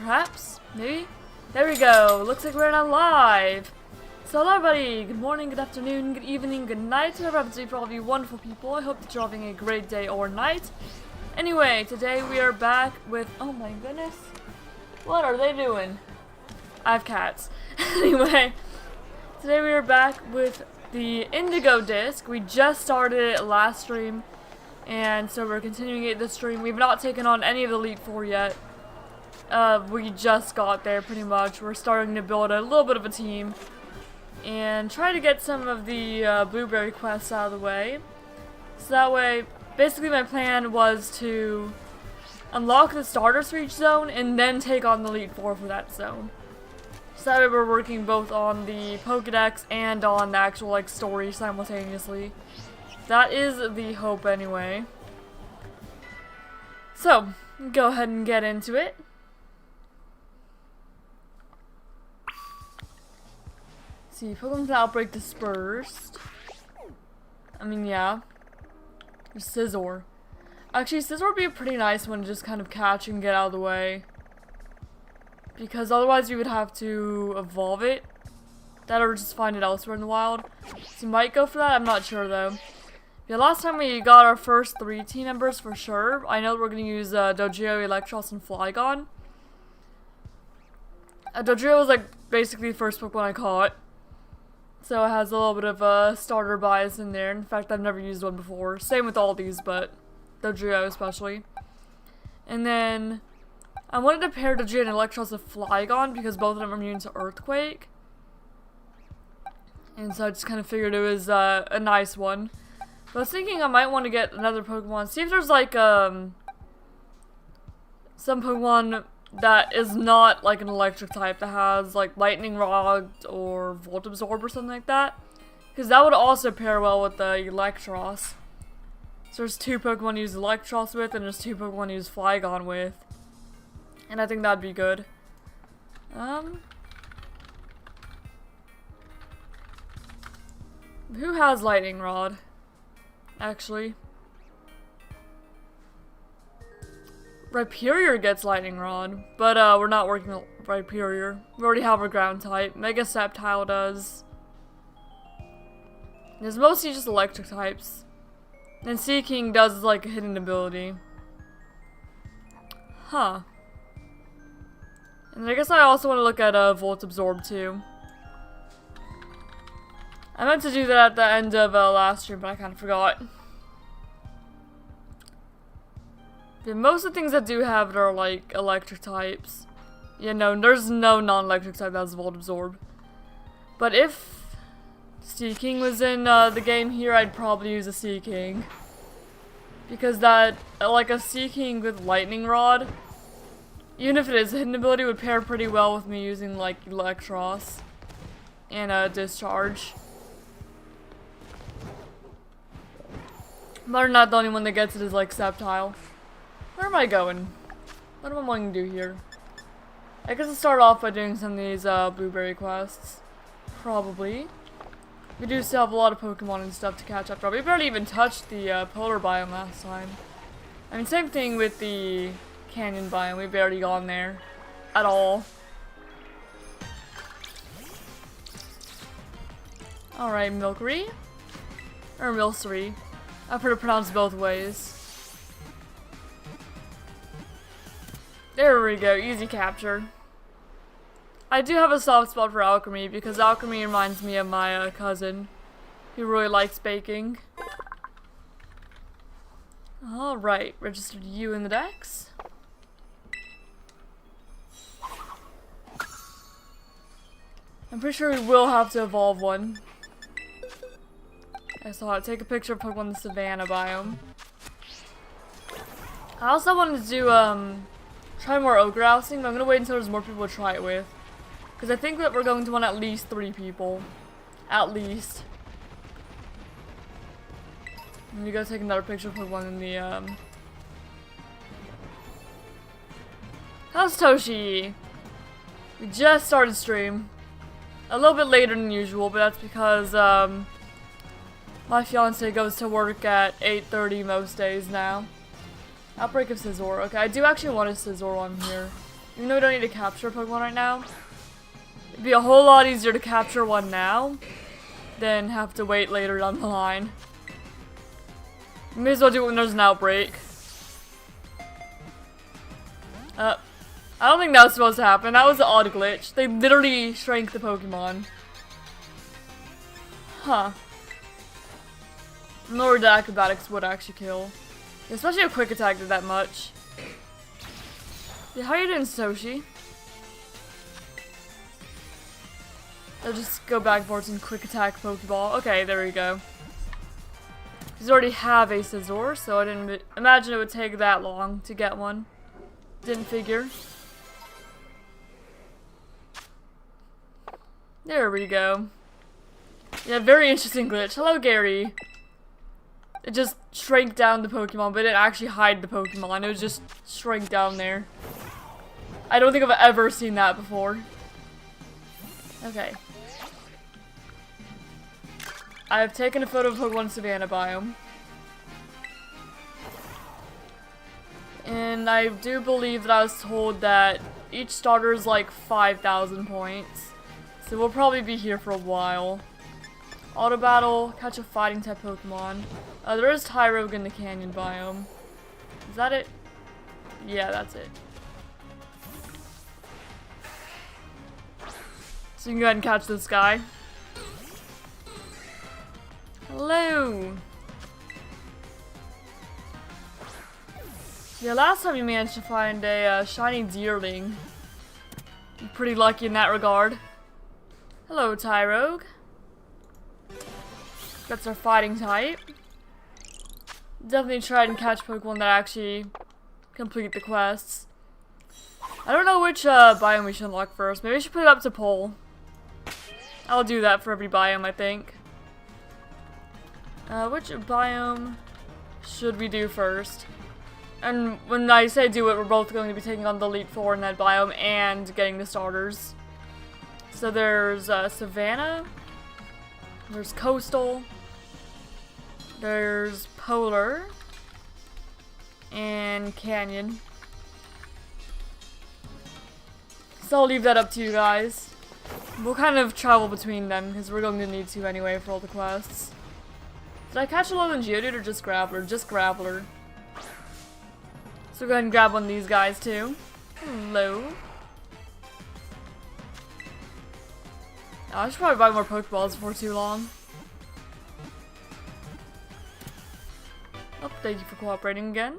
Perhaps? Maybe? There we go. Looks like we're now live. So hello everybody. Good morning, good afternoon, good evening, good night. Whatever happens to be for all of you wonderful people. I hope that you're having a great day or night. Anyway, today we are back with... Oh my goodness. What are they doing? I have cats. Anyway, today we are back with the Indigo disc. We just started it last stream. And so we're continuing it this stream. We've not taken on any of the Elite Four yet. We just got there pretty much. We're starting to build a little bit of a team. And try to get some of the blueberry quests out of the way. So that way, basically my plan was to unlock the starters for each zone and then take on the Elite Four for that zone. So that way we're working both on the Pokedex and on the actual like story simultaneously. That is the hope anyway. So, go ahead and get into it. Let's see, Pokemon's Outbreak dispersed. I mean, yeah. There's Scizor. Actually, Scizor would be a pretty nice one to just kind of catch and get out of the way. Because otherwise you would have to evolve it. That or just find it elsewhere in the wild. So you might go for that, I'm not sure though. Yeah, last time we got our first 3 team members for sure. I know we're going to use Dodrio, Electros, and Flygon. Dodrio was like basically the first Pokemon I caught. So it has a little bit of a starter bias in there. In fact, I've never used one before. Same with all these, but Dodrio especially. And then I wanted to pair Dodrio and Electros with Flygon because both of them are immune to Earthquake. And so I just kind of figured it was a nice one. But I was thinking I might want to get another Pokemon. See if there's like some Pokemon that is not like an electric type that has like Lightning Rod or Volt Absorb or something like that. Because that would also pair well with the Electros. So there's 2 Pokemon to use Electros with and there's 2 Pokemon to use Flygon with. And I think that'd be good. Who has Lightning Rod? Actually. Rhyperior gets Lightning Rod, but we're not working on Rhyperior. We already have our ground type. Mega Sceptile does. There's mostly just electric types. And Seaking does like a hidden ability. Huh. And I guess I also want to look at Volt Absorb too. I meant to do that at the end of last stream, but I kind of forgot. Yeah, most of the things that do have it are like electric types. Yeah, no, there's no non-electric type that has Volt Absorb. But if Seaking was in the game here, I'd probably use a Seaking. Because that, like a Seaking with Lightning Rod, even if it is a hidden ability, would pair pretty well with me using like Electros and Discharge. But I'm not the only one that gets it is like Sceptile. Where am I going? What am I wanting to do here? I guess I'll start off by doing some of these blueberry quests. Probably. We do still have a lot of Pokemon and stuff to catch up to. We barely even touched the polar biome last time. I mean, same thing with the canyon biome. We've barely gone there at all. Alright, Milcery. Or Milcery. I've heard it pronounced both ways. There we go, easy capture. I do have a soft spot for Alchemy because Alchemy reminds me of my cousin who really likes baking. Alright, registered you in the Dex. I'm pretty sure we will have to evolve one. I saw it. Take a picture of Pokemon in the Savannah biome. I also wanted to do, try more Ogre Ousting, but I'm gonna wait until there's more people to try it with. Because I think that we're going to want at least 3 people. At least. Let me go take another picture of Pokemon in the, How's Toshi? We just started stream. A little bit later than usual, but that's because, my fiance goes to work at 8:30 most days now. Outbreak of Scizor. Okay, I do actually want a Scizor on here. Even though we don't need to capture a Pokemon right now. It'd be a whole lot easier to capture one now than have to wait later down the line. May as well do it when there's an outbreak. I don't think that was supposed to happen. That was an odd glitch. They literally shrank the Pokemon. Huh. Nor the acrobatics would actually kill. Especially a quick attack did that much. Yeah, how are you doing, Soshi? I'll just go back for some quick attack Pokeball. Okay, there we go. Because I already have a Scizor, so I didn't imagine it would take that long to get one. Didn't figure. There we go. Yeah, very interesting glitch. Hello, Gary. It just shrank down the Pokemon, but it didn't actually hide the Pokemon. It was just shrank down there. I don't think I've ever seen that before. Okay. I've taken a photo of Pokemon Savannah biome. And I do believe that I was told that each starter is like 5,000 points. So we'll probably be here for a while. Auto battle, catch a fighting type Pokemon. There is Tyrogue in the canyon biome. Is that it? Yeah, that's it. So you can go ahead and catch this guy. Hello! Yeah, last time you managed to find a shiny Deerling. You're pretty lucky in that regard. Hello, Tyrogue. That's our fighting type. Definitely try and catch Pokemon that actually complete the quests. I don't know which biome we should unlock first. Maybe we should put it up to poll. I'll do that for every biome, I think. Which biome should we do first? And when I say do it, we're both going to be taking on the Elite Four in that biome and getting the starters. So there's Savannah, there's Coastal, there's Polar, and Canyon. So I'll leave that up to you guys. We'll kind of travel between them because we're going to need to anyway for all the quests. Did I catch a Alolan Geodude or just Graveler? Just Graveler. So go ahead and grab one of these guys too. Hello. Oh, I should probably buy more Pokeballs before too long. Oh, thank you for cooperating again.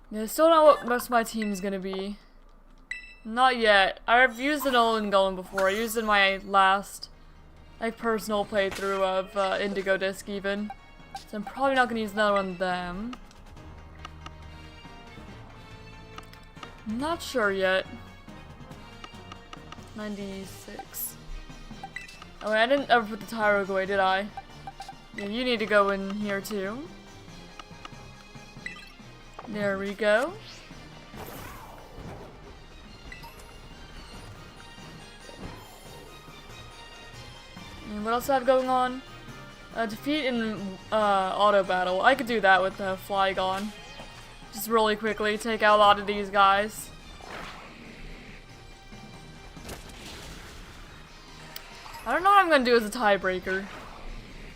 Yeah, I still don't know what most of my team's gonna be. Not yet. I've used an Alolan Golem before. I used it in my last, like, personal playthrough of Indigo Disc even. So I'm probably not gonna use another one of them. Not sure yet. 96. Oh wait, I didn't ever put the Tyrogue away, did I? Yeah, you need to go in here too. There we go. And what else do I have going on? Defeat in auto battle. I could do that with the Flygon. Just really quickly take out a lot of these guys. I don't know what I'm gonna do as a tiebreaker.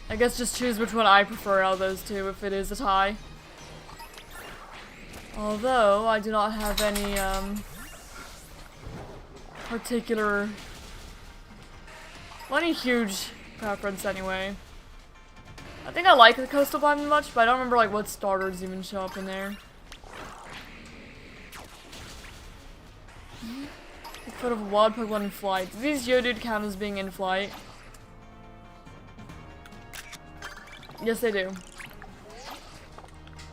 I guess just choose which one I prefer out of those two if it is a tie. Although I do not have any particular, well, any huge preference anyway. I think I like the coastal biome much, but I don't remember like what starters even show up in there. Take photo of a wild Pokemon in flight. Do these Geodude count as being in flight? Yes, they do.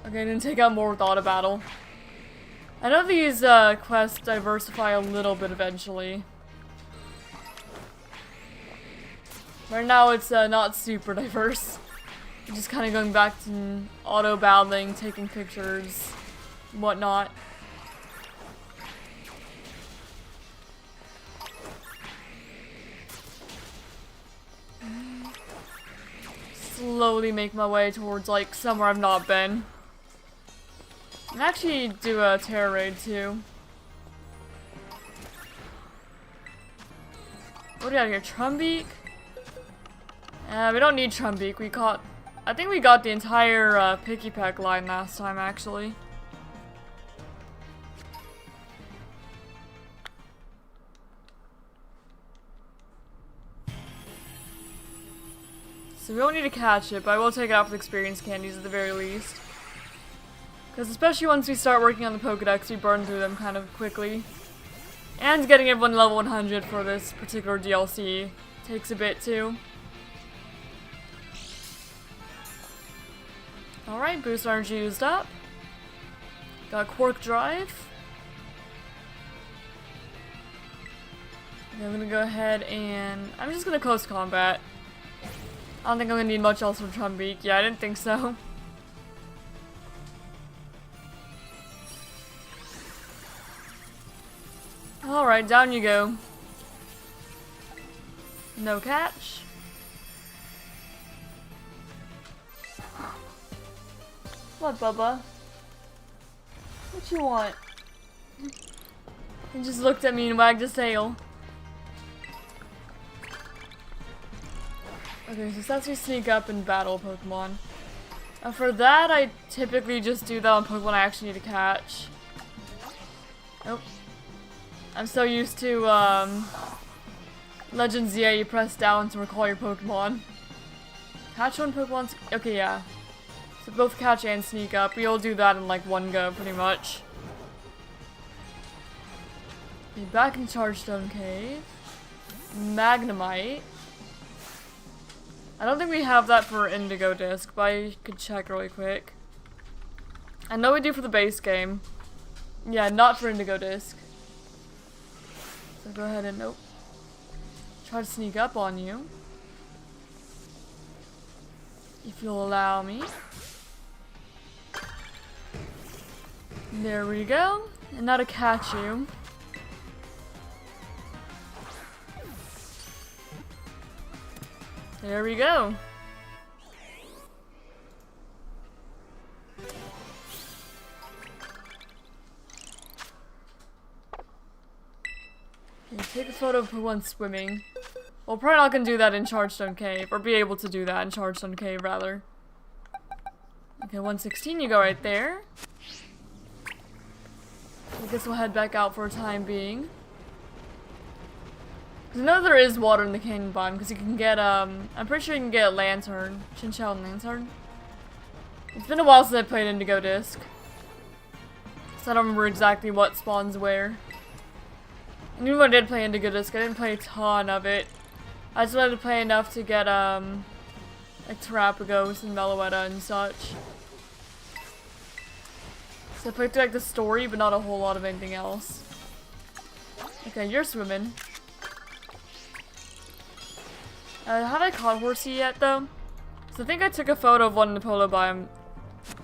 Okay, then take out more with auto battle. I know these quests diversify a little bit eventually. Right now it's not super diverse. You're just kind of going back to auto battling, taking pictures, whatnot. Slowly make my way towards like somewhere I've not been. And actually do a terror raid too. What do we got here? Trumbeak? We don't need Trumbeak. We caught... I think we got the entire Picky Peck line last time, actually. So we don't need to catch it, but I will take it out with experience candies at the very least. Because especially once we start working on the Pokedex, we burn through them kind of quickly. And getting everyone level 100 for this particular DLC takes a bit too. Alright, boost energy used up. Got Quark Drive. Okay, I'm gonna go ahead and... I'm just gonna close combat. I don't think I'm gonna need much else from Trumbeak. Yeah, I didn't think so. Alright, down you go. No catch. What, Bubba? What you want? He just looked at me and wagged his tail. Okay, so that's we sneak up and battle Pokemon. For that, I typically just do that on Pokemon I actually need to catch. Nope. I'm so used to, Legend ZA, you press down to recall your Pokemon. Catch one Pokemon. Okay, yeah. So both catch and sneak up. We all do that in like one go, pretty much. Okay, back in Chargestone Cave. Magnemite. I don't think we have that for Indigo Disc, but I could check really quick. I know we do for the base game. Yeah, not for Indigo Disc. So go ahead and, nope. Try to sneak up on you. If you'll allow me. There we go. And now to catch you. There we go. Okay, take a photo of Pokemon swimming. Well, probably not gonna do that in Chargestone Cave, or be able to do that in Chargestone Cave, rather. Okay, 116, you go right there. I guess we'll head back out for a time being. I know there is water in the canyon biome, because you can get, I'm pretty sure you can get a lantern. Chinchou and lantern. It's been a while since I played Indigo Disc. So I don't remember exactly what spawns where. And even when I did play Indigo Disc, I didn't play a ton of it. I just wanted to play enough to get, like Terrapagos and Meloetta and such. So I played through, like, the story, but not a whole lot of anything else. Okay, you're swimming. Have I caught Horsey yet, though? So I think I took a photo of one in the polar biome.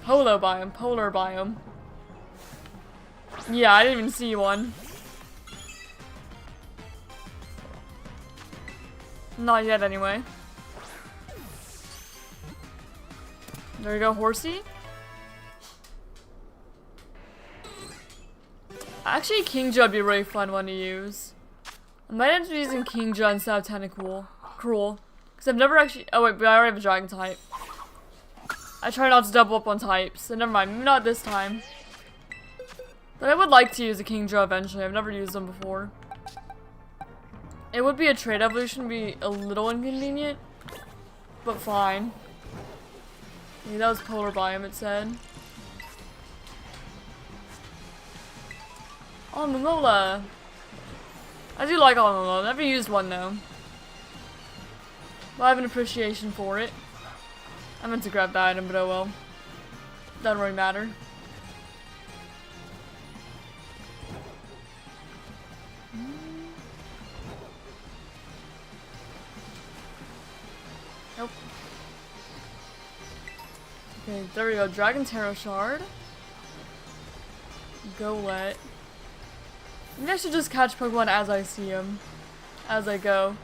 Polar biome. Yeah, I didn't even see one. Not yet, anyway. There we go, Horsey. Actually, Kingdra would be a really fun one to use. I might end up using Kingdra instead of Tentacool. Cruel. Because I've never actually... Oh wait, but I already have a dragon type. I try not to double up on types, so never mind. Maybe not this time. But I would like to use a Kingdra eventually. I've never used them before. It would be a trade evolution, be a little inconvenient. But fine. Yeah, that was polar biome, it said. Oh, Momola. I do like Momola. I've never used one though. But I have an appreciation for it. I meant to grab that item, but oh well. Doesn't really matter. Nope. Okay, there we go. Dragon Taro Shard. Golett. Maybe I should just catch Pokemon as I see them. As I go.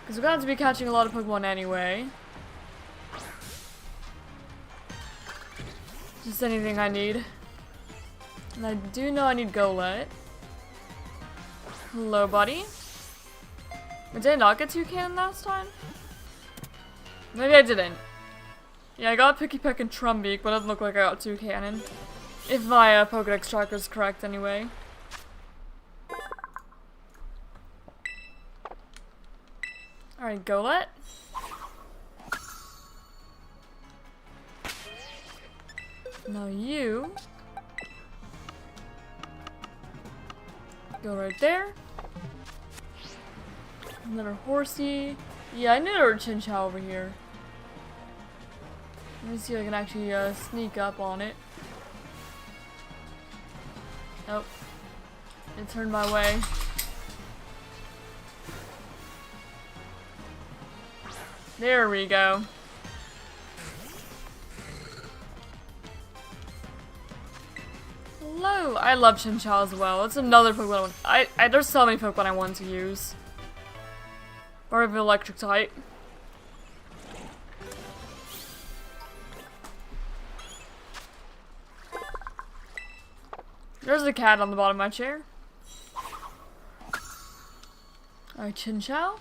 Because we're going to have to be catching a lot of Pokemon anyway. Just anything I need. And I do know I need Golett. Hello, buddy. Did I not get 2 cannon last time? Maybe I didn't. Yeah, I got Picky Peck and Trumbeak, but it doesn't look like I got 2 cannon. If my Pokedex tracker is correct, anyway. Alright, Golett. Now you go right there. Another Horsey. Yeah, I knew there were Chinchou over here. Let me see if I can actually sneak up on it. Nope. It turned my way. There we go. Hello! I love Chinchou as well. It's another Pokemon there's so many Pokemon I want to use. Or of electric type. There's a cat on the bottom of my chair. Alright, Chinchou.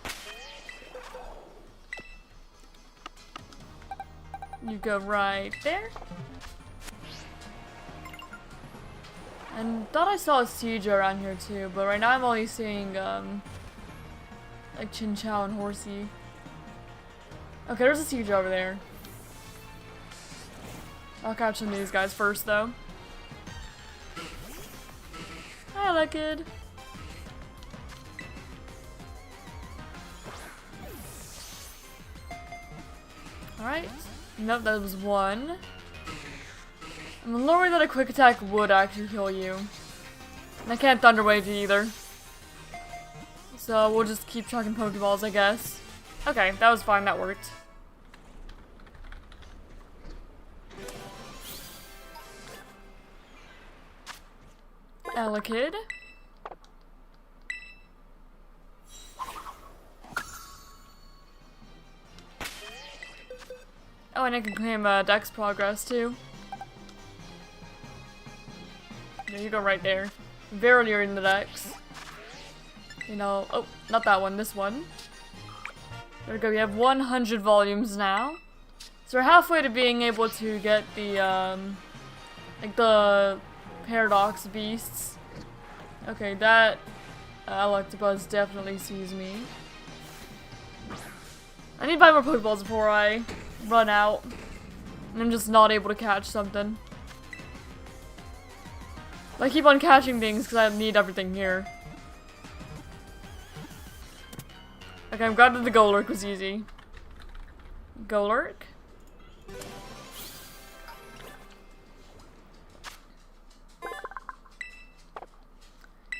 You go right there. And thought I saw a Siege around here too, but right now I'm only seeing like Chinchou and Horsey. Okay, there's a Siege over there. I'll catch some of these guys first though. Hi, Lekid. Alright. Nope, that was one. I'm a little worried that a quick attack would actually kill you. And I can't Thunder Wave you either. So we'll just keep chucking Pokeballs, I guess. Okay, that was fine, that worked. Elekid. Oh, and I can claim Dex progress too. There you go, right there. Very near in the Dex. You know, oh, not that one, this one. There we go, we have 100 volumes now. So we're halfway to being able to get the, like the Paradox Beasts. Okay, that Electabuzz definitely sees me. I need to buy more Pokeballs before I run out. And I'm just not able to catch something. I keep on catching things because I need everything here. Okay, I'm glad that the Golurk was easy. Golurk?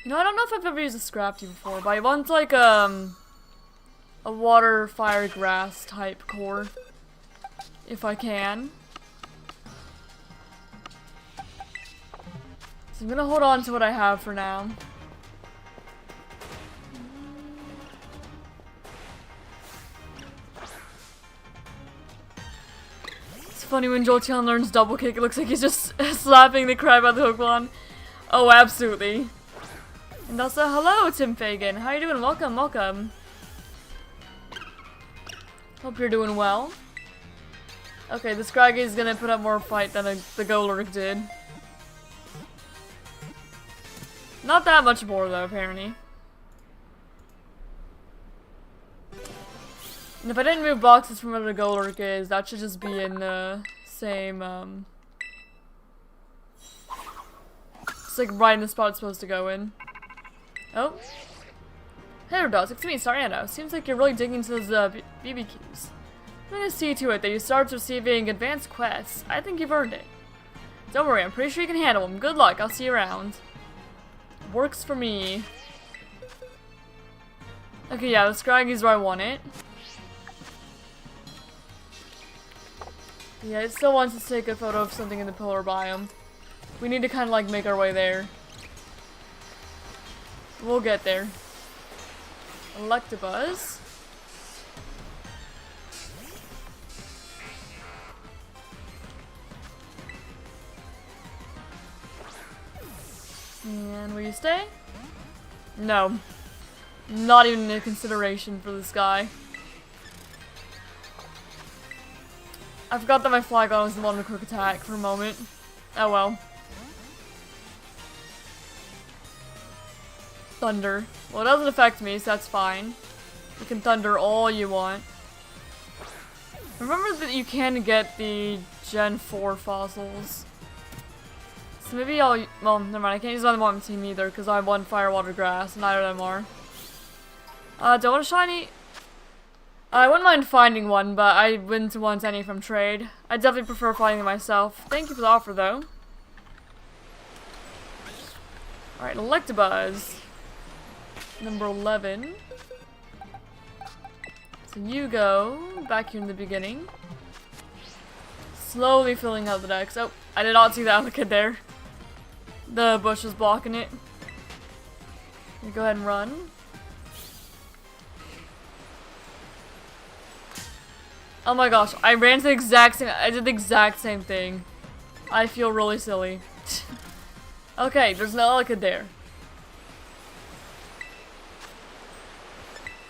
You know, I don't know if I've ever used a Scrafty before, but I want like a water, fire, grass type core. If I can. So I'm gonna hold on to what I have for now. It's funny when Jolteon learns double kick, it looks like he's just slapping the crap out of the Pokemon. Oh, absolutely. And also, hello, Tim Fagan. How you doing? Welcome, welcome. Hope you're doing well. Okay, the Scraggy is gonna put up more fight than the Golurk did. Not that much more, though, apparently. And if I didn't move boxes from where the Golurk is, that should just be in the same, it's like right in the spot it's supposed to go in. Oh. Hey, Rodos, it's me, Sariano. Seems like you're really digging into those, BBQs. I'm gonna see to it that you start receiving advanced quests. I think you've earned it. Don't worry, I'm pretty sure you can handle them. Good luck, I'll see you around. Works for me. Okay, yeah, the Scraggy's where I want it. Yeah, it still wants to take a photo of something in the polar biome. We need to kind of like make our way there. We'll get there. Electabuzz. And will you stay? No. Not even a consideration for this guy. I forgot that my Flygon was the one with quick attack for a moment. Oh well. Thunder. Well, it doesn't affect me, so that's fine. You can thunder all you want. Remember that you can get the Gen 4 fossils. So maybe I'll... Well, never mind. I can't use them on my team either, because I have one Fire, Water, Grass, and neither of them are. Do I want a shiny? I wouldn't mind finding one, but I wouldn't want any from trade. I definitely prefer finding them myself. Thank you for the offer, though. Alright, Electabuzz. Number 11. So you go back here in the beginning. Slowly filling out the decks. Oh, I did not see the Alucard there. The bush was blocking it. You go ahead and run. Oh my gosh, I ran to the exact same- I did the exact same thing. I feel really silly. Okay, there's no Alucard there.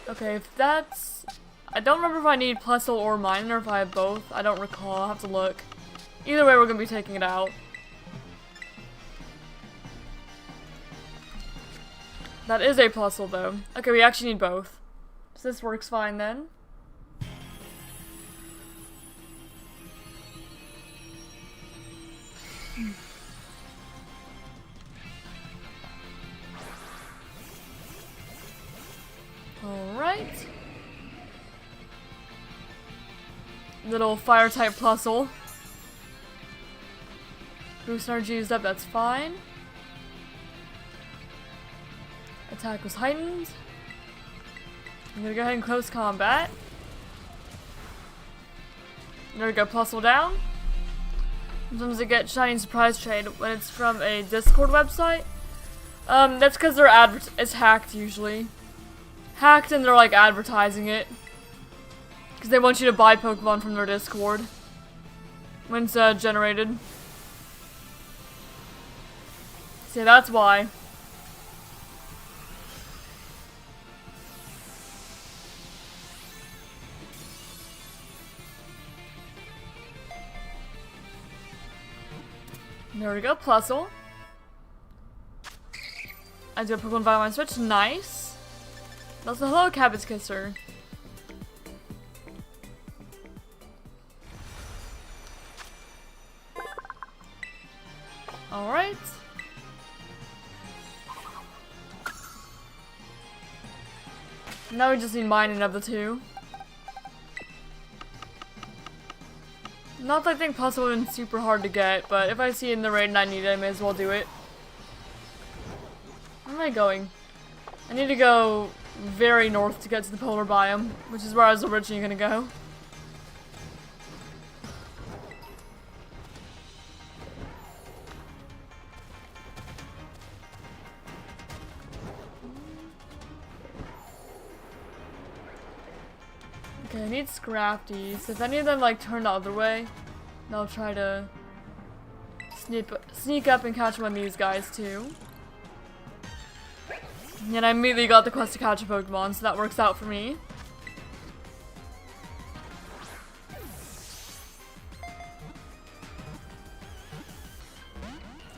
Okay, if that's... I don't remember if I need Plusle or Mine, or if I have both. I don't recall, I'll have to look. Either way, we're gonna be taking it out. That is a Plusle, though. Okay, we actually need both. So this works fine, then. Alright. Little fire type Plusle. Boost energy used up, that's fine. Attack was heightened. I'm gonna go ahead and close combat. There we go, Plusle down. Sometimes I get shiny surprise trade when it's from a Discord website. That's because they're it's hacked usually. Hacked and they're like advertising it. Because they want you to buy Pokemon from their Discord. When it's generated. So yeah, that's why. There we go, Plusle. I do a Pokemon by my Switch, nice. Also, hello, Cabbage Kisser. Alright. Now we just need mining of the two. Not that I think Plusle would have been super hard to get, but if I see it in the raid and I need it, I may as well do it. Where am I going? I need to go very north to get to the polar biome, which is where I was originally gonna go. Okay, I need Scrafties. If any of them like turn the other way, then I'll try to sneak up and catch one of these guys too. And I immediately got the quest to catch a Pokemon, so that works out for me.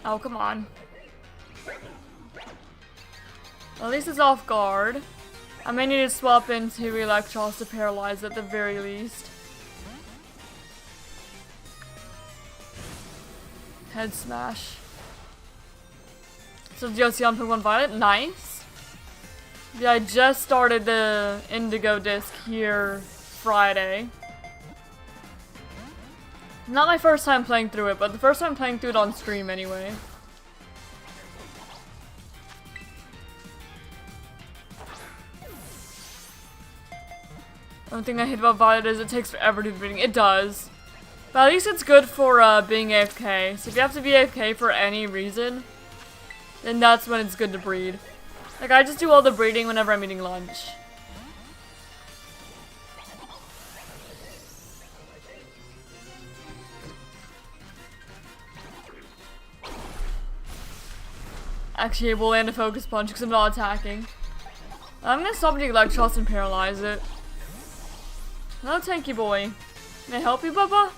Oh, come on. Well, at least it's off guard. I may need to swap into Electros to paralyze at the very least. Head smash. So Jossie on Pokemon Violet, nice. Yeah, I just started the Indigo disc here Friday. Not my first time playing through it, but the first time playing through it on stream anyway. One thing I hate about Violet is it takes forever to do breeding. It does. But at least it's good for being AFK. So if you have to be AFK for any reason, then that's when it's good to breed. Like, I just do all the breeding whenever I'm eating lunch. actually able to land a focus punch because I'm not attacking. I'm gonna stop the Electros and paralyze it. Hello, tanky boy. May I help you, Bubba?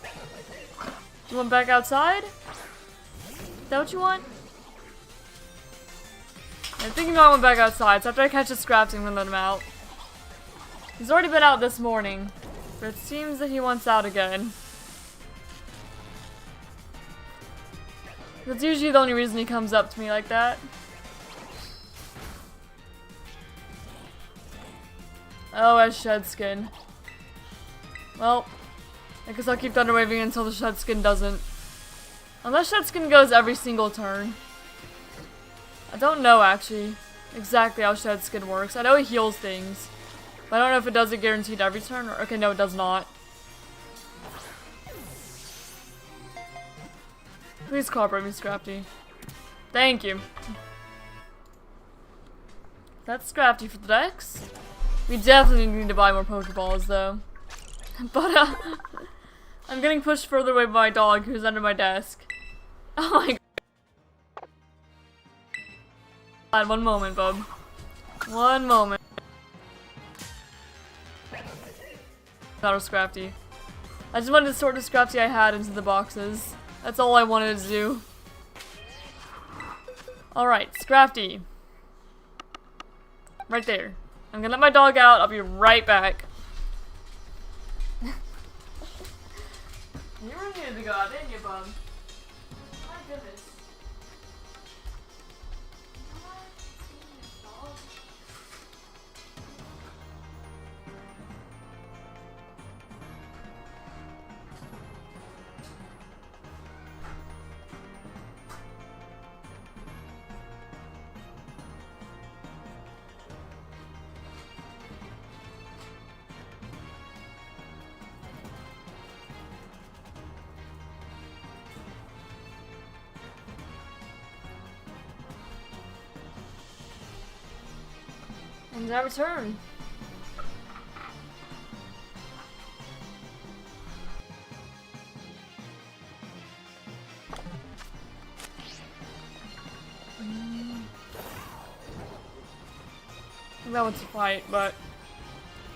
You want back outside? Is that what you want? I think you might want back outside, so after I catch a Scrafty, I'm gonna let him out. He's already been out this morning, but it seems that he wants out again. That's usually the only reason he comes up to me like that. Oh, as shed skin. Well, I guess I'll keep Thunder Waving until the shed skin doesn't. Unless shed skin goes every single turn. I don't know actually exactly how shed skin works. I know it heals things, but I don't know if it does it guaranteed every turn. Or, okay, no, it does not. Please cooperate me, Scrafty. Thank you. That's Scrafty for the decks. We definitely need to buy more Pokeballs though. But I'm getting pushed further away by my dog who's under my desk. Oh my god. One moment, bub. One moment. Not a Scrafty. I just wanted to sort the Scrafty I had into the boxes. That's all I wanted to do. Alright, Scrafty. Right there. I'm gonna let my dog out. I'll be right back. You really needed to go out, didn't you, bub? My goodness. And I return. That one's a fight, but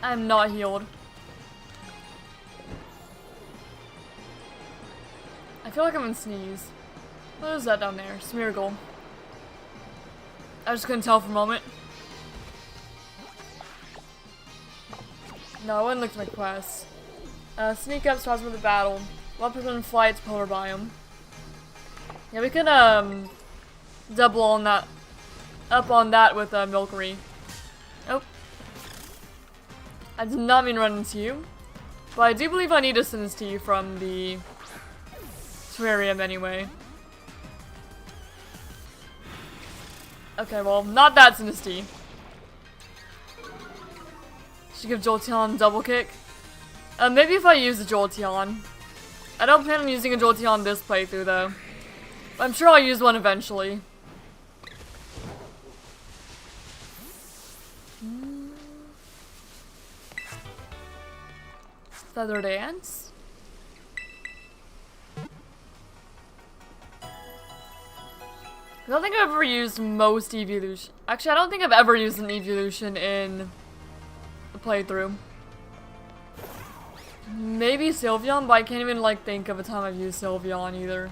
I'm not healed. I feel like I'm gonna sneeze. What is that down there? Smeargle. I just couldn't tell for a moment. No, I wouldn't look at my quest. Sneak up starts with a battle. One person fly its polar biome. Yeah, we can double on that, up on that with Milkery. Oh, I did not mean to run into you, but I do believe I need a Sinistee from the terrarium anyway. Okay, well, not that Sinistee. Should give Jolteon double kick. Maybe if I use the Jolteon. I don't plan on using a Jolteon this playthrough though. But I'm sure I'll use one eventually. Feather Dance. I don't think I've ever used most evolution. Actually, I don't think I've ever used an evolution in the playthrough. Maybe Sylveon, but I can't even like think of a time I've used Sylveon either.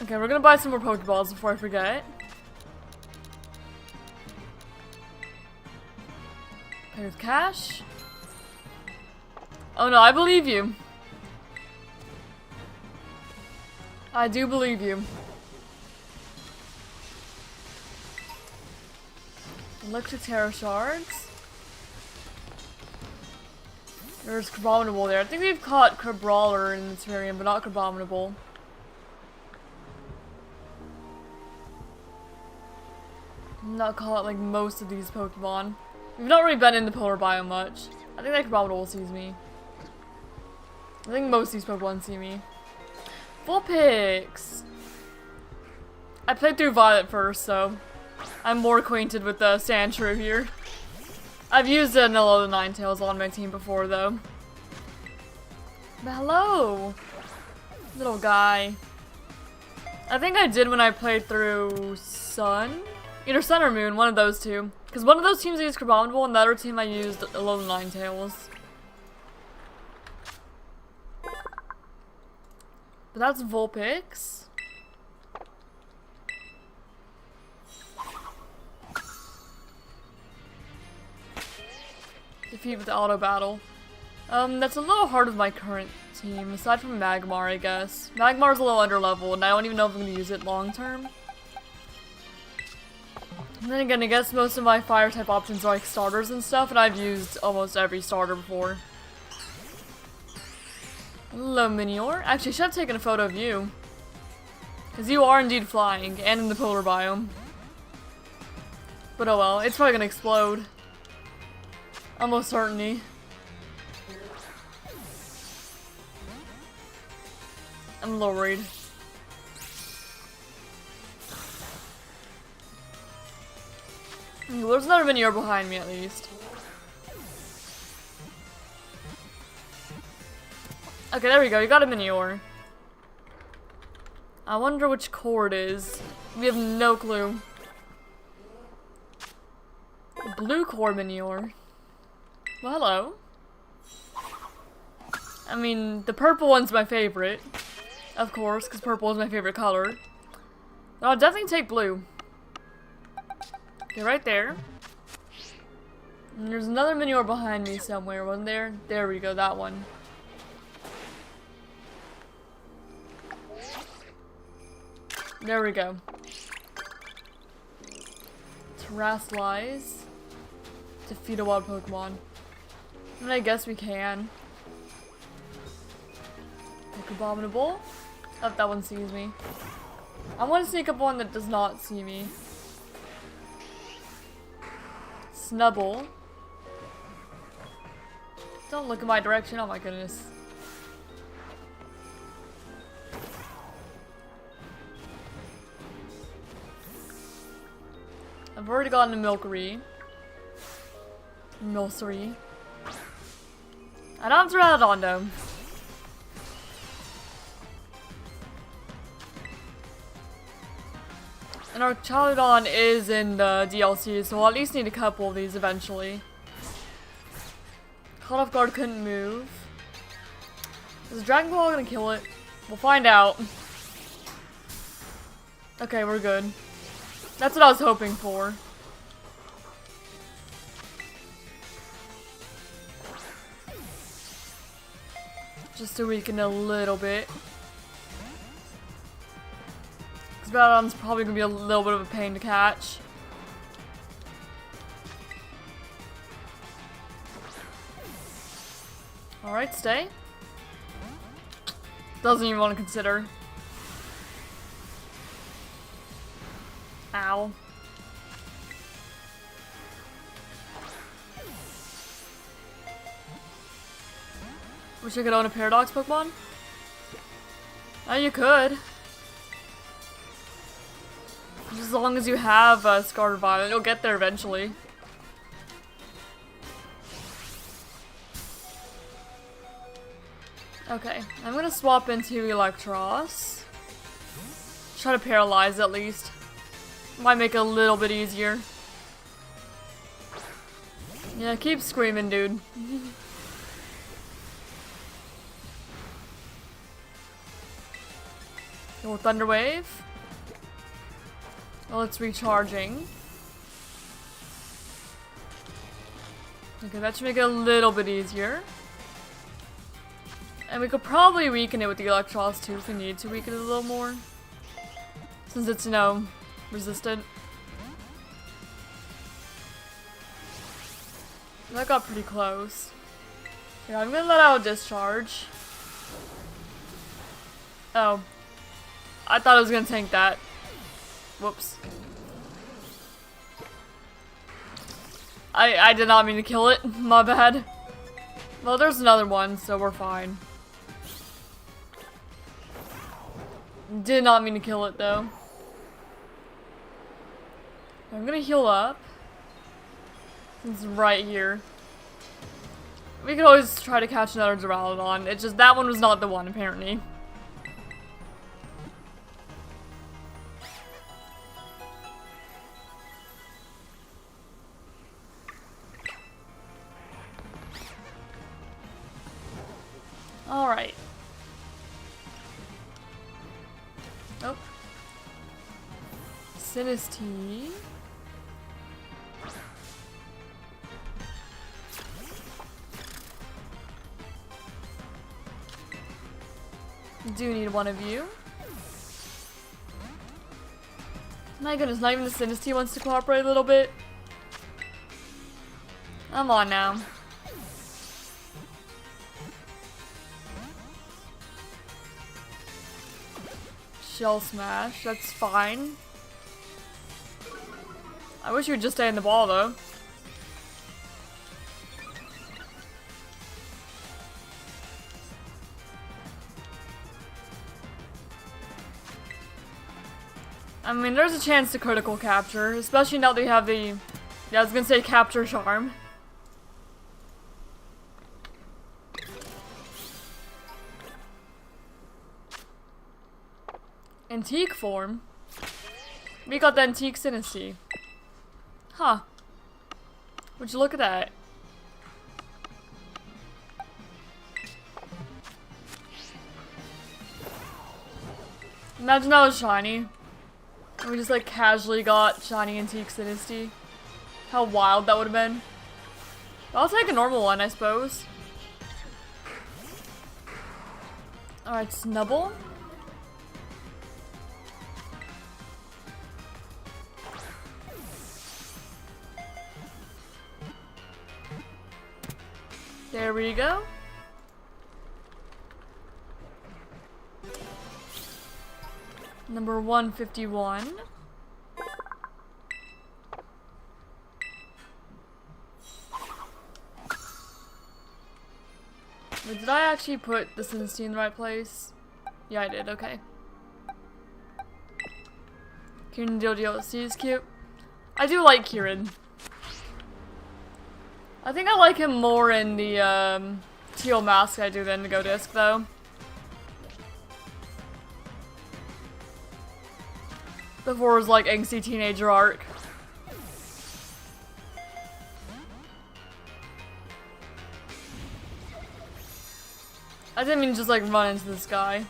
Okay, we're gonna buy some more Pokeballs before I forget. Pay with cash. Oh no, I believe you. I do believe you. Electric Terra Shards. There's Crabominable there. I think we've caught Crabrawler in the terrarium, but not Crabominable. Not caught like most of these Pokemon. We've not really been in the polar biome much. I think that Crabominable sees me. I think most of these Pokemon see me. Vulpix! I played through Violet first, so I'm more acquainted with the Sandshrew here. I've used an Alola Ninetales on my team before, though. But hello! Little guy. I think I did when I played through Sun. Either Sun or Moon, one of those two. Because one of those teams I used Crabominable and the other team I used a level 9 Tails. But that's Vulpix. Defeat with auto battle. That's a little hard with my current team, aside from Magmar, I guess. Magmar's a little underleveled, and I don't even know if I'm gonna use it long term. And then again, I guess most of my fire type options are like starters and stuff, and I've used almost every starter before. Hello, Minior. Actually, I should have taken a photo of you. Because you are indeed flying, and in the polar biome. But oh well, it's probably gonna explode. Almost certainly. I'm a little worried. There's another Minior behind me at least. Okay, there we go. You got a Minior. I wonder which core it is. We have no clue. Blue core Minior. Well, hello. I mean, the purple one's my favorite. Of course, because purple is my favorite color. But I'll definitely take blue. Okay, right there. And there's another Minior behind me somewhere, wasn't there? There we go, that one. There we go. Terrasilize. Defeat a wild Pokemon. And I guess we can. Like Abominable. Oh, that one sees me. I want to sneak up one that does not see me. Snubble. Don't look in my direction, oh my goodness. I've already gotten a Milcery. Milcery. I don't have Pteranodon though. And our Charizard is in the DLC, so we'll at least need a couple of these eventually. Caught off guard, couldn't move. Is Dragon Ball gonna kill it? We'll find out. Okay, we're good. That's what I was hoping for. Just to weaken a little bit. Battleon's probably gonna be a little bit of a pain to catch. Alright, stay. Doesn't even want to consider. Ow. Wish I could own a Paradox Pokemon? Oh, you could. Just as long as you have Scarlet Violet, you'll get there eventually. Okay, I'm gonna swap into Electros. Try to paralyze at least. Might make it a little bit easier. Yeah, keep screaming, dude. Go with Thunder Wave. Well, it's recharging. Okay, that should make it a little bit easier. And we could probably weaken it with the Electros too if we need to weaken it a little more. Since it's, you know, resistant. That got pretty close. Yeah, I'm gonna let out a discharge. Oh. I thought I was gonna tank that. Whoops. I did not mean to kill it. My bad. Well, there's another one, so we're fine. Did not mean to kill it, though. I'm gonna heal up. Since it's right here. We could always try to catch another Duraludon. It's just that one was not the one, apparently. Alright. Oh. Sinistea. Do need one of you. My goodness, not even the Sinistea wants to cooperate a little bit. Come on now. Shell Smash, that's fine. I wish you would just stay in the ball though. I mean, there's a chance to critical capture, especially now that you have the... Yeah, I was gonna say capture charm. Antique form? We got the Antique Sinistea. Huh. Would you look at that? Imagine that was shiny. And we just like casually got shiny Antique Sinistea. How wild that would have been. But I'll take a normal one, I suppose. Alright, Snubble. There we go. Number 151. Wait, did I actually put the Sinistea in the right place? Yeah, I did, okay. Kieran DLC is cute. I do like Kieran. I think I like him more in the teal mask I do than the Go Disc, though. Before his like angsty teenager arc. I didn't mean to just like run into this guy.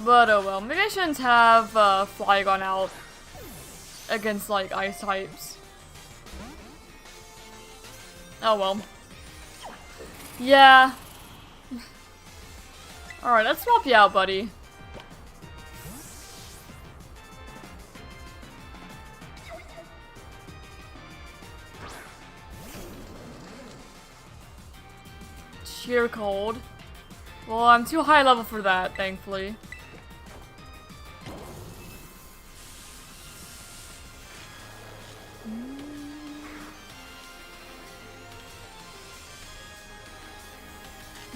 But oh well. Maybe I shouldn't have Flygon out against like ice types. Oh well. Yeah. Alright, let's swap you out, buddy. Sheer cold. Well, I'm too high level for that, thankfully.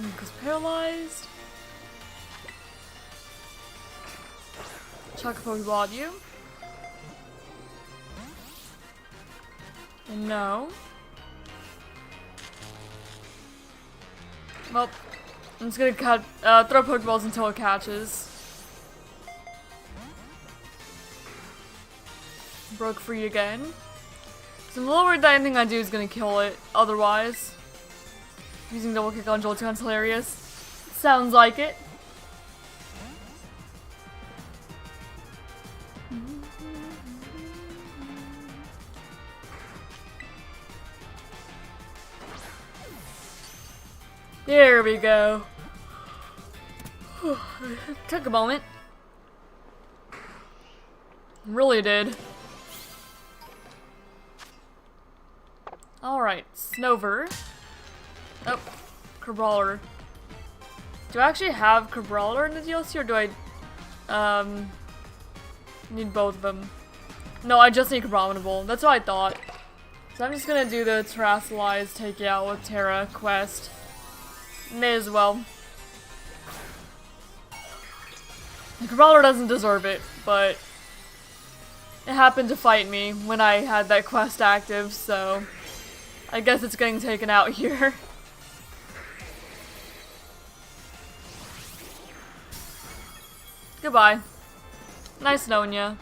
Because paralyzed. Chuck a Pokeball you. And no. Well, I'm just gonna throw Pokeballs until it catches. Broke free again. So I'm a little worried that anything I do is gonna kill it otherwise. Using double kick on Jolteon's hilarious. Sounds like it. There we go. Took a moment. Really did. Alright, Snover. Oh, Crabrawler. Do I actually have Crabrawler in the DLC, or do I need both of them? No, I just need Crabominable. That's what I thought. So I'm just gonna do the Terrasilize take you out with Terra quest. May as well. The Crabrawler doesn't deserve it, but it happened to fight me when I had that quest active, so I guess it's getting taken out here. Goodbye. Nice knowing ya.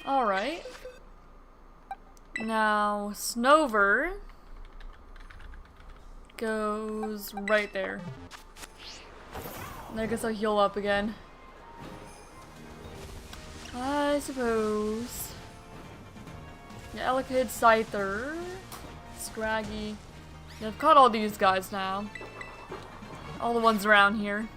Alright. Now, Snover goes right there. And I guess I'll heal up again. I suppose. Yeah, Elekid, Scyther, Scraggy. Yeah, I've caught all these guys now. All the ones around here.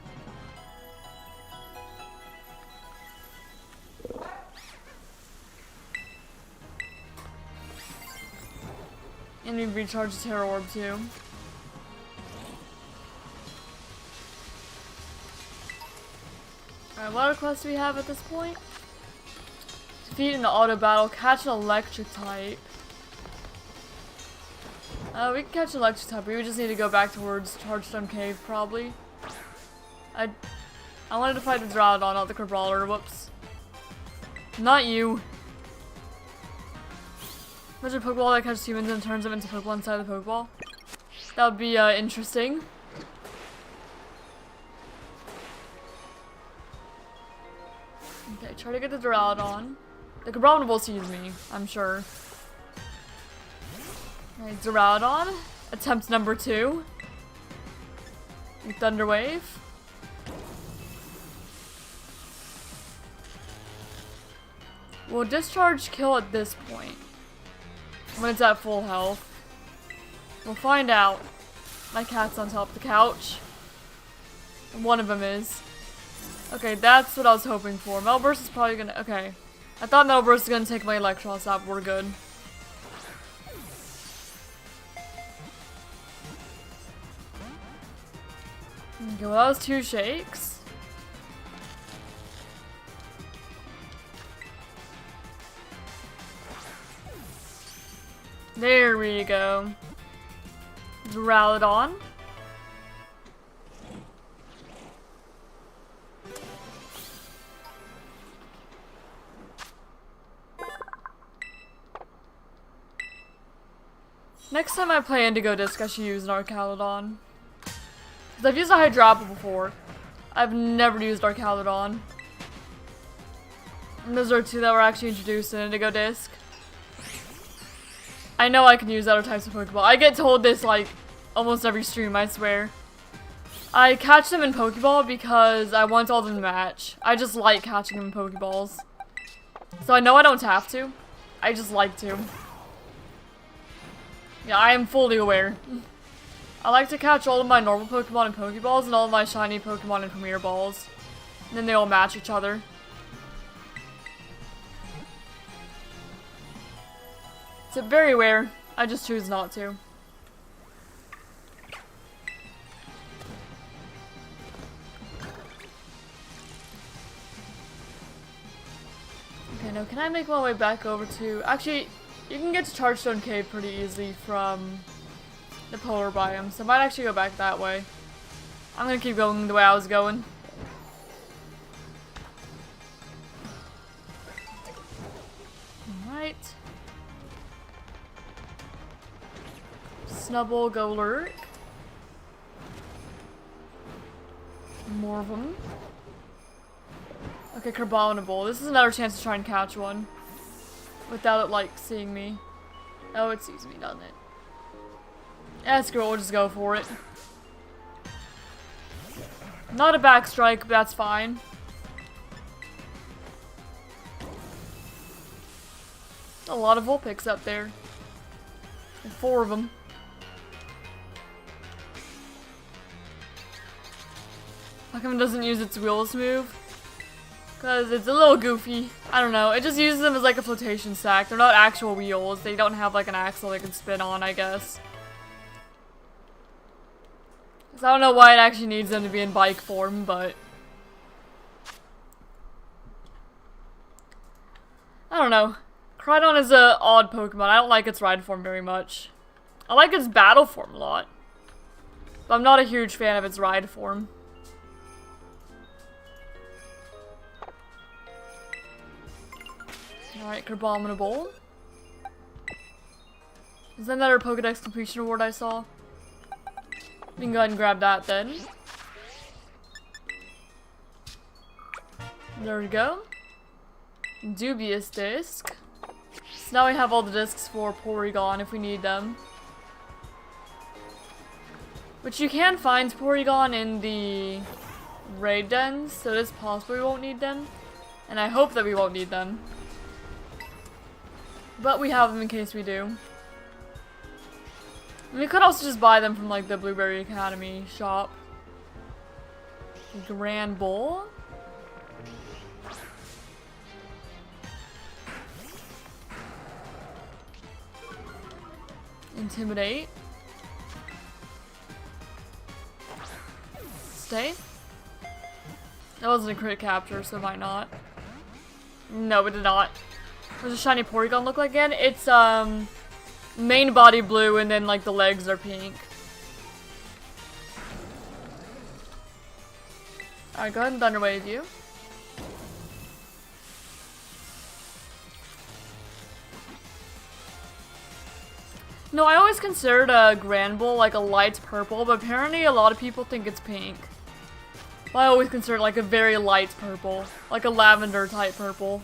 And we recharge the Terror Orb too. Alright, what other quests do we have at this point? Defeat in the auto battle, catch an electric type. We can catch an electric type, we would just need to go back towards Chargestone Cave, probably. I wanted to fight the Droudon, not the Crabrawler, whoops. Not you. Imagine a Pokeball that catches humans and turns them into Pokeball inside the Pokeball. That would be, interesting. Okay, try to get the Droudon. The Crabrawler will seize me, I'm sure. Alright, Droudon. Attempt number 2. Thunder Wave. Will discharge kill at this point? When it's at full health. We'll find out. My cat's on top of the couch. One of them is. Okay, that's what I was hoping for. Metal Burst is probably gonna... Okay. I thought Metal Burst was gonna take my Electros out, but we're good. Okay, well that was 2 shakes. There we go. Duraludon. Next time I play Indigo Disc, I should use an Arcaludon. Because I've used a Hydropple before. I've never used Arcaludon. And those are 2 that were actually introduced in Indigo Disc. I know I can use other types of Pokeball. I get told this like almost every stream, I swear. I catch them in Pokeball because I want all of them to match. I just like catching them in Pokeballs. So I know I don't have to. I just like to. Yeah, I am fully aware. I like to catch all of my normal Pokemon in Pokeballs and all of my shiny Pokemon in Premier Balls. And then they all match each other. It's very rare. I just choose not to. Okay, now can I make my way back over to... Actually, you can get to Chargestone Cave pretty easily from the polar biome, so I might actually go back that way. I'm gonna keep going the way I was going. Alright. Snubbull, go lurk. More of them. Okay, Carbonable. This is another chance to try and catch one. Without it, like, seeing me. Oh, it sees me, doesn't it? Yeah, screw it, we'll just go for it. Not a back strike, but that's fine. A lot of Vulpix up there. And 4 of them. How come it doesn't use its wheels move? Because it's a little goofy. I don't know. It just uses them as like a flotation sack. They're not actual wheels. They don't have like an axle they can spin on, I guess. So I don't know why it actually needs them to be in bike form, but... I don't know. Crydon is a odd Pokemon. I don't like its ride form very much. I like its battle form a lot. But I'm not a huge fan of its ride form. Alright, Crabominable. Is that another Pokedex completion award I saw? We can go ahead and grab that then. There we go. Dubious Disc. So now we have all the discs for Porygon if we need them. Which you can find Porygon in the raid dens, so it is possible we won't need them. And I hope that we won't need them. But we have them in case we do. And we could also just buy them from like the Blueberry Academy shop. Grand Bowl. Intimidate. Stay. That wasn't a crit capture, so might not. No, it did not. What does a shiny Porygon look like again? It's main body blue and then like the legs are pink. Alright, go ahead and Thunder Wave you. No, I always considered a Granbull like a light purple, but apparently a lot of people think it's pink. Well, I always consider it like a very light purple, like a lavender type purple.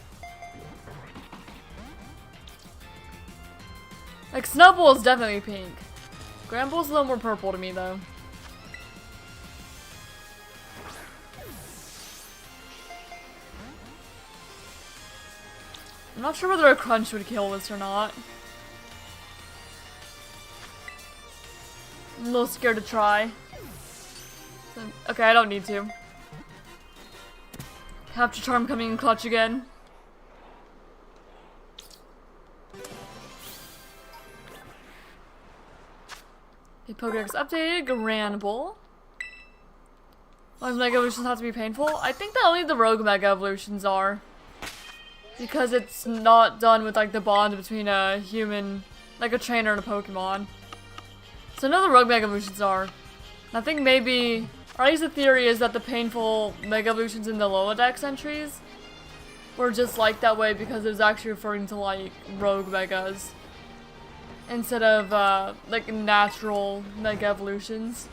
Like Snubbull is definitely pink. Granbull's a little more purple to me though. I'm not sure whether a crunch would kill this or not. I'm a little scared to try. Okay, I don't need to. Capture Charm coming in clutch again. The Pokedex updated. Granbull. Why does Mega Evolutions have to be painful? I think that only the Rogue Mega Evolutions are. Because it's not done with like the bond between a human, like a trainer and a Pokemon. So no, the Rogue Mega Evolutions are. And I think maybe, or at least the theory is that the painful Mega Evolutions in the Lola-Dex entries were just like that way because it was actually referring to like Rogue Megas instead of like natural Mega Evolutions.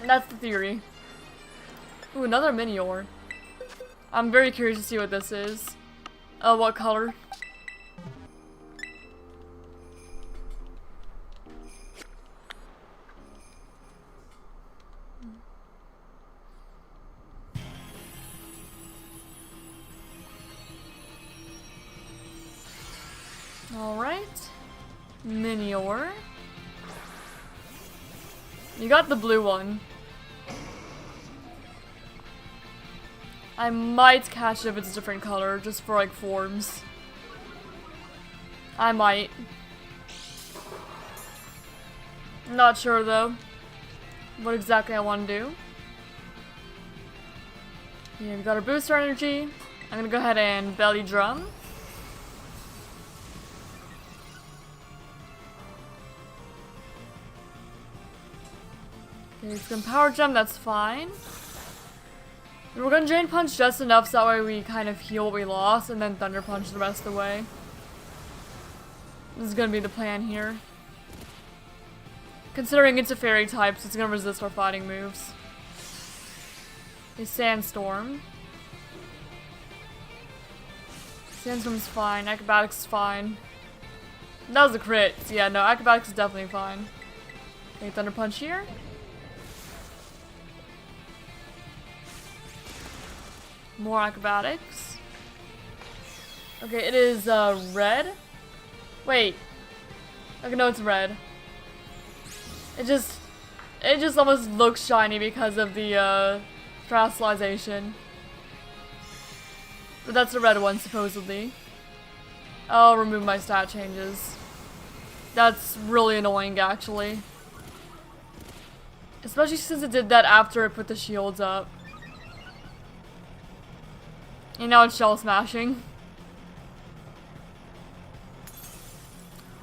And that's the theory. Ooh, another Minior. I'm very curious to see what this is. What color? Alright. Minior. You got the blue one. I might catch it if it's a different color, just for like forms. I might. Not sure though, what exactly I want to do. Yeah, we got our booster energy. I'm gonna go ahead and belly drum. Okay, it's gonna power gem, that's fine. We're gonna Drain Punch just enough so that way we kind of heal what we lost and then Thunder Punch the rest of the way. This is gonna be the plan here. Considering it's a fairy type, so it's gonna resist our fighting moves. A Sandstorm. Sandstorm's fine, Acrobatics is fine. That was a crit. So yeah, no, Acrobatics is definitely fine. Okay, Thunder Punch here. More Acrobatics. Okay, it is red. Wait. Okay, no, it's red. It just almost looks shiny because of the Terastallization. But that's the red one, supposedly. I'll remove my stat changes. That's really annoying, actually. Especially since it did that after it put the shields up. And now it's Shell Smashing.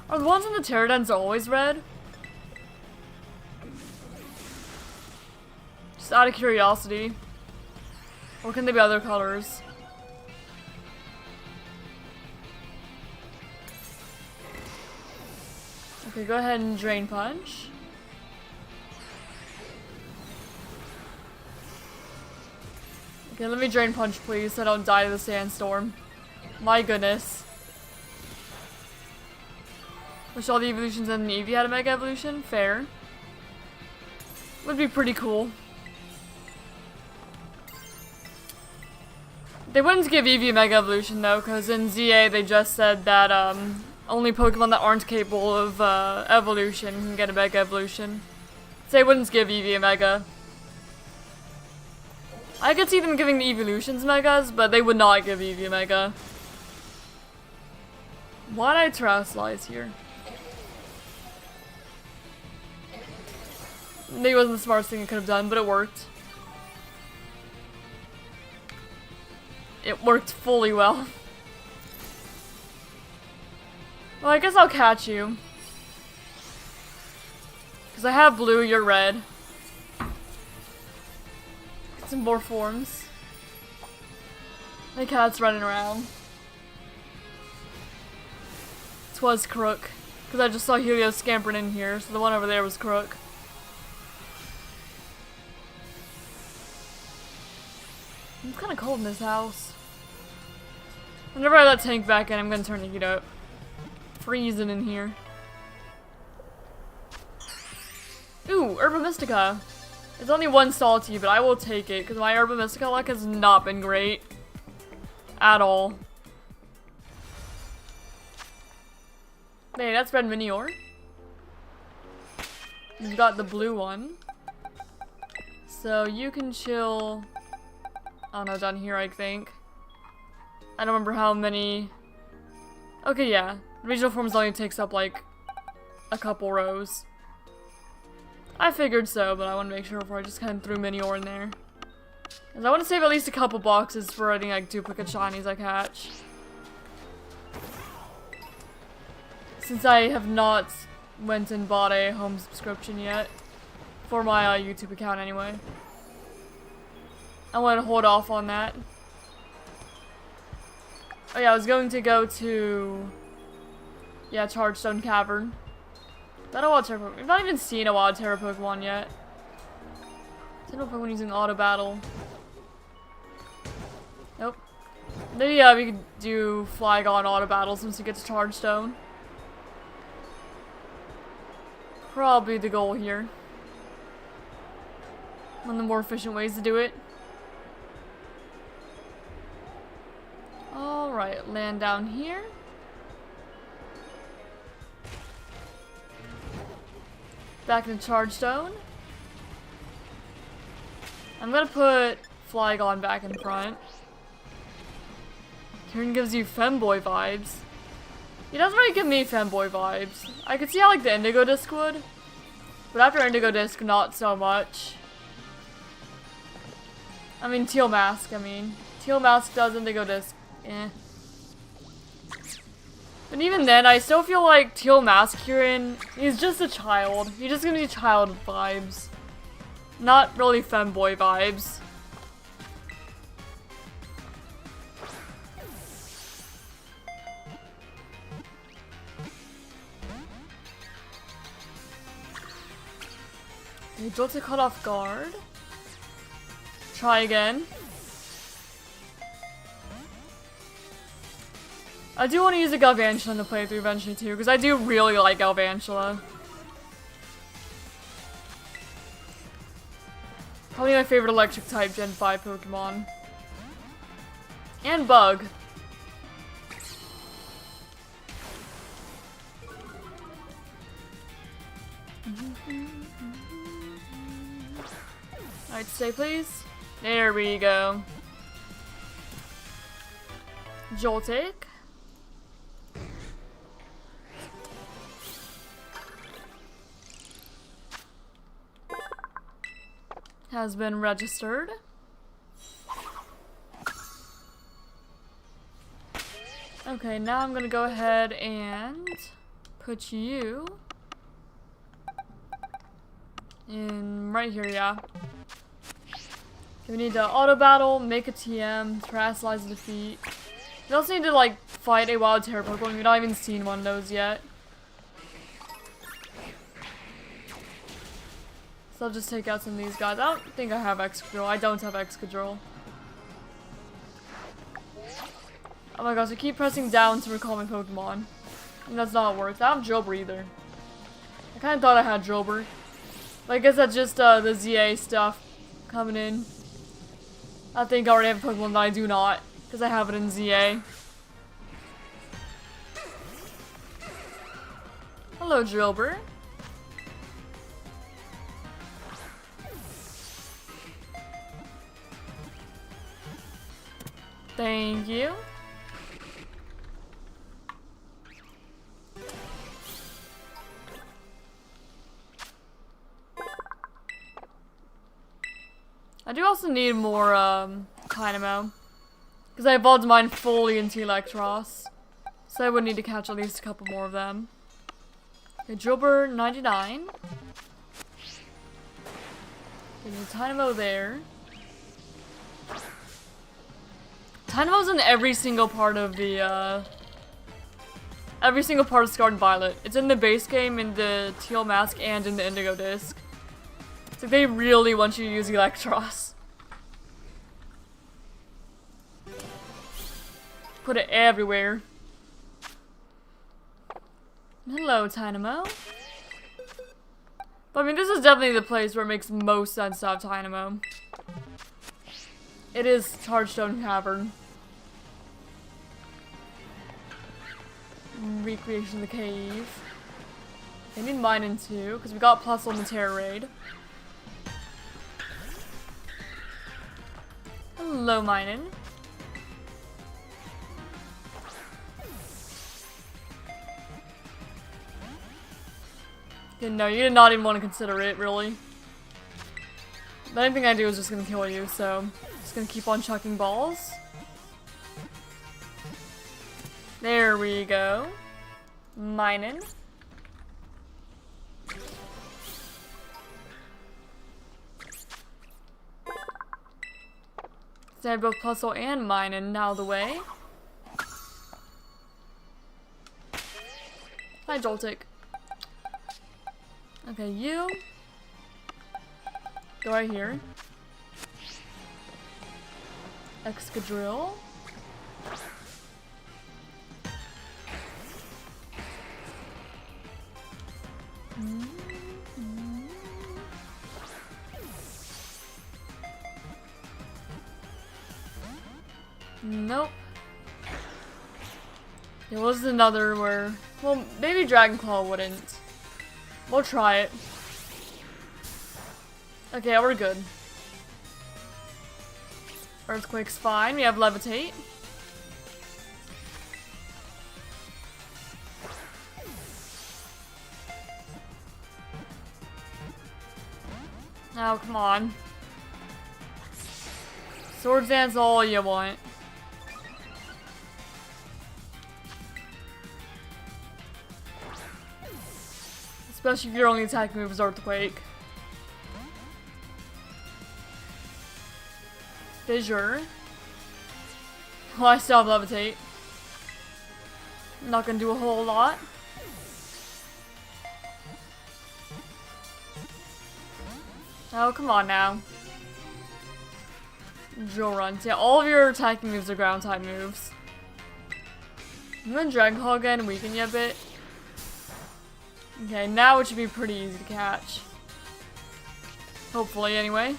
Are the ones in the Pterodons always red? Just out of curiosity. Or can they be other colors? Okay, go ahead and Drain Punch. Okay, let me Drain Punch, please, so I don't die to the Sandstorm. My goodness. Wish all the evolutions in the Eevee had a Mega Evolution? Fair. Would be pretty cool. They wouldn't give Eevee a Mega Evolution though, because in ZA they just said that only Pokemon that aren't capable of evolution can get a Mega Evolution. So they wouldn't give Eevee a Mega. I could see them giving the Evolutions Megas, but they would not give Eevee a Mega. Why'd I Terrasilize here? Maybe it wasn't the smartest thing I could have done, but it worked. It worked fully well. Well, I guess I'll catch you. Because I have blue, you're red. Get some more forms. My cat's running around. Was Crook. Because I just saw Helios scampering in here, so the one over there was Crook. It's kind of cold in this house. Whenever I let Tank back in, I'm going to turn the heat up. Freezing in here. Ooh, Herba Mystica. It's only one salty, but I will take it, because my Herba Mystica luck has not been great. At all. Hey, that's Red Minior. You've got the blue one. So you can chill, I don't know, down here I think. I don't remember how many. Okay, yeah. Regional forms only takes up like a couple rows. I figured so, but I want to make sure before I just kind of threw Minior in there. Because I want to save at least a couple boxes for any like duplicate shinies I catch. Since I have not went and bought a home subscription yet. For my YouTube account anyway. I want to hold off on that. Oh yeah, I was going to go to... yeah, Chargestone Cavern. Not a Wild Terra Pokemon. We've not even seen a Wild Terra Pokemon yet. Single Pokemon using Auto Battle. Nope. Maybe we could do Flygon Auto Battle once we get to Chargestone. Probably the goal here. One of the more efficient ways to do it. Alright, land down here. Back into Chargestone. I'm gonna put Flygon back in front. Kieran gives you femboy vibes. He doesn't really give me femboy vibes. I could see how like the Indigo Disc would. But after Indigo Disc, not so much. I mean, Teal Mask, Teal Mask does Indigo Disc. Eh. But even then, I still feel like Teal Mask Kieran, he's just a child. He just gives me child vibes. Not really femboy vibes. Okay, Joltik caught off guard. Try again. I do want to use a Galvantula in the playthrough eventually too, because I do really like Galvantula. Probably my favorite electric type Gen 5 Pokemon. And Bug. Alright, stay please. There we go. Joltik. Has been registered. Okay, now I'm gonna go ahead and put you in right here, yeah. Okay, we need to auto battle, make a TM, Terrasilize defeat. We also need to like fight a wild Terra Pokemon. We've not even seen one of those yet. So I'll just take out some of these guys. I don't think I have Excadrill. I don't have Excadrill. Oh my gosh, I keep pressing down to recall my Pokemon. And that's not how it works. I don't have Jober either. I kinda thought I had Jober. But I guess that's just the ZA stuff coming in. I think I already have a Pokemon that I do not. Because I have it in ZA. Hello, Jober. Thank you. I do also need more, Dynamo. Because I evolved mine fully into Electros. So I would need to catch at least a couple more of them. Okay, Jober 99. There's a Dynamo there. Dynamo's in every single part of the, every single part of Scarlet and Violet. It's in the base game, in the Teal Mask, and in the Indigo Disc. It's like they really want you to use Electros. Put it everywhere. Hello, Dynamo. But I mean, this is definitely the place where it makes most sense to have Dynamo. It is Hearthstone Cavern. Recreation of the cave. I need mine in too, because we got plus on the Terror Raid. Hello, Minen. Okay, no, you did not even want to consider it, really. But anything I do is just gonna kill you, so just gonna keep on chucking balls. There we go. Minen. So I have both Puzzle and Minen now the way. Hi, Joltik. Okay, you. Go right here. Excadrill. Nope. There was another where... Well, maybe Dragon Claw wouldn't. We'll try it. Okay, we're good. Earthquake's fine. We have Levitate. Oh, come on. Swords Dance all you want. Especially if your only attack move is Earthquake. Fissure. Well, I still have Levitate. Not gonna do a whole lot. Oh, come on now. Drill runs. Yeah, all of your attacking moves are ground type moves. And then Dragon Claw again, weaken you a bit. Okay, now it should be pretty easy to catch. Hopefully, anyway.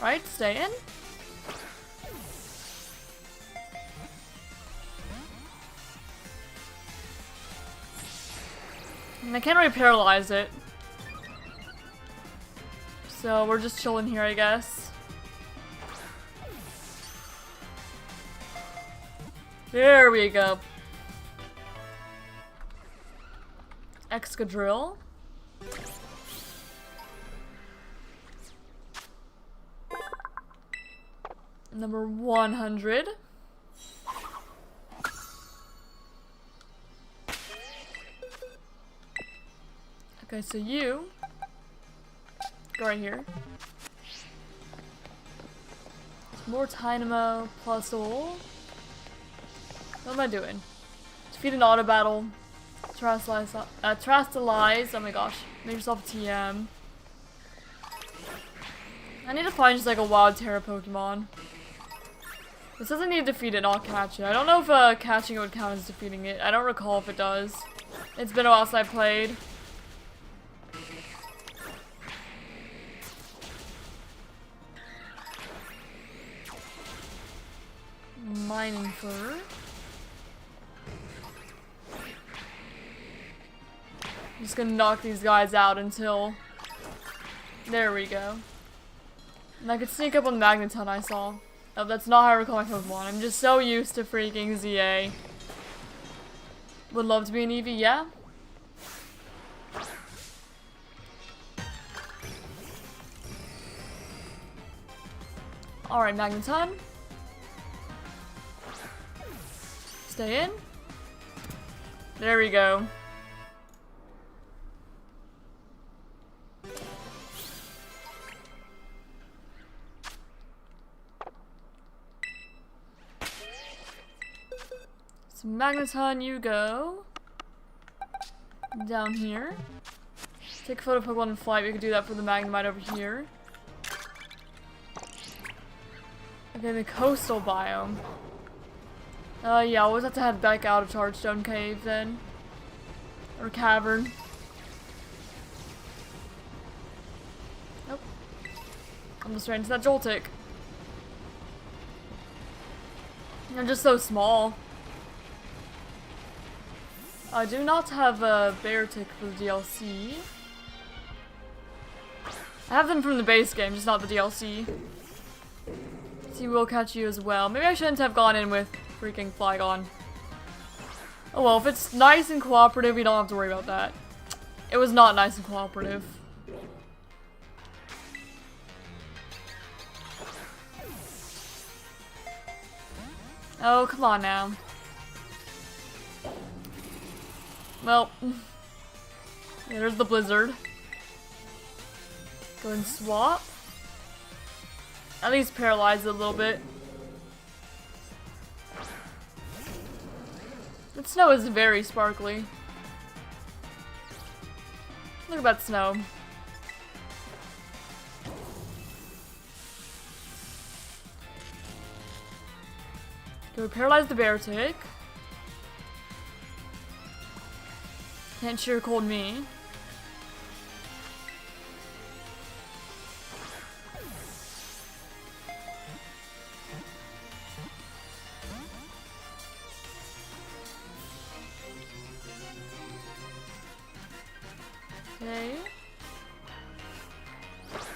Right, stay in. And I can't really paralyze it. So we're just chilling here, I guess. There we go. Excadrill. Number 100. Okay, so you go right here. More Dynamo plus all. What am I doing? Defeat an auto battle. Trastalize. Oh my gosh. Make yourself a TM. I need to find just like a wild Terra Pokemon. This doesn't need to defeat it, I'll catch it. I don't know if catching it would count as defeating it. I don't recall if it does. It's been a while since I played. Mining fur. I'm just gonna knock these guys out until... There we go. And I could sneak up on the Magneton I saw. Oh, that's not how I recall my Pokemon. I'm just so used to freaking ZA. Would love to be an Eevee, yeah? Alright, Magneton. Stay in. There we go. So Magneton, you go down here. Take a photo of Pokemon in flight. We could do that for the Magnemite over here. Okay, the coastal biome. Yeah, we'll have to head back out of Chargestone Cave then. Or cavern. Nope. Almost ran into that Joltik. I'm just so small. I do not have a Beartic for the DLC. I have them from the base game, just not the DLC. See, we'll catch you as well. Maybe I shouldn't have gone in with freaking Flygon. Oh well, if it's nice and cooperative, we don't have to worry about that. It was not nice and cooperative. Oh, come on now. Well, yeah, there's the blizzard. Go and swap. At least paralyze it a little bit. The snow is very sparkly. Look at that snow. Go paralyze the Beartic. Can't sheer cold me. Okay.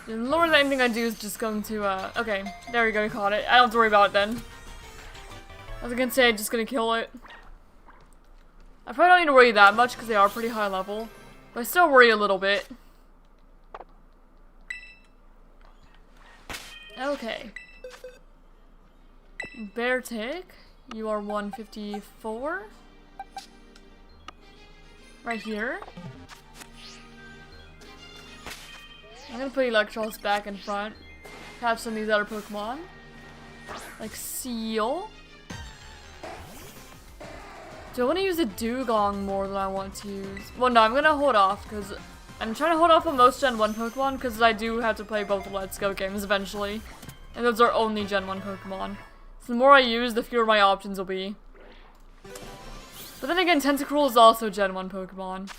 The lower than anything I do is just going to, okay. There we go, we caught it. I don't have to worry about it then. I was gonna say I'm just gonna kill it. I probably don't need to worry that much because they are pretty high level. But I still worry a little bit. Okay. Beartic, you are 154. Right here. I'm gonna put Electros back in front. Catch some of these other Pokemon. Like Seal. Do I want to use a Dugong more than I want to use? Well, no, I'm gonna hold off because I'm trying to hold off on most Gen 1 Pokemon because I do have to play both Let's Go games eventually. And those are only Gen 1 Pokemon. So the more I use, the fewer my options will be. But then again, Tentacruel is also Gen 1 Pokemon.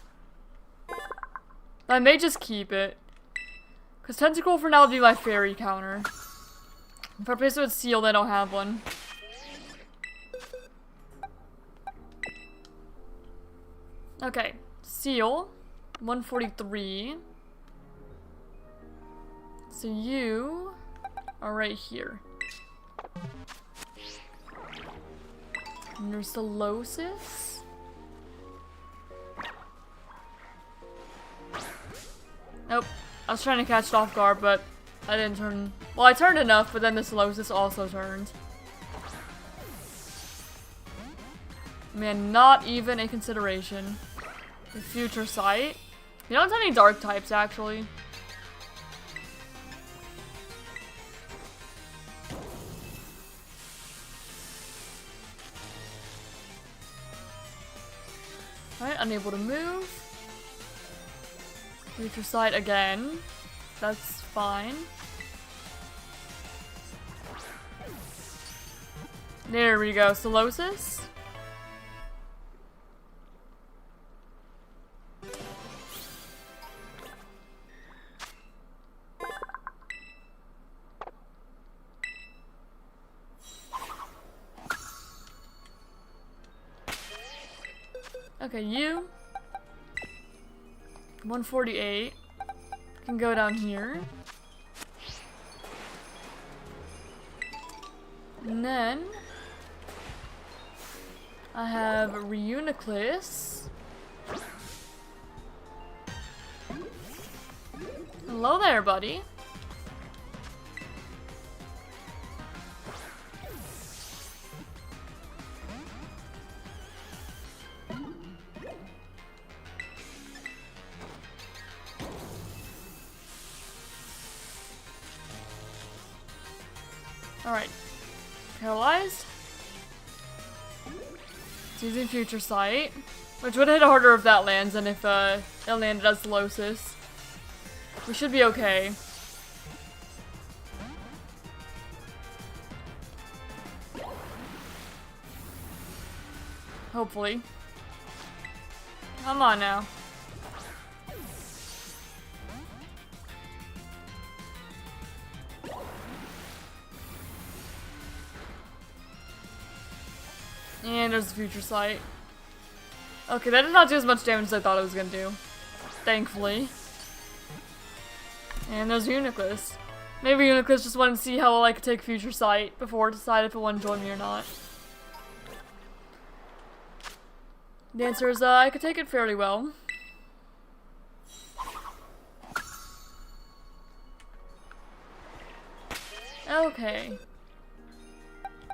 I may just keep it. Because Tentacruel for now will be my fairy counter. If I replace it with Seal, they don't have one. Okay, Seal, 143. So you are right here. Nurselosis? Nope. I was trying to catch it off guard, but I didn't turn... Well, I turned enough, but then the Nurselosis also turned. Man, not even a consideration. The Future Sight. You don't have any dark types, actually. Alright, unable to move. Future Sight again. That's fine. There we go. Solosis. Okay, you 148 can go down here. And then I have Reuniclus. Hello there, buddy. Alright. Paralyzed. It's using Future Sight. Which would hit harder if that lands than if it landed as Solosis. We should be okay. Hopefully. Come on now. And there's the Future Sight. Okay, that did not do as much damage as I thought it was gonna do. Thankfully. And there's Reuniclus. Maybe Reuniclus just wanted to see how well I could take Future Sight before it decided if it wanted to join me or not. The answer is I could take it fairly well. Okay.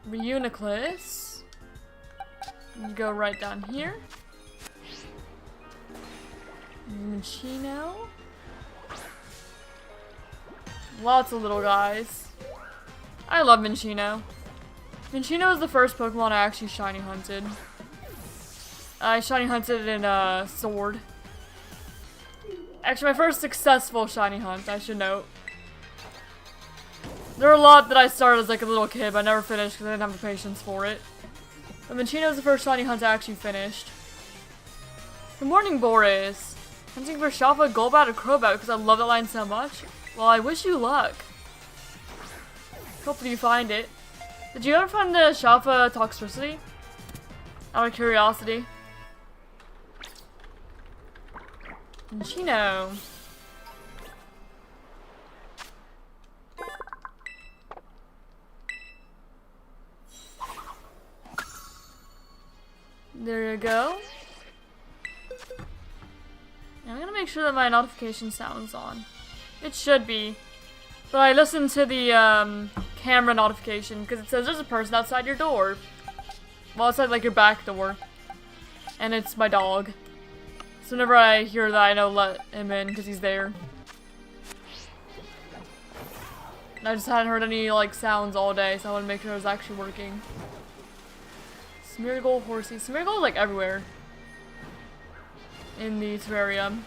Reuniclus. Go right down here. Minccino. Lots of little guys. I love Minccino. Minccino is the first Pokemon I actually shiny hunted. I shiny hunted in Sword. Actually, my first successful shiny hunt, I should note. There are a lot that I started as like a little kid, but I never finished because I didn't have the patience for it. But Minccino is the first shiny hunt I actually finished. Good morning, Boris. Hunting for Shalfa, Golbat, or Crobat because I love that line so much. Well, I wish you luck. Hopefully you find it. Did you ever find the Shalfa Toxtricity? Out of curiosity. Minccino. There you go. I'm gonna make sure that my notification sound's on. It should be. But I listened to the camera notification because it says there's a person outside your door. Well, outside like your back door. And it's my dog. So whenever I hear that, I know let him in because he's there. And I just hadn't heard any like sounds all day, so I want to make sure it was actually working. Smeargle, Horsey. Smeargle is like everywhere in the terrarium.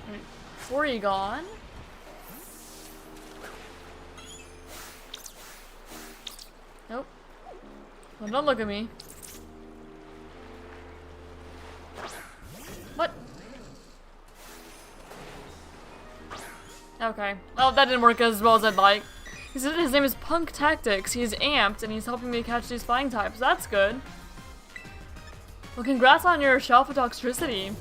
Right. Porygon. Nope. Well, don't look at me. What? Okay. Well, that didn't work as well as I'd like. He said his name is Punk Tactics. He's amped and he's helping me catch these flying types. That's good. Well, congrats on your Shalfa Toxtricity.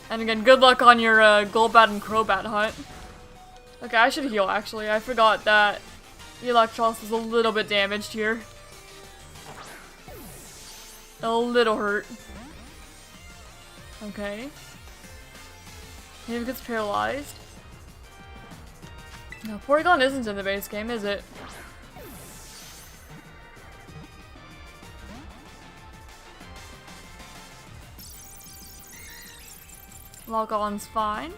And again, good luck on your Golbat and Crobat hunt. Okay, I should heal actually. I forgot that Electros is a little bit damaged here. A little hurt. Okay. Maybe it gets paralyzed. No, Porygon isn't in the base game, is it? Lock-on's fine.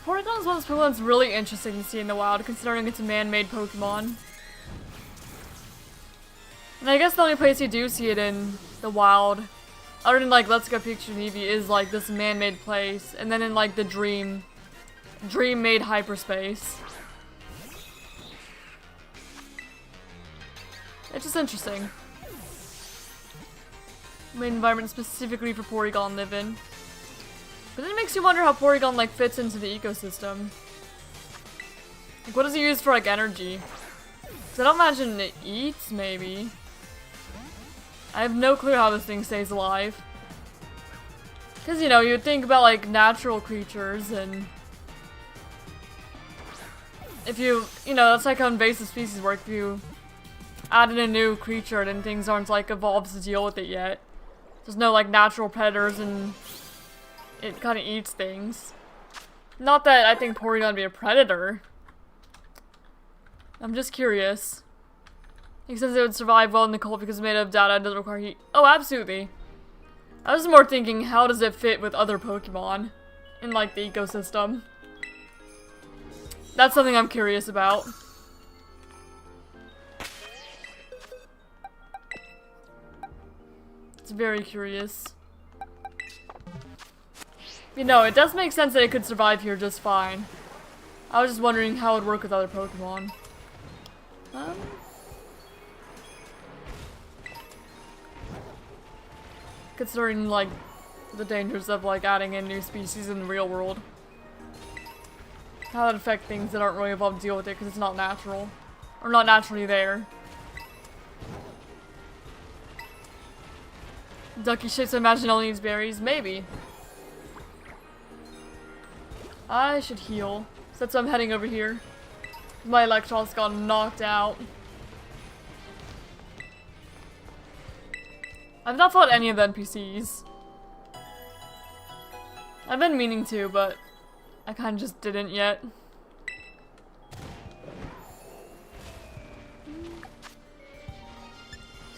Porygon is one of those Pokemon that's really interesting to see in the wild, considering it's a man-made Pokemon. And I guess the only place you do see it in the wild, other than like Let's Go Pikachu and Eevee, is like this man-made place, and then in like the dream-made hyperspace. It's just interesting. Made environment specifically for Porygon Living. But then it makes you wonder how Porygon like fits into the ecosystem. Like, what does it use for like energy? Cause I don't imagine it eats, maybe. I have no clue how this thing stays alive. Cause you know, you would think about like natural creatures and if you know, that's like how invasive species work. If you add in a new creature then things aren't like evolved to deal with it yet. There's no like natural predators and it kind of eats things. Not that I think Porygon would be a predator. I'm just curious. He says it would survive well in the cold because it's made of data and doesn't require heat. Oh, absolutely. I was more thinking, how does it fit with other Pokemon in like the ecosystem? That's something I'm curious about. It's very curious. You know, it does make sense that it could survive here just fine. I was just wondering how it would work with other Pokemon. Considering, like, the dangers of, like, adding in new species in the real world. How that affect things that aren't really evolved to deal with it because it's not natural. Or not naturally there. Ducky shapes I imagine only needs berries? Maybe. I should heal. So that's why I'm heading over here. My Electron's got knocked out. I've not fought any of the NPCs. I've been meaning to, but I kinda just didn't yet.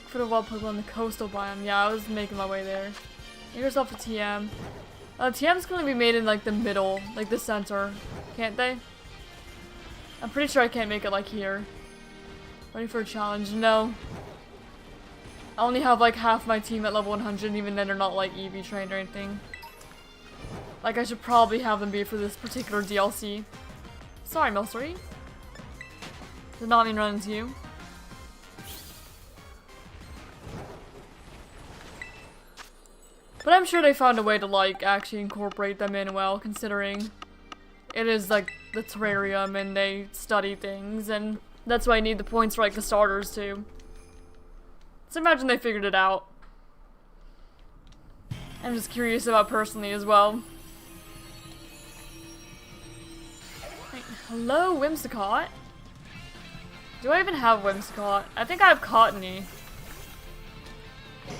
For the wild Pokemon in the coastal biome. Yeah, I was making my way there. Make yourself a TM. TM's gonna be made in like the middle, like the center, can't they? I'm pretty sure I can't make it like here. Ready for a challenge? No. I only have like half my team at level 100, and even then they're not like Eevee trained or anything. Like I should probably have them be for this particular DLC. Sorry, Milcery. Did not mean run into you. But I'm sure they found a way to like actually incorporate them in well, considering it is like the terrarium and they study things, and that's why I need the points for like the starters too. So imagine they figured it out. I'm just curious about personally as well. Wait, hello, Whimsicott. Do I even have Whimsicott? I think I have Cottony.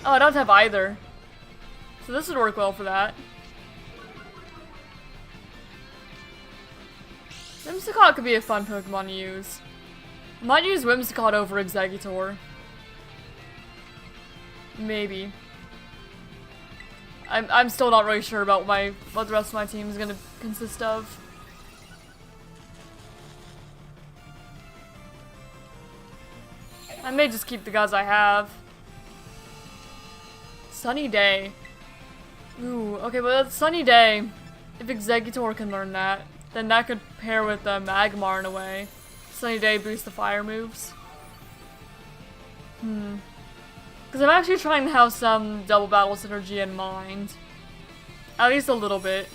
Oh, I don't have either. So this would work well for that. Whimsicott could be a fun Pokemon to use. I might use Whimsicott over Exeggutor. Maybe. I'm still not really sure about what the rest of my team is gonna consist of. I may just keep the guys I have. Sunny Day. Ooh, okay, but that's Sunny Day. If Exeggutor can learn that, then that could pair with Magmar in a way. Sunny Day boosts the fire moves. Because I'm actually trying to have some double battle synergy in mind. At least a little bit.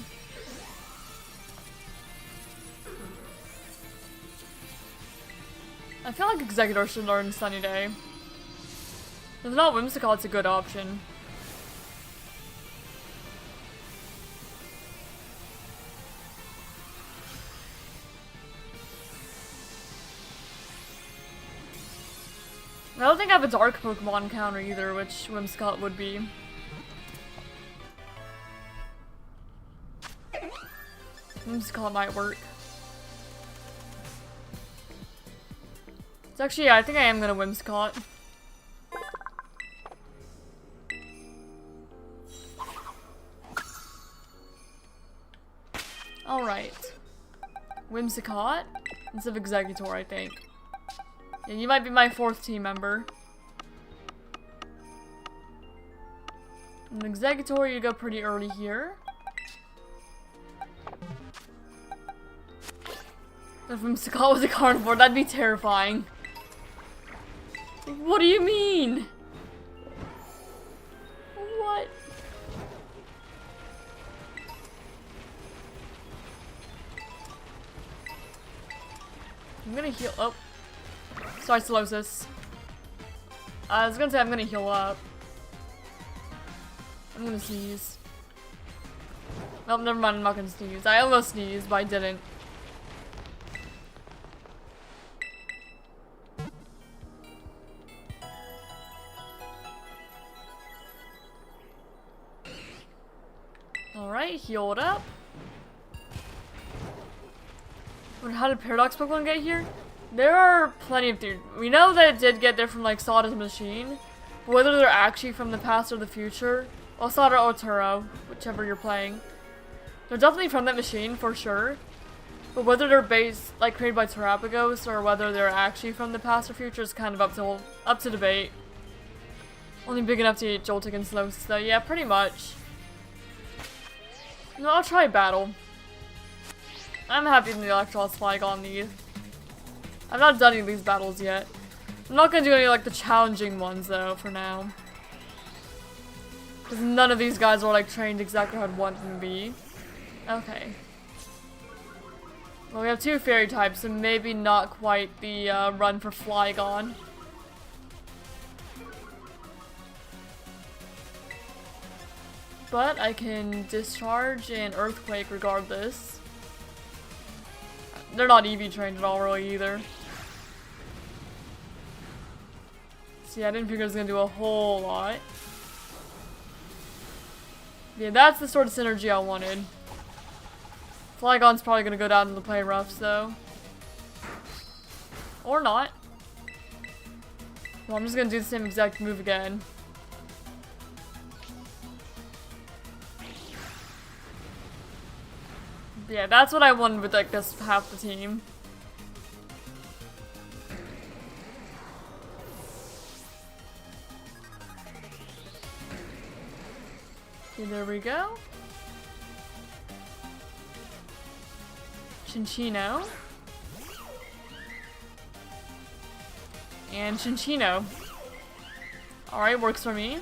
I feel like Exeggutor should learn Sunny Day. If not Whimsicott, it's a good option. I don't think I have a dark Pokemon counter either, which Whimsicott would be. Whimsicott might work. It's actually, yeah, I think I am gonna Whimsicott. Alright. Whimsicott instead of Exeggutor, I think. Yeah, you might be my 4th team member. An Executor, you go pretty early here. If Whimsicott was a carnivore, that'd be terrifying. What do you mean? What? I'm gonna heal. Oh. Sorry, Solosis. I was gonna say I'm gonna heal up. I'm gonna sneeze. Nope, never mind, I'm not gonna sneeze. I almost sneezed, but I didn't. Alright, healed up. How did Paradox Pokemon get here? There are plenty of theories. We know that it did get there from like Sawdust Machine, but whether they're actually from the past or the future, or Sada or Turo, whichever you're playing, they're definitely from that machine for sure. But whether they're based, like created by Terrapagos, or whether they're actually from the past or future is kind of up to debate. Only big enough to eat Joltik and Slowsis though, yeah, pretty much. No, I'll try battle. I'm happy with the Electros flag on these. I've not done any of these battles yet. I'm not gonna do any like the challenging ones though for now. Because none of these guys are like trained exactly how I'd want them to be. Okay. Well, we have two fairy types, so maybe not quite the run for Flygon. But I can discharge and Earthquake regardless. They're not EV trained at all really either. See, I didn't figure it was gonna do a whole lot. Yeah, that's the sort of synergy I wanted. Flygon's probably gonna go down to the play roughs though. Or not. Well, I'm just gonna do the same exact move again. Yeah, that's what I wanted with like this half the team. Okay, there we go. Chinchino. And Chinchino. Alright, works for me.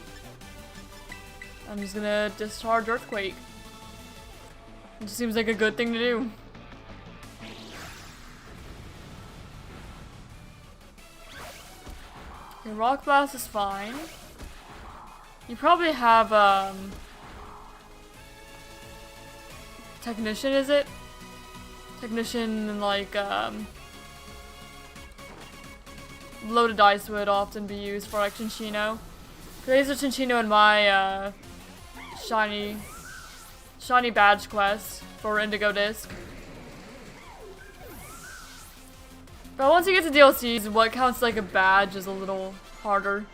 I'm just gonna discharge Earthquake. It just seems like a good thing to do. Okay, Rock Blast is fine. You probably have, Technician, is it? Technician and like, loaded ice would often be used for like Chinchino. There's a Chinchino in my, Shiny badge quest for Indigo Disc. But once you get to DLCs, what counts like a badge is a little harder.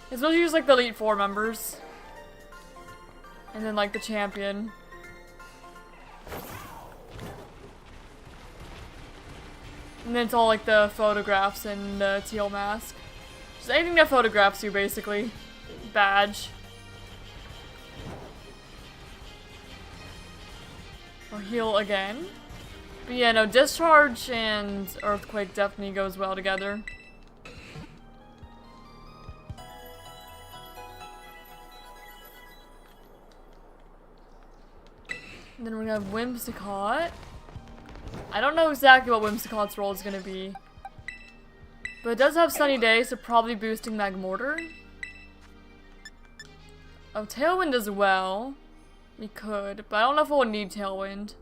It's mostly just like the Elite Four members. And then like the champion. And then it's all like the photographs and the teal mask. Just anything that photographs you basically. Badge. I'll heal again. But yeah, no, Discharge and Earthquake definitely goes well together. And then we're gonna have Whimsicott. I don't know exactly what Whimsicott's role is gonna be. But it does have Sunny Day, so probably boosting Magmortar. Oh, Tailwind as well. We could, but I don't know if we'll need Tailwind.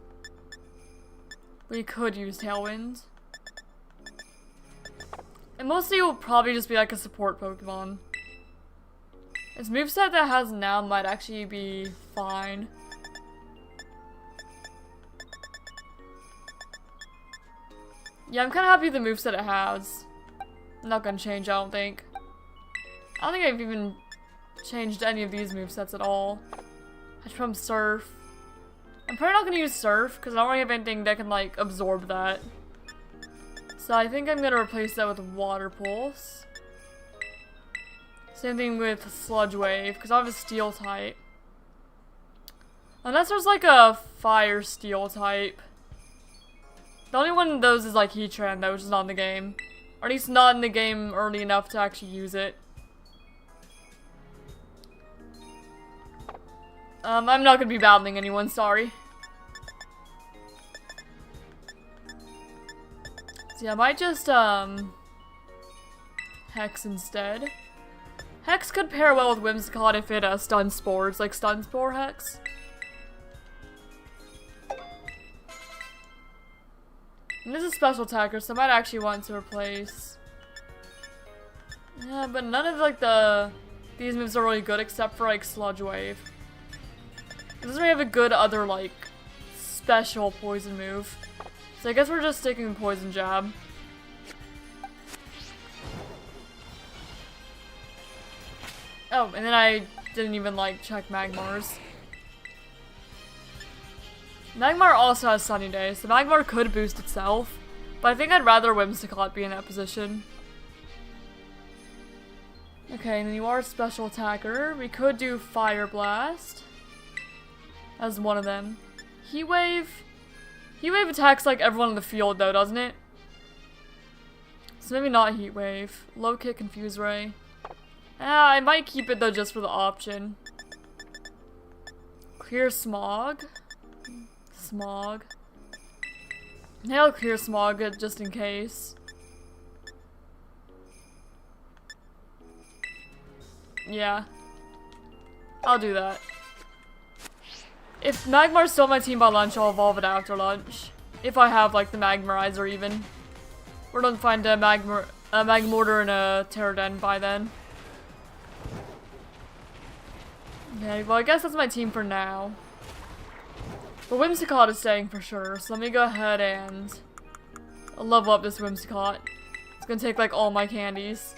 We could use Tailwind. And mostly it will probably just be like a support Pokemon. Its moveset that it has now might actually be fine. Yeah, I'm kind of happy with the moveset it has. Not gonna change, I don't think. I don't think I've even changed any of these movesets at all. From Surf. I'm probably not gonna use Surf because I don't really have anything that can like absorb that. So I think I'm gonna replace that with Water Pulse. Same thing with Sludge Wave because I have a Steel type. Unless there's like a fire steel type. The only one of those is like Heatran though, which is not in the game. Or at least not in the game early enough to actually use it. I'm not gonna be battling anyone, sorry. So yeah, I might just, Hex instead. Hex could pair well with Whimsicott if it, stun spores, like Stun Spore Hex. And this is a special attacker, so I might actually want to replace... Yeah, but none of, like, these moves are really good except for, like, Sludge Wave. It doesn't really have a good other, like, special poison move. So I guess we're just sticking with Poison Jab. Oh, and then I didn't even, like, check Magmar's. Magmar also has Sunny Day, so Magmar could boost itself. But I think I'd rather Whimsicott be in that position. Okay, and then you are a special attacker. We could do Fire Blast as one of them. Heat Wave attacks like everyone in the field though, doesn't it? So maybe not Heat Wave. Low Kick, Confuse Ray. I might keep it though just for the option. Clear Smog. Maybe I'll Clear Smog just in case. Yeah. I'll do that. If Magmar's still on my team by lunch, I'll evolve it after lunch. If I have, like, the Magmarizer even. Or don't find a Magmortar and a Pterodon by then. Okay, well I guess that's my team for now. But Whimsicott is staying for sure, so let me go ahead and level up this Whimsicott. It's gonna take, like, all my candies.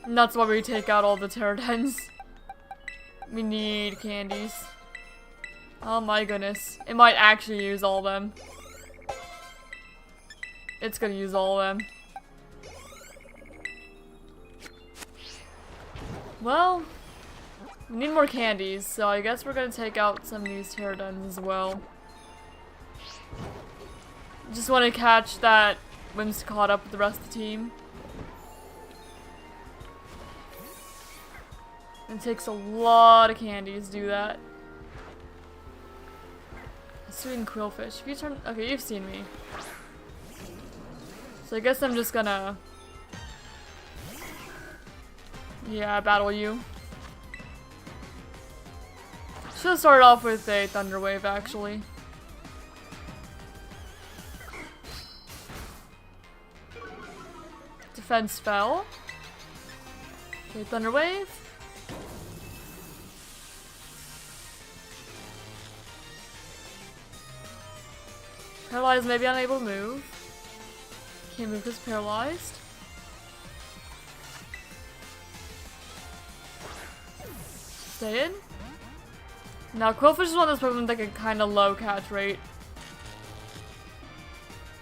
And that's why we take out all the Pterodons. We need candies. Oh my goodness. It might actually use all of them. It's gonna use all of them. Well, we need more candies, so I guess we're gonna take out some of these Pterodons as well. Just want to catch that Whimsicott up with the rest of the team. It takes a lot of candies to do that. Sweet and Quillfish. If you turn... Okay, you've seen me. So I guess I'm just gonna... Yeah, battle you. Should have started off with a Thunder Wave, actually. Defense fell. Okay, Thunder Wave. Paralyzed, maybe unable to move. Can't move because paralyzed. Stay in. Now, Quillfish is one of those Pokemon with like a kind of low catch rate.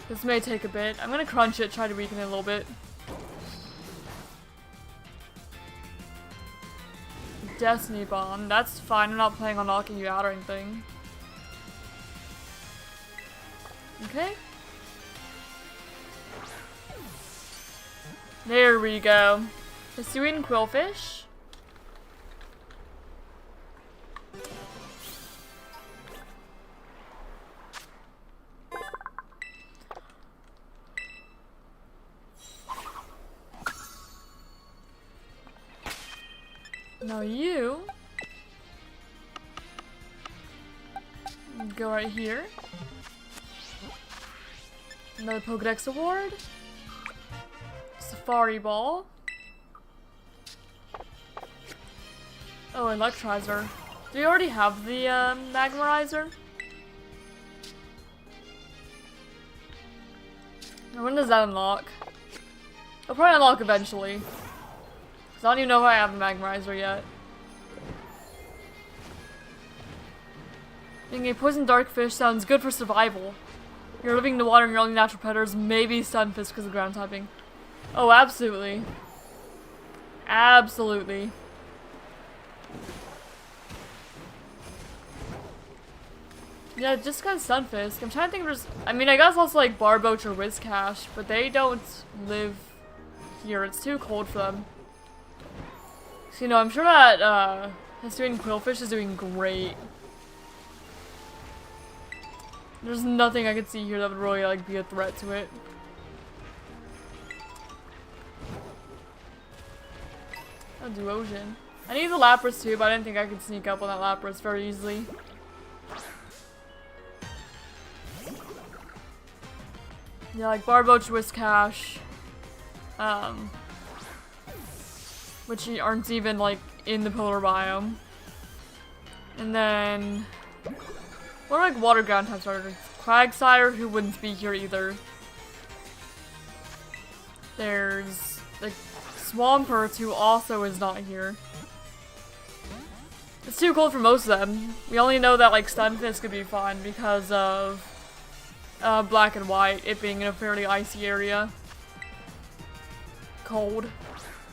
This may take a bit. I'm gonna crunch it, try to weaken it a little bit. Destiny Bomb. That's fine. I'm not planning on knocking you out or anything. Okay. There we go. Pursuing Quillfish. Now you go right here. Another Pokedex award. Safari Ball. Oh, Electrizer. Do you already have the Magmarizer? Now, when does that unlock? It'll probably unlock eventually. I don't even know if I have the Magmarizer yet. Being a poison darkfish sounds good for survival. You're living in the water and your only natural predators may be Stunfisk because of ground typing. Oh, absolutely. Absolutely. Yeah, just kind of Stunfisk. I'm trying to think if there's... I mean, I guess also like Barboach or Whiscash, but they don't live here. It's too cold for them. So, you know, I'm sure that Hisuian Quillfish is doing great. There's nothing I could see here that would really like be a threat to it. I'll do Ocean. I need the Lapras too, but I didn't think I could sneak up on that Lapras very easily. Yeah, like Barboach, Whiscash, which aren't even like in the polar biome. And then what are like water ground type starters? Quagsire, who wouldn't be here either. There's like Swampert, who also is not here. It's too cold for most of them. We only know that like Stunfisk could be fun because of Black and White, it being in a fairly icy area. Cold.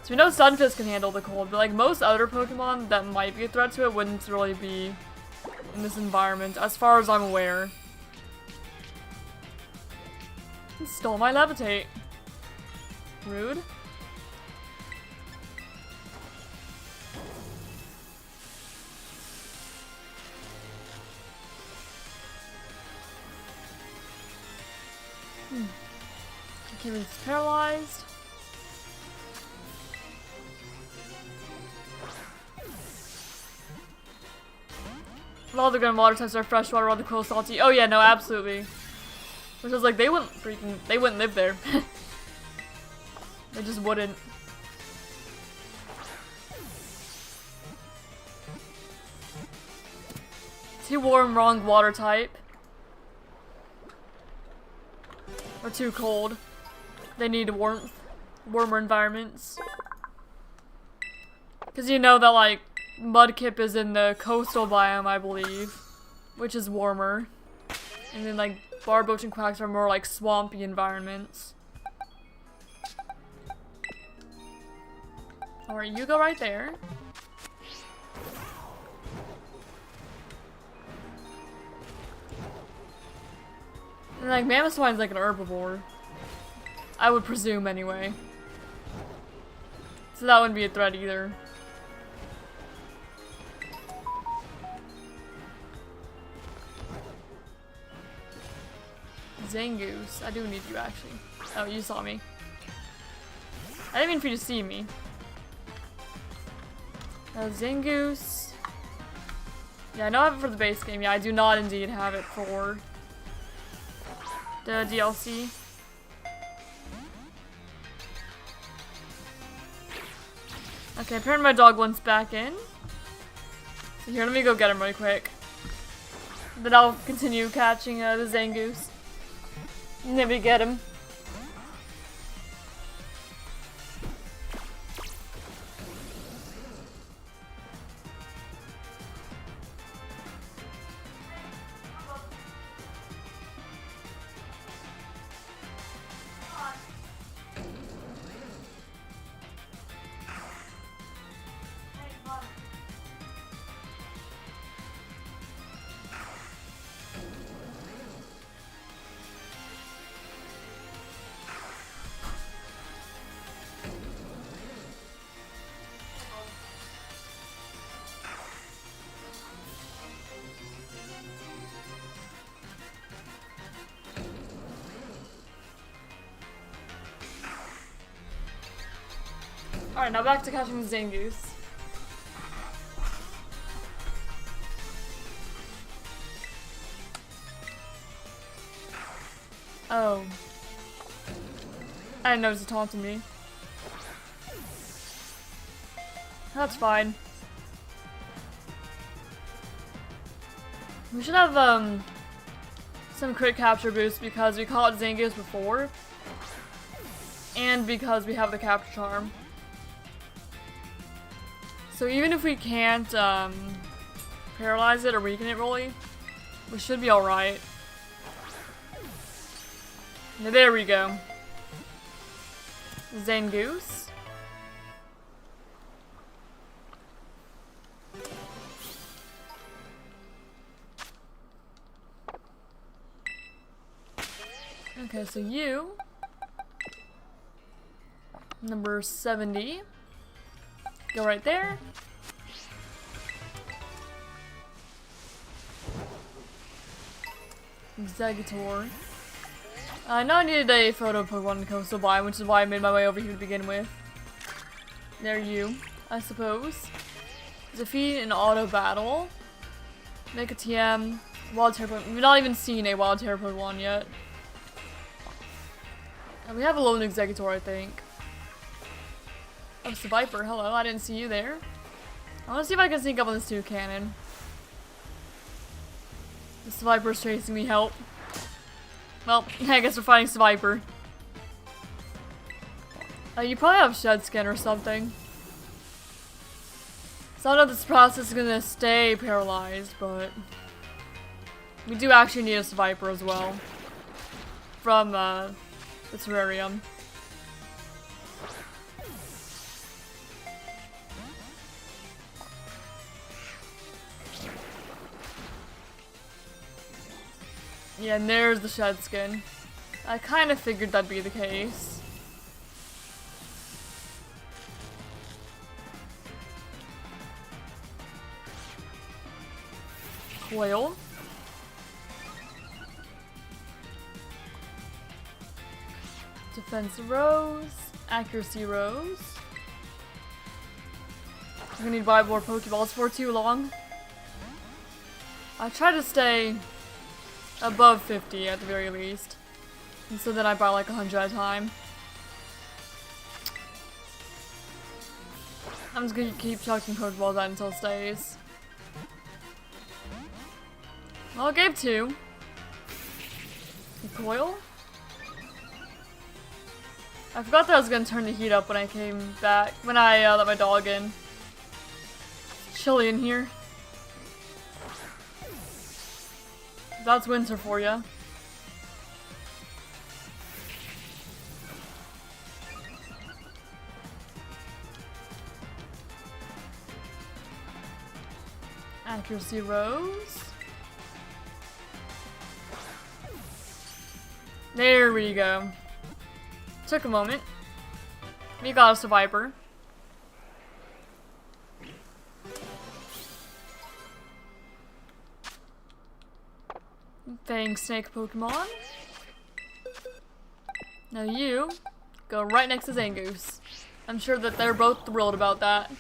So we know Stunfisk can handle the cold, but like most other Pokemon that might be a threat to it wouldn't really be in this environment, as far as I'm aware. He stole my Levitate. Rude. Okay, he's paralyzed. All the ground water types are freshwater, all the cool salty. Oh yeah, no, absolutely. Which is like, they wouldn't live there. They just wouldn't. Too warm, wrong water type. Or too cold. They need warmth. Warmer environments. Because you know that like Mudkip is in the coastal biome, I believe, which is warmer. And then like Barboach and Quacks are more like swampy environments. Alright, you go right there. And like Mamoswine's like an herbivore. I would presume anyway. So that wouldn't be a threat either. Zangoose. I do need you actually. Oh, you saw me. I didn't mean for you to see me. Zangoose. Yeah, I know I have it for the base game. Yeah, I do not indeed have it for the DLC. Okay, apparently my dog wants back in. So here, let me go get him really quick. Then I'll continue catching the Zangoose. Let me get him. Alright, now back to catching the Zangoose. Oh. I didn't notice it taunted me. That's fine. We should have, some crit capture boost because we caught Zangoose before. And because we have the capture charm. So even if we can't, paralyze it or weaken it really, we should be alright. There we go. Zangoose. Okay, so you, number 70, go right there. Executor. I know I needed a photo Pokemon to coastal by, which is why I made my way over here to begin with. There you, I suppose. Defeat an auto battle. Make a TM. Wild Terra Pokemon. We've not even seen a Wild Terra Pokemon yet. And we have a lone Executor, I think. Oh, it's the Viper. Hello, I didn't see you there. I want to see if I can sneak up on this 2 cannon. This Viper's chasing me, help. Well, I guess we're fighting Viper. You probably have Shed Skin or something. So I don't know if this process is gonna stay paralyzed, but we do actually need a Viper as well. From, the terrarium. Yeah, and there's the Shed Skin. I kind of figured that'd be the case. Coil. Defense Rose. Accuracy Rose. I'm gonna need to buy more Pokeballs for too long. I try to stay above 50 at the very least. And so then I buy like 100 at a time. I'm just gonna keep chucking Pokeballs out until it stays. Well, I gave 2. Coil? I forgot that I was gonna turn the heat up when I came back. When I let my dog in. It's chilly in here. That's winter for ya. Accuracy Rose. There we go. Took a moment. We got us a Viper. Fang Snake Pokemon. Now you go right next to Zangoose. I'm sure that they're both thrilled about that.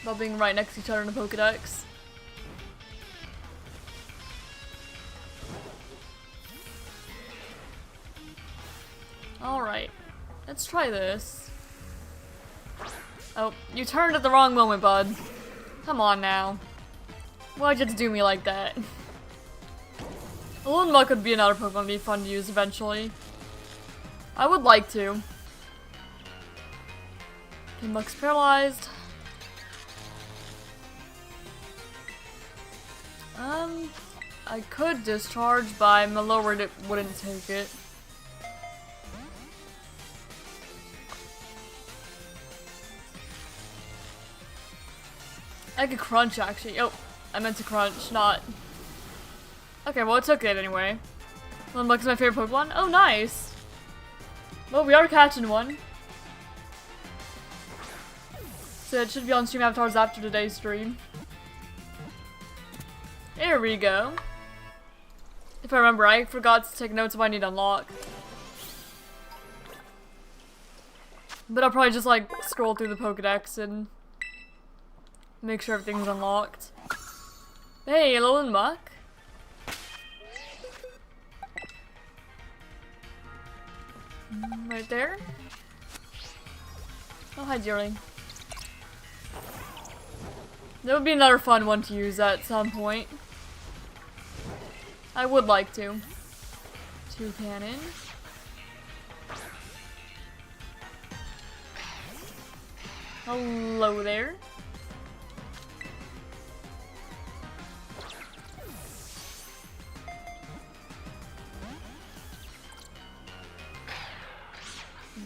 About being right next to each other in the Pokedex. Alright. Let's try this. Oh, you turned at the wrong moment, bud. Come on now. Why'd you have to do me like that? A Lone Muck would be another Pokemon that'd be fun to use eventually. I would like to. Okay, Muck's paralyzed. I could discharge, but I'm lowered it wouldn't take it. I could crunch actually. Oh, I meant to crunch, not. Okay, well it took it anyway. Lone Muck is my favorite Pokemon. Oh, nice. Well, we are catching one. So it should be on stream avatars after today's stream. There we go. If I remember, I forgot to take notes of what I need to unlock. But I'll probably just like scroll through the Pokedex and make sure everything's unlocked. Hey, Lone Muck. Right there. Oh, hi, dearling. That would be another fun one to use at some point. I would like to. 2 cannon. Hello there.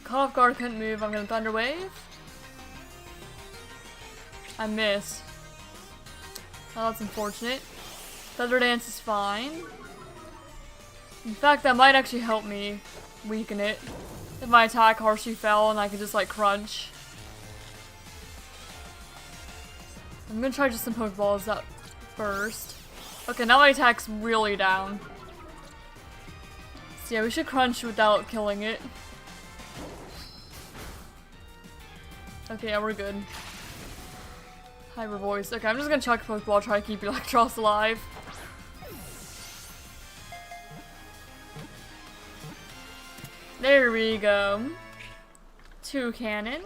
Caught off guard, couldn't move. I'm gonna Thunder Wave. I missed. Oh, that's unfortunate. Thunder Dance is fine. In fact, that might actually help me weaken it. If my attack harshly fell and I can just like crunch. I'm gonna try just some Pokeballs up first. Okay, now my attack's really down. So yeah, we should crunch without killing it. Okay, yeah, we're good. Hyper voice. Okay, I'm just gonna chuck a Pokeball, try to keep Electros alive. There we go. 2 cannon.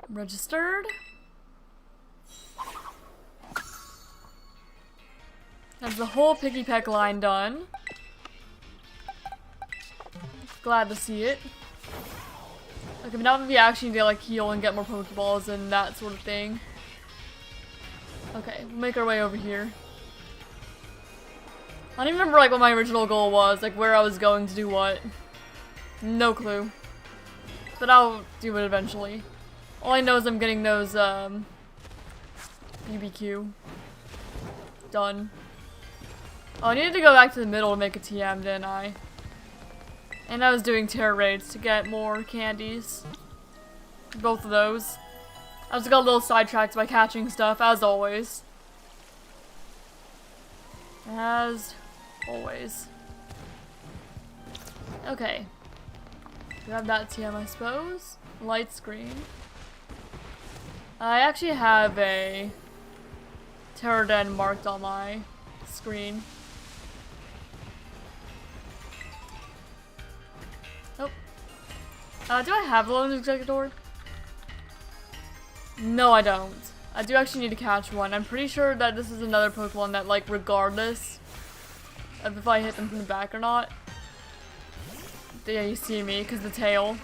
Registered. That's the whole Piggy Peck line done. Glad to see it. Okay, but now that we actually need to like heal and get more Pokeballs and that sort of thing. Okay, we'll make our way over here. I don't even remember like what my original goal was, like where I was going to do what. No clue. But I'll do it eventually. All I know is I'm getting those BBQ done. Oh, I needed to go back to the middle to make a TM, didn't I? And I was doing terror raids to get more candies. Both of those. I just got a little sidetracked by catching stuff, as always. As always. Okay. Grab that TM, I suppose. Light screen. I actually have a Terror marked on my screen. Oh. Do I have the Lone Executor? No, I don't. I do actually need to catch one. I'm pretty sure that this is another Pokemon that, like, regardless of if I hit them from the back or not. Yeah, you see me, because the tail.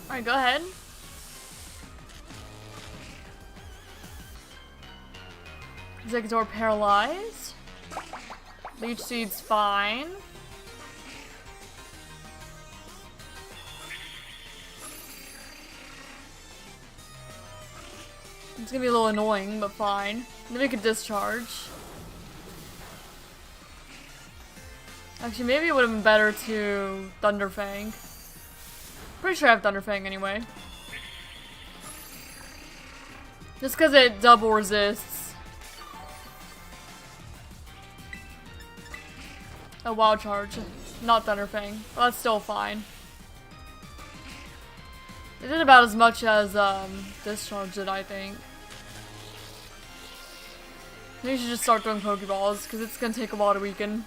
Alright, go ahead. Executor paralyzed. Leech Seed's fine. It's gonna be a little annoying, but fine. Then we could discharge. Actually, maybe it would have been better to Thunderfang. Pretty sure I have Thunderfang anyway. Just because it double resists. A Wild Charge, not Thunderfang. Well, that's still fine. It did about as much as Discharge did, I think. Maybe you should just start throwing Pokeballs, because it's going to take a while to weaken.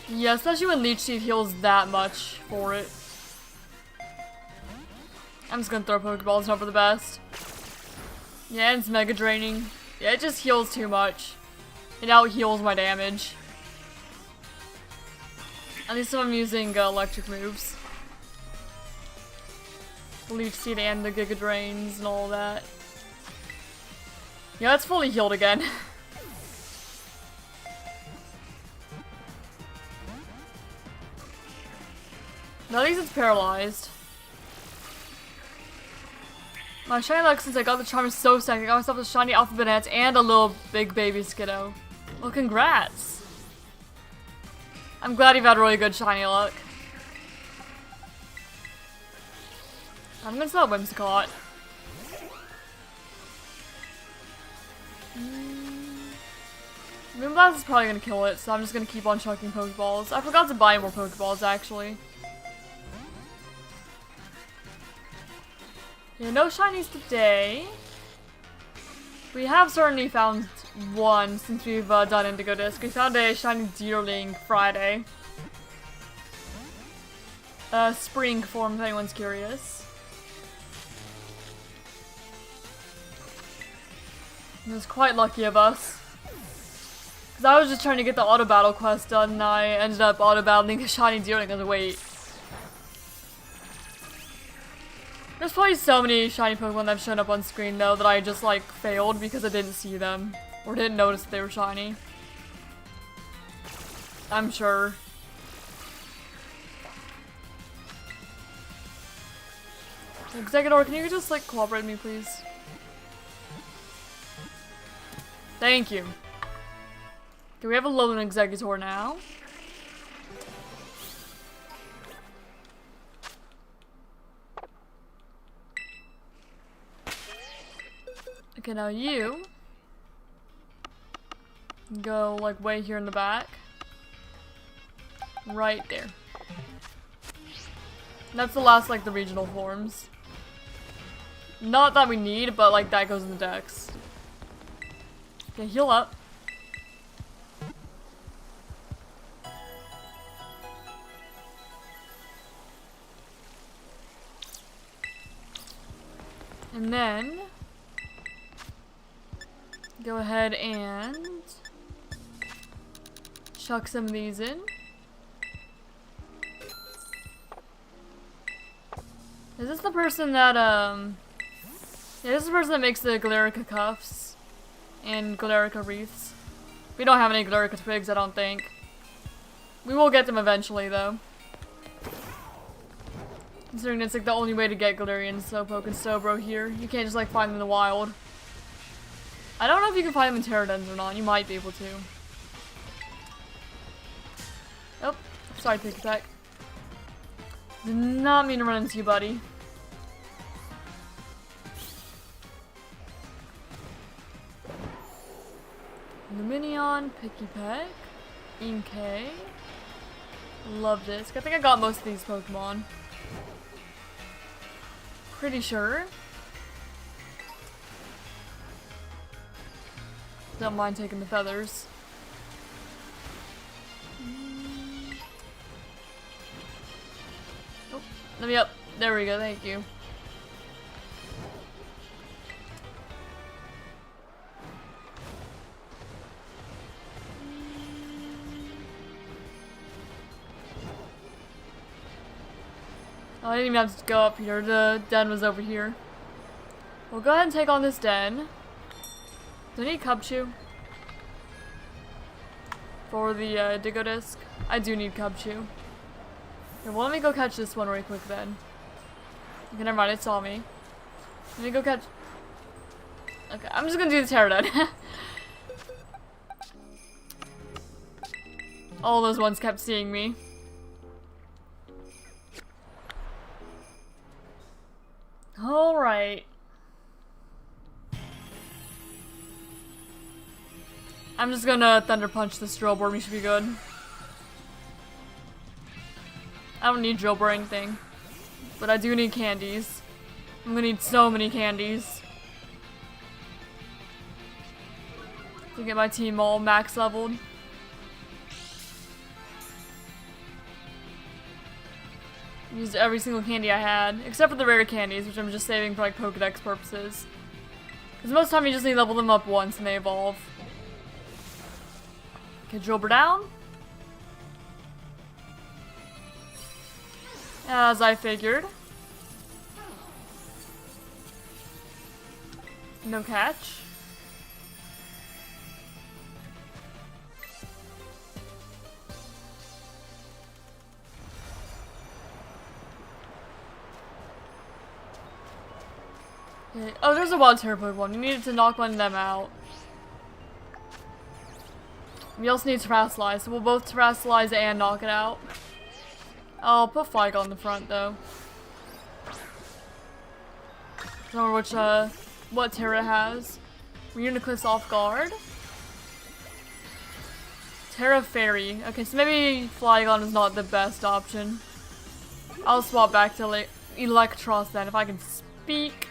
Yeah, especially when Leech Seed heals that much for it. I'm just going to throw Pokeballs and hope for the best. Yeah, and it's mega draining. Yeah, it just heals too much. It out-heals my damage. At least if I'm using electric moves. The Leech Seed and the Giga Drains and all that. Yeah, it's fully healed again. No, at least it's paralyzed. My shiny luck since I got the charm is so sick. I got myself a shiny Alpha Banette and a little big baby Skiddo. Well, congrats! I'm glad you've had really good shiny luck. I'm gonna sell Whimsicott. Moonblast is probably gonna kill it, so I'm just gonna keep on chucking Pokeballs. I forgot to buy more Pokeballs, actually. Yeah, no shinies today. We have certainly found one since we've done Indigo Disc. We found a shiny Deerling Friday. Spring form, if anyone's curious. It was quite lucky of us. Because I was just trying to get the auto battle quest done and I ended up auto battling a shiny Deerling as a wait. There's probably so many shiny Pokemon that have shown up on screen though that I just like failed because I didn't see them. Or didn't notice that they were shiny. I'm sure. Executor, can you just like cooperate with me, please? Thank you. Okay, we have a lone Executor now. Okay, now you go like way here in the back. Right there. And that's the last like the regional forms. Not that we need, but like that goes in the decks. Okay, heal up. And then go ahead and chuck some of these in. Is this the person that, yeah, this is the person that makes the Galerica cuffs and Galerica wreaths. We don't have any Galerica twigs, I don't think. We will get them eventually, though. Considering it's like the only way to get Galarian Slowpoke and Slowbro here. You can't just like find them in the wild. I don't know if you can find them in Terradens or not. You might be able to. Oh, sorry, Pick Attack. Did not mean to run into you, buddy. Luminion, Picky Peck, Inkay. Love this. I think I got most of these Pokemon. Pretty sure. Don't mind taking the feathers. Oh, let me up. There we go, thank you. Oh, I didn't even have to go up here. The den was over here. We'll go ahead and take on this den. Do I need Cubchoo? For the Diggo Disc? I do need Cubchoo. Okay, well let me go catch this one right quick then. Okay, never mind, it saw me. Let me go catch... Okay, I'm just gonna do the Pterodon. All those ones kept seeing me. Alright. I'm just gonna Thunder Punch this Drillbur, we should be good. I don't need Drillbur or anything. But I do need candies. I'm gonna need so many candies. To get my team all max leveled. Used every single candy I had, except for the rare candies, which I'm just saving for like Pokedex purposes. Because most of the time you just need to level them up once and they evolve. Okay, Drillbur down. As I figured. No catch. Okay. Oh, there's a wild Terrapug one. We needed to knock one of them out. We also need Terrasilize, so we'll both Terrasilize and knock it out. I'll put Flygon in the front though. I don't remember which, what Terra has. Reuniclus off guard. Terra Fairy. Okay, so maybe Flygon is not the best option. I'll swap back to Electros then, if I can speak.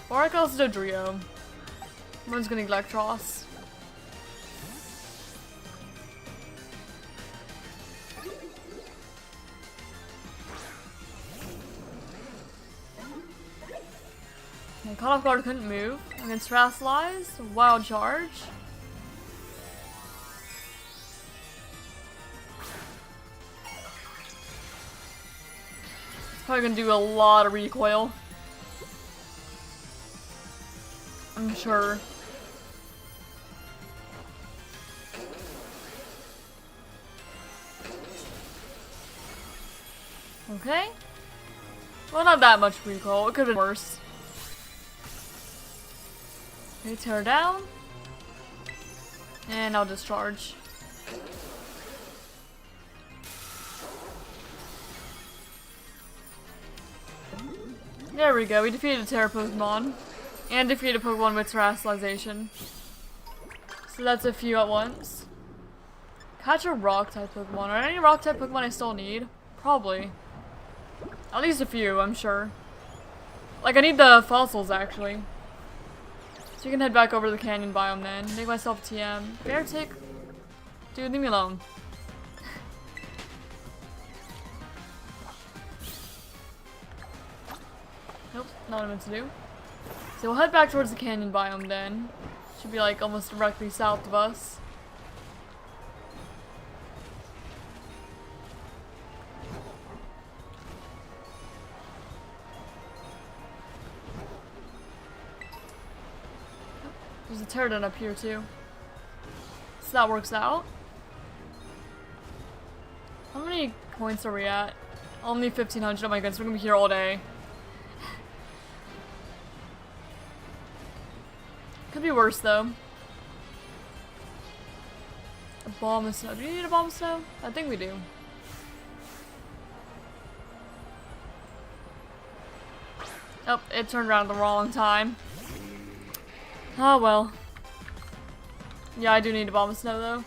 Or I could also do Drio. Everyone's gonna Electros. Okay, Caught Off Guard couldn't move. Against Terrasilize, Wild Charge. It's probably gonna do a lot of recoil. I'm sure. Okay. Well, not that much recoil. It could have been worse. Okay, tear down. And I'll discharge. There we go. We defeated a Terra Pokemon. And defeated a Pokemon with Terastallization. So that's a few at once. Catch a Rock-type Pokemon. Are there any Rock-type Pokemon I still need? Probably. At least a few, I'm sure. Like, I need the fossils, actually. So you can head back over to the canyon biome then. Make myself TM. Bear tick. Dude, leave me alone. Nope, not what I meant to do. So we'll head back towards the canyon biome then. Should be like almost directly south of us. There's a Pterodon up here too. So that works out. How many points are we at? Only 1,500. Oh my goodness, we're gonna be here all day. Could be worse though. A bomb of snow. Do you need a bomb of snow? I think we do. Oh, it turned around at the wrong time. Oh well. Yeah, I do need a bomb of snow though.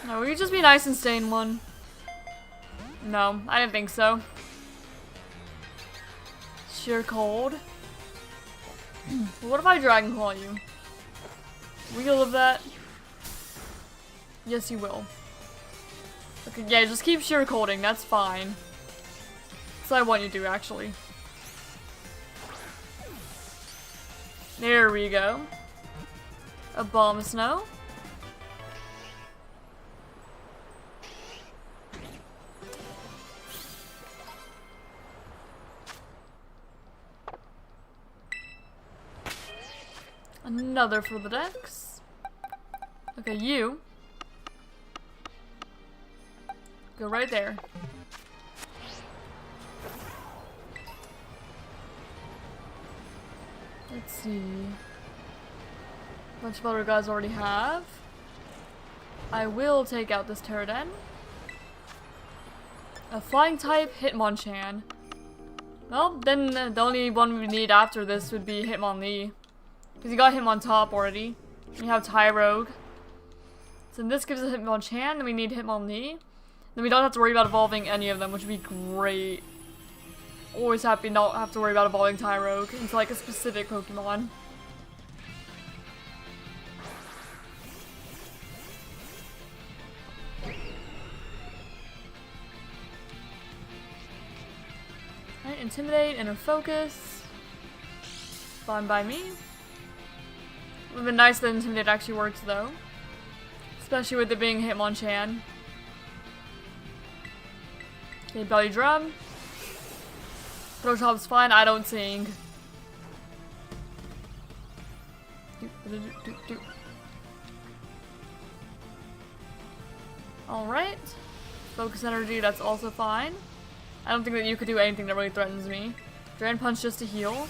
No, we could just be nice and stay in one. No, I didn't think so. Sheer cold. What if I Dragon Claw you? Will you live that? Yes, you will. Okay, yeah, just keep sheer colding, that's fine. That's what I want you to do, actually. There we go. A bomb of snow. Another for the decks. Okay, you. Go right there. Let's see. Bunch of other guys already have. I will take out this Pterodon. A flying type Hitmonchan. Well, then the only one we need after this would be Hitmonlee. Because you got Hitmontop already. We have Tyrogue. So this gives us Hitmonchan, then we need Hitmonlee. Then we don't have to worry about evolving any of them, which would be great. Always happy not have to worry about evolving Tyrogue into like a specific Pokemon. Alright, Intimidate, Inner Focus. Fine by me. It would have been nice that Intimidate actually works though. Especially with it being Hitmonchan. Okay, Belly Drum. Throw Top's fine, I don't sing. Alright. Focus Energy, that's also fine. I don't think that you could do anything that really threatens me. Drain Punch just to heal.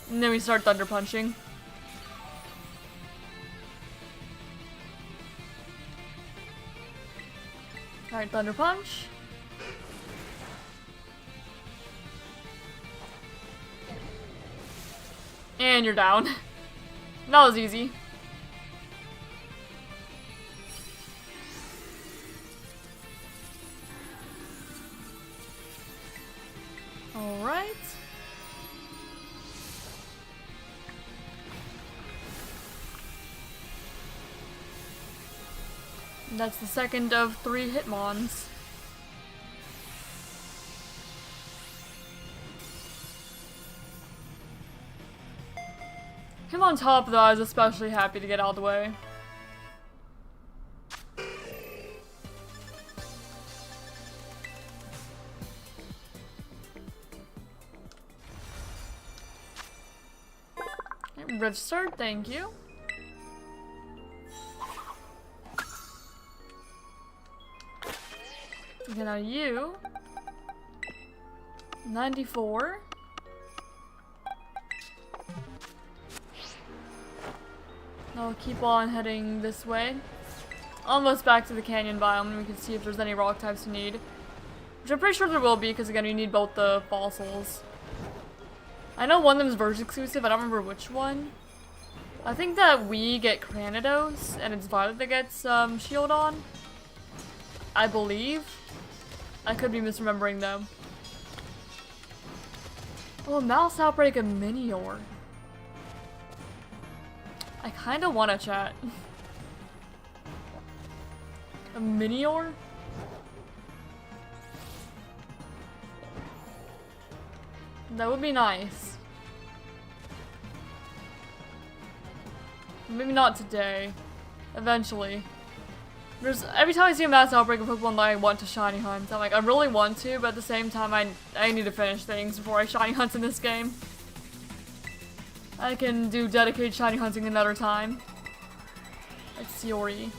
And then we start Thunder Punching. Alright, Thunder Punch. And you're down. That was easy. Alright. That's the second of 3 Hitmons. Him on top though, I was especially happy to get out of the way. Registered, thank you. Okay, now you. 94. I'll keep on heading this way. Almost back to the canyon biome, and we can see if there's any rock types we need. Which I'm pretty sure there will be, because again, we need both the fossils. I know one of them is version exclusive, I don't remember which one. I think that we get Granados, and it's Violet that gets shield on. I believe. I could be misremembering though. Oh, mouse outbreak of Minior. I kinda wanna chat. A Minior? That would be nice. Maybe not today. Eventually. Every time I see a mass outbreak of Pokemon that I want to shiny hunt, I'm like, I really want to, but at the same time I need to finish things before I shiny hunt in this game. I can do dedicated shiny hunting another time. Like Siori.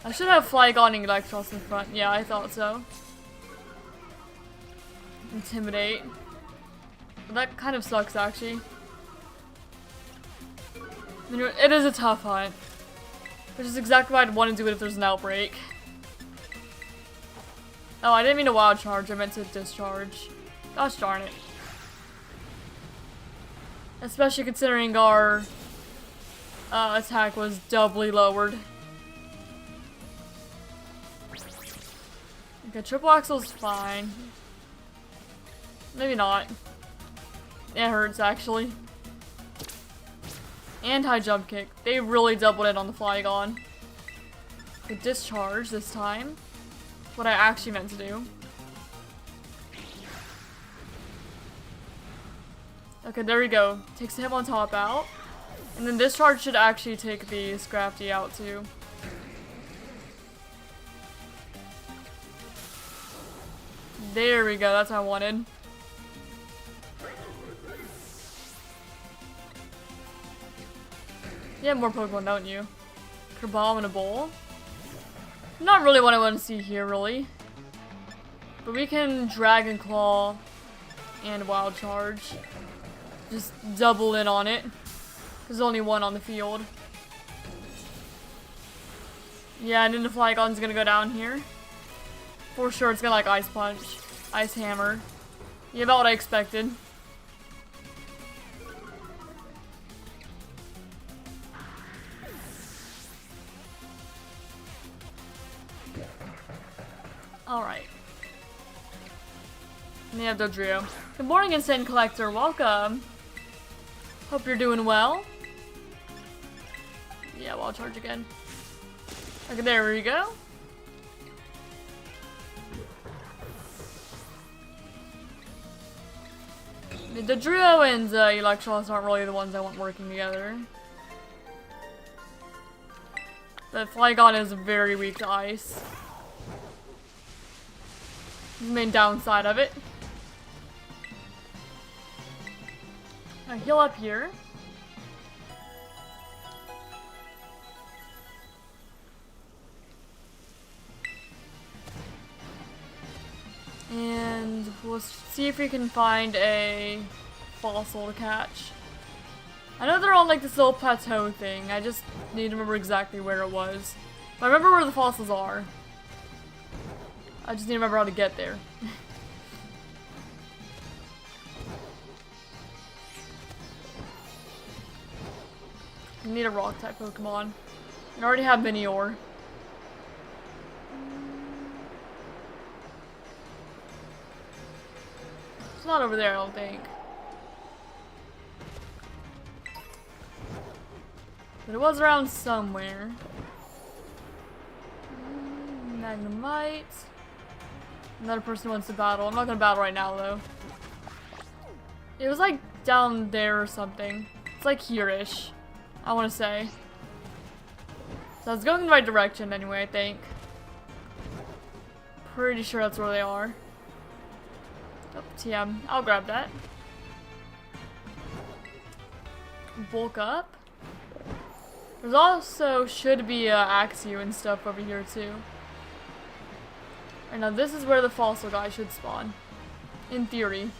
I should have Flygon and Electros in front. Yeah, I thought so. Intimidate. But that kind of sucks, actually. I mean, it is a tough hunt. Which is exactly why I'd want to do it if there's an outbreak. Oh, I didn't mean to wild charge, I meant to discharge. Gosh darn it. Especially considering our attack was doubly lowered. Okay, triple axle's fine. Maybe not. It hurts, actually. And high jump kick. They really doubled it on the Flygon. Okay, discharge this time. What I actually meant to do. Okay, there we go. Takes the him on top out. And then discharge should actually take the Scrafty out too. There we go, that's what I wanted. You have more Pokemon, don't you? Crabominable. Not really what I want to see here, really. But we can Dragon Claw and Wild Charge. Just double in on it. There's only one on the field. Yeah, and then the Flygon's gonna go down here. For sure, it's gonna like Ice Punch. Ice Hammer. Yeah, about what I expected. Alright. And you have Dodrio. Good morning, Insane Collector. Welcome. Hope you're doing well. Yeah, Wild Charge again. Okay, there we go. The Dodrio and Electros aren't really the ones I want working together. The Flygon is very weak to ice. The main downside of it. Now heal up here. And we'll see if we can find a fossil to catch. I know they're on like this little plateau thing. I just need to remember exactly where it was. But I remember where the fossils are. I just need to remember how to get there. I need a rock type Pokemon. I already have Minior. It's not over there, I don't think. But it was around somewhere. Magnemite. Another person wants to battle. I'm not gonna battle right now, though. It was like down there or something. It's like here-ish, I want to say. So it's going in the right direction anyway, I think. Pretty sure that's where they are. Oh, TM. I'll grab that. Bulk up. There's also should be Axew and stuff over here too. Alright, now this is where the fossil guy should spawn. In theory.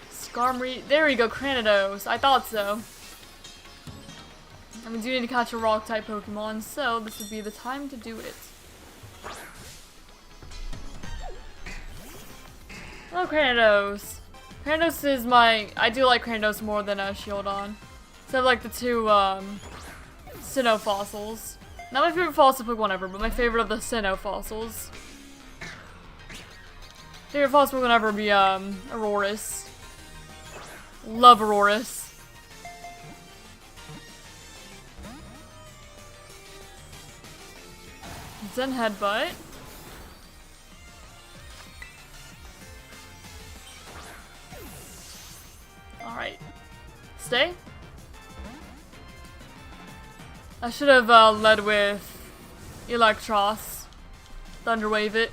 Skarmory. There you go, Cranidos. I thought so. And we do need to catch a rock-type Pokemon, so this would be the time to do it. Oh, Cranidos. Cranidos is my... I do like Cranidos more than Shieldon. So I have like the two, Sinnoh fossils. Not my favorite fossil Pokemon ever, but my favorite of the Sinnoh fossils. Favorite fossil Pokemon ever would be, Aurorus. Love Aurorus. Zen Headbutt. Alright. Stay. I should have led with Electros. Thunderwave it.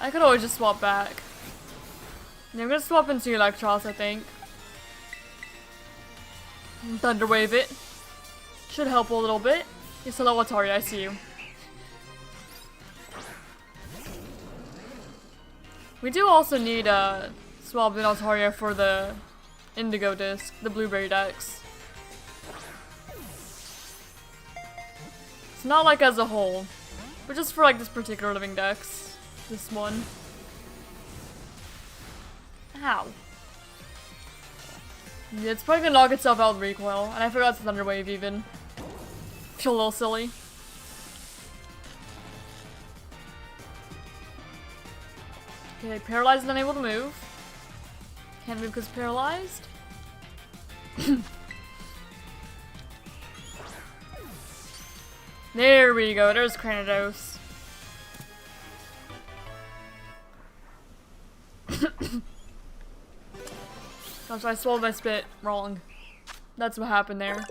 I could always just swap back. Yeah, I'm gonna swap into Electros, I think. And Thunderwave it. Should help a little bit. Yes, hello, Atari, I see you. We do also need Swab and Altaria for the Indigo disc, the Blueberry Dex. It's not like as a whole, but just for like this particular living dex. This one. Ow. Yeah, it's probably gonna knock itself out with recoil, and I forgot to Thunder Wave even. Feel a little silly. Okay, paralyzed and unable to move. Can't move because paralyzed. There we go, there's Cranidos. Gosh, I swallowed my spit wrong. That's what happened there.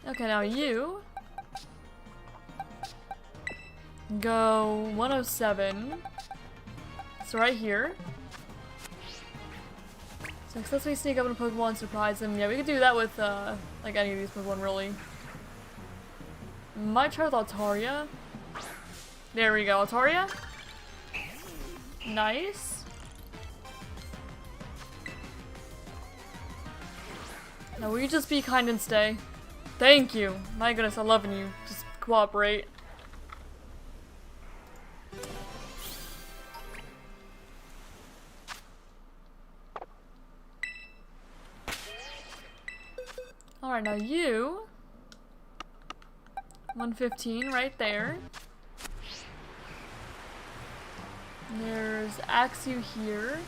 Okay, now you go 107. So right here. So successfully sneak up on a Pokemon and surprise him. Yeah, we could do that with like any of these Pokemon really. Might try with Altaria. There we go, Altaria. Nice. Now will you just be kind and stay? Thank you. My goodness, I love when you just cooperate. Alright, now you 115 right there. There's Axew here.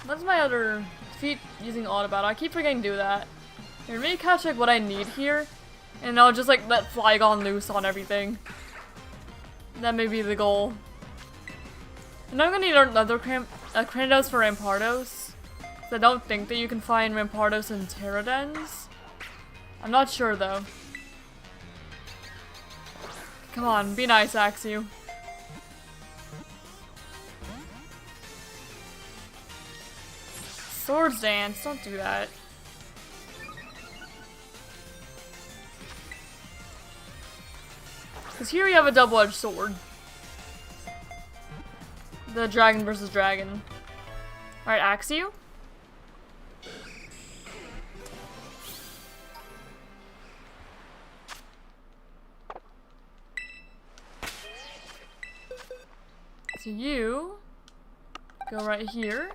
What's my other defeat using Auto Battle? I keep forgetting to do that. Here, maybe catch like what I need here, and I'll just like let Flygon loose on everything. That may be the goal. And I'm gonna need another Cranidos for Rampardos. So I don't think that you can find Rampardos in Terradens. I'm not sure though. Come on, be nice, Axew. Swords Dance, don't do that. Because here we have a double-edged sword. The dragon versus dragon. Alright, Axew. So you go right here.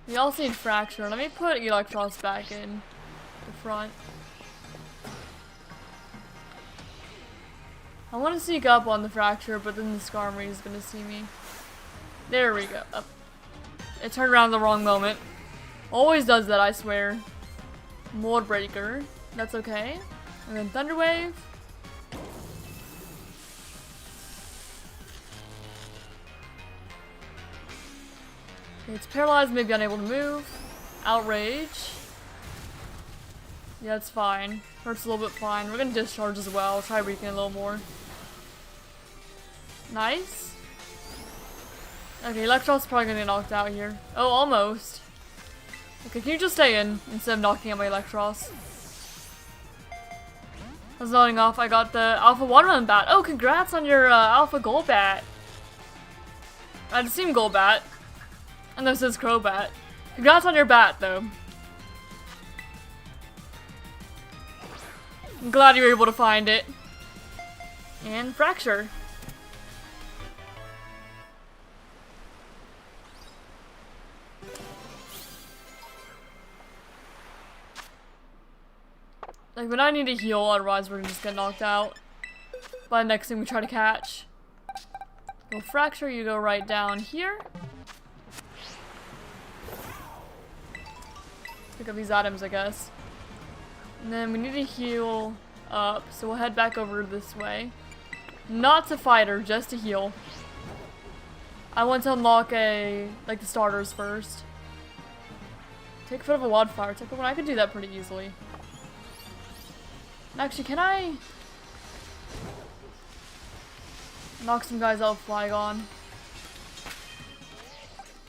We also need Fracture. Let me put Electros back in the front. I want to sneak up on the Fracture, but then the Skarmory is going to see me. There we go. Up. It turned around the wrong moment. Always does that, I swear. Mold Breaker. That's okay. And then Thunder Wave. Okay, it's paralyzed, maybe unable to move. Outrage. Yeah, it's fine. Hurts a little bit fine. We're gonna discharge as well. Try weakening a little more. Nice. Okay, Electros probably gonna get knocked out here. Oh, almost. Okay, can you just stay in instead of knocking out my Electros? I was nodding off. I got the Alpha Watermelon Bat. Oh, congrats on your Alpha Gold Bat. I'd seen Gold Bat. And this is Crow Bat. Congrats on your bat, though. I'm glad you were able to find it. And Fracture. Like, when I need to heal, otherwise we're gonna just get knocked out by the next thing we try to catch. Go Fracture, you go right down here. Pick up these items, I guess. And then we need to heal up, so we'll head back over this way. Not to fight her, just to heal. I want to unlock the starters first. Take a foot of a wildfire. Take a one. I could do that pretty easily. Actually, can I knock some guys out with Flygon?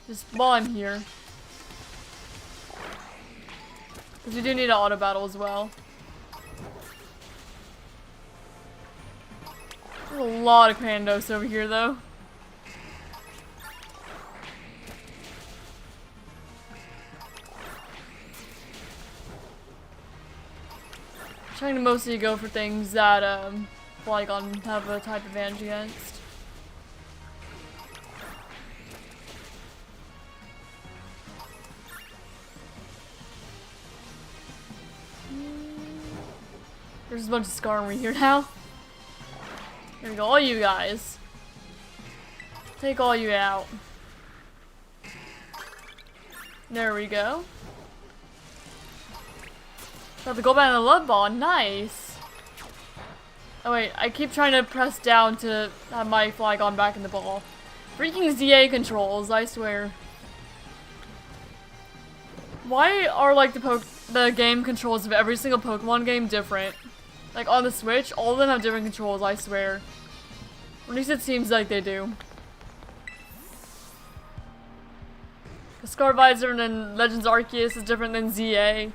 Just while I'm here. Because we do need an auto battle as well. There's a lot of Krandos over here though. Trying to mostly go for things that Flygon have a type advantage against. There's a bunch of Skarmory here now. Here we go, all you guys. Take all you out. There we go. Got the Gold Bat and the Love Ball, nice! Oh wait, I keep trying to press down to have my Flygon back in the ball. Freaking ZA controls, I swear. Why are like the game controls of every single Pokemon game different? Like on the Switch, all of them have different controls, I swear. At least it seems like they do. Scarby is different than Legends Arceus, is different than ZA.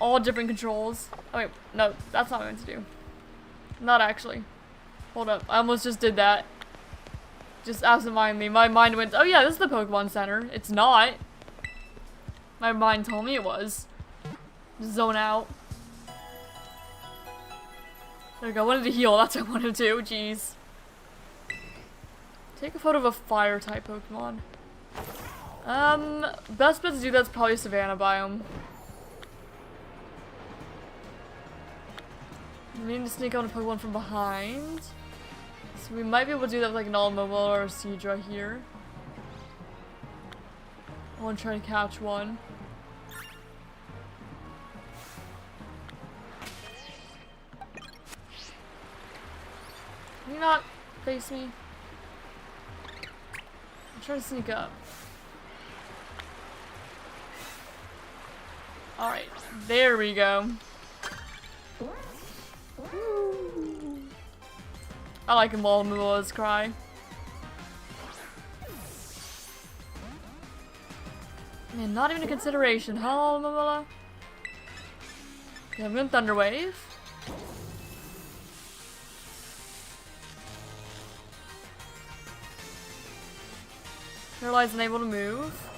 All different controls. Oh wait, no, that's not what I meant to do. Not actually. Hold up, I almost just did that. Just absent-mindedly. My mind went, oh yeah, this is the Pokemon Center. It's not. My mind told me it was. Zone out. There we go, I wanted to heal, that's what I wanted to do, jeez. Take a photo of a fire type Pokemon. Best bet to do that's probably Savannah biome. We need to sneak on a Pokemon from behind. So we might be able to do that with like an Alomomola or a Seadra here. I want to try to catch one. Can you not face me? I'm trying to sneak up. Alright, there we go. I like him while Mula's cry. Man, not even a consideration, huh, Mula? Okay, I'm gonna Thunder Wave. Paralyzed and able to move.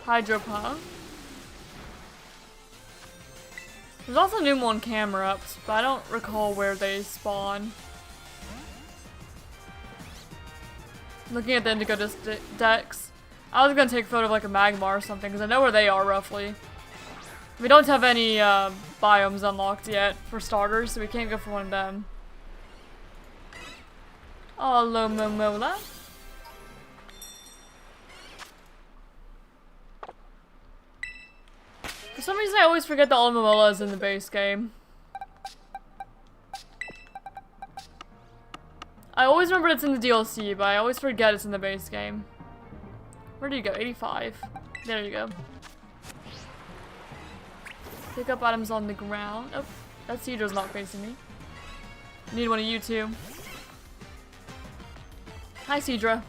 Hydro Pump. There's also new one camera ups, but I don't recall where they spawn. Looking at the Indigo decks, I was gonna take a photo of like a Magmar or something because I know where they are roughly. We don't have any biomes unlocked yet for starters, so we can't go for one of them. Oh, Alomomola. For some reason, I always forget that Alomomola is in the base game. I always remember it's in the DLC, but I always forget it's in the base game. Where do you go? 85. There you go. Pick up items on the ground. Oh, that Cedra's not facing me. I need one of you two. Hi, Cedra.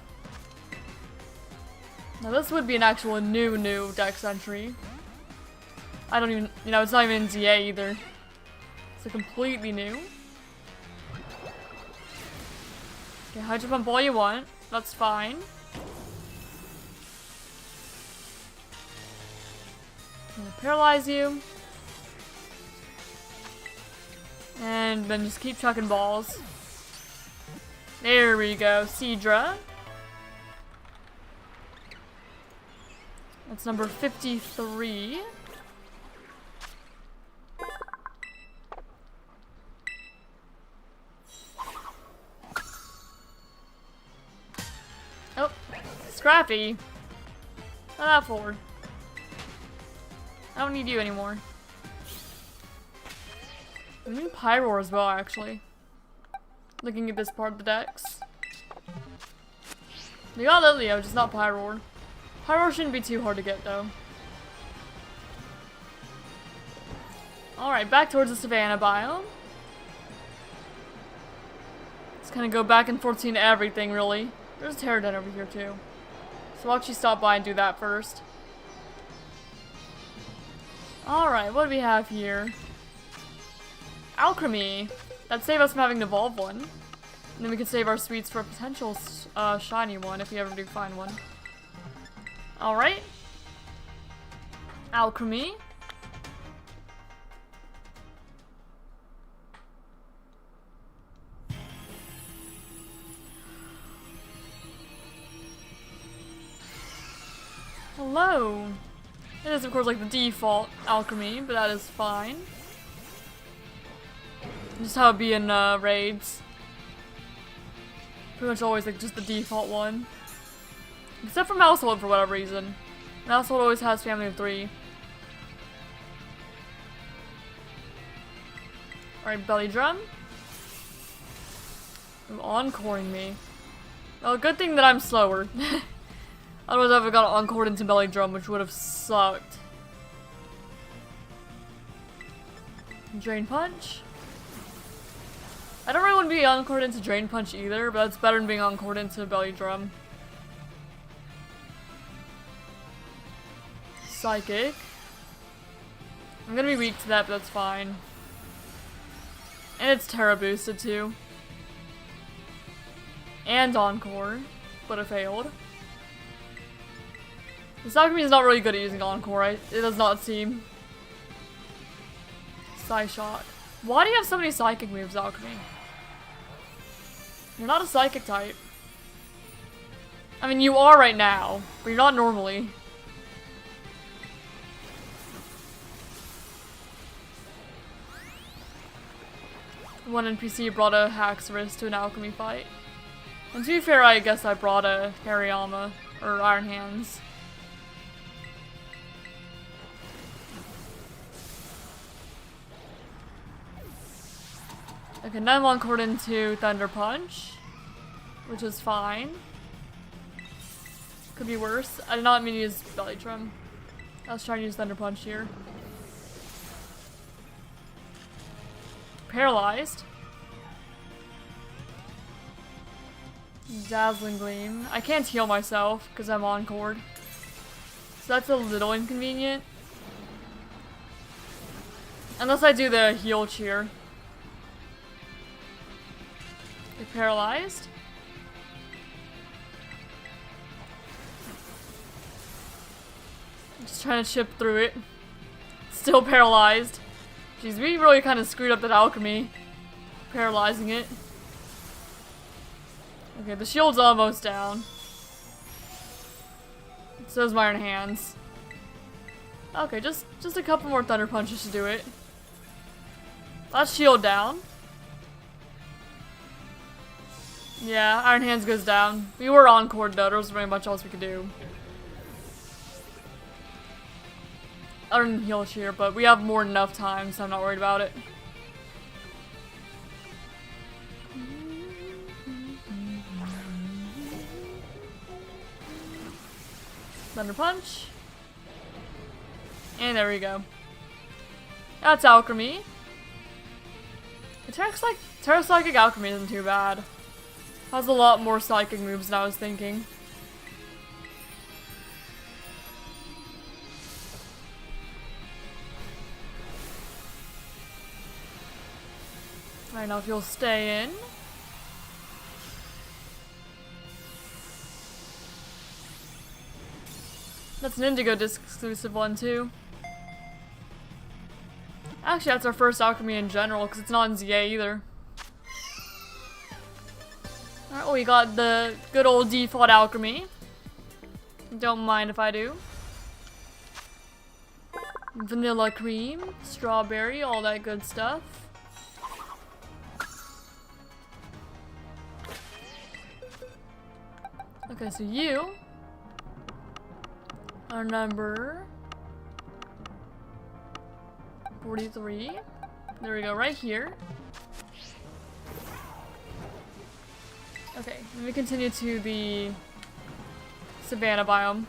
Now this would be an actual new dex entry. I don't even, you know, it's not even in ZA either. It's a completely new. Okay, hydro pump all you want. That's fine. I'm gonna paralyze you. And then just keep chucking balls. There we go, Cedra. That's number 53. Oh, Scrappy. What's that for? I don't need you anymore. I need Pyroar as well, actually. Looking at this part of the decks. They got Lilio, just not Pyroar. Pyroar shouldn't be too hard to get, though. Alright, back towards the Savannah biome. Let's kind of go back and forth seeing everything, really. There's a Pterodon over here, too. So I'll actually stop by and do that first. Alright, what do we have here? Alchemy. That'd save us from having to evolve one. And then we could save our sweets for a potential shiny one if we ever do find one. Alright. Alchemy. Hello. It is of course like the default alchemy, but that is fine. Just how it be in raids. Pretty much always like just the default one. Except for Mousehold for whatever reason. Mousehold always has family of 3. Alright, belly drum. I'm encoring me. Well, good thing that I'm slower. Otherwise I would have got encored into belly drum, which would have sucked. Drain punch. I don't really want to be encored into drain punch either, but that's better than being encored into belly drum. Psychic. I'm gonna be weak to that, but that's fine. And it's Terra boosted too. And Encore, but it failed. This alchemy is not really good at using Encore, it does not seem. Psyshock. Why do you have so many psychic moves, Alchemy? You're not a psychic type. I mean, you are right now, but you're not normally. One NPC brought a Haxorus to an alchemy fight. And to be fair, I guess I brought a Hariyama, or Iron Hands. Okay, now I'm encored into Thunder Punch, which is fine. Could be worse. I did not mean to use Belly Drum. I was trying to use Thunder Punch here. Paralyzed. Dazzling Gleam. I can't heal myself because I'm encored. So that's a little inconvenient. Unless I do the heal cheer. Get paralyzed. I'm just trying to chip through it. Still paralyzed. Jeez, we really kind of screwed up that alchemy. Paralyzing it. Okay, the shield's almost down. So's my Iron Hands. Okay, just a couple more Thunder Punches to do it. That's shield down. Yeah, Iron Hands goes down. We were encored though, there wasn't very much else we could do. Other than heal cheer, but we have more than enough time, so I'm not worried about it. Thunder Punch. And there we go. That's alchemy. Terra Psychic Alchemy isn't too bad. Has a lot more psychic moves than I was thinking. Alright, now if you'll stay in. That's an Indigo Disc exclusive one too. Actually, that's our first alchemy in general, because it's not in ZA either. Alright, well, we got the good old default alchemy. Don't mind if I do. Vanilla cream, strawberry, all that good stuff. Okay, so you are number 43. There we go, right here. Okay, let me continue to the Savannah biome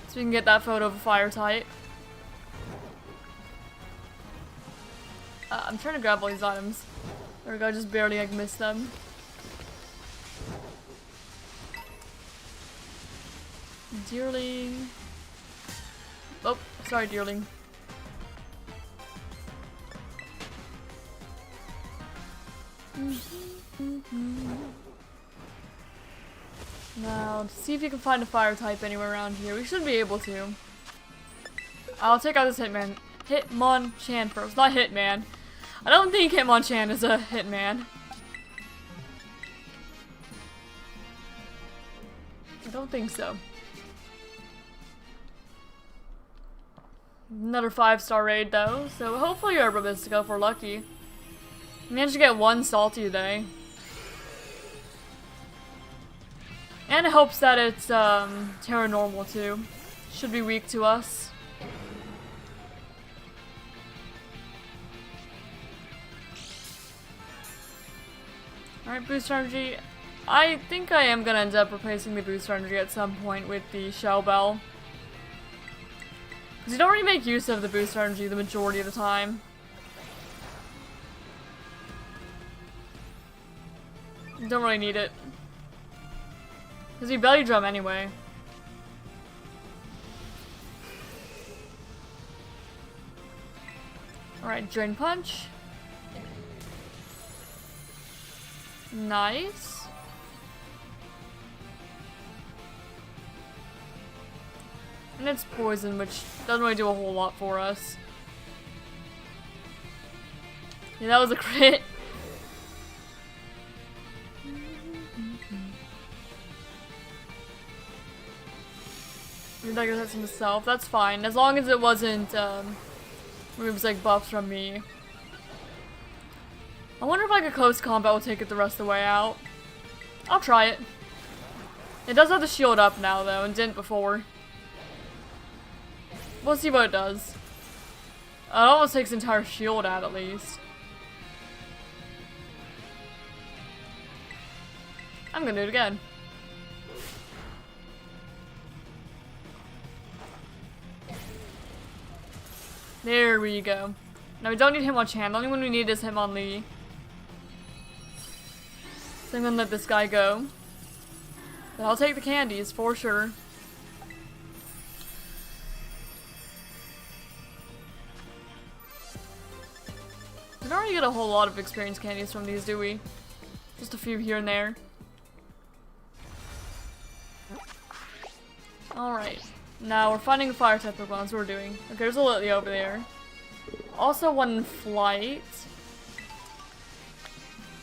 so we can get that photo of a fire type. I'm trying to grab all these items. There we go, just barely like missed them. Deerling. Oh, sorry, Deerling. Now, to see if you can find a fire type anywhere around here. We should be able to. I'll take out this Hitmonchan first. Not Hitman. I don't think Hitmonchan is a Hitman. I don't think so. Another 5-star raid though, so hopefully you're able to go if we're lucky. Managed to get 1 salty today. And it hopes that it's Terra normal too. Should be weak to us. Alright, boost energy. I think I am gonna end up replacing the boost energy at some point with the Shell Bell. Because you don't really make use of the boost energy the majority of the time. You don't really need it. Because you belly drum anyway. Alright, Drain Punch. Nice. And it's poison, which doesn't really do a whole lot for us. Yeah, that was a crit. Dagger hits himself. That's fine, as long as it wasn't moves like buffs from me. I wonder if like a close combat will take it the rest of the way out. I'll try it. It does have the shield up now though, and didn't before. We'll see what it does. It almost takes the entire shield out at least. I'm gonna do it again. There we go. Now we don't need Hitmonchan. The only one we need is Hitmonlee. So I'm gonna let this guy go. But I'll take the candies for sure. We don't really get a whole lot of experience candies from these, do we? Just a few here and there. Alright. Now we're finding a fire type Pokemon, that's what we're doing. Okay, there's a Lily over there. Also one in flight.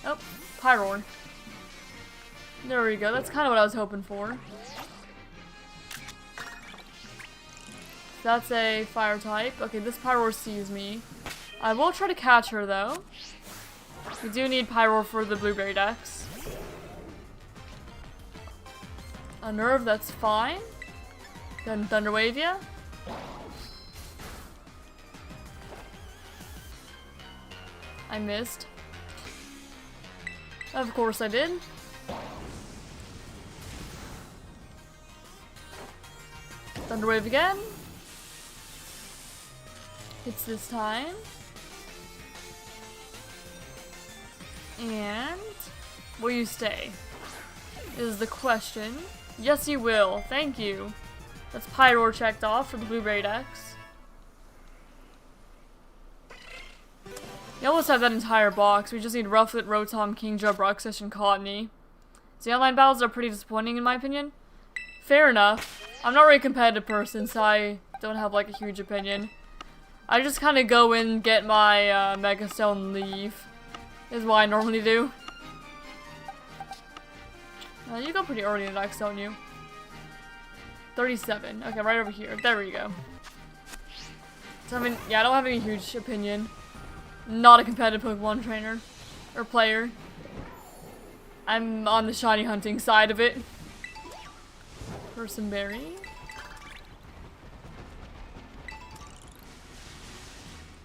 Oh, Pyroar. There we go, that's kind of what I was hoping for. That's a fire type. Okay, this Pyroar sees me. I will try to catch her though. We do need Pyroar for the Blueberry Dex. A Nerve, that's fine. Then Thunder Wave ya. I missed. Of course I did. Thunder Wave again. Hits this time. And will you stay? Is the question. Yes, you will. Thank you. That's Pyroar checked off for the Blueberry Dex. You almost have that entire box. We just need Rufflet, Rotom, Kingdra, Bruxish, and Cottony. So the online battles are pretty disappointing in my opinion. Fair enough. I'm not really a competitive person, so I don't have like a huge opinion. I just kind of go in, get my Mega Stone, and leave. Is what I normally do. You go pretty early in the Dex, don't you? 37. Okay, right over here. There we go. So I mean, yeah, I don't have any huge opinion. Not a competitive Pokemon trainer. Or player. I'm on the shiny hunting side of it. Berry.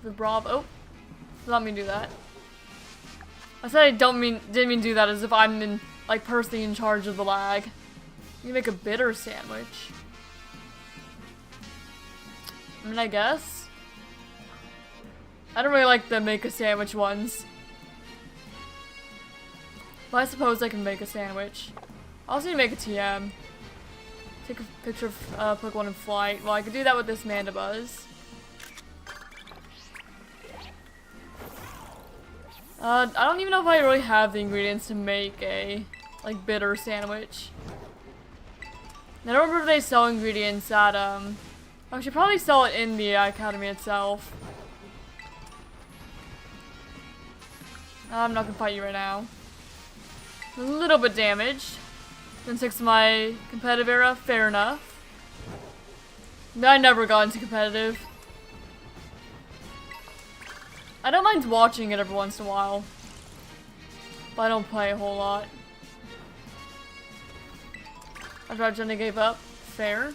The Bravo. Oh. Let me do that. I said I didn't mean do that as if I'm like personally in charge of the lag. You can make a bitter sandwich. I mean, I guess. I don't really like the make a sandwich ones. But I suppose I can make a sandwich. I also need to make a TM. Take a picture of Pokemon in flight. Well, I could do that with this Mandibuzz. I don't even know if I really have the ingredients to make a, like, bitter sandwich. I don't remember if they sell ingredients at, I should probably sell it in the academy itself. I'm not gonna fight you right now. A little bit damaged. Been 6 of my competitive era, fair enough. I never got into competitive. I don't mind watching it every once in a while. But I don't play a whole lot. I thought Jenna gave up. Fair.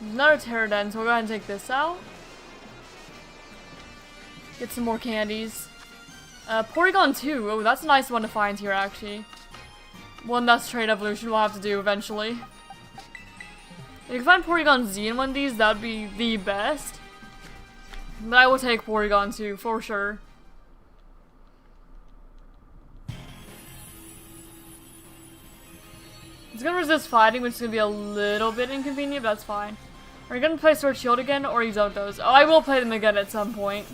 There's another Pterodon, so we'll go ahead and take this out. Get some more candies. Porygon 2. Oh, that's a nice one to find here, actually. One that's trade evolution we'll have to do eventually. If you can find Porygon Z in one of these, that would be the best. But I will take Porygon 2, for sure. It's gonna resist fighting, which is gonna be a little bit inconvenient, but that's fine. Are you gonna play Sword Shield again, or you don't those? Oh, I will play them again at some point.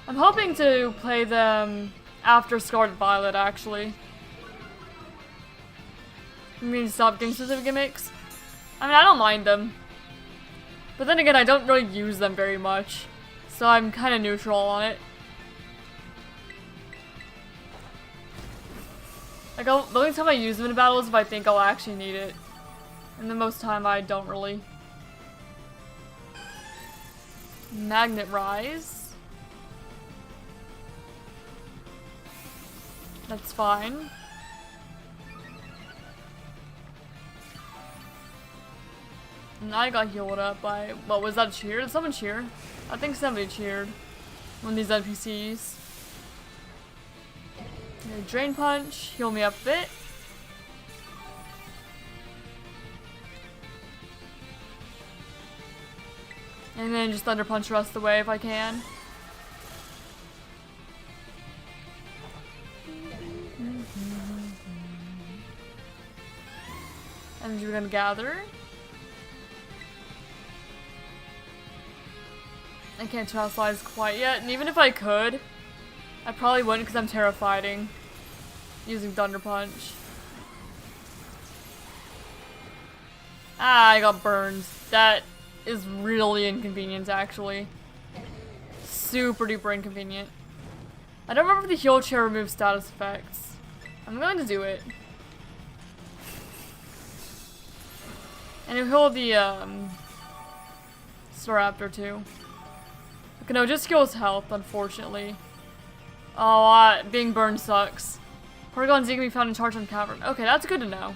I'm hoping to play them after Scarlet Violet, actually. I mean, stop game specific gimmicks. I mean, I don't mind them. But then again, I don't really use them very much. So I'm kind of neutral on it. Like, the only time I use them in a battle is if I think I'll actually need it. And then most time I don't really. Magnet Rise. That's fine. And I got healed up by, what was that, a cheer? Did someone cheer? I think somebody cheered. One of these NPCs. Okay, Drain Punch, heal me up a bit. And then just Thunder Punch the rest of the way if I can. And we're gonna gather. I can't Terrasilize quite yet, and even if I could, I probably wouldn't because I'm terrified using Thunder Punch. Ah, I got burned. That is really inconvenient, actually. Super duper inconvenient. I don't remember if the Heal Chair removes status effects. I'm going to do it. And it'll heal the, Staraptor too. Okay, no, just heals health, unfortunately. Oh, being burned sucks. Porygon Z can be found in Charged Cavern. Okay, that's good to know.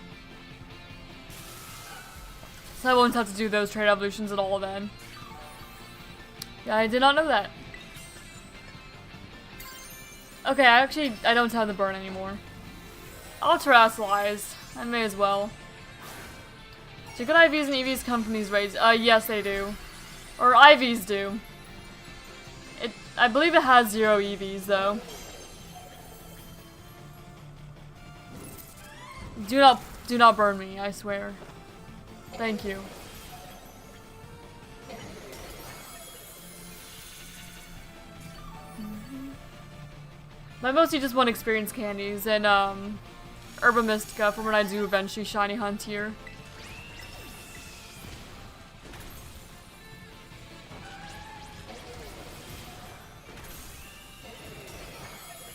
So I won't have to do those trade evolutions at all then. Yeah, I did not know that. Okay, I don't have the burn anymore. I'll Terrasilize. I may as well. Do good IVs and EVs come from these raids? Yes they do. Or IVs do. I believe it has 0 EVs though. Do not burn me, I swear. Thank you. I mostly just want experience candies and Herba Mystica for when I do eventually shiny hunt here.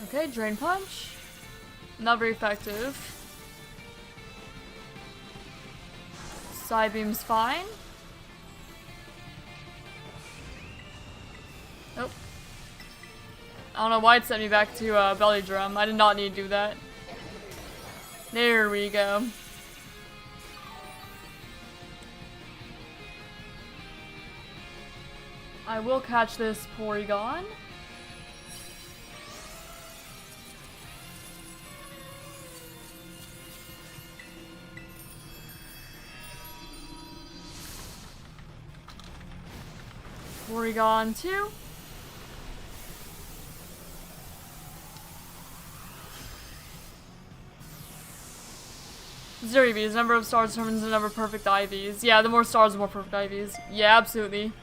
Okay, Drain Punch. Not very effective. Psybeam's fine. Nope. I don't know why it sent me back to Belly Drum. I did not need to do that. There we go. I will catch this Porygon. Porygon 2. Zero EVs. Number of stars determines the number of perfect IVs. Yeah, the more stars, the more perfect IVs. Yeah, absolutely.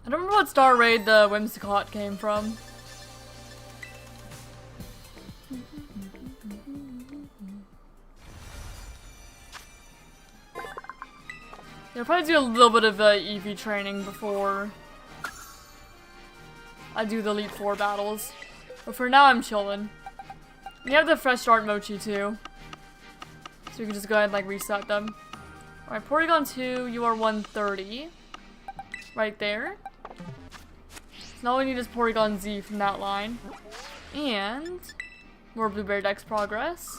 I don't remember what star raid the Whimsicott came from. Yeah, I'll probably do a little bit of EV training before I do the Elite Four battles. But for now, I'm chilling. You have the Fresh Start Mochi too. So you can just go ahead and like reset them. Alright, Porygon 2, you are 130. Right there. So now we need is Porygon Z from that line. And more Blueberry Dex progress.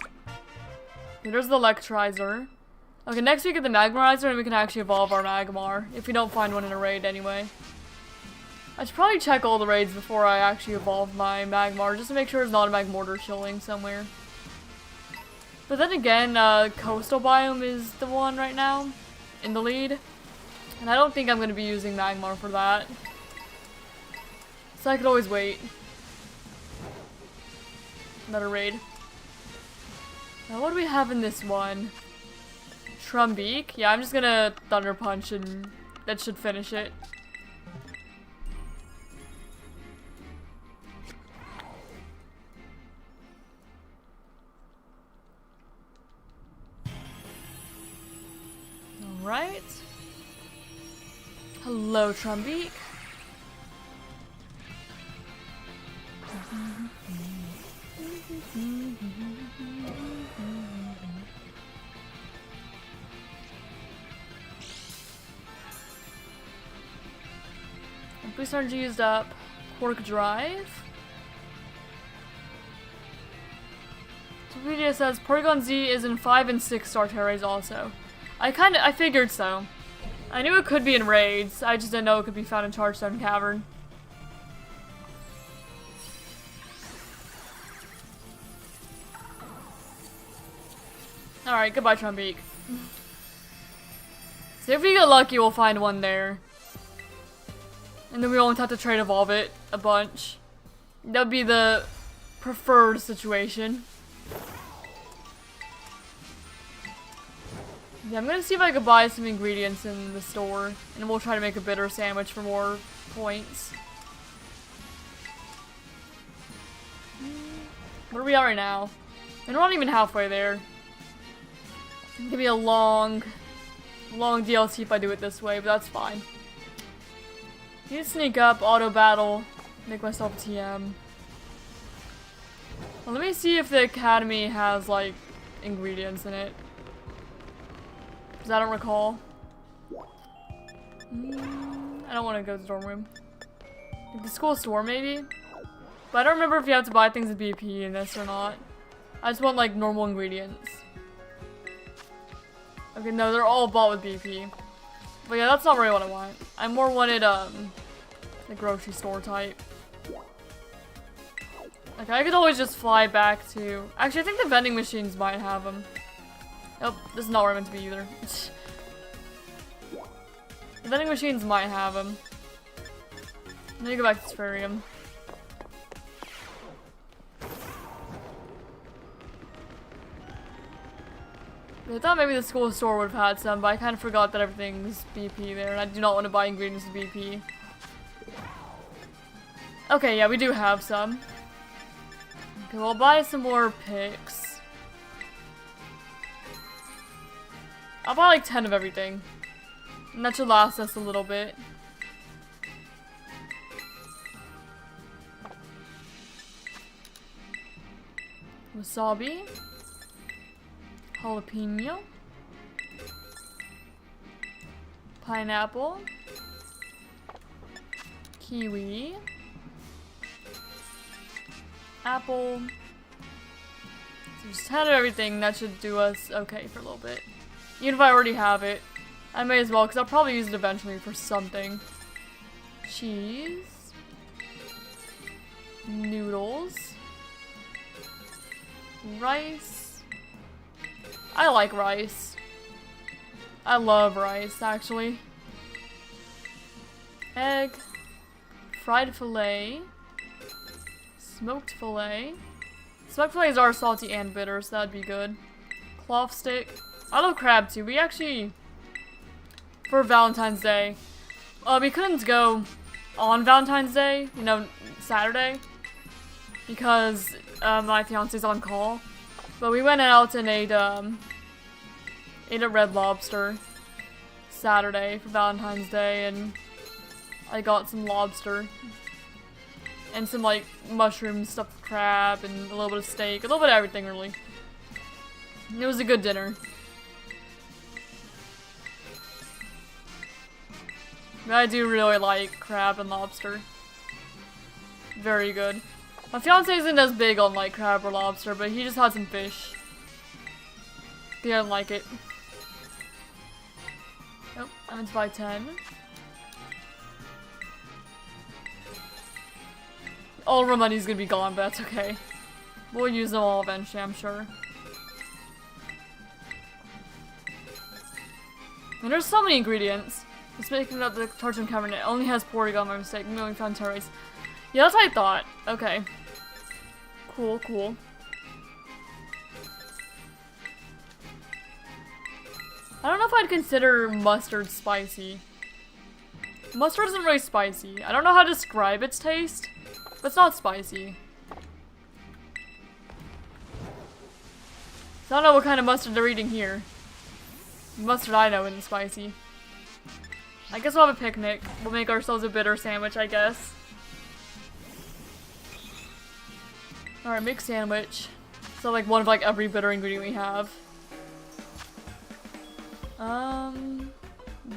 Okay, there's the Electrizer. Okay, next we get the Magmarizer and we can actually evolve our Magmar. If we don't find one in a raid anyway. I should probably check all the raids before I actually evolve my Magmar, just to make sure it's not a Magmortar chilling somewhere. But then again, Coastal Biome is the one right now, in the lead. And I don't think I'm going to be using Magmar for that. So I could always wait. Another raid. Now what do we have in this one? Trumbeak. Yeah, I'm just gonna Thunder Punch and that should finish it. Alright. Hello, Trumbeak. Boost energy used up. Quark Drive. Wikipedia says Porygon Z is in 5 and 6 star terrains also. I figured so. I knew it could be in raids, I just didn't know it could be found in Chargestone Cavern. Alright, goodbye Trumbeak. So if we get lucky, we'll find one there. And then we won't have to trade evolve it a bunch. That would be the preferred situation. Yeah, I'm gonna see if I could buy some ingredients in the store. And we'll try to make a bitter sandwich for more points. Where are we at right now? And we're not even halfway there. It's gonna be a long DLC if I do it this way, but that's fine. Need to sneak up, auto battle, make myself a TM. Well, let me see if the academy has, like, ingredients in it. Because I don't recall. I don't want to go to the dorm room. Like the school store, maybe? But I don't remember if you have to buy things with BP in this or not. I just want, like, normal ingredients. Okay, no, they're all bought with BP. But yeah, that's not really what I want. I more wanted, the grocery store type. Okay, I could always just fly back to... Actually, I think the vending machines might have them. Nope, this is not where I'm meant to be either. The vending machines might have them. Let me go back to Sparium. I thought maybe the school store would have had some, but I kind of forgot that everything's BP there, and I do not want to buy ingredients with BP. Okay, yeah, we do have some. Okay, we'll buy some more picks. I'll buy like 10 of everything. And that should last us a little bit. Wasabi. Jalapeno. Pineapple. Kiwi. Apple. So just 10 of everything, that should do us okay for a little bit. Even if I already have it, I may as well, because I'll probably use it eventually for something. Cheese. Noodles. Rice. I like rice. I love rice, actually. Egg. Fried filet. Smoked filet. Smoked fillets are salty and bitter, so that'd be good. Cloth stick. I love crab too. We actually, for Valentine's Day, we couldn't go on Valentine's Day, you know, Saturday, because my fiance's on call. But we went out and ate a Red Lobster Saturday for Valentine's Day, and I got some lobster. And some, like, mushroom stuffed crab, and a little bit of steak, a little bit of everything, really. It was a good dinner. But I do really like crab and lobster. Very good. My fiance isn't as big on, like, crab or lobster, but he just had some fish. He doesn't like it. Nope, I'm going to buy 10. All of our money's gonna be gone, but that's okay. We'll use them all eventually, I'm sure. And there's so many ingredients. Just making up the tartan cabernet only has Porygon by mistake. We only found Terrace. Yeah, that's what I thought. Okay. Cool, cool. I don't know if I'd consider mustard spicy. Mustard isn't really spicy. I don't know how to describe its taste. But it's not spicy. So I don't know what kind of mustard they're eating here. Mustard I know isn't spicy. I guess we'll have a picnic. We'll make ourselves a bitter sandwich, I guess. Alright, make sandwich. So like one of like every bitter ingredient we have.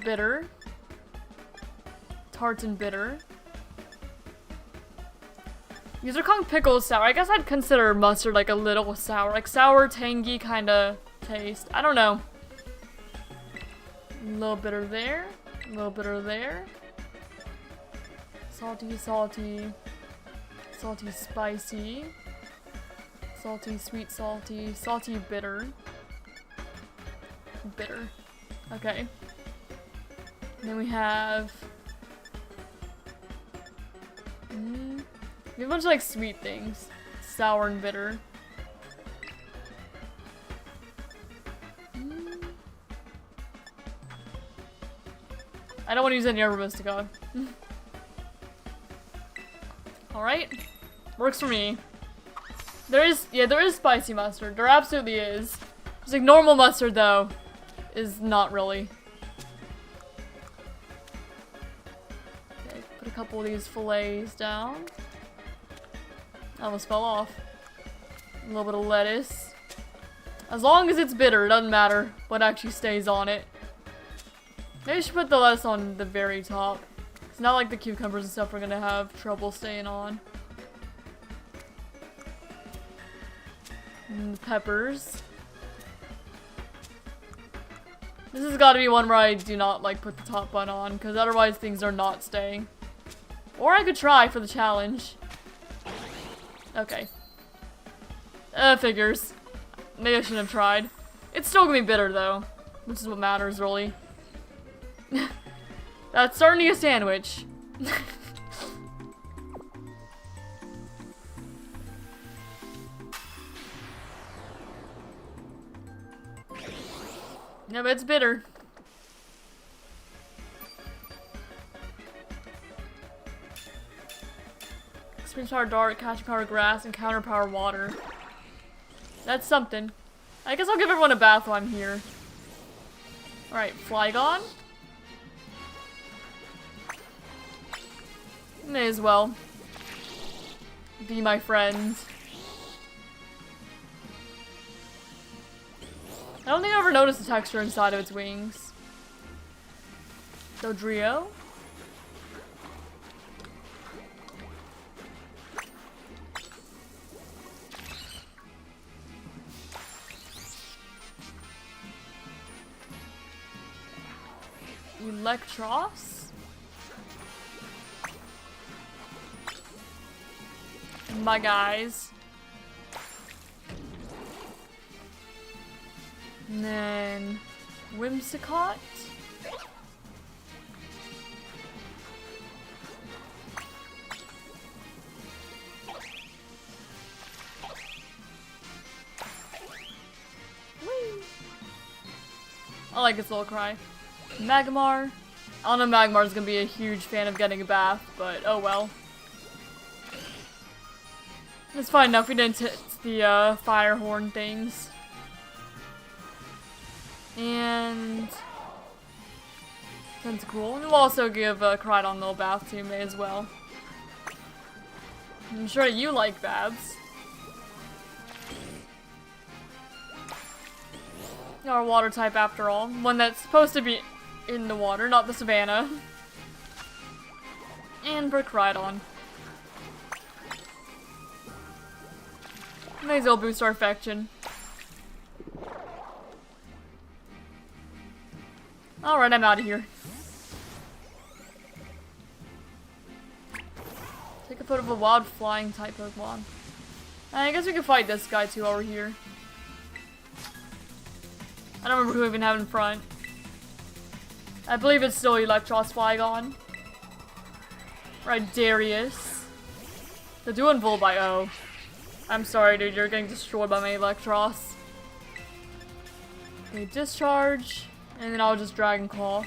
Bitter. Tartan bitter. These are called pickles sour. I guess I'd consider mustard like a little sour. Like sour, tangy kind of taste. I don't know. A little bitter there. A little bitter there. Salty, salty. Salty, spicy. Salty, sweet, salty. Salty, bitter. Bitter. Okay. And then we have... we have a bunch of like sweet things. Sour and bitter. I don't want to use any Herba Mystica. Alright. Works for me. There is spicy mustard. There absolutely is. Just like normal mustard though, is not really. Okay, put a couple of these fillets down. Almost fell off. A little bit of lettuce. As long as it's bitter, it doesn't matter what actually stays on it. Maybe I should put the lettuce on the very top. It's not like the cucumbers and stuff we're gonna have trouble staying on. And the peppers. This has got to be one where I do not like put the top bun on, because otherwise things are not staying. Or I could try for the challenge. Okay. Figures. Maybe I shouldn't have tried. It's still gonna be bitter though, which is what matters really. That's starting to be a sandwich. No, but it's bitter. Spring power dart, catching power grass, and counter power water. That's something. I guess I'll give everyone a bath while I'm here. Alright, Flygon. May as well. Be my friend. I don't think I ever noticed the texture inside of its wings. Dodrio. Electros. My guys. And then Whimsicott. Whee! I like its little cry. Magmar. I don't know Magmar's gonna be a huge fan of getting a bath, but oh well. It's fine enough we didn't hit the fire horn things. And that's cool. And we'll also give Crydon a little bath too, may as well. I'm sure you like baths. Our water type after all. One that's supposed to be in the water, not the savannah. And for Crydon. May as well boost our affection. Alright, I'm out of here. Take a photo of a wild flying type Pokemon. I guess we can fight this guy too while we're here. I don't remember who we even have in front. I believe it's still Electros Flygon. Right, Darius. They're doing Volbite. I'm sorry, dude. You're getting destroyed by my Electros. Okay, Discharge. And then I'll just Dragon Claw.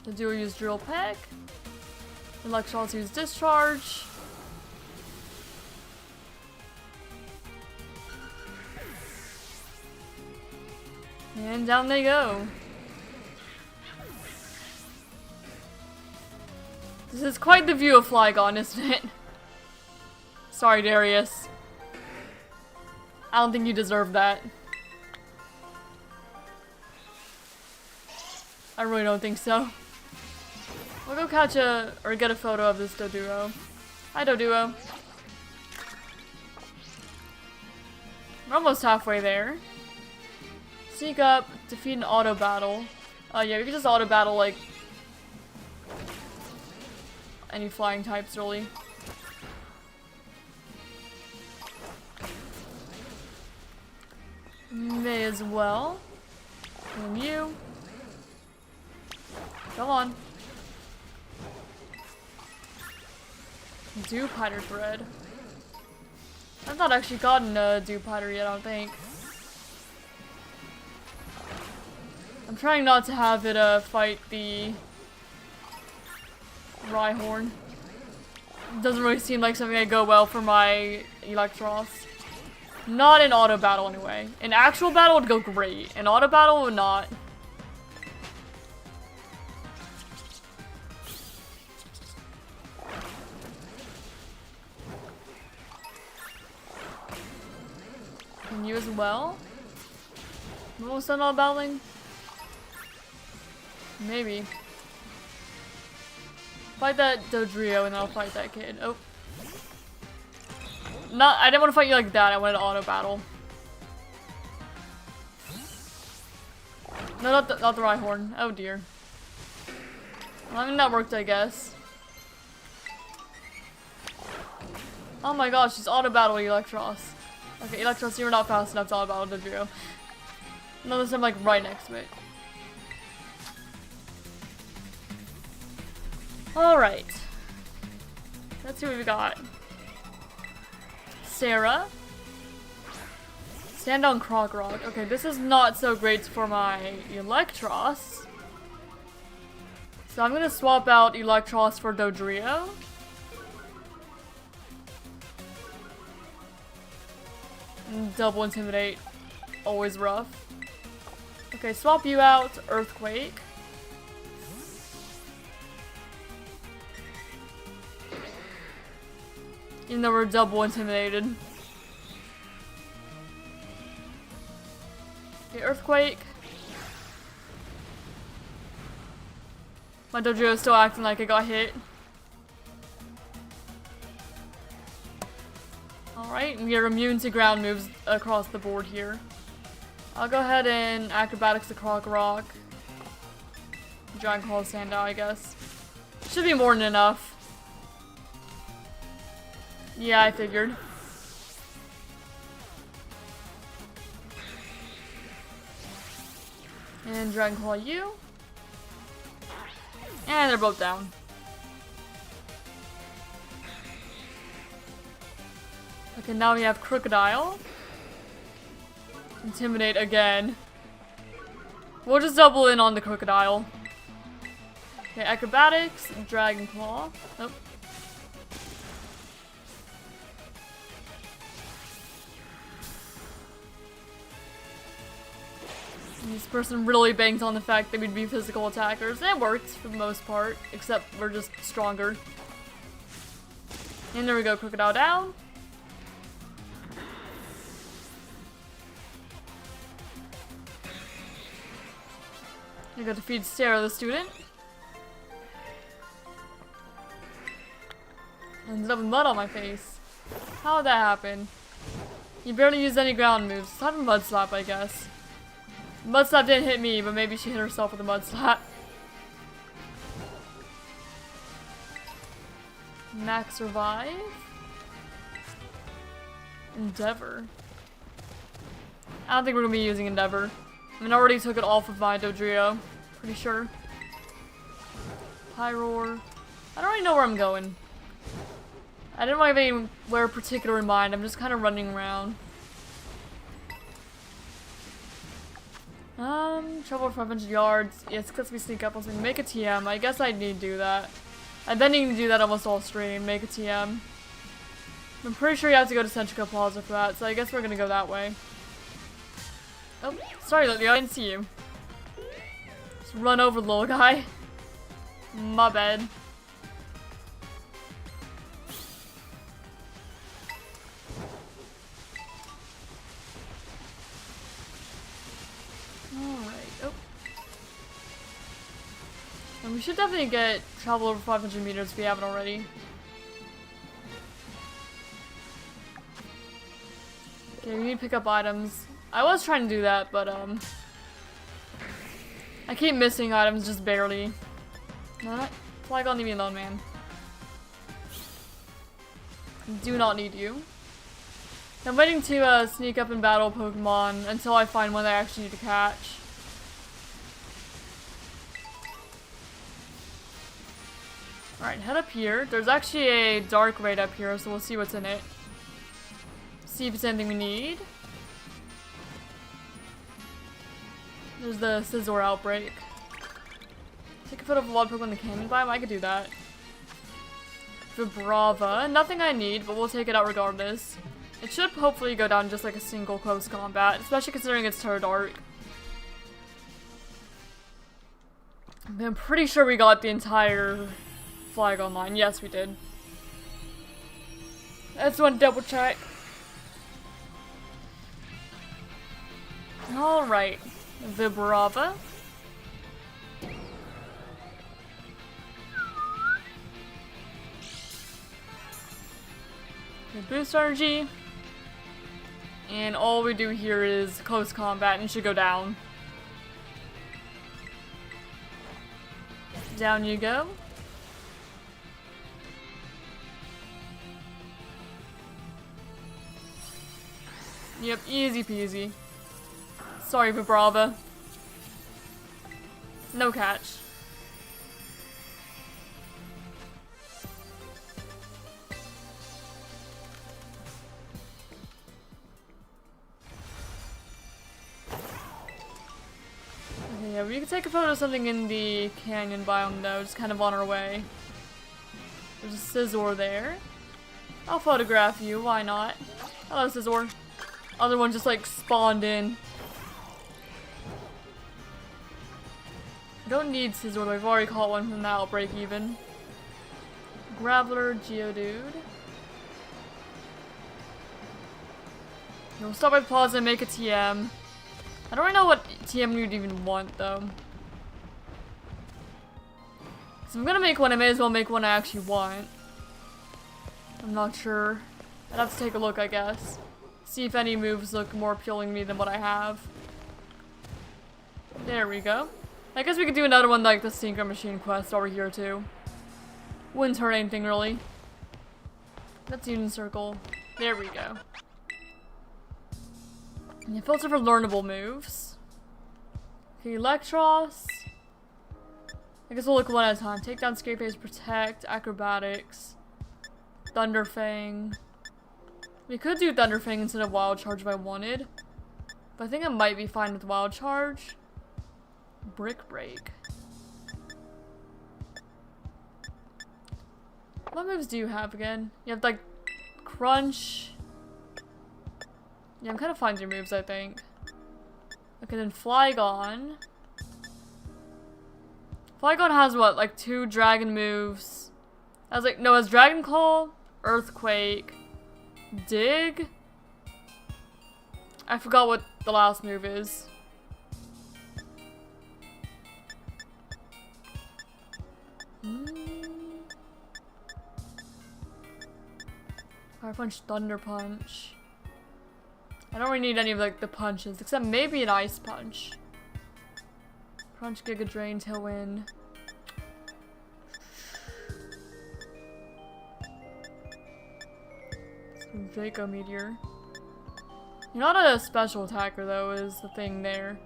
The duo use Drill Peck. Electros use Discharge. And down they go. This is quite the view of Flygon, isn't it? Sorry, Darius. I don't think you deserve that. I really don't think so. We'll go catch or get a photo of this Doduo. Hi, Doduo. We're almost halfway there. Sneak up, defeat an auto battle. Yeah, we can just auto battle like any flying types, really. May as well. And you. Come on. Dewpider thread. I've not actually gotten a Dewpider yet, I don't think. I'm trying not to have it fight the Rhyhorn. It doesn't really seem like something that go well for my Electros. Not in auto battle anyway. In actual battle would go great. In auto battle would not. And you as well? I'm almost done auto battling? Maybe. Fight that Dodrio and then I'll fight that kid. Oh. I didn't want to fight you like that, I wanted to auto battle. No, not the Rhyhorn. Oh dear. I mean, that worked, I guess. Oh my gosh, she's auto-battle Electros. Okay, Electros, you're not fast enough to auto-battle Dodrio. Notice I'm like right next to it. Alright. Let's see what we got. Sarah. Stand on Croc Rock. Okay, this is not so great for my Electros. So I'm gonna swap out Electros for Dodrio. Double Intimidate. Always rough. Okay, swap you out. Earthquake. Even though we're double intimidated. Okay, Earthquake. My Dodrio is still acting like it got hit. Alright, we are immune to ground moves across the board here. I'll go ahead and Acrobatics the Croc Rock. Dragon Claw stand out, I guess. Should be more than enough. Yeah, I figured. And Dragon Claw you. And they're both down. Okay, now we have Crocodile. Intimidate again. We'll just double in on the Crocodile. Okay, Acrobatics, Dragon Claw. Oh. This person really banks on the fact that we'd be physical attackers. It works for the most part, except we're just stronger. And there we go, Crocodile down. I got to feed Sarah the student. Ended up with mud on my face. How did that happen? You barely used any ground moves. Let's have a Mud Slap, I guess. Mud Slap didn't hit me, but maybe she hit herself with a Mud Slap. Max Revive. Endeavor. I don't think we're gonna be using Endeavor. I mean, I already took it off of my Dodrio. Pretty sure. High Roar. I don't really know where I'm going. I didn't have anywhere particular in mind. I'm just kind of running around. Travel 500 yards. Yes, because we sneak up on something. Make a TM. I guess I need to do that. I've been needing to do that almost all stream. Make a TM. I'm pretty sure you have to go to Centrica Plaza for that, so I guess we're gonna go that way. Oh, sorry, Lily, I didn't see you. Just run over the little guy. My bad. Alright, oh. And we should definitely get travel over 500 meters if we haven't already. Okay, we need to pick up items. I was trying to do that, but I keep missing items just barely. Not Flygon, leave me alone, man. Do not need you. I'm waiting to sneak up and battle Pokemon until I find one that I actually need to catch. Alright, head up here. There's actually a dark raid up here, so we'll see what's in it. See if it's anything we need. There's the Scizor outbreak. Take a photo of a wild Pokemon in the canyon biome. I could do that. Vibrava. Nothing I need, but we'll take it out regardless. It should hopefully go down just like a single close combat, especially considering it's Turdark. I'm pretty sure we got the entire Flygon line. Yes, we did. I just want to double check. Alright. Vibrava. Boost energy. And all we do here is close combat and should go down. Down you go. Yep, easy peasy. Sorry, Vibrava. No catch. Okay, yeah, we can take a photo of something in the canyon biome though, just kind of on our way. There's a Scizor there. I'll photograph you, why not? Hello, Scizor. Other one just like spawned in. Don't need Scizor, I've already caught one from the outbreak even. Graveler, Geodude. We'll stop by Plaza and make a TM. I don't really know what TM you'd even want though. So if I'm gonna make one, I may as well make one I actually want. I'm not sure. I'd have to take a look, I guess. See if any moves look more appealing to me than what I have. There we go. I guess we could do another one like the Synchro Machine quest over here too. Wouldn't hurt anything really. That's Union Circle. There we go. And you filter for learnable moves. Okay, Electros. I guess we'll look one at a time. Take down, Scare Phase, Protect, Acrobatics, Thunderfang. We could do Thunderfang instead of Wild Charge if I wanted. But I think I might be fine with Wild Charge. Brick Break. What moves do you have again? You have like Crunch. Yeah, I'm kind of fine with your moves, I think. Okay, then Flygon. Flygon has what, like 2 dragon moves? I was like, no, it has Dragon Claw, Earthquake, Dig. I forgot what the last move is. Fire Punch, Thunder Punch. I don't really need any of like the punches, except maybe an Ice Punch. Crunch, Giga Drain, Tailwind. Draco Meteor. You're not a special attacker though, is the thing there.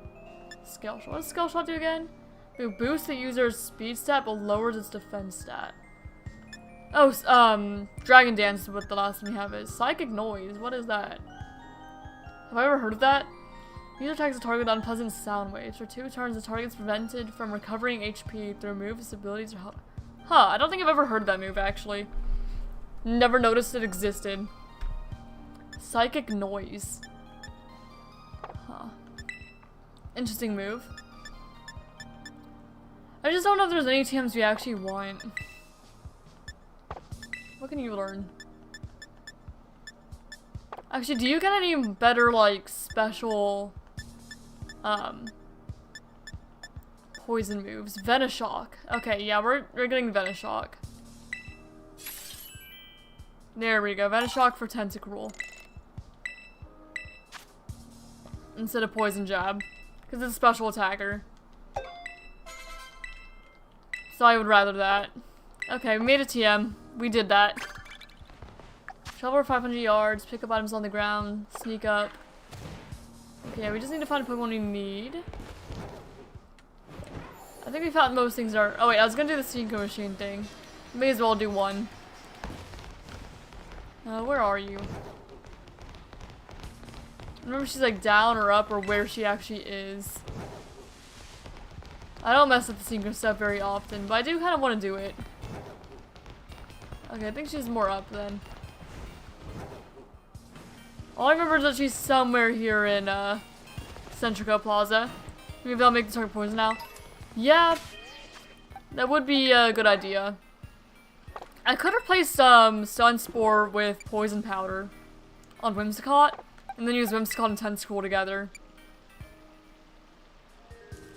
Scale Shot. What does Scale Shot do again? It boosts the user's speed stat but lowers its defense stat. Oh, Dragon Dance is what the last one we have is. Psychic Noise, what is that? Have I ever heard of that? User attacks a target with unpleasant sound waves. For 2 turns, the target's prevented from recovering HP through moves, abilities, or Huh, I don't think I've ever heard of that move, actually. Never noticed it existed. Psychic Noise. Huh. Interesting move. I just don't know if there's any TMs we actually want. What can you learn? Actually, do you get any better, like, special, poison moves? Venoshock. Okay, yeah, we're getting Venoshock. There we go. Venoshock for Tentacruel. Instead of Poison Jab. Because it's a special attacker. So I would rather that. Okay, we made a TM. We did that. Travel over 500 yards, pick up items on the ground, sneak up. Okay, we just need to find a Pokemon we need. I think we found most things are- oh wait, I was gonna do the Synchro Machine thing. May as well do one. Where are you? I remember if she's like down or up or where she actually is. I don't mess with the Synchro stuff very often, but I do kind of want to do it. Okay, I think she's more up then. All I remember is that she's somewhere here in, Centrico Plaza. Maybe I'll make the target poison now. Yeah, that would be a good idea. I could replace, Sunspore with Poison Powder on Whimsicott, and then use Whimsicott and Tentacruel together.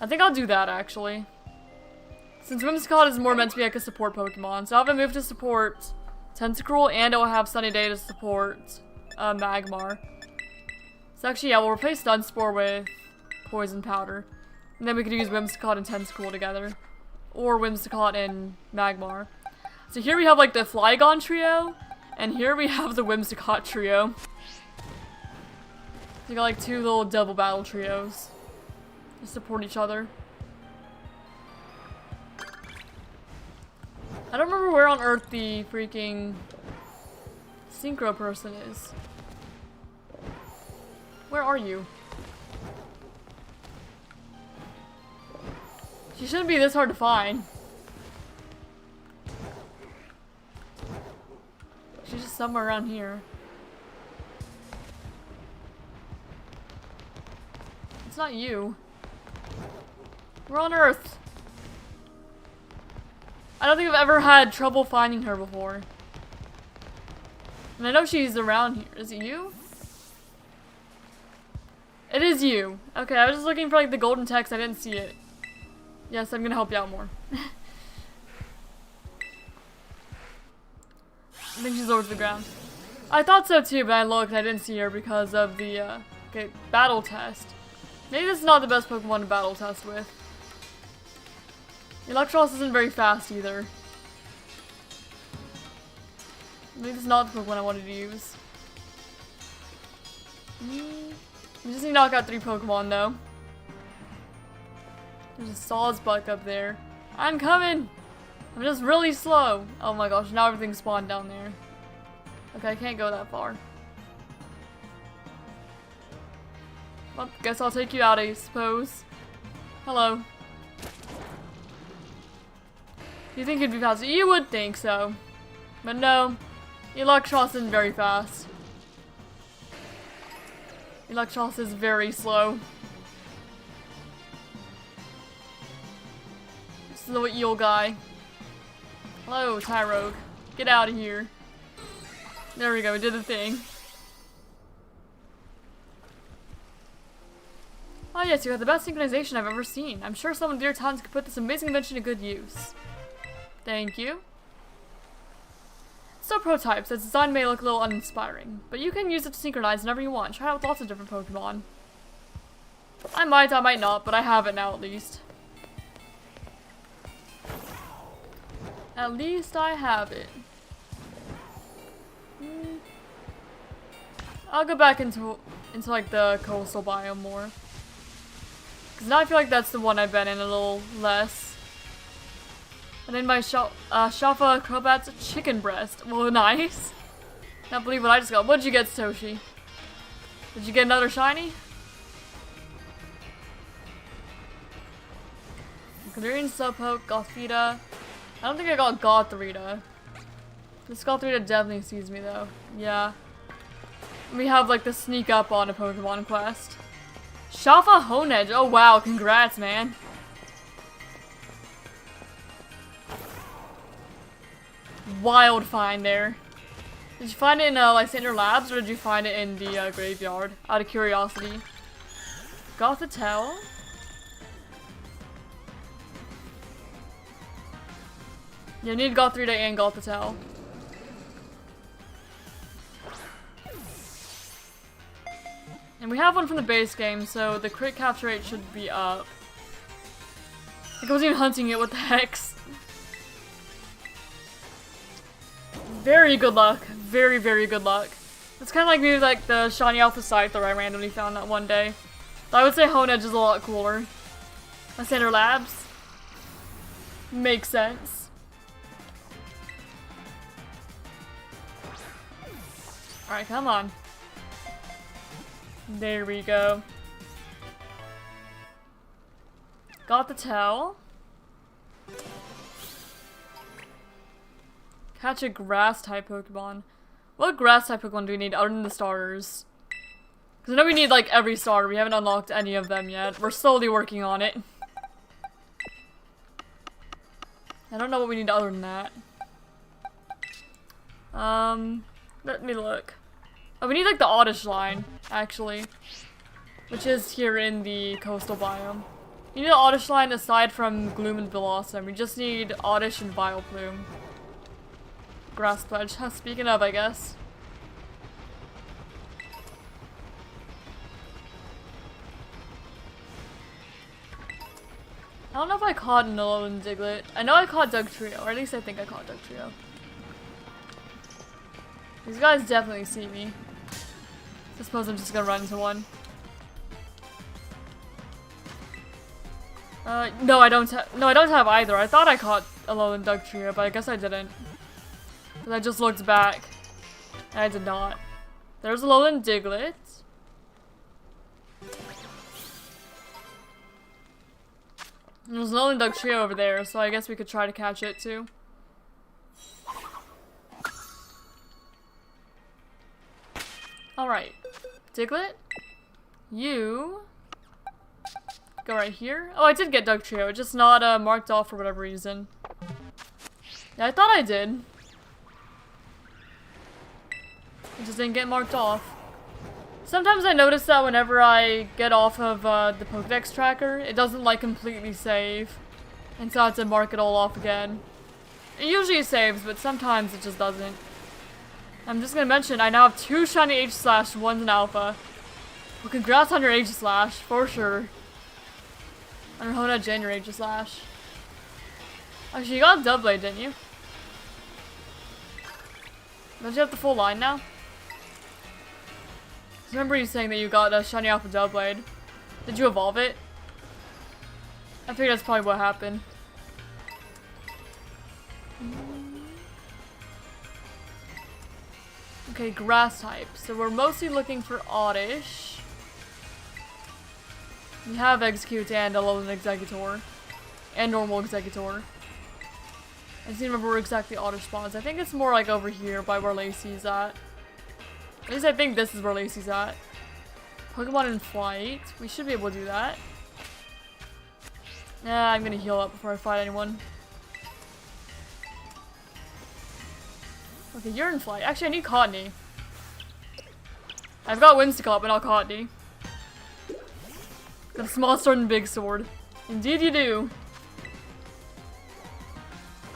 I think I'll do that, actually. Since Whimsicott is more meant to be like a support Pokemon, so I'll have a move to support Tentacruel, and I'll have Sunny Day to support Magmar. So actually, yeah, we'll replace Sunspore with Poison Powder. And then we could use Whimsicott and Tentacruel together. Or Whimsicott and Magmar. So here we have like the Flygon trio, and here we have the Whimsicott trio. So you got like two little double battle trios. They support each other. I don't remember where on earth the freaking synchro person is. Where are you? She shouldn't be this hard to find. She's just somewhere around here. It's not you. Where on earth? I don't think I've ever had trouble finding her before. And I know she's around here. Is it you? It is you. Okay, I was just looking for like the golden text. I didn't see it. Yes, I'm gonna help you out more. I think she's lower to the ground. I thought so too, but I looked. I didn't see her because of the okay, battle test. Maybe this is not the best Pokemon to battle test with. Electros isn't very fast either. Maybe this is not the Pokemon I wanted to use. We just need to knock out 3 Pokemon though. There's a Sawsbuck up there. I'm coming! I'm just really slow. Oh my gosh, now everything's spawned down there. Okay, I can't go that far. Well, guess I'll take you out, I suppose. Hello. You think it'd be faster? You would think so. But no. Electros isn't very fast. Electros is very slow. This is the eel guy. Hello, Tyrogue. Get out of here. There we go, we did the thing. Oh yes, you have the best synchronization I've ever seen. I'm sure someone with your talents could put this amazing invention to good use. Thank you. So prototypes, its design may look a little uninspiring, but you can use it to synchronize whenever you want. Try out with lots of different Pokemon. I might not, but I have it now at least. At least I have it. I'll go back into like the coastal biome more. Cause now I feel like that's the one I've been in a little less. And then my Shafa Crobat's chicken breast. Well, nice. Can't believe what I just got. What did you get, Satoshi? Did you get another shiny? Galarian Slowpoke, Gothita. I don't think I got Gothorita. This Gothorita definitely sees me though. Yeah. We have like the sneak up on a Pokemon quest. Shafa Honedge. Oh wow, congrats, man. Wild find there. Did you find it in Lysander Labs or did you find it in the graveyard? Out of curiosity. Gothitelle. You need Gothorita and Gothitelle. And we have one from the base game, so the crit capture rate should be up. Like I wasn't even hunting it, what the heck? Very good luck. Very, very good luck. It's kind of like maybe like the shiny Alpha Scyther I randomly found that one day. But I would say Honedge is a lot cooler. Lysander Labs. Makes sense. Alright, come on. There we go. Got the towel. Catch a grass type Pokemon. What grass type Pokemon do we need other than the starters? Because I know we need like every starter. We haven't unlocked any of them yet. We're slowly working on it. I don't know what we need other than that. Let me look. Oh, we need like the Oddish line, actually. Which is here in the coastal biome. You need the Oddish line aside from Gloom and Blossom. We just need Oddish and Vileplume. Grass Pledge. Speaking of, I guess. I don't know if I caught an Alolan Diglett. I know I caught Dugtrio, or at least I think I caught Dugtrio. These guys definitely see me. I suppose I'm just gonna run into one. No, I don't have either. I thought I caught Alolan Dugtrio, but I guess I didn't. Because I just looked back. And I did not. There's Alolan Diglett. There's Alolan Dugtrio over there, so I guess we could try to catch it too. Alright. Diglett? You... go right here. Oh, I did get Dugtrio. It's just not marked off for whatever reason. Yeah, I thought I did. It just didn't get marked off. Sometimes I notice that whenever I get off of the Pokedex tracker, it doesn't like completely save. And so I have to mark it all off again. It usually saves, but sometimes it just doesn't. I'm just gonna mention, I now have 2 shiny H-Slash, one's an alpha. Well, congrats on your H-Slash, for sure. On your Hona Jen, your H-Slash. Actually, you got a Doublade, didn't you? Don't you have the full line now? I remember you saying that you got a shiny alpha Doublade. Did you evolve it? I think that's probably what happened. Okay, grass type. So we're mostly looking for Oddish. We have Execute and Alolan Executor. And normal Executor. I just need to remember where exactly Oddish spawns. I think it's more like over here by where Lacey's at. At least I think this is where Lacey's at. Pokemon in flight. We should be able to do that. Nah, I'm gonna heal up before I fight anyone. Okay, you're in flight. Actually, I need Cottonee. I've got Whimsicott, but not Cottonee. Got a small sword and big sword. Indeed you do.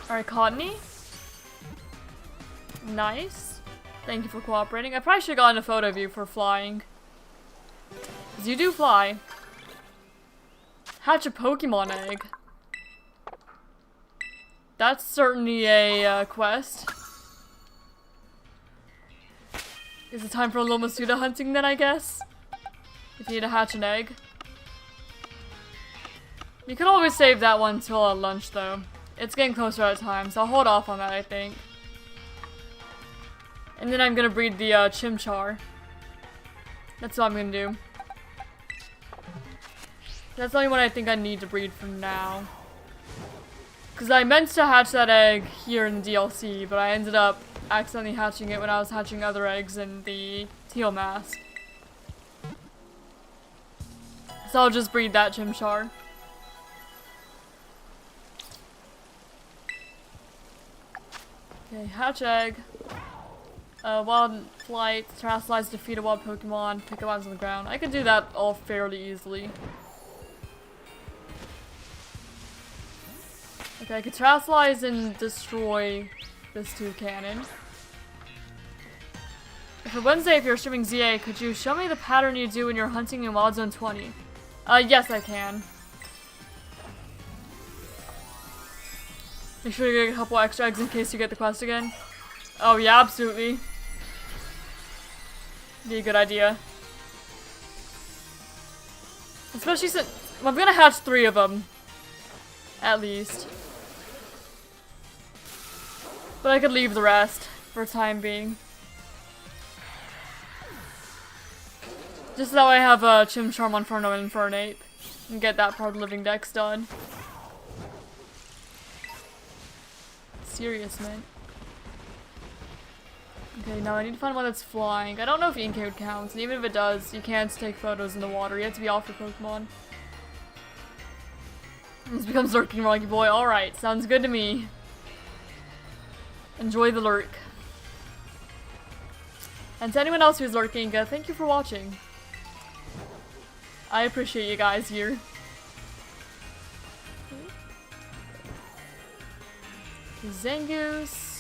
Alright, Cottonee. Nice. Thank you for cooperating. I probably should have gotten a photo of you for flying. Because you do fly. Hatch a Pokemon egg. That's certainly a quest. Is it time for a little Masuda hunting then, I guess? If you need to hatch an egg. You can always save that one till lunch though. It's getting closer at time, so I'll hold off on that, I think. And then I'm gonna breed the Chimchar. That's what I'm gonna do. That's the only one I think I need to breed for now. Because I meant to hatch that egg here in the DLC, but I ended up accidentally hatching it when I was hatching other eggs in the Teal Mask. So I'll just breed that Chimchar. Okay, hatch egg. Wild flight, terrestrialize, defeat a wild Pokemon, pick up items on the ground. I could do that all fairly easily. Okay, I could terrestrialize and destroy this Toucannon. For Wednesday, if you're streaming ZA, could you show me the pattern you do when you're hunting in Wild Zone 20? Yes I can. Make sure you get a couple extra eggs in case you get the quest again. Oh yeah, absolutely. Be a good idea. Especially since I'm gonna hatch 3 of them. At least. But I could leave the rest for time being. Just so I have a Chimchar, Monferno, and Infernape. And get that part of the Living Dex done. Serious, man. Okay, now I need to find one that's flying. I don't know if Inkay counts, and even if it does, you can't take photos in the water. You have to be off your Pokemon. This becomes lurking, Rocky Boy. Alright, sounds good to me. Enjoy the lurk. And to anyone else who's lurking, thank you for watching. I appreciate you guys here. Zangoose.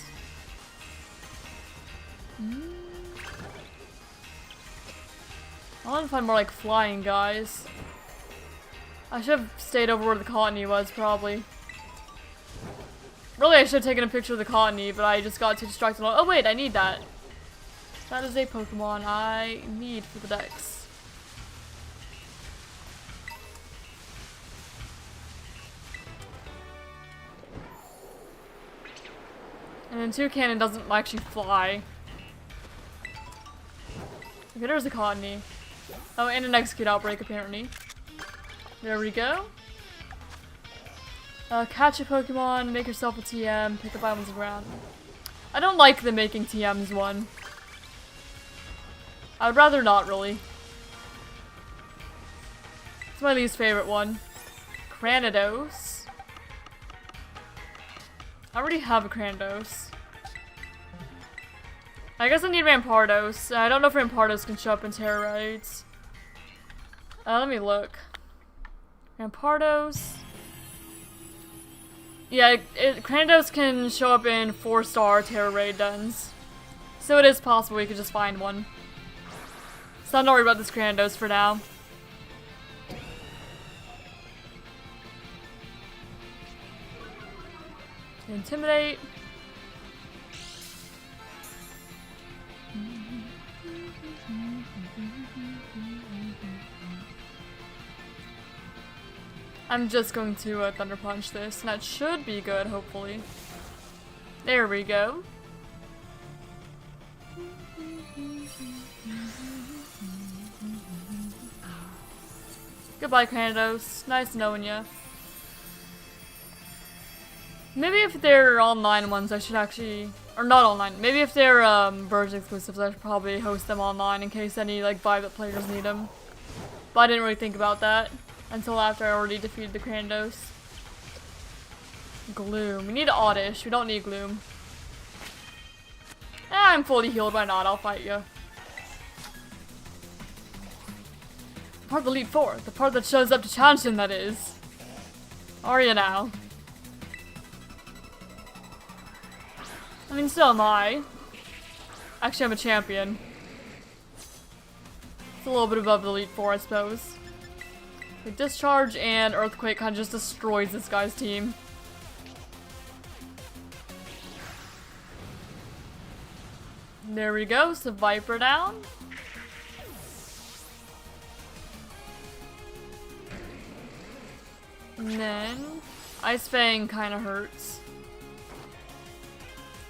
I want to find more like flying guys. I should have stayed over where the colony was, probably. Really, I should have taken a picture of the colony, but I just got too distracted. Oh wait, I need that. That is a Pokemon I need for the dex. And then Toucannon doesn't actually fly. Okay, there's a colony. Oh, and an Execute Outbreak, apparently. There we go. Catch a Pokemon, make yourself a TM, pick up items on the ground. I don't like the making TMs one. I would rather not, really. It's my least favorite one. Cranidos. I already have a Cranidos. I guess I need Rampardos. I don't know if Rampardos can show up in Terra Raids. Let me look. Rampardos. Yeah, Cranidos can show up in 4-star Terra Raid duns. So it is possible we could just find one. So I'm not worried about this Cranidos for now. Intimidate. I'm just going to Thunder Punch this, and that should be good, hopefully. There we go. Goodbye, Cranidos. Nice knowing ya. Maybe if they're online ones, I should actually... Or not online. Maybe if they're Verge exclusives, I should probably host them online in case any like Violet players need them. But I didn't really think about that until after I already defeated the Cranidos. Gloom. We need Oddish. We don't need Gloom. I'm fully healed. Why not? I'll fight you. The part of the Elite Four. The part that shows up to challenge him, that is. Are you now? I mean, so am I. Actually, I'm a champion. It's a little bit above the Elite Four, I suppose. The Discharge and Earthquake kind of just destroys this guy's team. There we go, so Viper down. And then Ice Fang kind of hurts.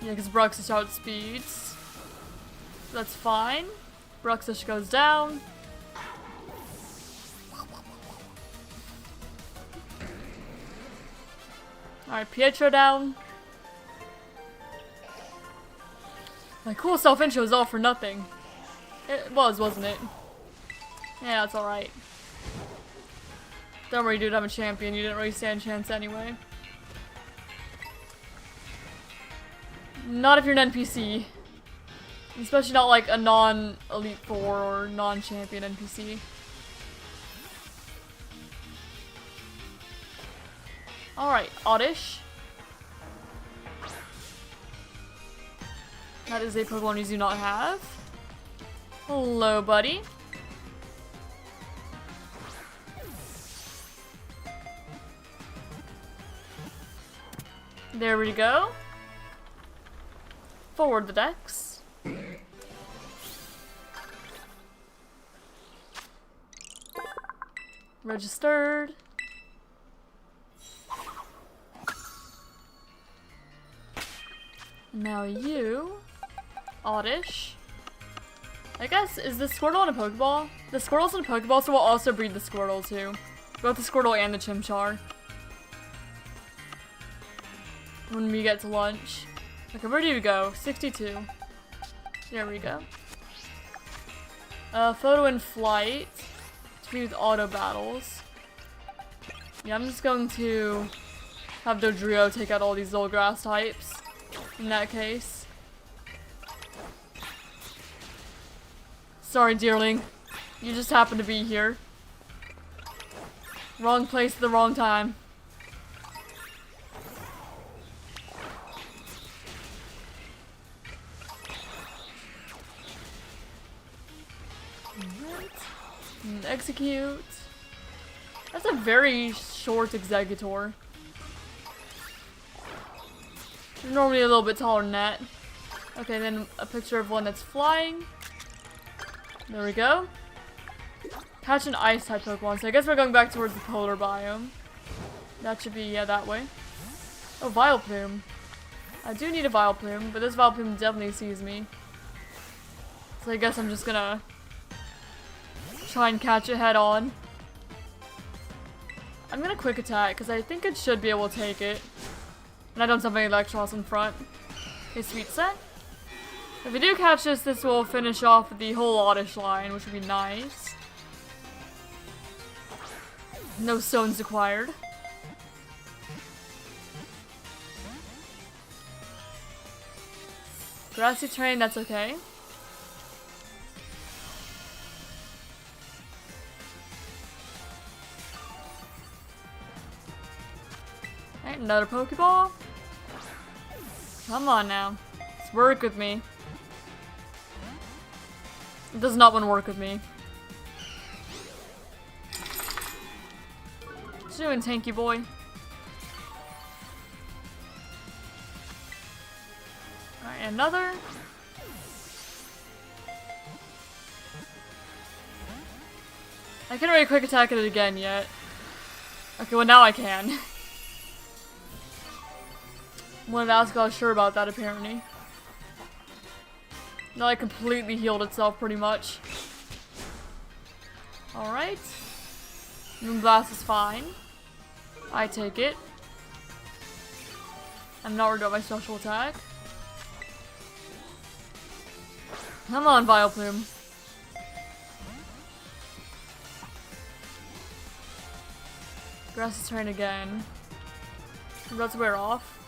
Yeah, because Bruxish outspeeds. That's fine. Bruxish goes down. Alright, Pietro down. My cool self-intro is all for nothing. It was, wasn't it? Yeah, that's alright. Don't worry, dude, I'm a champion. You didn't really stand a chance anyway. Not if you're an NPC. Especially not like a non-Elite Four or non-champion NPC. Alright, Oddish. That is a Pokemon you do not have. Hello, buddy. There we go. Forward the dex. Registered. Now you, Oddish. I guess, is the Squirtle in a Pokeball? The Squirtle's in a Pokeball, so we'll also breed the Squirtle too. Both the Squirtle and the Chimchar. When we get to lunch. Okay, where do you go? 62. There we go. Photo and Flight. To be with auto battles. Yeah, I'm just going to have Dodrio take out all these little grass types. In that case. Sorry, dearling. You just happen to be here. Wrong place at the wrong time. Alright. Execute. That's a very short Executor. They're normally a little bit taller than that. Okay, then a picture of one that's flying. There we go. Catch an ice type Pokemon. So I guess we're going back towards the polar biome. That should be, yeah, that way. Oh, Vileplume. I do need a Vileplume, but this Vileplume definitely sees me. So I guess I'm just gonna try and catch it head on. I'm gonna quick attack, because I think it should be able to take it. And I don't have any Electros in front. Okay, sweet set. If we do catch this, this will finish off the whole Oddish line, which would be nice. No stones acquired. Grassy terrain, that's okay. Alright, another Pokeball. Come on now. Let's work with me. It does not want to work with me. What you doing, tanky boy? Alright, another. I can't really quick attack it again yet. Okay, well now I can. One of the Asgard sure about that apparently. Now it completely healed itself pretty much. Alright. Moonblast is fine. I take it. I'm not worried about my special attack. Come on, Vileplume. Grass's turn again. Let's wear off.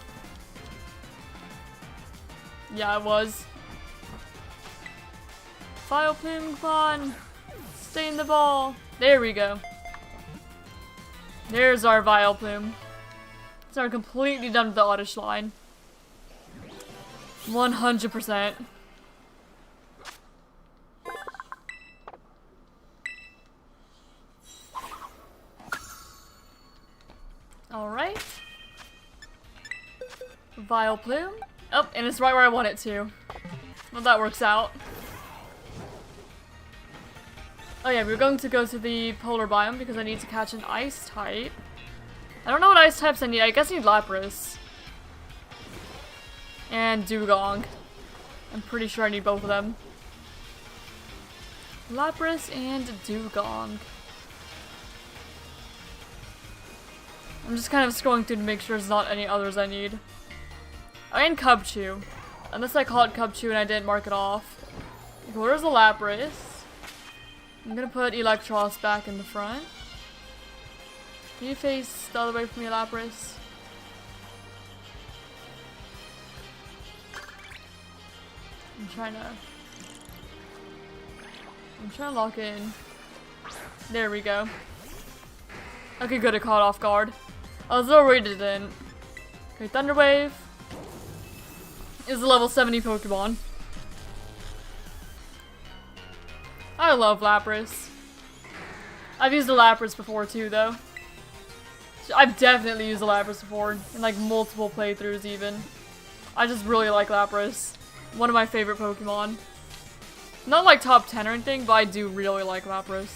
Yeah, it was. Vileplume, come on! Stay in the ball! There we go. There's our Vileplume. So we're completely done with the Oddish line. 100%. Alright. Vileplume. Oh, and it's right where I want it to. Well, that works out. Oh yeah, we're going to go to the polar biome because I need to catch an ice type. I don't know what ice types I need. I guess I need Lapras. And Dugong. I'm pretty sure I need both of them. Lapras and Dugong. I'm just kind of scrolling through to make sure there's not any others I need. Oh, and Cubchoo. Unless I call it Cubchoo and I didn't mark it off. Okay, where's the Lapras? I'm gonna put Electros back in the front. Can you face the other way from me, Lapras? I'm trying to lock in. There we go. Okay, good, it caught off guard. I was a little worried it didn't. Okay, Thunder Wave is a level 70 Pokemon. I love Lapras. I've used a Lapras before too, though. I've definitely used a Lapras before, in like multiple playthroughs even. I just really like Lapras. One of my favorite Pokemon. Not like top 10 or anything, but I do really like Lapras.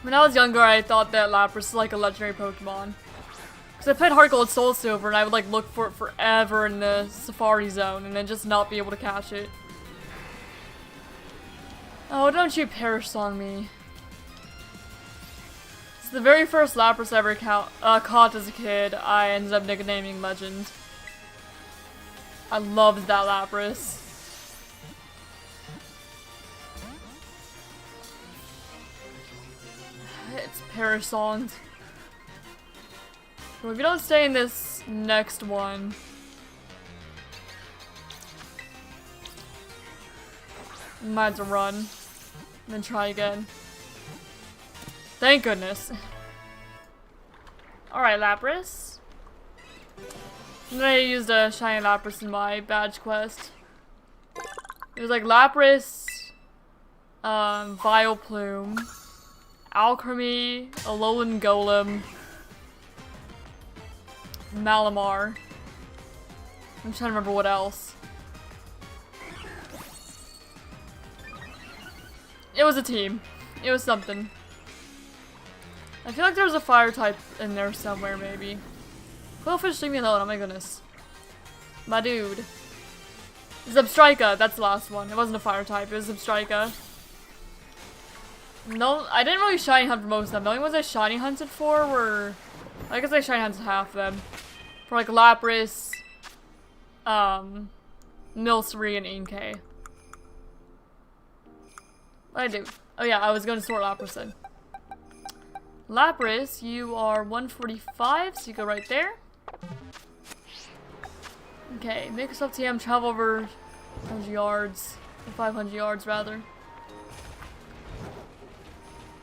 When I was younger, I thought that Lapras was like a legendary Pokemon. Because I played Heart Gold Soul Silver and I would like look for it forever in the Safari Zone and then just not be able to catch it. Oh, don't you perish on me. It's the very first Lapras I ever caught as a kid. I ended up nicknaming Legend. I loved that Lapras. It's Parasonged. Well, if you don't stay in this next one... you might have to run. And then try again. Thank goodness. Alright, Lapras. And then I used a shiny Lapras in my badge quest. It was like Lapras, Vileplume, Alchemy, Alolan Golem, Malamar. I'm trying to remember what else. It was a team. It was something. I feel like there was a fire type in there somewhere, maybe. Quillfish, leave me alone, oh my goodness. My dude. Zebstrika, that's the last one. It wasn't a fire type, it was Zebstrika. No, I didn't really shiny hunt for most of them. The only ones I shiny hunted for were... I guess I shiny hunted half of them. For like Lapras, Milcery, and Inkay. What'd I do? Oh yeah, I was going to sort Lapras in. Lapras, you are 145, so you go right there. Okay, make yourself TM, travel over 100 yards. Or 500 yards, rather.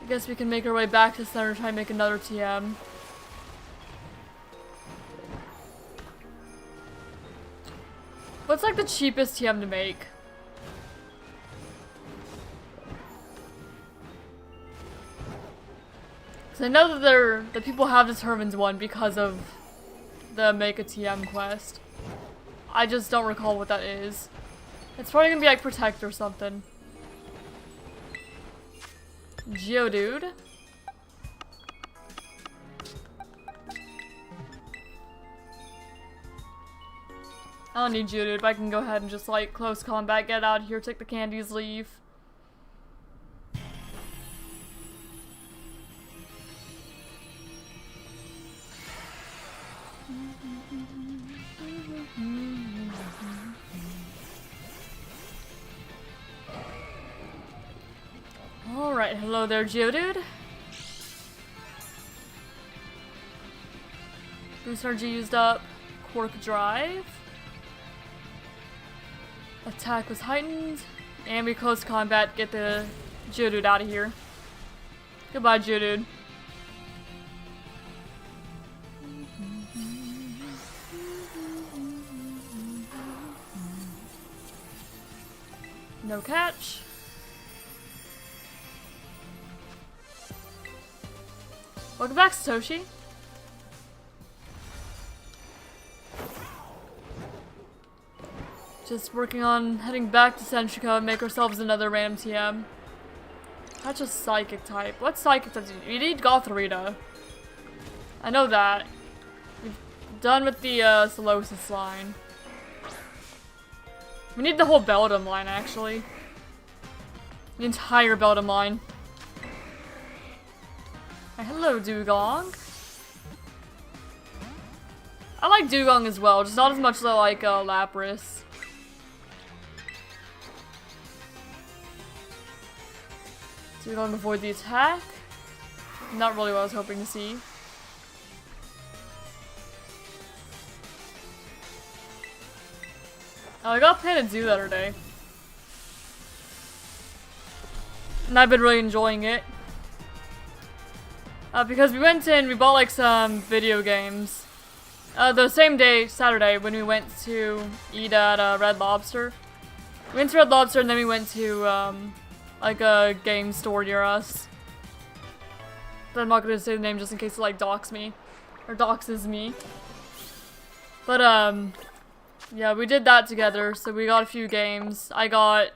I guess we can make our way back to the center and try and make another TM. What's like the cheapest TM to make? Because I know that people have determined one because of the make a TM quest. I just don't recall what that is. It's probably gonna be like Protect or something. Geodude. I don't need Geodude, but I can go ahead and just like close combat, get out of here, take the candies, leave. Alright, hello there, Geodude. Boost energy used up. Quark Drive. Attack was heightened. And we close combat, get the Geodude out of here. Goodbye, Geodude. No catch. Welcome back, Satoshi. Just working on heading back to Centrica and make ourselves another random TM. That's a Psychic type. What Psychic type do you need? You need Gothorita. I know that. We've done with the Solosis line. We need the whole Beldum line, actually. The entire Beldum line. Hello, Dugong. I like Dugong as well, just not as much as I like Lapras. Dugong avoid the attack. Not really what I was hoping to see. Oh, I got Planet Zoo the other day. And I've been really enjoying it. Because we went in, we bought like some video games. The same day, Saturday, when we went to eat at Red Lobster. We went to Red Lobster and then we went to like a game store near us. But I'm not gonna say the name just in case it like docks me. Or doxes me. But yeah, we did that together, so we got a few games. I got,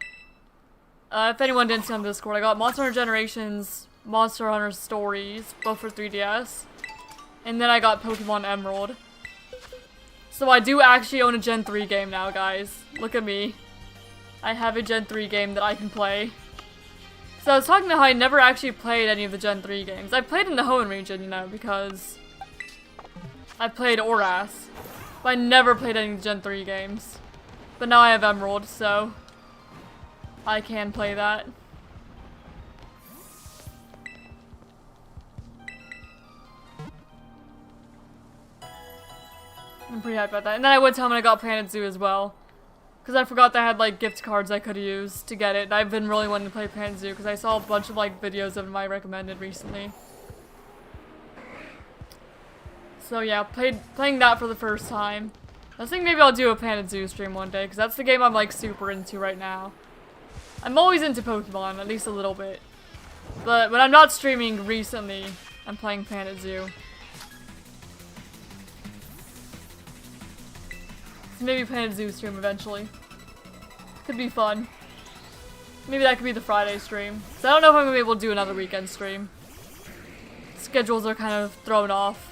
if anyone didn't see on Discord, I got Monster Hunter Generations, Monster Hunter Stories, both for 3DS. And then I got Pokemon Emerald. So I do actually own a Gen 3 game now, guys. Look at me. I have a Gen 3 game that I can play. So I was talking about how I never actually played any of the Gen 3 games. I played in the Hoenn region, you know, because I played Oras. But I never played any Gen 3 games. But now I have Emerald, so I can play that. I'm pretty happy about that. And then I went home and I got Planet Zoo as well. Because I forgot that I had like gift cards I could use to get it. And I've been really wanting to play Planet Zoo because I saw a bunch of like videos of my recommended recently. So yeah, playing that for the first time. I think maybe I'll do a Planet Zoo stream one day, because that's the game I'm like super into right now. I'm always into Pokemon, at least a little bit. But when I'm not streaming recently, I'm playing Planet Zoo. So maybe Planet Zoo stream eventually. Could be fun. Maybe that could be the Friday stream. So I don't know if I'm gonna be able to do another weekend stream. Schedules are kind of thrown off.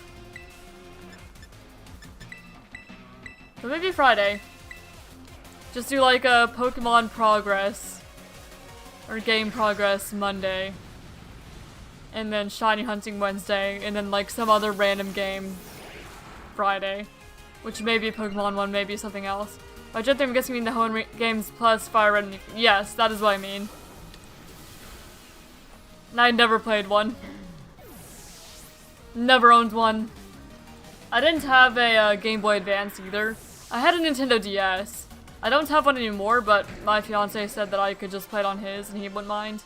But maybe Friday. Just do like a Pokemon Progress. Or Game Progress Monday. And then Shiny Hunting Wednesday. And then like some other random game Friday. Which may be a Pokemon one, maybe something else. By Gen 3, I'm guessing you mean the Hone games plus Fire Red and... Yes, that is what I mean. And I never played one. Never owned one. I didn't have a Game Boy Advance either. I had a Nintendo DS. I don't have one anymore, but my fiance said that I could just play it on his and he wouldn't mind.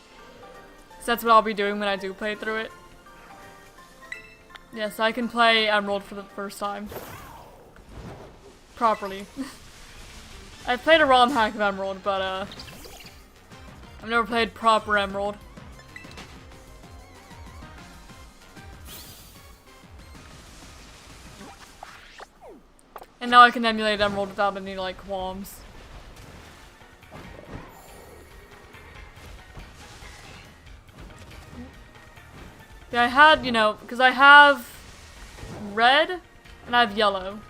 So that's what I'll be doing when I do play through it. Yes, I can play Emerald for the first time. Properly. I've played a ROM hack of Emerald, but I've never played proper Emerald. And now I can emulate Emerald without any, like, qualms. Yeah, I had, you know, because I have red and I have yellow.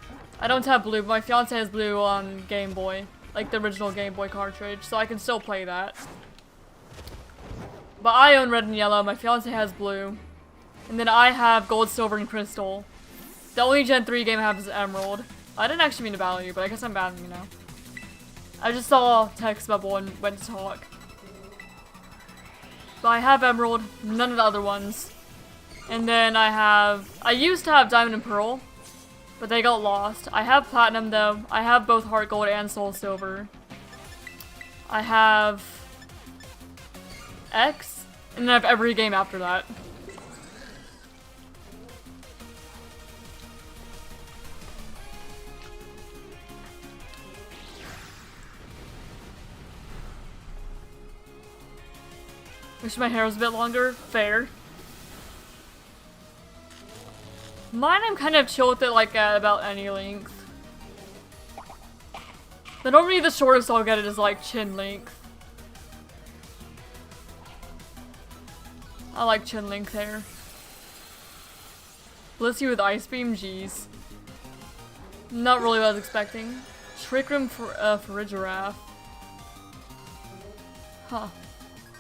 I don't have blue, but my fiance has blue on Game Boy. Like the original Game Boy cartridge, so I can still play that. But I own red and yellow, my fiance has blue. And then I have gold, silver, and crystal. The only Gen 3 game I have is Emerald. I didn't actually mean to battle you, but I guess I'm battling you now. I just saw text bubble and went to talk. But I have Emerald, none of the other ones. And then I used to have Diamond and Pearl, but they got lost. I have Platinum though. I have both Heart Gold and Soul Silver. I have X, and then I have every game after that. Wish my hair was a bit longer. Fair. Mine, I'm kind of chill with it, like, at about any length. But normally the shortest I'll get it is, like, chin length. I like chin length hair. Blissey with Ice Beam? Jeez. Not really what I was expecting. Trick Room for Farigiraf. Huh.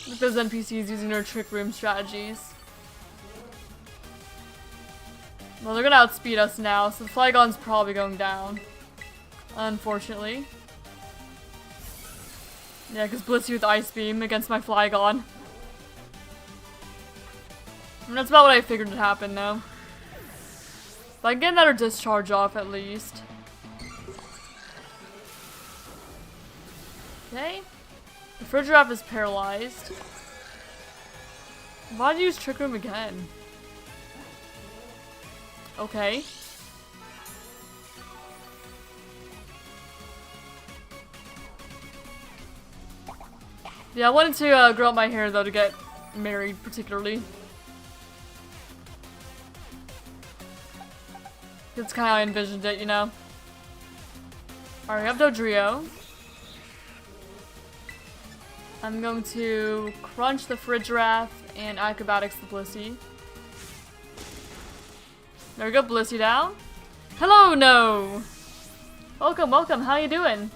Look at those NPCs using their Trick Room strategies. Well, they're gonna outspeed us now, so the Flygon's probably going down. Unfortunately. Yeah, because Blissey with Ice Beam against my Flygon. And that's about what I figured would happen, though. But I can get another discharge off, at least. Okay. The Farigiraf is paralyzed. Why'd you use Trick Room again? Okay. Yeah, I wanted to grow out my hair though to get married, particularly. That's kind of how I envisioned it, you know. Alright, we have Dodrio. I'm going to Crunch the Farigiraf and Acrobatics the Blissey. There we go, Blissey down. Hello, no! Welcome, welcome, how you doing?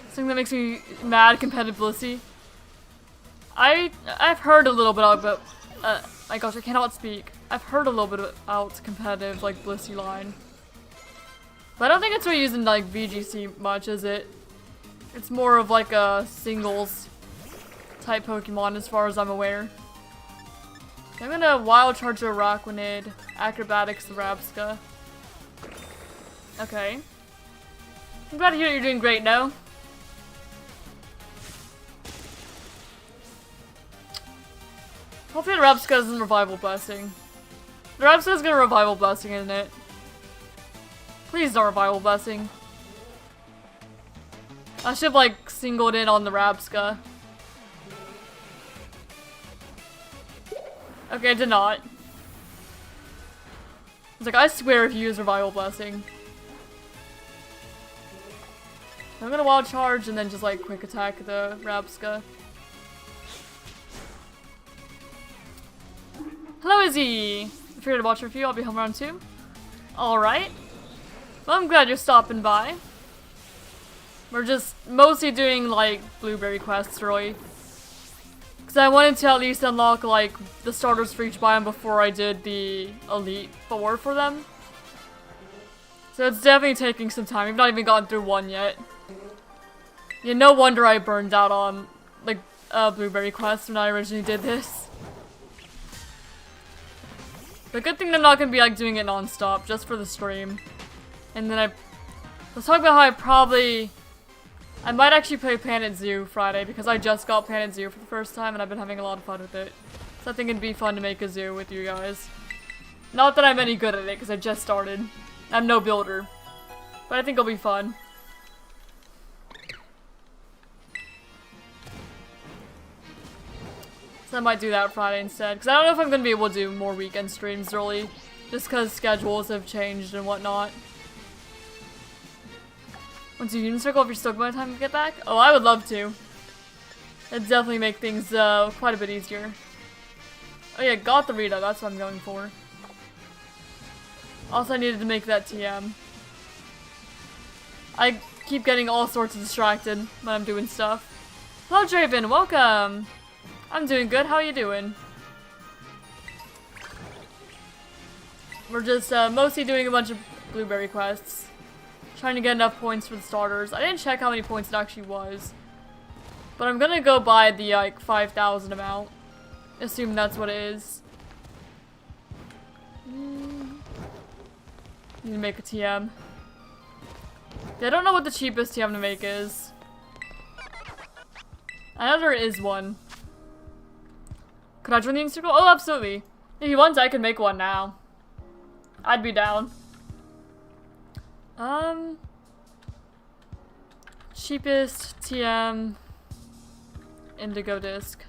Something that makes me mad, competitive Blissey. I've heard a little bit about, my gosh, I cannot speak. I've heard a little bit about competitive, like, Blissey line. But I don't think it's really used in, like, VGC much, is it? It's more of, like, a singles type Pokemon as far as I'm aware. I'm gonna Wild Charge the Araquanid, Acrobatics the Rabsca. Okay. I'm glad to hear you're doing great, no? Hopefully the Rabsca isn't Revival Blessing. The Rabsca is gonna Revival Blessing, isn't it? Please don't Revival Blessing. I should have, like, singled in on the Rabska. Okay, I did not. I was like, I swear if you use Revival Blessing. I'm gonna wild charge and then just, like, quick attack the Rabska. Hello, Izzy! If you're here to watch a review, I'll be home around 2. Alright. Well, I'm glad you're stopping by. We're just mostly doing, like, blueberry quests, really. Because I wanted to at least unlock, like, the starters for each biome before I did the Elite 4 for them. So it's definitely taking some time. We've not even gotten through one yet. Yeah, no wonder I burned out on, like, blueberry quests when I originally did this. The good thing I'm not gonna be, like, doing it non-stop, just for the stream. And then let's talk about how I might actually play Planet Zoo Friday, because I just got Planet Zoo for the first time and I've been having a lot of fun with it. So I think it'd be fun to make a zoo with you guys. Not that I'm any good at it, because I just started. I'm no builder. But I think it'll be fun. So I might do that Friday instead, because I don't know if I'm going to be able to do more weekend streams really, just because schedules have changed and whatnot. Once you Union Circle, if you're still by the time you get back? Oh, I would love to. It'd definitely make things quite a bit easier. Oh yeah, got the Rita, that's what I'm going for. Also, I needed to make that TM. I keep getting all sorts of distracted when I'm doing stuff. Hello Draven, welcome! I'm doing good, how are you doing? We're just mostly doing a bunch of blueberry quests. Trying to get enough points for the starters. I didn't check how many points it actually was. But I'm gonna go by the like 5,000 amount. Assume that's what it is. Need to make a TM. Yeah, I don't know what the cheapest TM to make is. I know there is one. Could I join the Instagram? Oh, absolutely. If you want, I could make one now. I'd be down. Cheapest TM Indigo disc.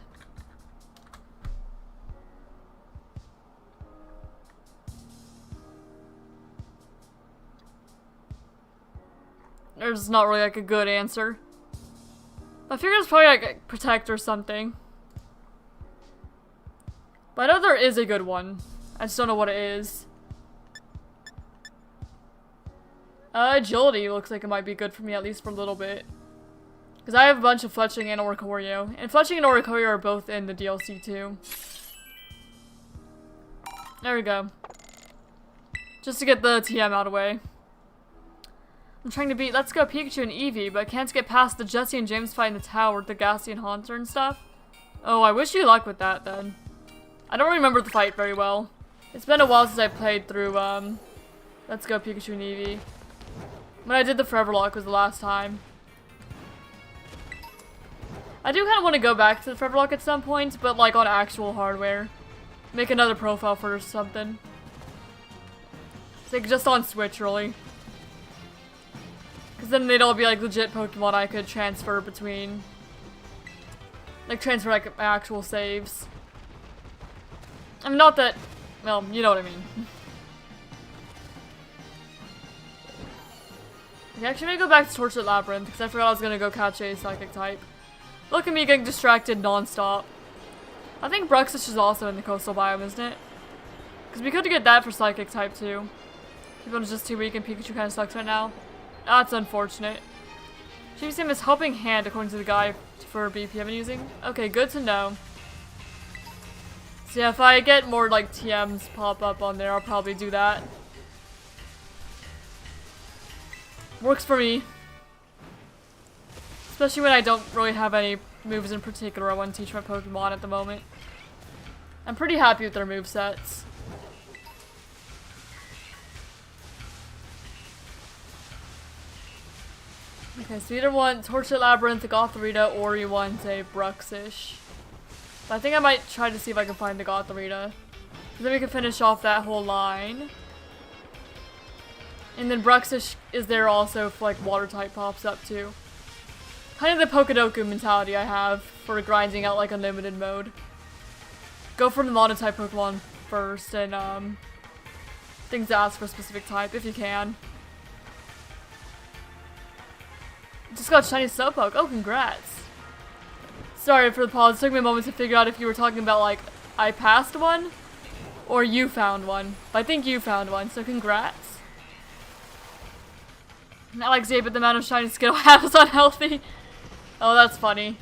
There's not really like a good answer. I figure it's probably like a Protect or something. But I know there is a good one. I just don't know what it is. Agility looks like it might be good for me, at least for a little bit. Because I have a bunch of Fletching and Oricorio. And Fletching and Oricorio are both in the DLC too. There we go. Just to get the TM out of the way. I'm trying to beat Let's Go Pikachu and Eevee, but I can't get past the Jesse and James fight in the tower with the Gassy and Haunter and stuff. Oh, I wish you luck with that then. I don't remember the fight very well. It's been a while since I played through, Let's Go Pikachu and Eevee. When I did the Forever Lock was the last time. I do kind of want to go back to the Forever Lock at some point, but like on actual hardware. Make another profile for it or something. It's like just on Switch, really. Because then they'd all be like legit Pokemon I could transfer between. Like transfer like my actual saves. I mean, not that, well, you know what I mean. Okay, actually, I'm gonna go back to Tortured Labyrinth, because I forgot I was gonna go catch a Psychic type. Look at me getting distracted non-stop. I think Bruxish is also in the coastal biome, isn't it? Because we could get that for Psychic type, too. Even is just too weak and Pikachu kind of sucks right now. That's unfortunate. Chief's name is Helping Hand, according to the guy for BP I've been using. Okay, good to know. So yeah, if I get more, like, TMs pop up on there, I'll probably do that. Works for me. Especially when I don't really have any moves in particular I want to teach my Pokemon at the moment. I'm pretty happy with their movesets. Okay, so you either want Tortured Labyrinth, a Gothorita, or you want a Bruxish. But I think I might try to see if I can find the Gothorita. Then we can finish off that whole line. And then Bruxish is there also if like water type pops up too. Kind of the Pokedoku mentality I have for grinding out like unlimited mode. Go for the mono-type Pokemon first and things that ask for a specific type if you can. Just got shiny Slowpoke. Oh, congrats. Sorry for the pause. It took me a moment to figure out if you were talking about like I passed one or you found one. But I think you found one, so congrats. Not like Zay, but the amount of shiny Skittle I have is unhealthy. Oh, that's funny.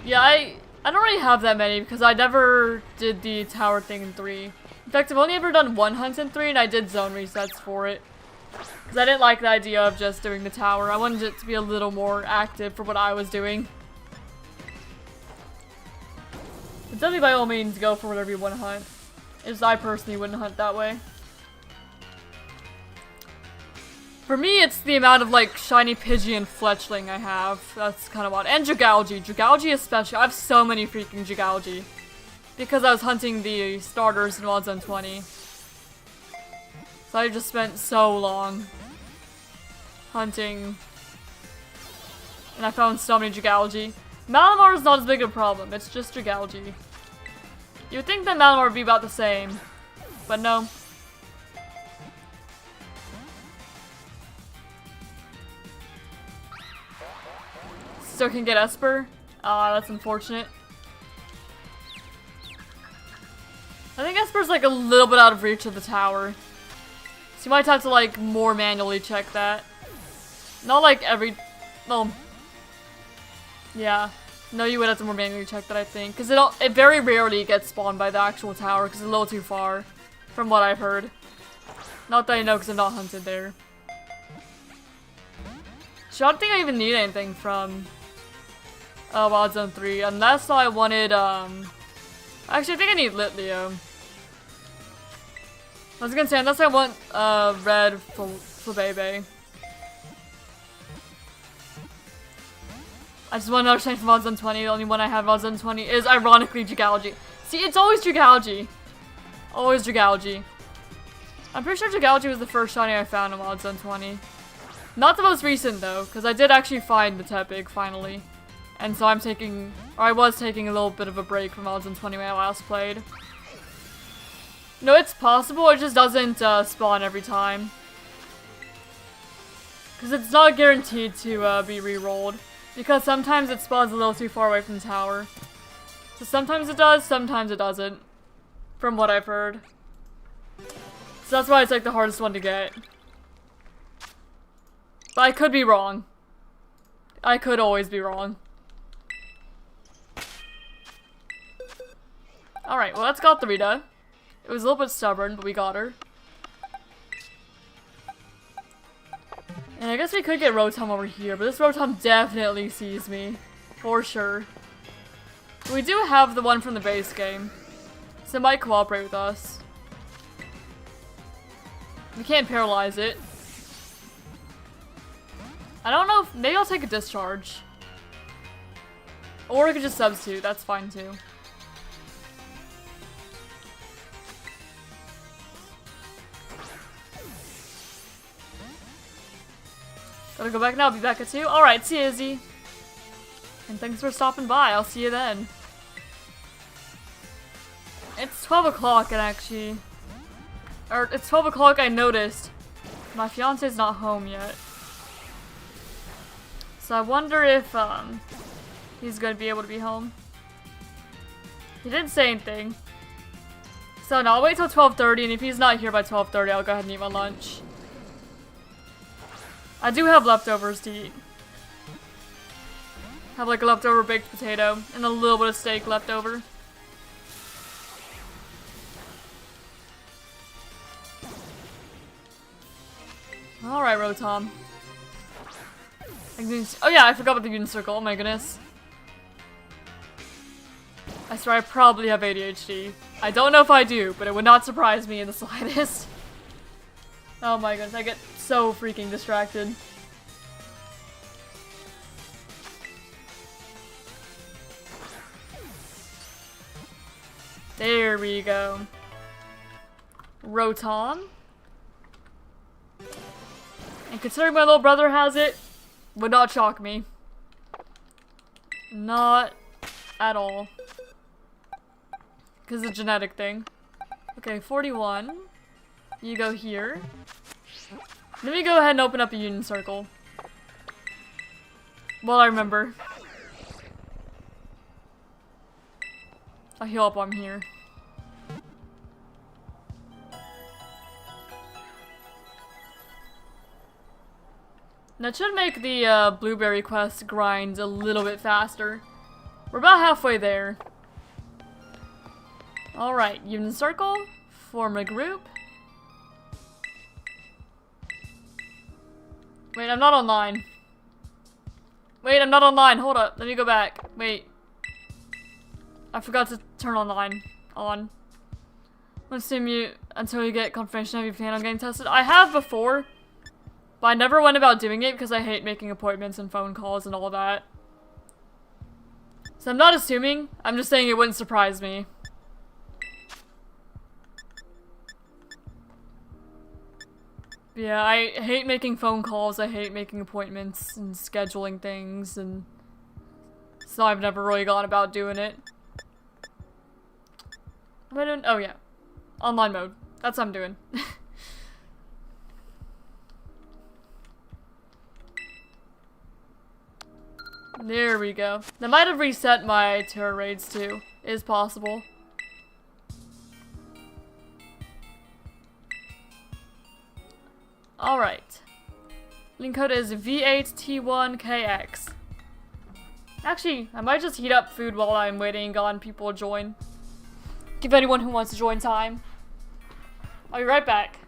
Yeah, I don't really have that many because I never did the tower thing in 3. In fact, I've only ever done one hunt in 3 and I did zone resets for it. Because I didn't like the idea of just doing the tower. I wanted it to be a little more active for what I was doing. But definitely by all means go for whatever you want to hunt. Just I personally wouldn't hunt that way. For me, it's the amount of, like, shiny Pidgey and Fletchling I have. That's kind of odd. And Dragalge. Dragalge especially. I have so many freaking Dragalge. Because I was hunting the starters in Wild Zone 20. So I just spent so long hunting. And I found so many Dragalge. Malamar is not as big of a problem. It's just Dragalge. You would think that Malamar would be about the same. But no. Still can get Esper. That's unfortunate. I think Esper's like a little bit out of reach of the tower. So you might have to like more manually check that. Not like every... Well... Yeah. No, you would have to more manually check that, I think. Because it very rarely gets spawned by the actual tower because it's a little too far. From what I've heard. Not that I know because I'm not hunted there. So I don't think I even need anything from... Wild Zone 3, unless I wanted, actually, I think I need Litleo. I was gonna say, unless I want, red Flabebe. I just want another shiny from Wild Zone 20. The only one I have in Wild Zone 20 is, ironically, Dragalge. See, it's always Dragalge. Always Dragalge. I'm pretty sure Dragalge was the first shiny I found in Wild Zone 20. Not the most recent, though, because I did actually find the Tepig, finally. And so I'm taking, or I was taking a little bit of a break from Wild Zone 20 when I last played. No, it's possible, it just doesn't spawn every time. Because it's not guaranteed to be re-rolled. Because sometimes it spawns a little too far away from the tower. So sometimes it does, sometimes it doesn't. From what I've heard. So that's why it's like the hardest one to get. But I could be wrong. I could always be wrong. Alright, well that's got the Rita. It was a little bit stubborn, but we got her. And I guess we could get Rotom over here, but this Rotom definitely sees me. For sure. We do have the one from the base game. So it might cooperate with us. We can't paralyze it. I don't know if... Maybe I'll take a discharge. Or I could just substitute, that's fine too. Gotta go back now, be back at 2. Alright, see you, Izzy. And thanks for stopping by, I'll see you then. It's 12 o'clock and actually... Or, it's 12 o'clock, I noticed. My fiance's not home yet. So I wonder if, he's gonna be able to be home. He didn't say anything. So no, I'll wait till 12:30, and if he's not here by 12:30, I'll go ahead and eat my lunch. I do have leftovers to eat. Have like a leftover baked potato and a little bit of steak left over. Alright, Rotom. Oh yeah, I forgot about the Union Circle. Oh my goodness. I swear I probably have ADHD. I don't know if I do, but it would not surprise me in the slightest. Oh my goodness, I get so freaking distracted. There we go. Rotom. And considering my little brother has it, would not shock me. Not at all. Because it's a genetic thing. Okay, 41. You go here. Let me go ahead and open up a union circle. Well, I remember. I'll heal up while I'm here. That should make the blueberry quest grind a little bit faster. We're about halfway there. Alright, union circle, form a group. Wait, I'm not online. Wait, I'm not online. Hold up. Let me go back. Wait. I forgot to turn online on. Let's assume you until you get confirmation of your plan on getting tested. I have before, but I never went about doing it because I hate making appointments and phone calls and all that. So I'm not assuming. I'm just saying it wouldn't surprise me. Yeah, I hate making phone calls, I hate making appointments and scheduling things, and so I've never really gone about doing it. Oh yeah. Online mode. That's what I'm doing. There we go. That might have reset my terror raids too. Is possible. Alright. Link code is V8T1KX. Actually, I might just heat up food while I'm waiting on people to join. Give anyone who wants to join time. I'll be right back.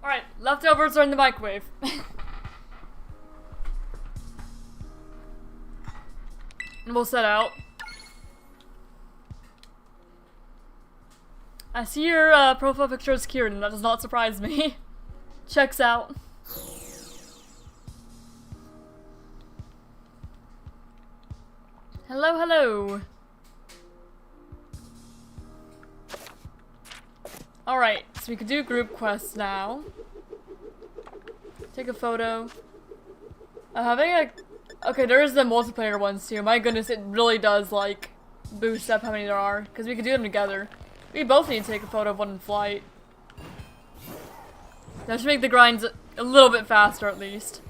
Alright, leftovers are in the microwave. And we'll set out. I see your profile picture is Kieran. That does not surprise me. Checks out. Hello, hello. Alright, so we could do group quests now. Take a photo. Having a... Okay, there's the multiplayer ones too. My goodness, it really does, like, boost up how many there are. Because we could do them together. We both need to take a photo of one in flight. That should make the grinds a little bit faster, at least.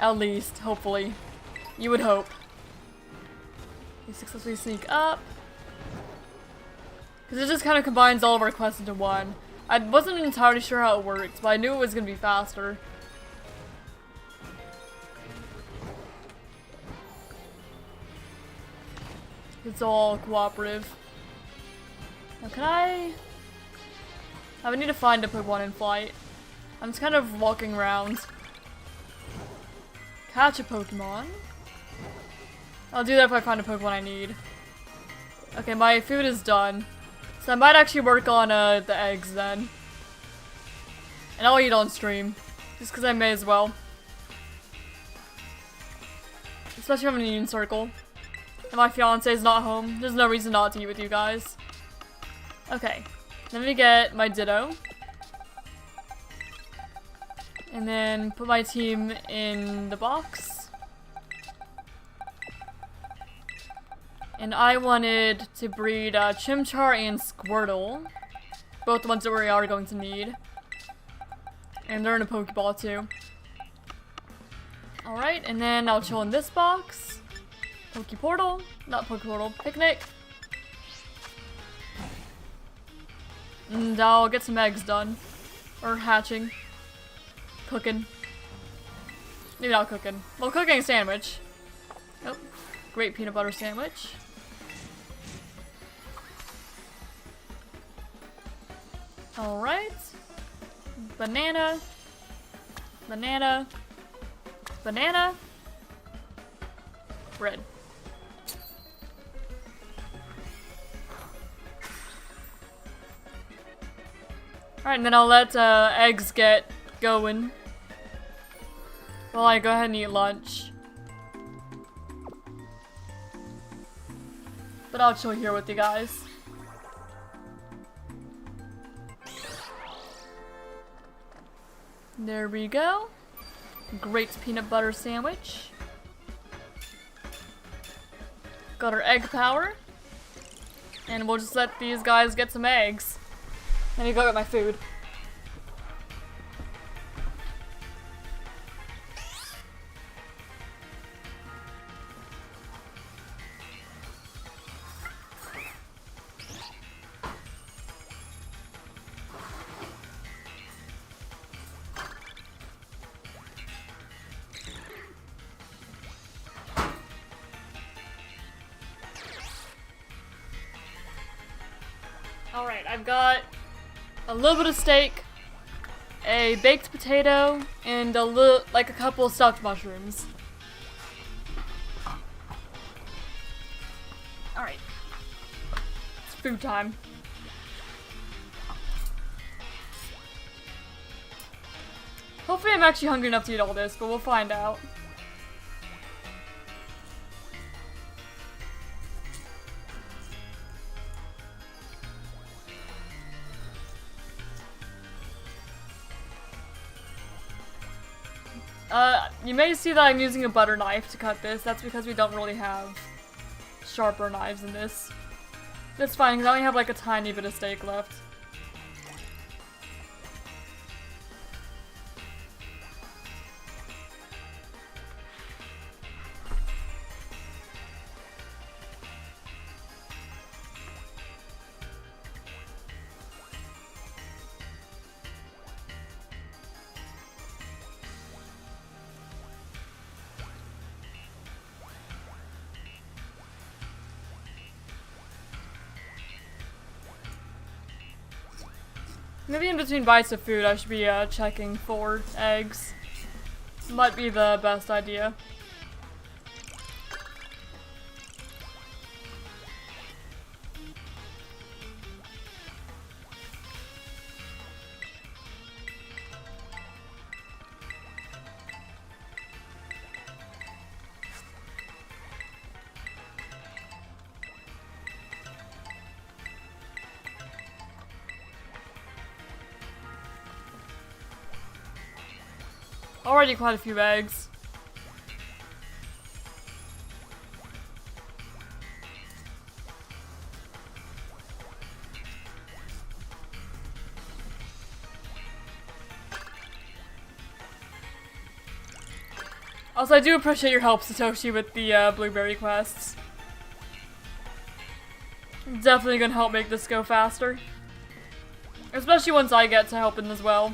At least, hopefully. You would hope. We successfully sneak up. Because it just kind of combines all of our quests into one. I wasn't entirely sure how it worked, but I knew it was going to be faster. It's all cooperative. Now can I need to find a Pokemon in flight. I'm just kind of walking around. Catch a Pokemon. I'll do that if I find a Pokemon I need. Okay, my food is done. So I might actually work on the eggs then. And I'll eat on stream. Just because I may as well. Especially if I'm in a union circle. And my fiance is not home. There's no reason not to eat with you guys. Okay. Let me get my Ditto. And then put my team in the box. And I wanted to breed Chimchar and Squirtle. Both the ones that we are going to need. And they're in a Pokeball too. Alright, and then I'll chill in this box. Pokeportal. Not Pokeportal. Picnic. And I'll get some eggs done. Or hatching. Cooking. Maybe not cooking. Well, cooking a sandwich. Oh, great peanut butter sandwich. Alright. Banana. Banana. Banana. Bread. Alright, and then I'll let eggs get going while I go ahead and eat lunch. But I'll chill here with you guys. There we go. Great peanut butter sandwich. Got our egg power. And we'll just let these guys get some eggs. I need to go get my food. Alright, I've got a little bit of steak, a baked potato, and a couple of stuffed mushrooms. Alright. It's food time. Hopefully I'm actually hungry enough to eat all this, but we'll find out. You may see that I'm using a butter knife to cut this. That's because we don't really have sharper knives in this. That's fine, because I only have like a tiny bit of steak left. Maybe in between bites of food I should be checking for eggs. Might be the best idea. Already quite a few eggs. Also, I do appreciate your help, Satoshi, with the blueberry quests. Definitely gonna help make this go faster. Especially once I get to helping as well.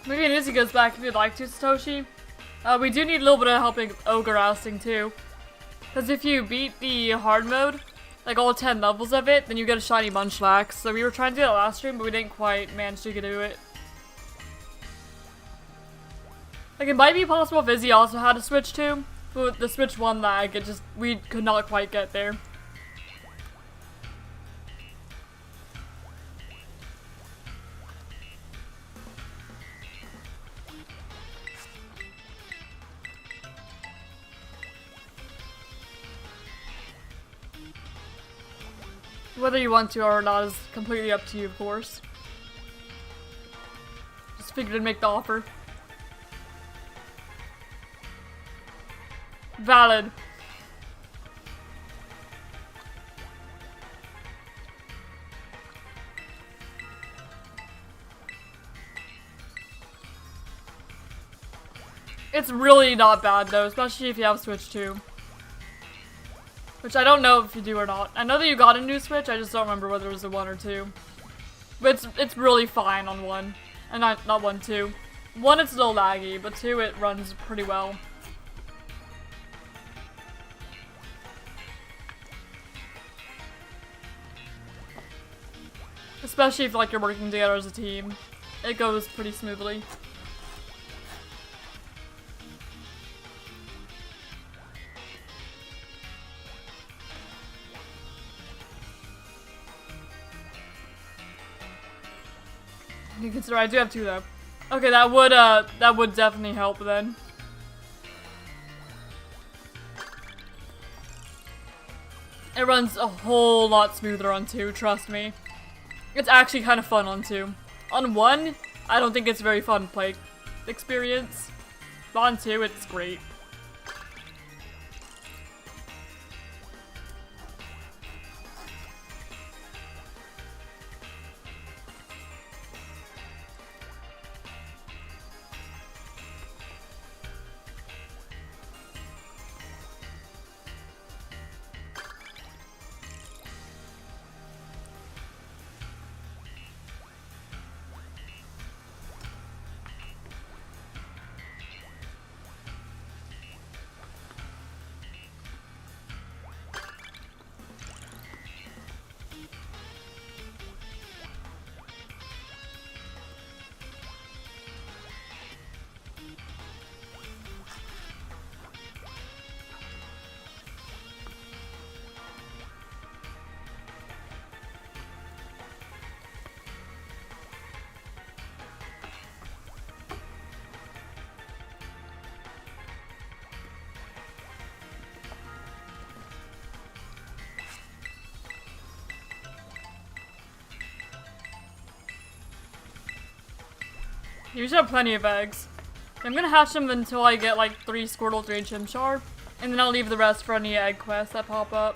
Maybe Nizzy goes back if you'd like to, Satoshi. We do need a little bit of helping Ogre ousting too. Because if you beat the hard mode, like all 10 levels of it, then you get a shiny Munchlax. So we were trying to do that last stream, but we didn't quite manage to do it. Like, it might be possible if Izzy also had a Switch too, but with the Switch 1 lag, we could not quite get there. Whether you want to or not is completely up to you, of course. Just figured I'd make the offer. Valid. It's really not bad though, especially if you have Switch 2. Which I don't know if you do or not. I know that you got a new Switch, I just don't remember whether it was a 1 or 2. But it's really fine on 1. And not 1, 2. 1 it's a little laggy, but 2 it runs pretty well. Especially if like you're working together as a team. It goes pretty smoothly. You consider I do have 2 though. Okay, that would definitely help then. It runs a whole lot smoother on 2, trust me. It's actually kind of fun on 2. On 1, I don't think it's very fun play experience. But on 2, it's great. You should have plenty of eggs. I'm gonna hatch them until I get like 3 Squirtle, 3 Chimchar, and then I'll leave the rest for any egg quests that pop up.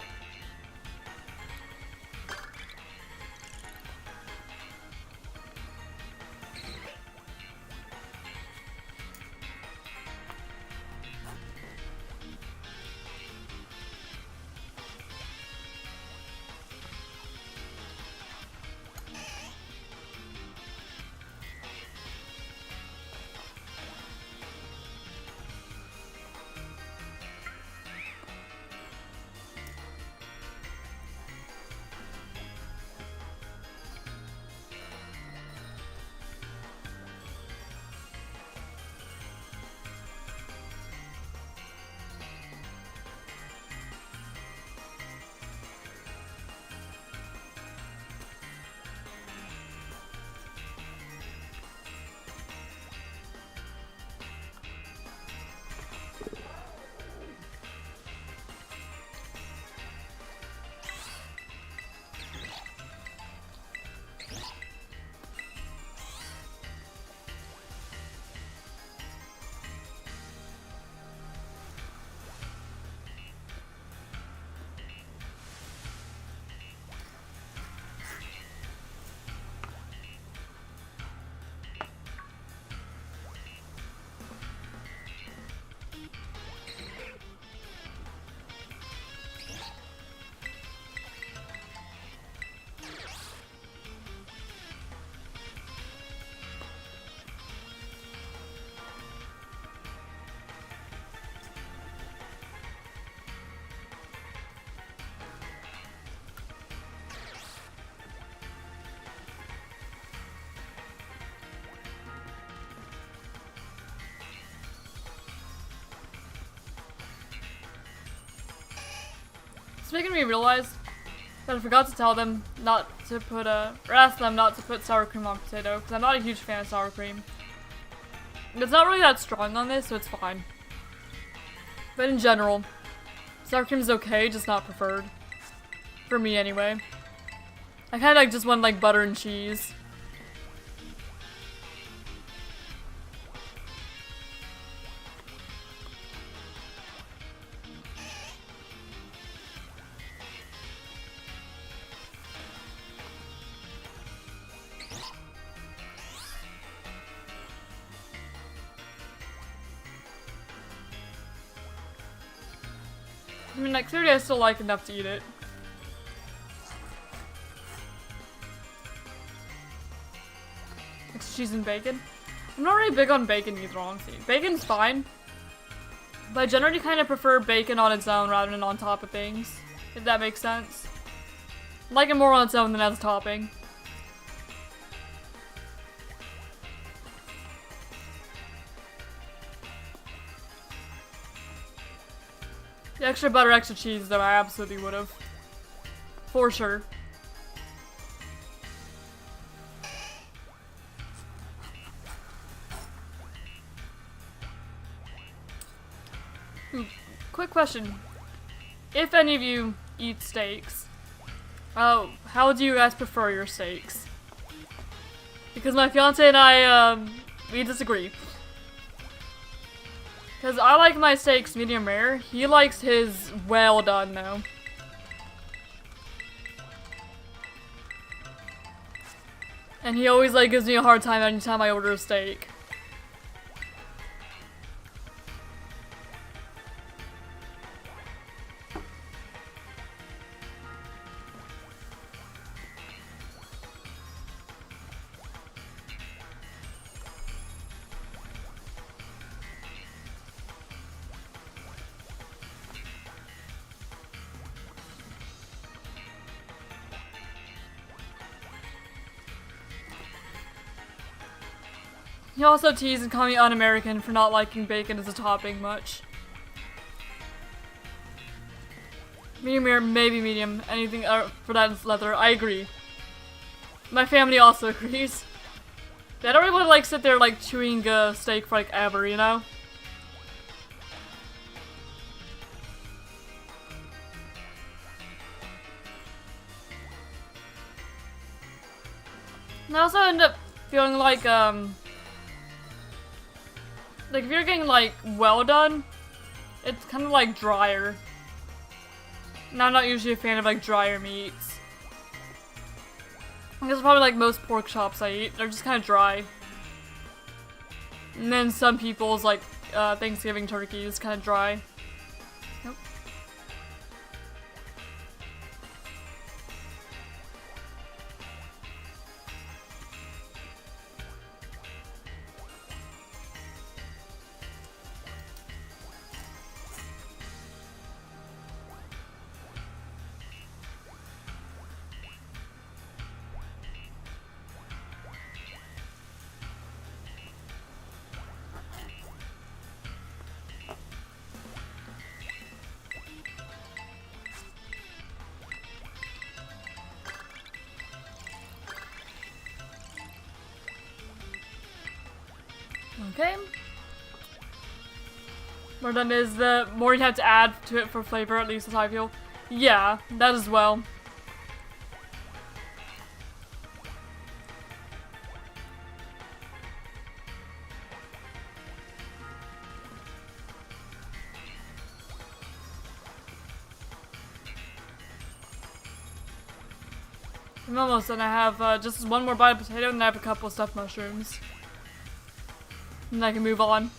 It's making me realize that I forgot to tell them not to put or ask them not to put sour cream on potato, because I'm not a huge fan of sour cream. It's not really that strong on this, so it's fine. But in general, sour cream is okay, just not preferred. For me, anyway. I kinda like just want like butter and cheese. I mean, like, clearly I still like enough to eat it. Extra cheese and bacon. I'm not really big on bacon either, honestly. Bacon's fine. But I generally kind of prefer bacon on its own rather than on top of things. If that makes sense. I like it more on its own than as a topping. The extra butter, extra cheese, though, I absolutely would've. For sure. Quick question. If any of you eat steaks, how do you guys prefer your steaks? Because my fiance and I, we disagree. Because I like my steaks medium rare. He likes his well done, though. And he always, like, gives me a hard time anytime I order a steak. He also teased and called me un-American for not liking bacon as a topping much. Medium rare, maybe medium. Anything for that is leather. I agree. My family also agrees. I don't really want to like sit there like chewing a steak for like ever, you know? And I also end up feeling like if you're getting, like, well done, it's kind of, like, drier. And I'm not usually a fan of, like, drier meats. I guess probably, like, most pork chops I eat, they're just kind of dry. And then some people's, like, Thanksgiving turkey is kind of dry. Nope. Okay. More done is the more you have to add to it for flavor, at least as I feel. Yeah, that as well. I'm almost done. I have just one more bite of potato and I have a couple of stuffed mushrooms. And I can move on.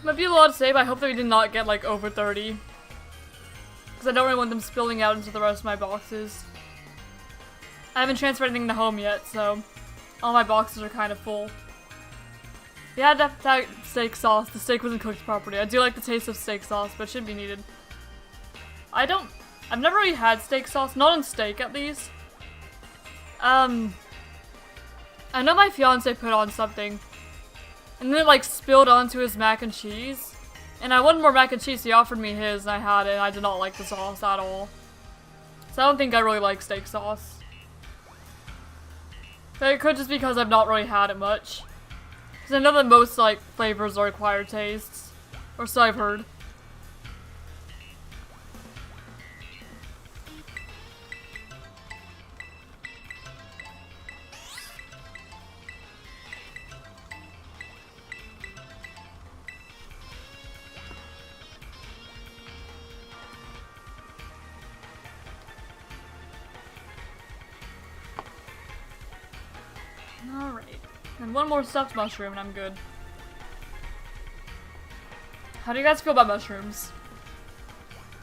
Might be a lot to say, but I hope that we did not get like over 30. Because I don't really want them spilling out into the rest of my boxes. I haven't transferred anything to home yet, so all my boxes are kind of full. Yeah, that steak sauce. The steak wasn't cooked properly. I do like the taste of steak sauce, but it shouldn't be needed. I've never really had steak sauce, not on steak at least. I know my fiance put on something, and then it like spilled onto his mac and cheese. And I wanted more mac and cheese, so he offered me his, and I had it, and I did not like the sauce at all. So I don't think I really like steak sauce. But it could just be because I've not really had it much. Because I know that most, like, flavors are acquired tastes. Or so I've heard. Alright. And one more stuffed mushroom and I'm good. How do you guys feel about mushrooms?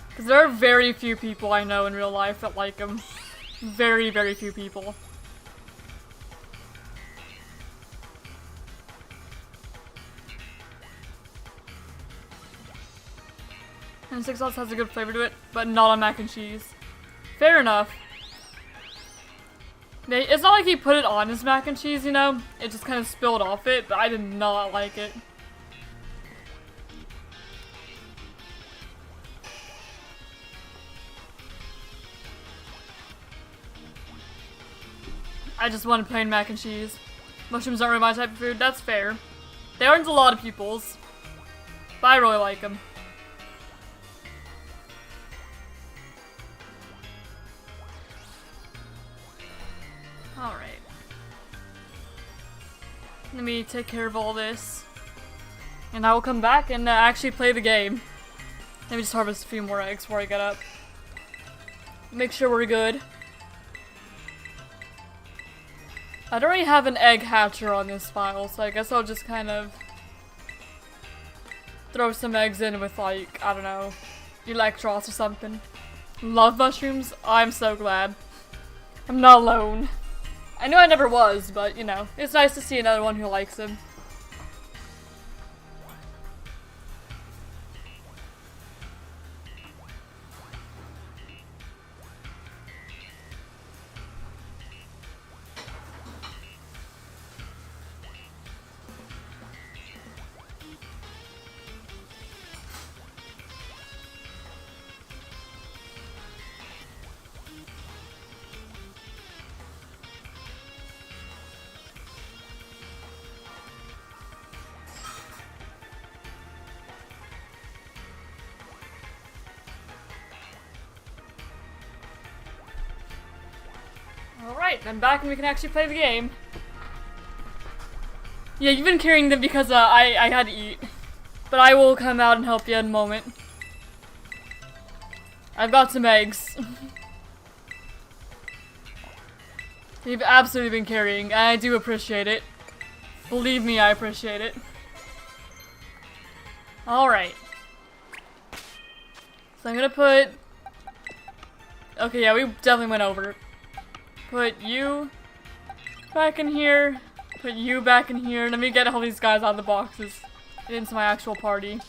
Because there are very few people I know in real life that like them. Very, very few people. And steak sauce has a good flavor to it, but not on mac and cheese. Fair enough. It's not like he put it on his mac and cheese, you know? It just kind of spilled off it, but I did not like it. I just wanted plain mac and cheese. Mushrooms aren't really my type of food, that's fair. They aren't a lot of people's, but I really like them. Alright. Let me take care of all this. And I will come back and actually play the game. Let me just harvest a few more eggs before I get up. Make sure we're good. I don't really have an egg hatcher on this file, so I guess I'll just kind of throw some eggs in with, like, I don't know, Electros or something. Love mushrooms? I'm so glad. I'm not alone. I knew I never was, but, you know, it's nice to see another one who likes them. Alright, I'm back and we can actually play the game. Yeah, you've been carrying them because I had to eat. But I will come out and help you in a moment. I've got some eggs. You've absolutely been carrying, and I do appreciate it. Believe me, I appreciate it. Alright. So I'm gonna put... Okay, yeah, we definitely went over it. Put you back in here. Put you back in here. Let me get all these guys out of the boxes and into my actual party.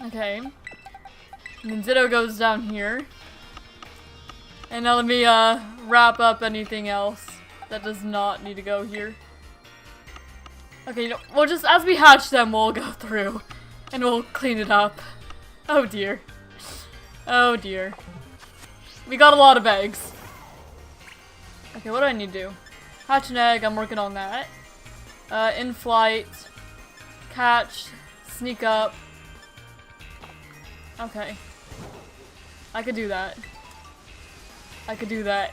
Okay. And then Ditto goes down here. And now let me wrap up anything else that does not need to go here. Okay, you know, well, just as we hatch them, we'll go through and we'll clean it up. Oh dear. Oh dear. We got a lot of eggs. Okay, what do I need to do? Hatch an egg, I'm working on that. In flight. Catch. Sneak up. Okay. I could do that. I could do that.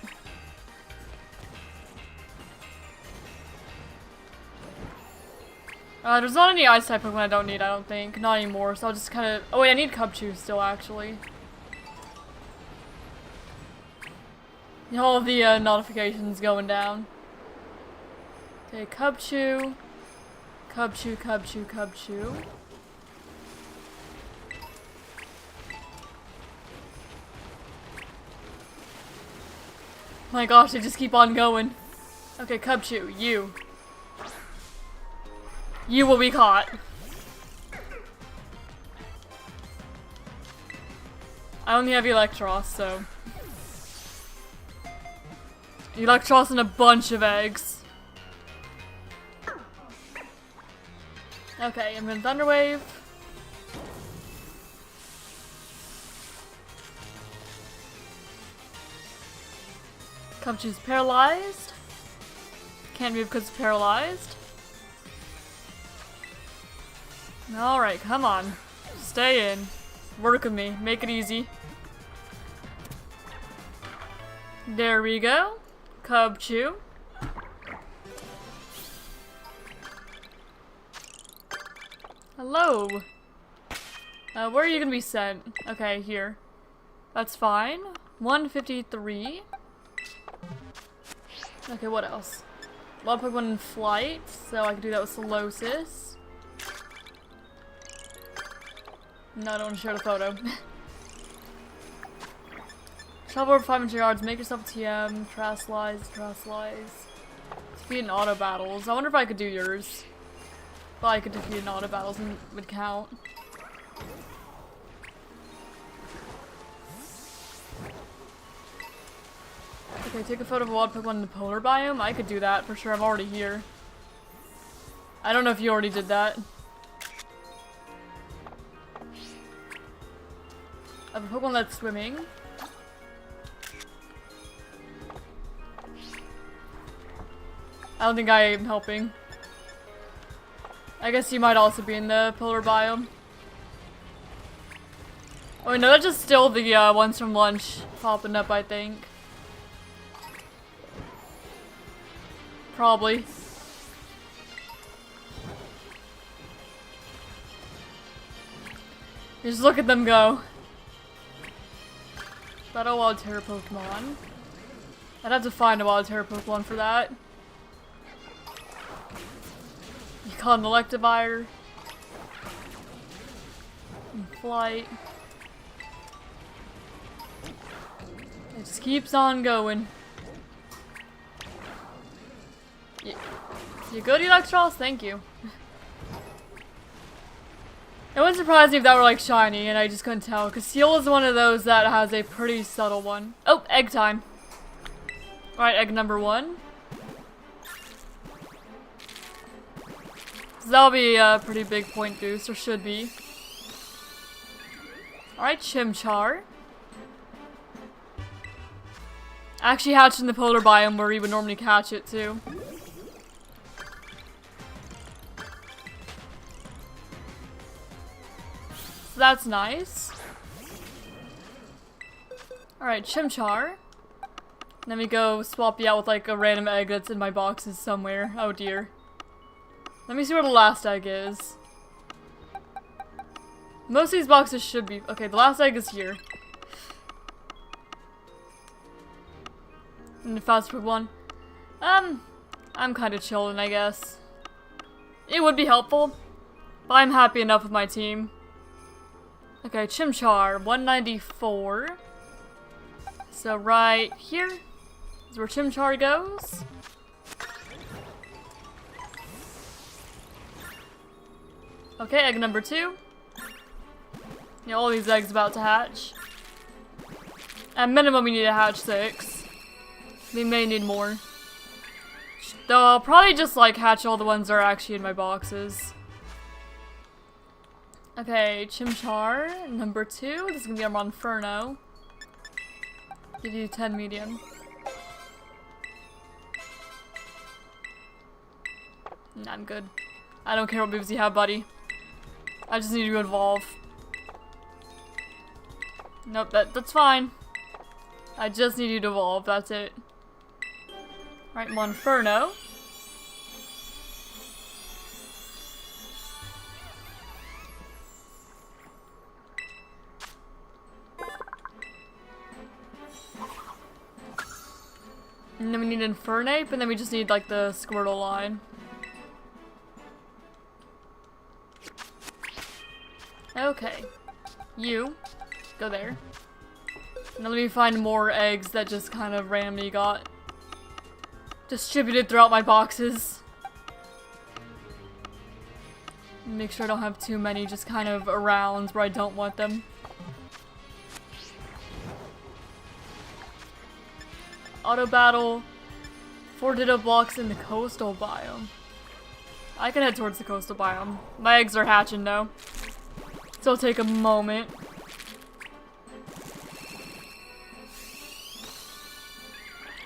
There's not any ice type Pokemon I don't need, I don't think. Not anymore, so I'll just kind of... Oh wait, I need Cubchoo still, actually. All of the notifications going down. Okay, Cubchoo. Cub chew, cub chew, cub chew. My gosh, they just keep on going. Okay, cub chew, you. You will be caught. I only have Electros, so. Electros and a bunch of eggs. Okay, I'm gonna Thunder Wave. Cubchew's paralyzed. Can't move because it's paralyzed. Alright, come on. Stay in. Work with me. Make it easy. There we go. Cubchew. Hello. Where are you gonna be sent? Okay, here. That's fine. 153. Okay, what else? I'll put one in flight, so I can do that with Solosis. No, I don't want to share the photo. Travel over 500 yards, make yourself a TM, Traslize. Defeat in auto battles. I wonder if I could do yours. Well, I could defeat in auto battles and it would count. Okay, take a photo of a wild Pokemon in the polar biome. I could do that for sure. I'm already here. I don't know if you already did that. I have a Pokemon that's swimming. I don't think I am helping. I guess you might also be in the polar biome. Oh wait, no, that's just still the ones from lunch popping up, I think. Probably. Just look at them go. Battle Wild Terra Pokemon. I'd have to find a Wild Terra Pokemon for that. You call an Electivire. In flight. It just keeps on going. You good, Electros? Thank you. It wouldn't surprise me if that were like shiny and I just couldn't tell, because Seal is one of those that has a pretty subtle one. Oh, egg time. Alright, egg number 1. So that'll be a pretty big point boost, or should be. Alright, Chimchar. Actually hatched in the polar biome where you would normally catch it too. So that's nice. Alright, Chimchar. Then we go swap you out with like a random egg that's in my boxes somewhere. Oh dear. Let me see where the last egg is. Most of these boxes should be- okay, the last egg is here. And the fast food one. I'm kinda chilling, I guess. It would be helpful, but I'm happy enough with my team. Okay, Chimchar, 194. So right here is where Chimchar goes. Okay, egg number 2. Yeah, all these eggs about to hatch. At minimum, we need to hatch 6. We may need more. Though I'll probably just like hatch all the ones that are actually in my boxes. Okay, Chimchar, number 2. This is gonna be our Monferno. Give you 10 medium. Nah, I'm good. I don't care what moves you have, buddy. I just need to evolve. Nope, that's fine. I just need you to evolve, that's it. Alright, Monferno. And then we need Infernape, and then we just need like the Squirtle line. Okay. You. Go there. Now let me find more eggs that just kind of randomly got distributed throughout my boxes. Make sure I don't have too many just kind of around where I don't want them. Auto battle. 4 ditto blocks in the coastal biome. I can head towards the coastal biome. My eggs are hatching though. So it'll take a moment.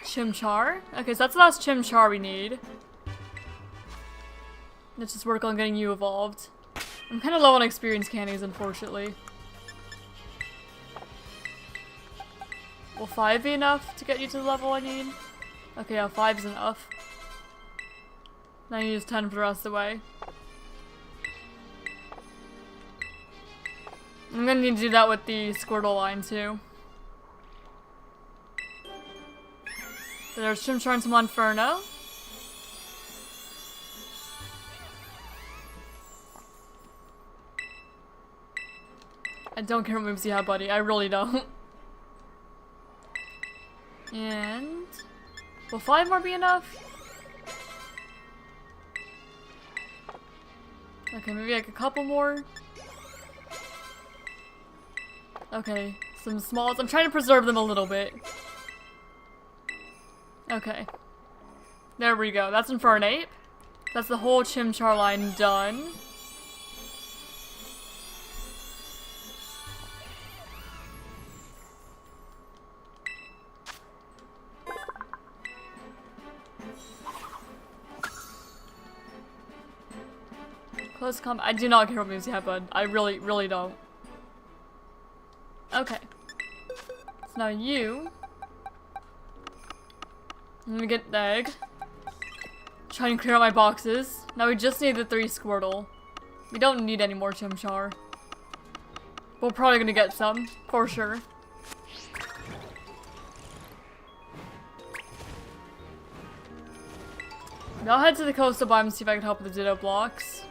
Chimchar? Okay, so that's the last Chimchar we need. Let's just work on getting you evolved. I'm kind of low on experience candies, unfortunately. Will 5 be enough to get you to the level I need? Okay, yeah, 5's enough. Now you use 10 for the rest of the way. I'm gonna need to do that with the Squirtle line too. There's Chimchar and some Monferno. I don't care what moves you have, buddy. I really don't. And... will 5 more be enough? Okay, maybe like a couple more. Okay, some smalls. I'm trying to preserve them a little bit. Okay. There we go. That's Infernape. That's the whole Chimchar line done. Close combat. I do not care what moves you have, bud. I really, really don't. Okay. So now you. I'm gonna get the egg. Try and clear out my boxes. Now we just need the 3 Squirtle. We don't need any more Chimchar. We're probably gonna get some, for sure. Now I'll head to the coastal biome and see if I can help with the Ditto blocks.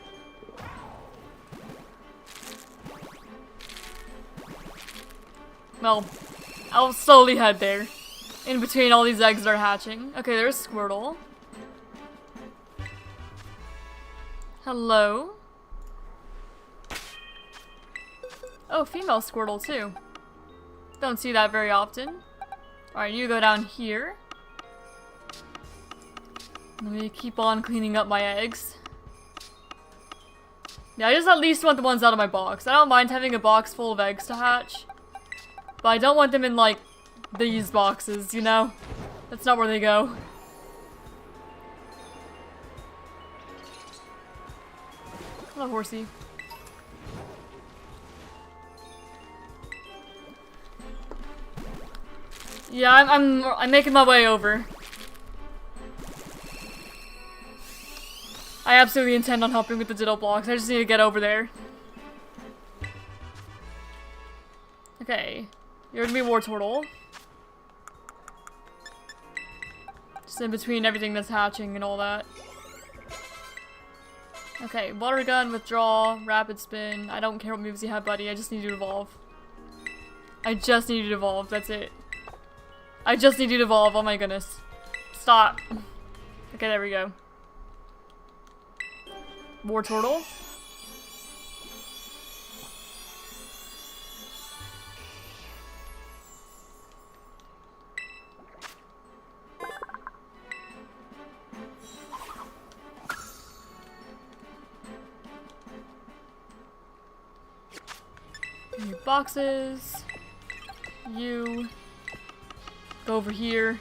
Well, I'll slowly head there. In between all these eggs that are hatching. Okay, there's Squirtle. Hello. Oh, female Squirtle too. Don't see that very often. Alright, you go down here. Let me keep on cleaning up my eggs. Yeah, I just at least want the ones out of my box. I don't mind having a box full of eggs to hatch. But I don't want them in, like, these boxes, you know? That's not where they go. Hello, horsey. Yeah, I'm making my way over. I absolutely intend on helping with the Ditto blocks. I just need to get over there. Okay. You're gonna be War Turtle. Just in between everything that's hatching and all that. Okay, Water Gun, Withdraw, Rapid Spin. I don't care what moves you have, buddy. I just need you to evolve. I just need you to evolve. That's it. I just need you to evolve. Oh my goodness. Stop. Okay, there we go. War Turtle. New boxes. You. Go over here.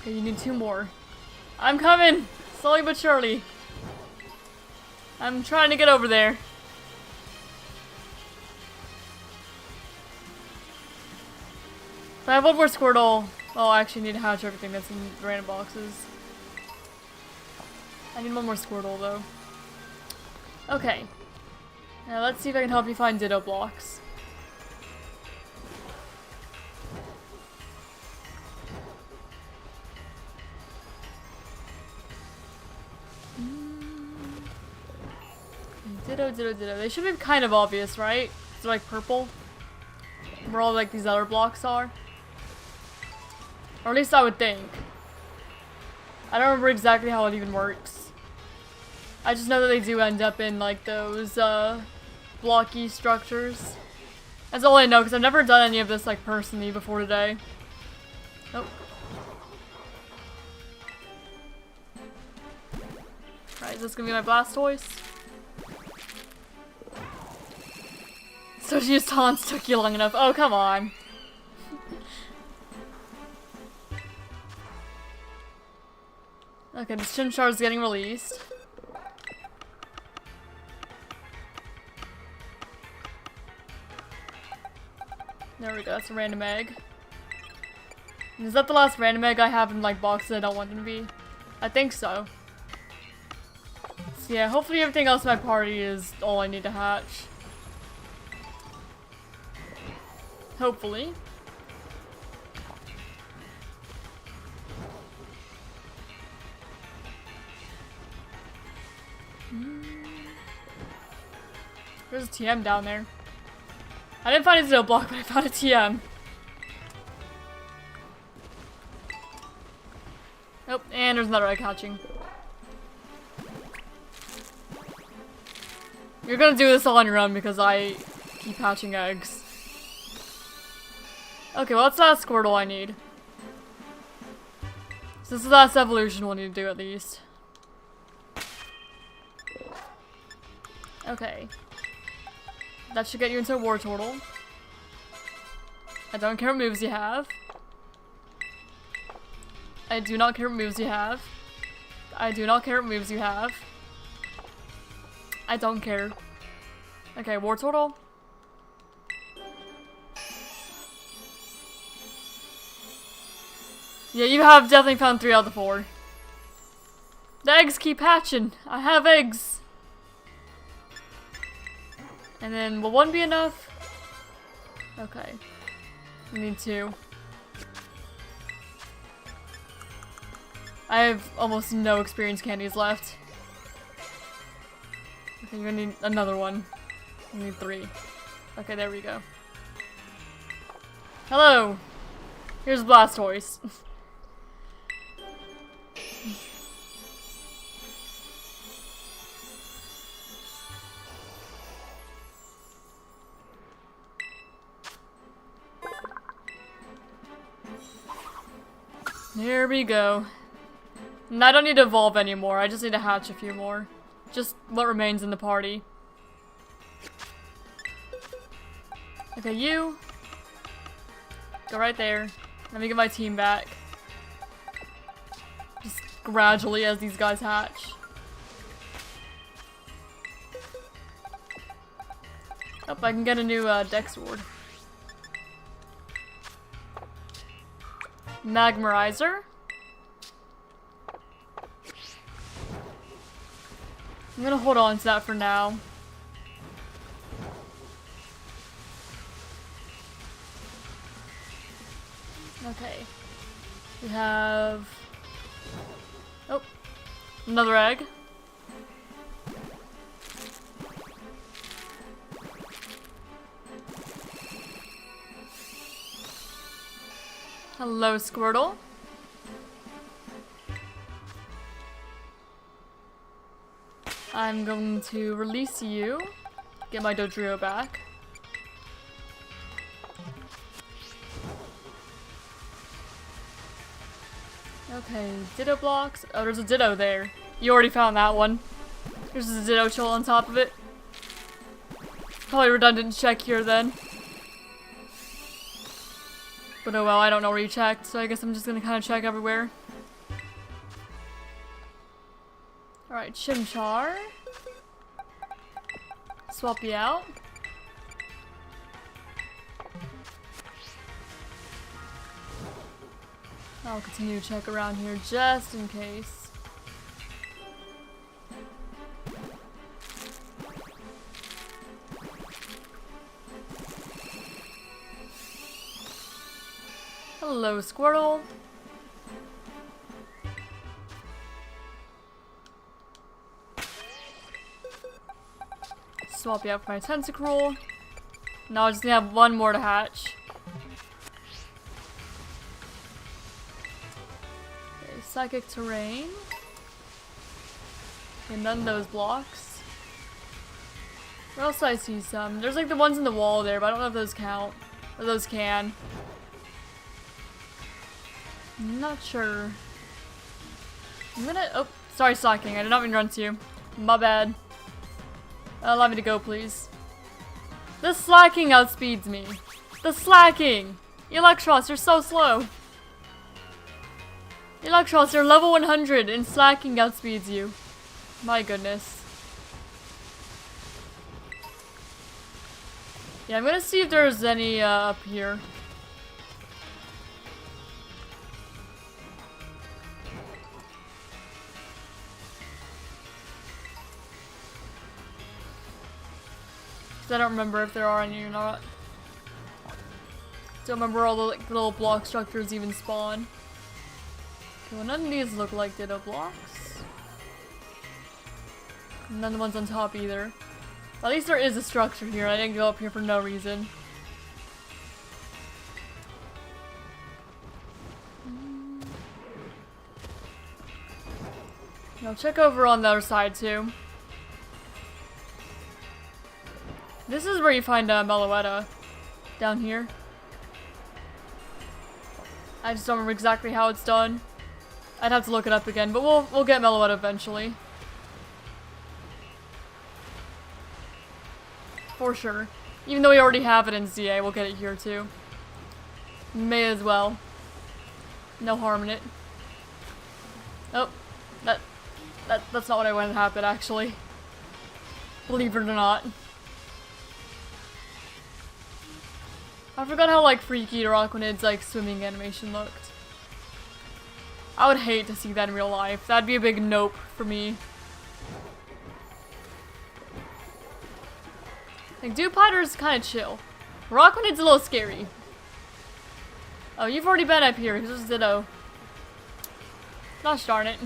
Okay, you need 2 more. I'm coming! Slowly but surely. I'm trying to get over there. If I have 1 more Squirtle, oh, I actually need to hatch everything that's in the random boxes. I need 1 more Squirtle, though. Okay. Now let's see if I can help you find Ditto blocks. Ditto, ditto, ditto. They should be kind of obvious, right? They're like purple. Where all like these other blocks are. Or at least I would think. I don't remember exactly how it even works. I just know that they do end up in like those blocky structures. That's all I know because I've never done any of this like personally before today. Nope. Alright, is this gonna be my Blastoise? So to use taunts took you long enough. Oh, come on. Okay, this Chimchar is getting released. There we go, that's a random egg. Is that the last random egg I have in like boxes I don't want them to be? I think so. So yeah, hopefully everything else in my party is all I need to hatch. Hopefully. There's a TM down there. I didn't find a Zero Block, but I found a TM. Oh, and there's another egg hatching. You're gonna do this all on your own because I keep hatching eggs. Okay, well that's the last Squirtle I need. So this is the last evolution we'll need to do at least. Okay. That should get you into a War Turtle. I don't care what moves you have. I do not care what moves you have. I do not care what moves you have. I don't care. Okay, War Turtle. Yeah, you have definitely found 3 out of the 4. The eggs keep hatching. I have eggs. And then, will 1 be enough? Okay. We need 2. I have almost no experience candies left. Okay, you're gonna need another one. You need 3. Okay, there we go. Hello! Here's Blastoise. There we go. And I don't need to evolve anymore, I just need to hatch a few more. Just what remains in the party. Okay, you. Go right there. Let me get my team back. Just gradually as these guys hatch. Oh, I can get a new Dex Sword. Magmarizer. I'm gonna hold on to that for now. Okay. We have... Oh. Another egg. Hello, Squirtle. I'm going to release you. Get my Dodrio back. Okay, Ditto blocks. Oh, there's a Ditto there. You already found that one. There's a Ditto chill on top of it. Probably redundant check here then. But oh well, I don't know where you checked, so I guess I'm just gonna kind of check everywhere. Alright, Chimchar. Swap you out. I'll continue to check around here just in case. Hello, Squirtle. Swap you out for my tentacruel. Now I just have one more to hatch. Okay, psychic terrain. And none of those blocks. Where else do I see some? There's like the ones in the wall there, but I don't know if those count. Or those can. I'm not sure. I'm gonna- oh, sorry slacking. I did not mean to run to you. My bad. Allow me to go, please. The slacking outspeeds me. The slacking! Electros, you're so slow. Electros, you're level 100 and slacking outspeeds you. My goodness. Yeah, I'm gonna see if there's any up here. I don't remember if there are any or not. Don't remember all the like, little block structures even spawn. Okay, well none of these look like ditto blocks. None of the ones on top either. At least there is a structure here. I didn't go up here for no reason. Now check over on the other side too. This is where you find Meloetta. Down here. I just don't remember exactly how it's done. I'd have to look it up again, but we'll get Meloetta eventually. For sure. Even though we already have it in ZA, we'll get it here too. May as well. No harm in it. Oh, that's not what I wanted to happen actually. Believe it or not. I forgot how like freaky Araquanid's like swimming animation looked. I would hate to see that in real life. That'd be a big nope for me. Like Dupider's kind of chill. Araquanid's a little scary. Oh, you've already been up here. Here's Ditto. Gosh darn it.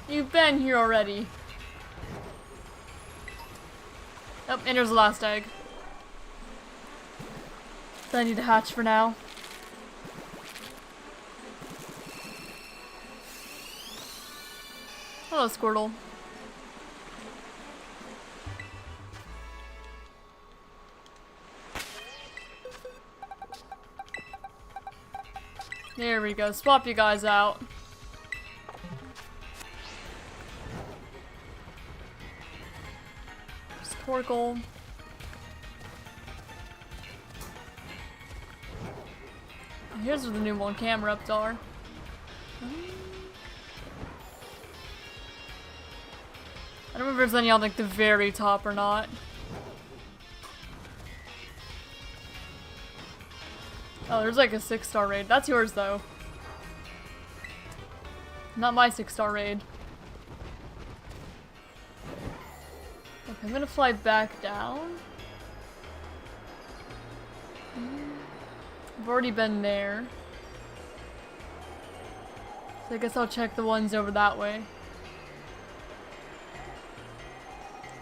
You've been here already. Oh, and there's the last egg. That I need to hatch for now. Hello, Squirtle. There we go. Swap you guys out. Torkoal. Here's where the new one camera ups are. I don't remember if there's any on like the very top or not. Oh, there's like a 6-star raid. That's yours though. Not my 6-star raid. Okay, I'm gonna fly back down. I've already been there. So I guess I'll check the ones over that way.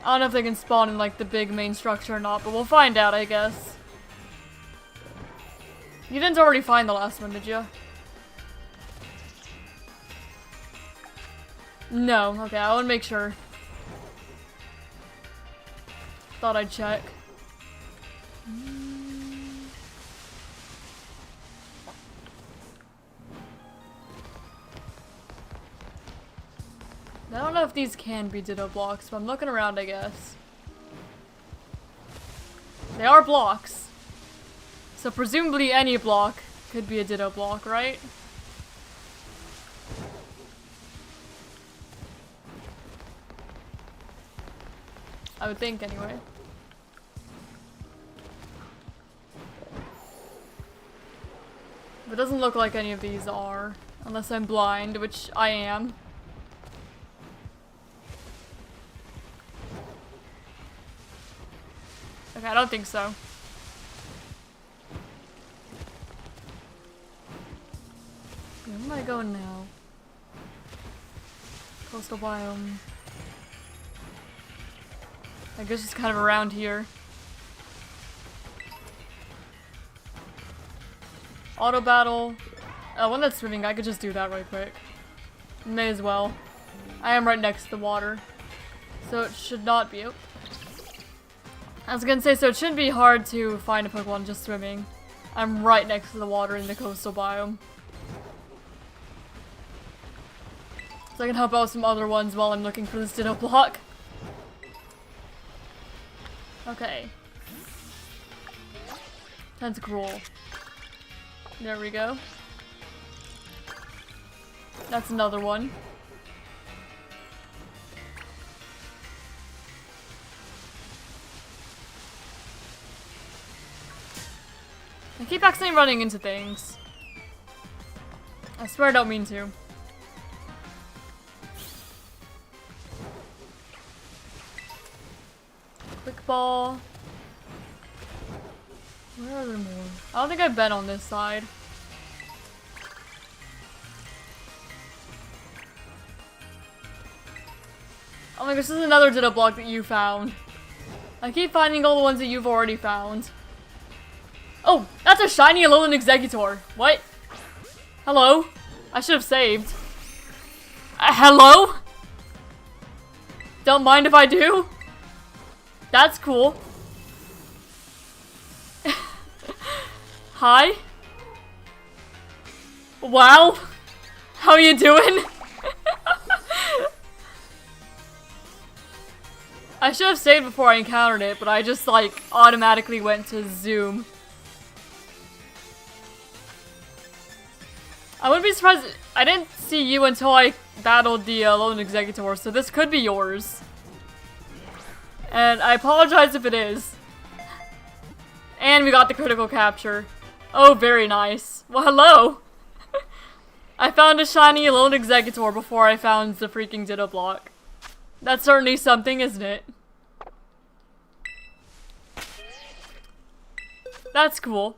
I don't know if they can spawn in like the big main structure or not, but we'll find out, I guess. You didn't already find the last one, did you? No, okay, I want to make sure. Thought I'd check. I don't know if these can be ditto blocks, but I'm looking around, I guess. They are blocks. So presumably any block could be a ditto block, right? I would think, anyway. But it doesn't look like any of these are. Unless I'm blind, which I am. Okay, I don't think so. Where am I going now? Coastal biome. I guess it's kind of around here. Auto battle. When that's swimming, I could just do that right quick. May as well. I am right next to the water. So it should not be. Oh. I was gonna say, so it shouldn't be hard to find a Pokemon just swimming. I'm right next to the water in the coastal biome. So I can help out some other ones while I'm looking for this Ditto block. Okay. Tentacruel. There we go. That's another one. I keep accidentally running into things. I swear I don't mean to. Quick ball. Where are there more? I don't think I've been on this side. Oh my gosh, this is another Ditto block that you found. I keep finding all the ones that you've already found. Oh, that's a shiny Alolan Executor. What? Hello? I should have saved. Hello? Don't mind if I do? That's cool. Hi? Wow. How you doing? I should have saved before I encountered it, but I just like automatically went to zoom. I wouldn't be surprised. I didn't see you until I battled the Alolan Executor, so this could be yours. And I apologize if it is. And we got the critical capture. Oh, very nice. Well, hello. I found a shiny Alolan Executor before I found the freaking Ditto block. That's certainly something, isn't it? That's cool.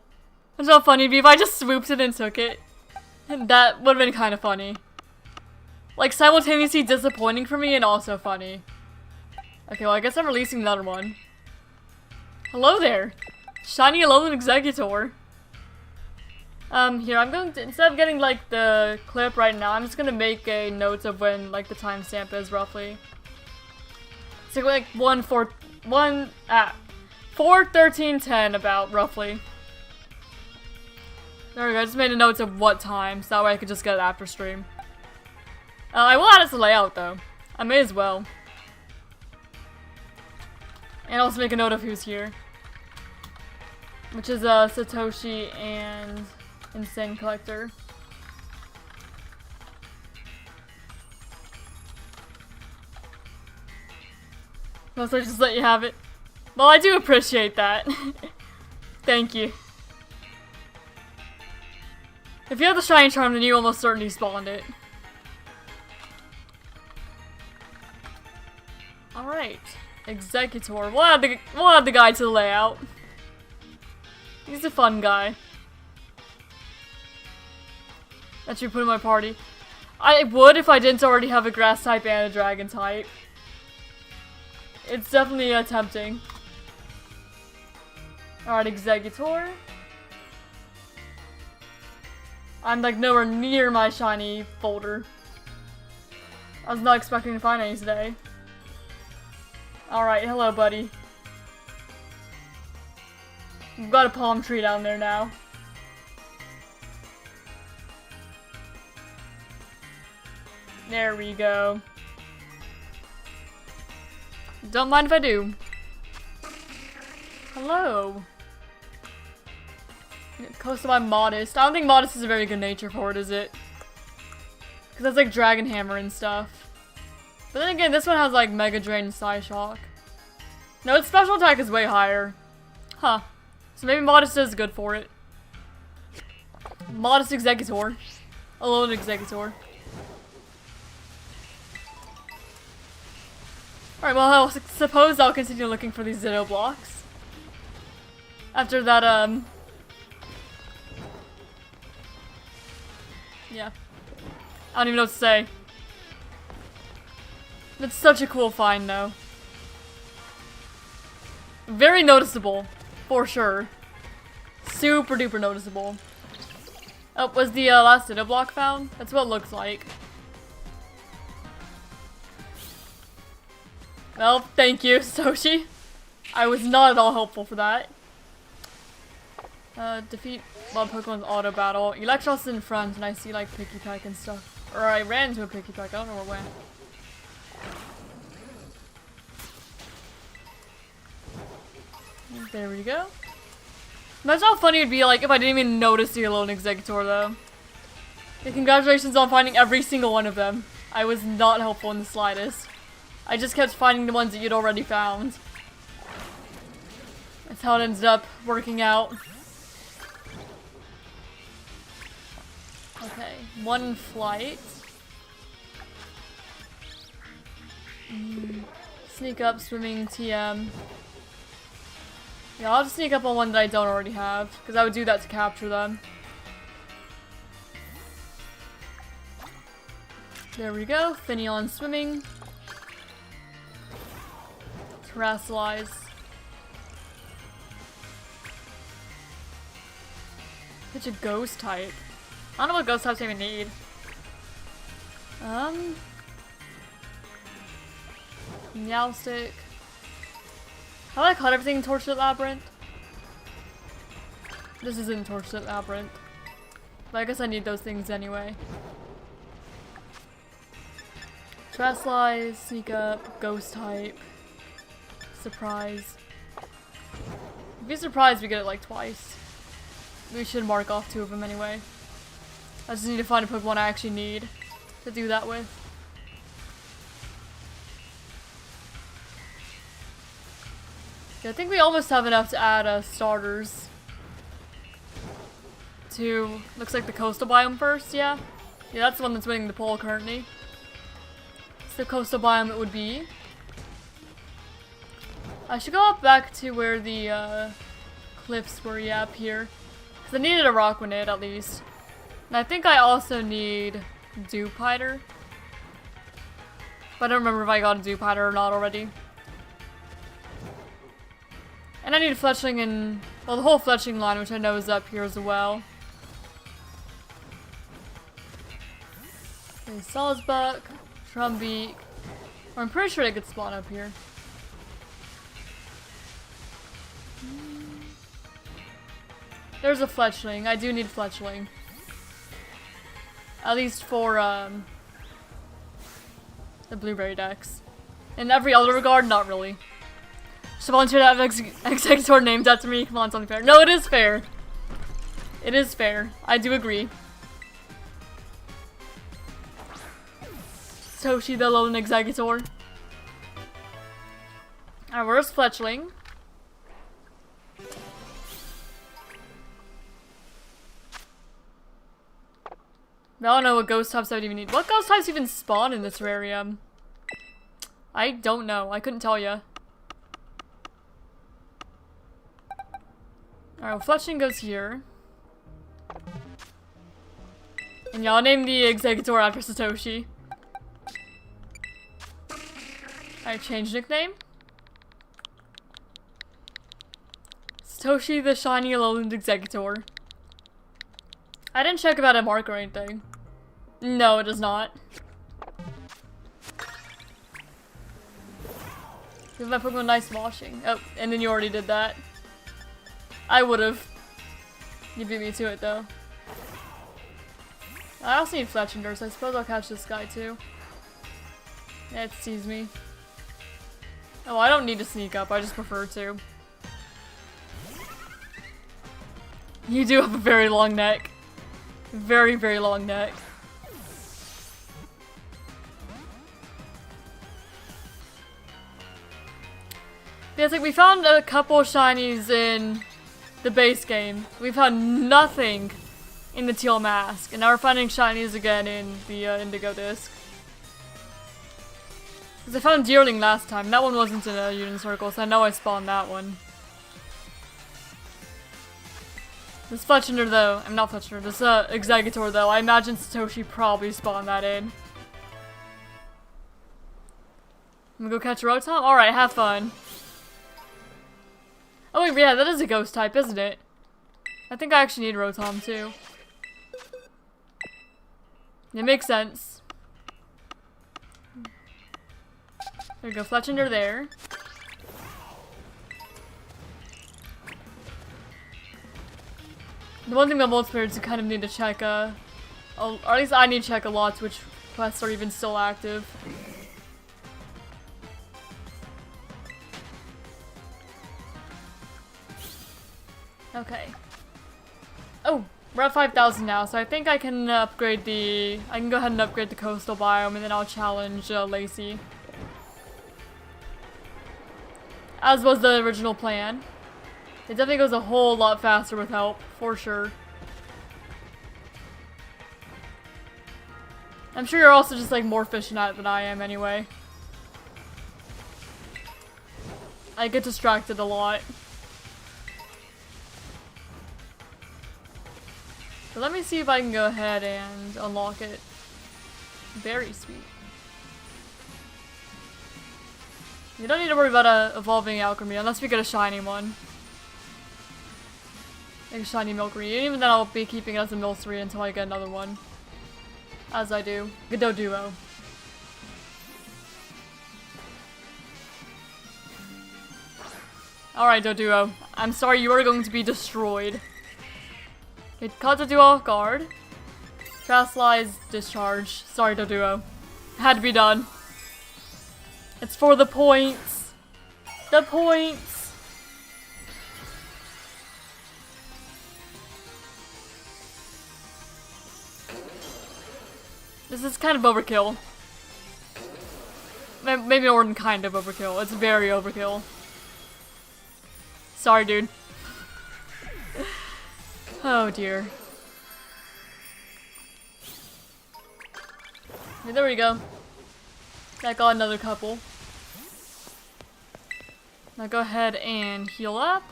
It's not funny if I just swooped it and took it. That would have been kind of funny. Like, simultaneously disappointing for me and also funny. Okay, well, I guess I'm releasing another one. Hello there! Shiny Alolan Executor. Here, I'm going to, instead of getting, like, the clip right now, I'm just gonna make a note of when, like, the timestamp is, roughly. So, like, 4:13:10, about, roughly. There we go, I just made a note of what time, so that way I could just get it after stream. I will add it to layout, though. I may as well. And also make a note of who's here. Which is, Satoshi and Insane Collector. Must I just let you have it? Well, I do appreciate that. Thank you. If you have the Shiny Charm, then you almost certainly spawned it. Alright. Executor. We'll add the guy to the layout. He's a fun guy. That should put in my party. I would if I didn't already have a grass type and a dragon type. It's definitely tempting. Alright, Executor. I'm like nowhere near my shiny folder. I was not expecting to find any today. Alright, hello buddy. We've got a palm tree down there now. There we go. Don't mind if I do. Hello. Close to my Modest. I don't think Modest is a very good nature for it, is it? Because that's like Dragon Hammer and stuff. But then again, this one has like Mega Drain and Psyshock. No, its special attack is way higher. Huh. So maybe Modest is good for it. Modest Executor. Alolan Executor. Alright, well, I suppose I'll continue looking for these Ditto blocks. After that, yeah. I don't even know what to say. It's such a cool find, though. Very noticeable, for sure. Super duper noticeable. Oh, was the last Ditto block found? That's what it looks like. Well, thank you, Satoshi. I was not at all helpful for that. Defeat Bob Pokemon's auto battle. Electros in front, and I see like Picky Peck and stuff. Or I ran into a Picky Peck, I don't know where it went. There we go. Imagine how funny it would be like if I didn't even notice the Alone Executor though. Okay, congratulations on finding every single one of them. I was not helpful in the slightest. I just kept finding the ones that you'd already found. That's how it ended up working out. Okay, one flight. Sneak up, swimming, TM. Yeah, I'll just sneak up on one that I don't already have, because I would do that to capture them. There we go, Finneon swimming. Terrasilize. Such a ghost type. I don't know what ghost types I even need. Meowstic. How do I cut everything in Torchlit Labyrinth? This isn't Torchlit Labyrinth. But I guess I need those things anyway. Terrasilize, sneak up, ghost type, surprise. If you're surprised, we get it like twice. We should mark off 2 of them anyway. I just need to find a Pokemon I actually need to do that with. Yeah, I think we almost have enough to add starters to, looks like the coastal biome first, yeah? Yeah, that's the one that's winning the poll currently. It's the coastal biome it would be. I should go up back to where the cliffs were, yeah, up here. Because I needed a Rockwanid at least. And I think I also need Dewpider. But I don't remember if I got a Dewpider or not already. And I need Fletchling and, well, the whole Fletchling line, which I know is up here as well. Okay, Salisbuck, Trumbeak. I'm pretty sure they could spawn up here. There's a Fletchling. I do need Fletchling. At least for, the Blueberry Dex. In every other regard, not really. Just volunteer to have Executor named after me. Come on, it's only fair. No, it is fair. It is fair. I do agree. Toshi the Lone Executor. Alright, where's Fletchling? I don't know what ghost types I would even need. What ghost types even spawn in this terrarium? I don't know. I couldn't tell you. Alright, well, Fletchling goes here. And y'all name the Executor after Satoshi. Alright, change nickname. Satoshi the Shiny Alolan Executor. I didn't check about a mark or anything. No, it does not. Give my Pokemon nice washing. Oh, and then you already did that. I would've. You beat me to it though. I also need Fletchinder, so I suppose I'll catch this guy too. Yeah, it sees me. Oh, I don't need to sneak up, I just prefer to. You do have a very long neck. Very, very long neck. Yeah, it's like we found a couple shinies in the base game. We found nothing in the Teal Mask, and now we're finding shinies again in the Indigo Disc. Because I found Deerling last time. That one wasn't in a Union Circle, so I know I spawned that one. This Fletchinder though, I'm not Fletchinder, this Executor though, I imagine Satoshi probably spawned that in. I'm gonna go catch a Rotom? Alright, have fun. Oh wait, yeah, that is a ghost type, isn't it? I think I actually need Rotom too. It makes sense. There we go, Fletchinder there. The one thing about multiplayer is you kind of need to check, or at least I need to check a lot which quests are even still active. Okay. Oh, we're at 5,000 now, so I think I can upgrade the... I can go ahead and upgrade the coastal biome, and then I'll challenge Lacey. As was the original plan. It definitely goes a whole lot faster with help, for sure. I'm sure you're also just like more efficient at it than I am anyway. I get distracted a lot. So let me see if I can go ahead and unlock it. Very sweet. You don't need to worry about evolving alchemy unless we get a shiny one. Like a shiny Milcery. And even then I'll be keeping it as a Milcery until I get another one. As I do. Godot Duo. Alright, Doduo. I'm sorry, you are going to be destroyed. Okay, caught Doduo off guard. Trastlize discharge. Sorry, Doduo. Had to be done. It's for the points. The points. This is kind of overkill. Maybe more than kind of overkill. It's very overkill. Sorry, dude. Oh dear. Okay, there we go. I got another couple. Now go ahead and heal up.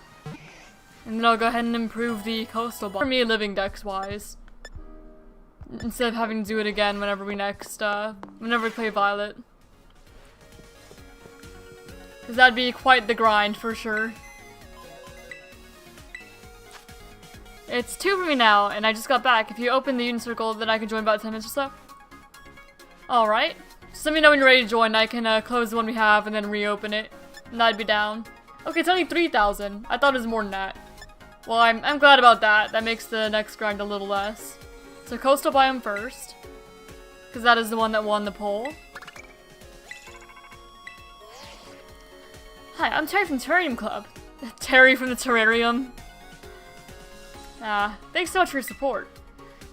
And then I'll go ahead and improve the coastal biome. For me, living dex wise. Instead of having to do it again whenever we next, whenever we play Violet. Because that'd be quite the grind for sure. It's 2 for me now, and I just got back. If you open the Union Circle, then I can join about 10 minutes or so. Alright. Just let me know when you're ready to join. I can close the one we have and then reopen it. And I'd be down. Okay, it's only 3,000. I thought it was more than that. Well, I'm glad about that. That makes the next grind a little less. So coastal biome first. Because that is the one that won the poll. Hi, I'm Terry from Terrarium Club. Terry from the Terrarium. Thanks so much for your support.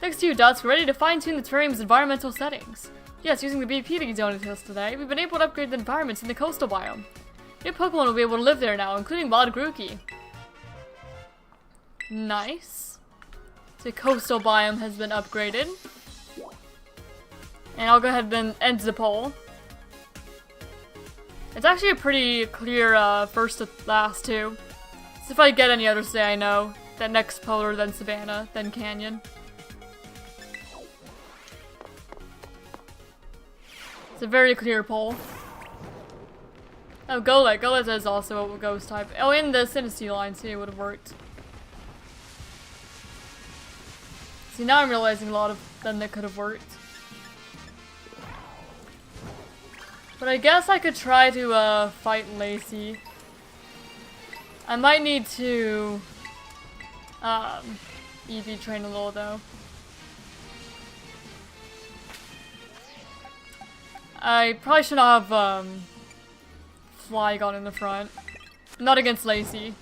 Thanks to you, Dots, we're ready to fine-tune the terrarium's environmental settings. Yes, using the BP that you donated to us today, we've been able to upgrade the environments in the coastal biome. New Pokemon will be able to live there now, including Wild Grookey. Nice. The coastal biome has been upgraded. And I'll go ahead and end the poll. It's actually a pretty clear first to last too. So if I get any others today, I know that next Polar, then Savannah, then Canyon. It's a very clear poll. Oh, Golett. Golett is also a ghost type. Oh, and the Sinistee line too would have worked. See, now I'm realizing a lot of them that could have worked. But I guess I could try to fight Lacey. I might need to EV train a little though. I probably should not have Flygon in the front. Not against Lacey.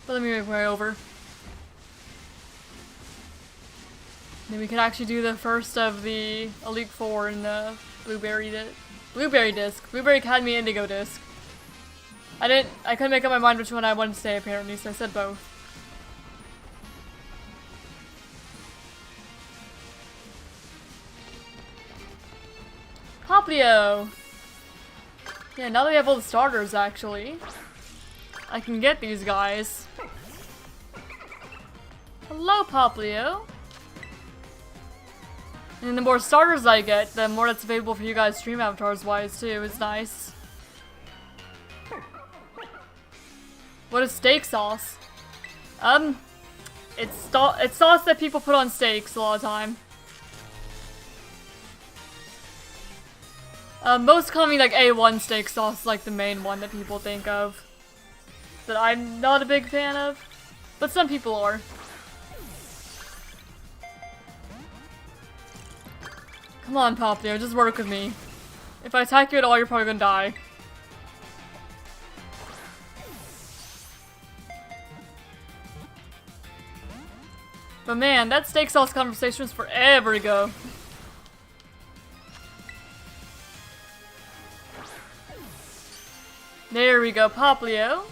But let me make my way over. Then we can actually do the first of the Elite Four in the Blueberry disc. Blueberry Academy Indigo disc. I couldn't make up my mind which one I wanted to say apparently, so I said both. Poplio! Yeah, now that we have all the starters actually, I can get these guys. Hello, Poplio! And the more starters I get, the more that's available for you guys stream avatars wise too. It's nice. What is steak sauce? It's sauce that people put on steaks a lot of time. Most commonly, like, A1 steak sauce is, like, the main one that people think of. That I'm not a big fan of. But some people are. Come on, Poplio, just work with me. If I attack you at all, you're probably gonna die. But man, that steak sauce conversation was forever ago. There we go, Poplio.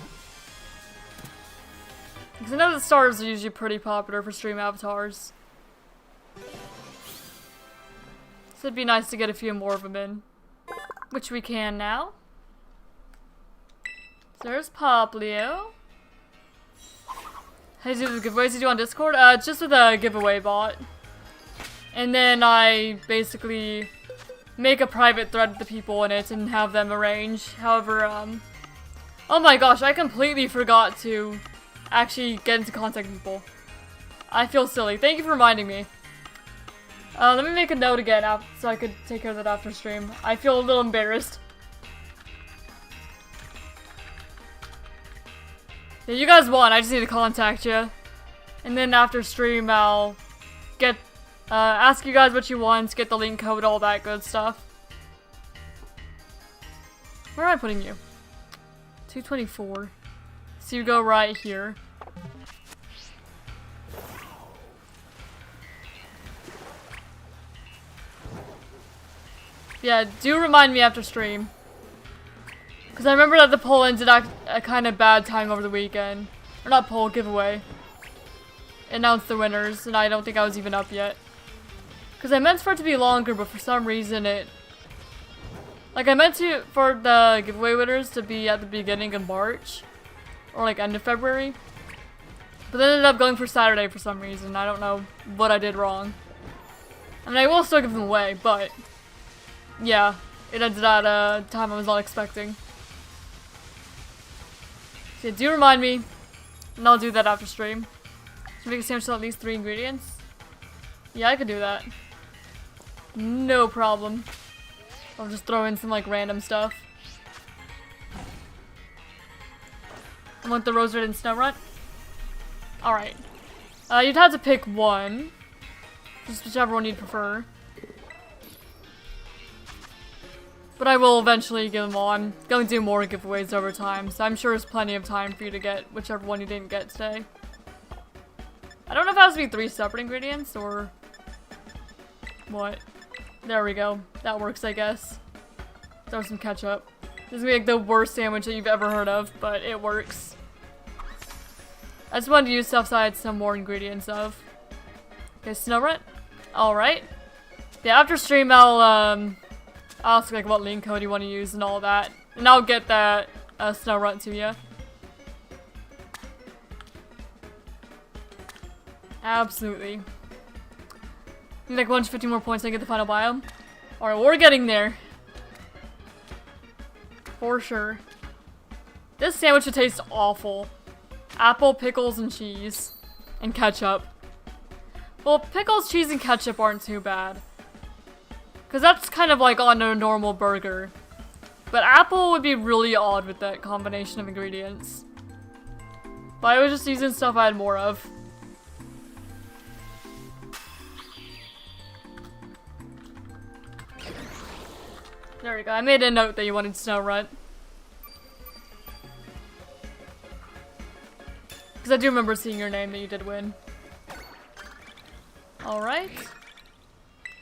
Because I know the stars are usually pretty popular for stream avatars. So it'd be nice to get a few more of them in. Which we can now. So there's Poplio. How do you do the giveaways you do on Discord? Just with a giveaway bot. And then I basically make a private thread with the people in it and have them arrange. However, oh my gosh, I completely forgot to actually get into contact with people. I feel silly. Thank you for reminding me. Let me make a note again so I could take care of that after stream. I feel a little embarrassed. Yeah, you guys won. I just need to contact you. And then after stream, I'll get, ask you guys what you want, get the link code, all that good stuff. Where am I putting you? 224. So you go right here. Yeah, do remind me after stream. Because I remember that the poll ended at a kind of bad time over the weekend. Or not poll, giveaway. Announced the winners, and I don't think I was even up yet. Because I meant for it to be longer, but for some reason it... Like, I meant for the giveaway winners to be at the beginning of March. Or like end of February. But then it ended up going for Saturday for some reason. I don't know what I did wrong. I mean, I will still give them away, but... Yeah, it ended at a time I was not expecting. So yeah, do remind me, and I'll do that after stream. Should make a sandwich with at least 3 ingredients? Yeah, I could do that. No problem. I'll just throw in some like random stuff. I want the rose red and snow rut. Alright. You'd have to pick one. Just whichever one you'd prefer. But I will eventually give them all. I'm going to do more giveaways over time, so I'm sure there's plenty of time for you to get whichever one you didn't get today. I don't know if it has to be 3 separate ingredients, or... what? There we go. That works, I guess. Throw some ketchup. This is gonna be like the worst sandwich that you've ever heard of, but it works. I just wanted to use stuff so I had some more ingredients of. Okay, snow rut. Alright. Yeah, after stream I'll ask like what link code you want to use and all that. And I'll get that snow rut to you. Absolutely. Need like 150 more points to get the final biome. Alright, we're getting there. For sure. This sandwich would taste awful. Apple, pickles, and cheese. And ketchup. Well, pickles, cheese, and ketchup aren't too bad. Because that's kind of like on a normal burger. But apple would be really odd with that combination of ingredients. But I was just using stuff I had more of. There we go. I made a note that you wanted snow rut. Because I do remember seeing your name that you did win. Alright.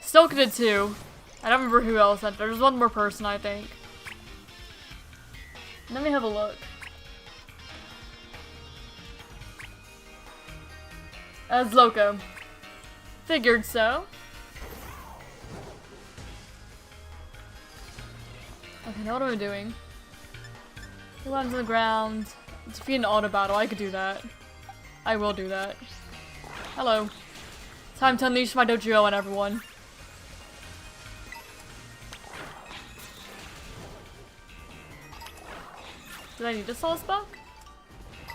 Stoke did too. I don't remember who else entered. There's one more person, I think. Let me have a look. As Loco. Figured so. Okay, now what am I doing? 2 lines on the ground. Defeat an auto battle. I could do that. I will do that. Hello. Time to unleash my dojo on everyone. Did I need a sauce buck?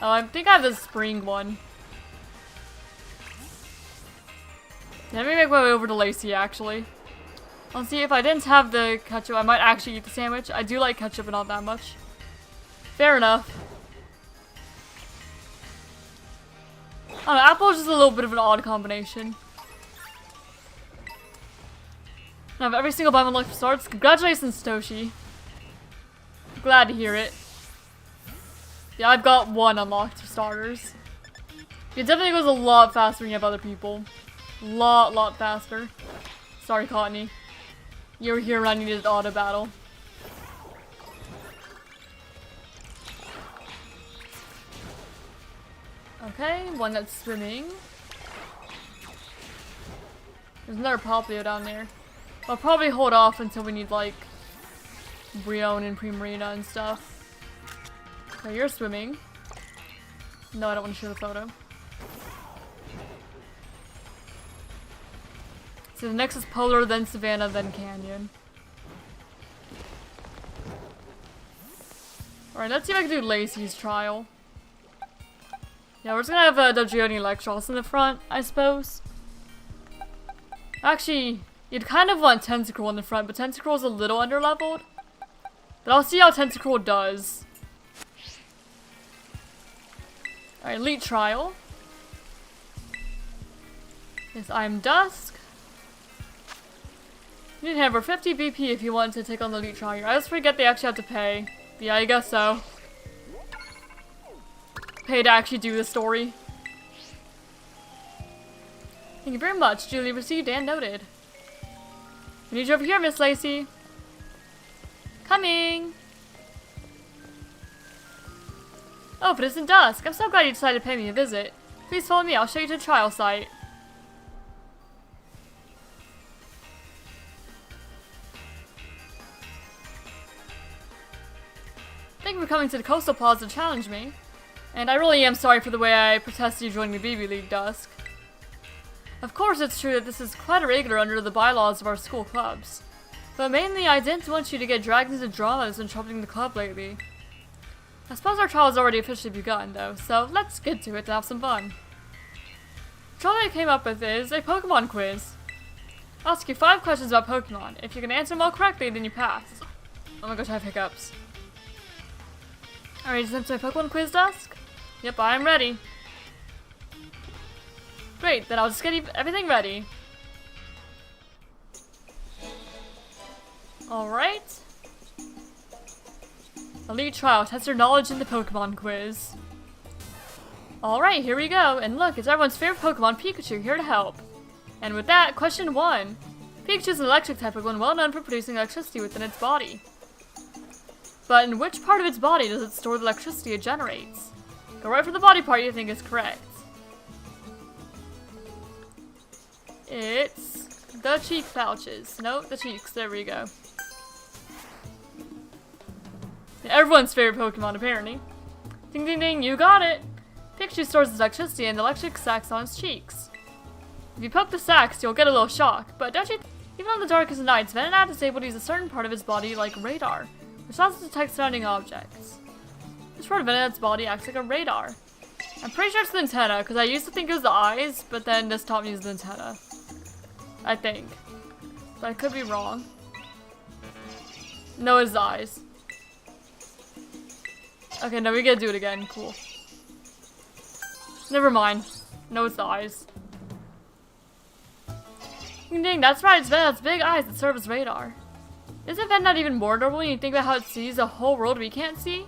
Oh, I think I have the spring one. Let me make my way over to Lacey, actually. I'll see if I didn't have the ketchup, I might actually eat the sandwich. I do like ketchup, but not that much. Fair enough. I don't know, apple is just a little bit of an odd combination. I have every single biome unlocked for starts. Congratulations, Toshi. Glad to hear it. Yeah, I've got one unlocked for starters. It definitely goes a lot faster when you have other people. Lot faster. Sorry, Cottony. You were here when I needed auto battle. Okay, one that's swimming. There's another Poplio down there. I'll probably hold off until we need, like, Brion and Primarina and stuff. Okay, you're swimming. No, I don't want to show the photo. So the next is Polar, then Savannah, then Canyon. Alright, let's see if I can do Lacey's trial. Yeah, we're just gonna have Dodrioni Electros in the front, I suppose. Actually, you'd kind of want Tentacruel in the front, but Tentacruel's a little underleveled. But I'll see how Tentacruel does. Alright, Elite Trial. Yes, I'm Dusk. You need to have over 50 BP if you want to take on the Elite Trial here. I just forget they actually have to pay. But yeah, I guess so. Pay to actually do the story. Thank you very much. Duly received and noted. We need you over here, Miss Lacey. Coming! Oh, but it's in dusk. I'm so glad you decided to pay me a visit. Please follow me. I'll show you to the trial site. Thank you for coming to the Coastal Plaza to challenge me. And I really am sorry for the way I protested you joining the BB League, Dusk. Of course it's true that this is quite irregular under the bylaws of our school clubs. But mainly I didn't want you to get dragged into drama that's been troubling the club lately. I suppose our trial has already officially begun though, so let's get to it to have some fun. The trial I came up with is a Pokemon quiz. I'll ask you 5 questions about Pokemon. If you can answer them all correctly, then you pass. Oh my gosh, I have hiccups. Alright, is that my Pokemon quiz, Dusk? Yep, I'm ready. Great, then I'll just get everything ready. Alright. Elite Trial, test your knowledge in the Pokemon quiz. Alright, here we go. And look, it's everyone's favorite Pokemon, Pikachu, here to help. And with that, question 1. Pikachu is an electric type Pokemon well known for producing electricity within its body. But in which part of its body does it store the electricity it generates? Go right for the body part you think is correct. It's the cheek pouches. Nope, the cheeks. There we go. Everyone's favorite Pokemon, apparently. Ding ding ding, you got it! Pikachu stores its electricity in the electric sacs on its cheeks. If you poke the sacs, you'll get a little shock, but don't you even on the darkest nights, Venonat is able to use a certain part of its body like radar, which allows it to detect surrounding objects. This part of Venonat's body acts like a radar. I'm pretty sure it's the antenna, because I used to think it was the eyes, but then this taught me it was the antenna. I think. But I could be wrong. No, it's the eyes. Okay, no, we gotta do it again. Cool. Never mind. No, it's the eyes. Ding ding, that's right, it's Venonat's big eyes that serve as radar. Isn't Venonat even more adorable when you think about how it sees a whole world we can't see?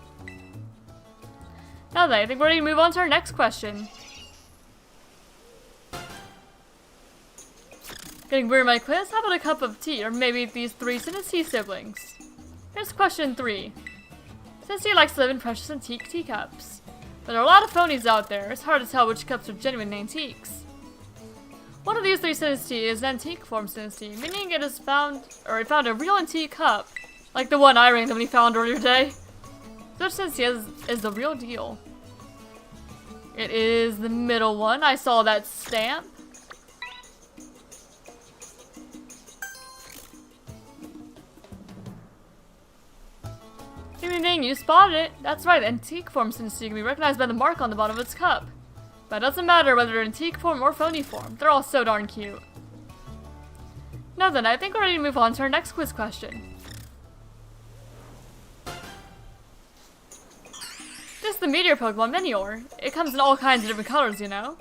Now then, I think we're ready to move on to our next question. Getting weird in my quiz? How about a cup of tea, or maybe these 3 Sinistee siblings? Here's question 3. Sinistee likes to live in precious antique teacups. But there are a lot of phonies out there. It's hard to tell which cups are genuine antiques. One of these 3 Sinistee is an antique form Sinistee, meaning it found a real antique cup, like the one I randomly found earlier today. Such Sinistee is the real deal. It is the middle one. I saw that stamp. Ding ding, you spotted it. That's right, the antique form can be recognized by the mark on the bottom of its cup. But it doesn't matter whether they're antique form or phony form. They're all so darn cute. Now then, I think we're ready to move on to our next quiz question. This is the meteor Pokemon Minior. It comes in all kinds of different colors, you know.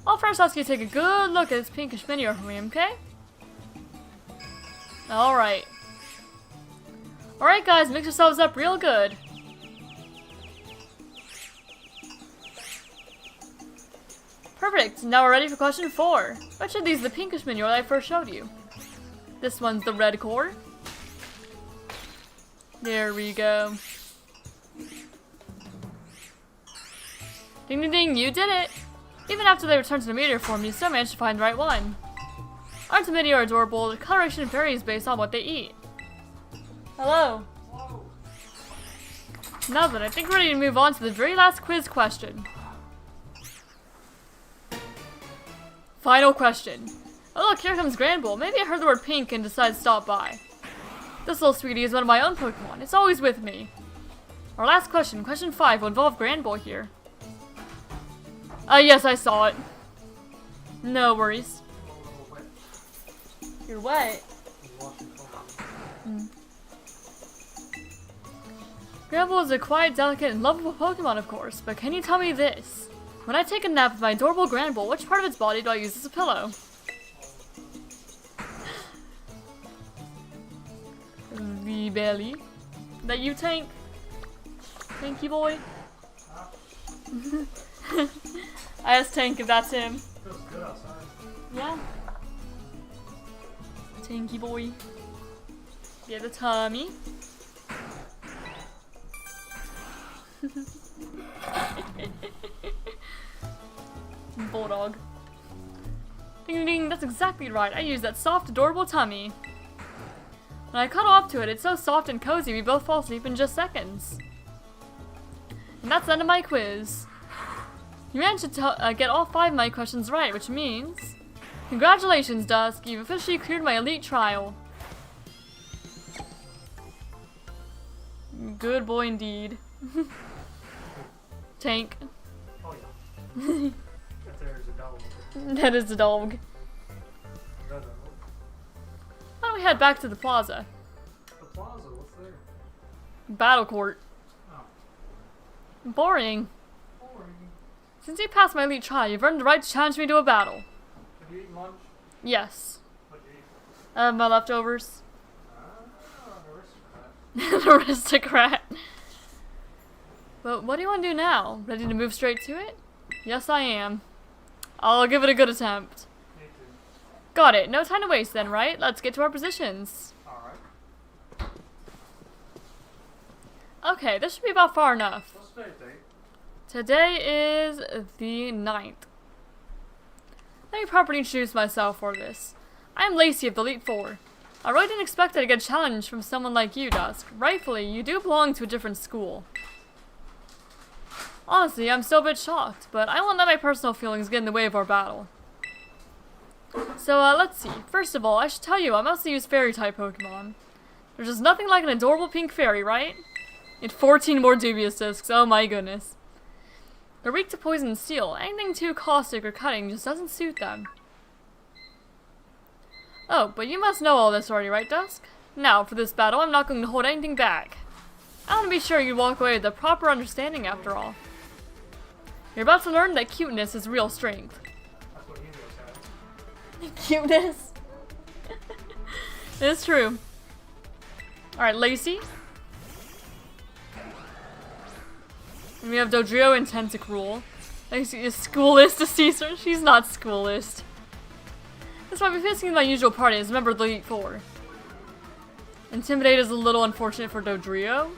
I'll first ask you to take a good look at this pinkish Minior for me, okay? Alright. Alright guys, mix yourselves up real good. Perfect, now we're ready for question 4. Which of these is the pinkish Minior that I first showed you? This one's the red core. There we go. Ding ding ding, you did it! Even after they return to the meteor form, you still managed to find the right one. Aren't the Minior adorable? The coloration varies based on what they eat. Hello. Hello. Now then, I think we're ready to move on to the very last quiz question. Final question. Oh look, here comes Granbull. Maybe I heard the word pink and decided to stop by. This little sweetie is one of my own Pokemon. It's always with me. Our last question, question 5, will involve Granbull here. Yes, I saw it. No worries. You're wet. Granbull is a quiet, delicate, and lovable Pokemon, of course, but can you tell me this? When I take a nap with my adorable Granbull, which part of its body do I use as a pillow? The belly. That you, Tank? Tanky boy? I asked Tank if that's him. Feels good outside. Yeah. Tanky boy. Yeah, the tummy. Bulldog. Ding ding, that's exactly right. I use that soft, adorable tummy. When I cuddle up to it, it's so soft and cozy we both fall asleep in just seconds. And that's the end of my quiz. You managed to get all 5 of my questions right, which means... Congratulations, Dusk! You've officially cleared my elite trial. Good boy indeed. Tank. Oh yeah. There's a dog. That is the dog. Why don't we head back to the plaza? The plaza? What's there? Battle court. Oh. Boring. Boring. Since you passed my elite trial, you've earned the right to challenge me to a battle. Have you eaten lunch? Yes. What'd you eat? My leftovers. Aristocrat. An aristocrat. But what do you want to do now? Ready to move straight to it? Yes, I am. I'll give it a good attempt. Me too. Got it. No time to waste then, right? Let's get to our positions. Alright. Okay, this should be about far enough. What's today's date? Today is the 9th. Let me properly introduce myself for this. I'm Lacey of the Elite Four. I really didn't expect to get a challenge from someone like you, Dusk. Rightfully, you do belong to a different school. Honestly, I'm still a bit shocked, but I won't let my personal feelings get in the way of our battle. So, let's see. First of all, I should tell you, I mostly use fairy-type Pokemon. There's just nothing like an adorable pink fairy, right? And 14 more dubious discs, oh my goodness. They're weak to poison and steel. Anything too caustic or cutting just doesn't suit them. Oh, but you must know all this already, right, Dusk? Now, for this battle, I'm not going to hold anything back. I want to be sure you walk away with a proper understanding after all. You're about to learn that cuteness is real strength. That's what he said. Cuteness? It's true. Alright, Lacey. And we have Dodrio and Tentacruel. Lacey is schoolless to Caesar. She's not schoolless. That's why I'll be facing my usual party as a member of the Elite Four. Intimidate is a little unfortunate for Dodrio.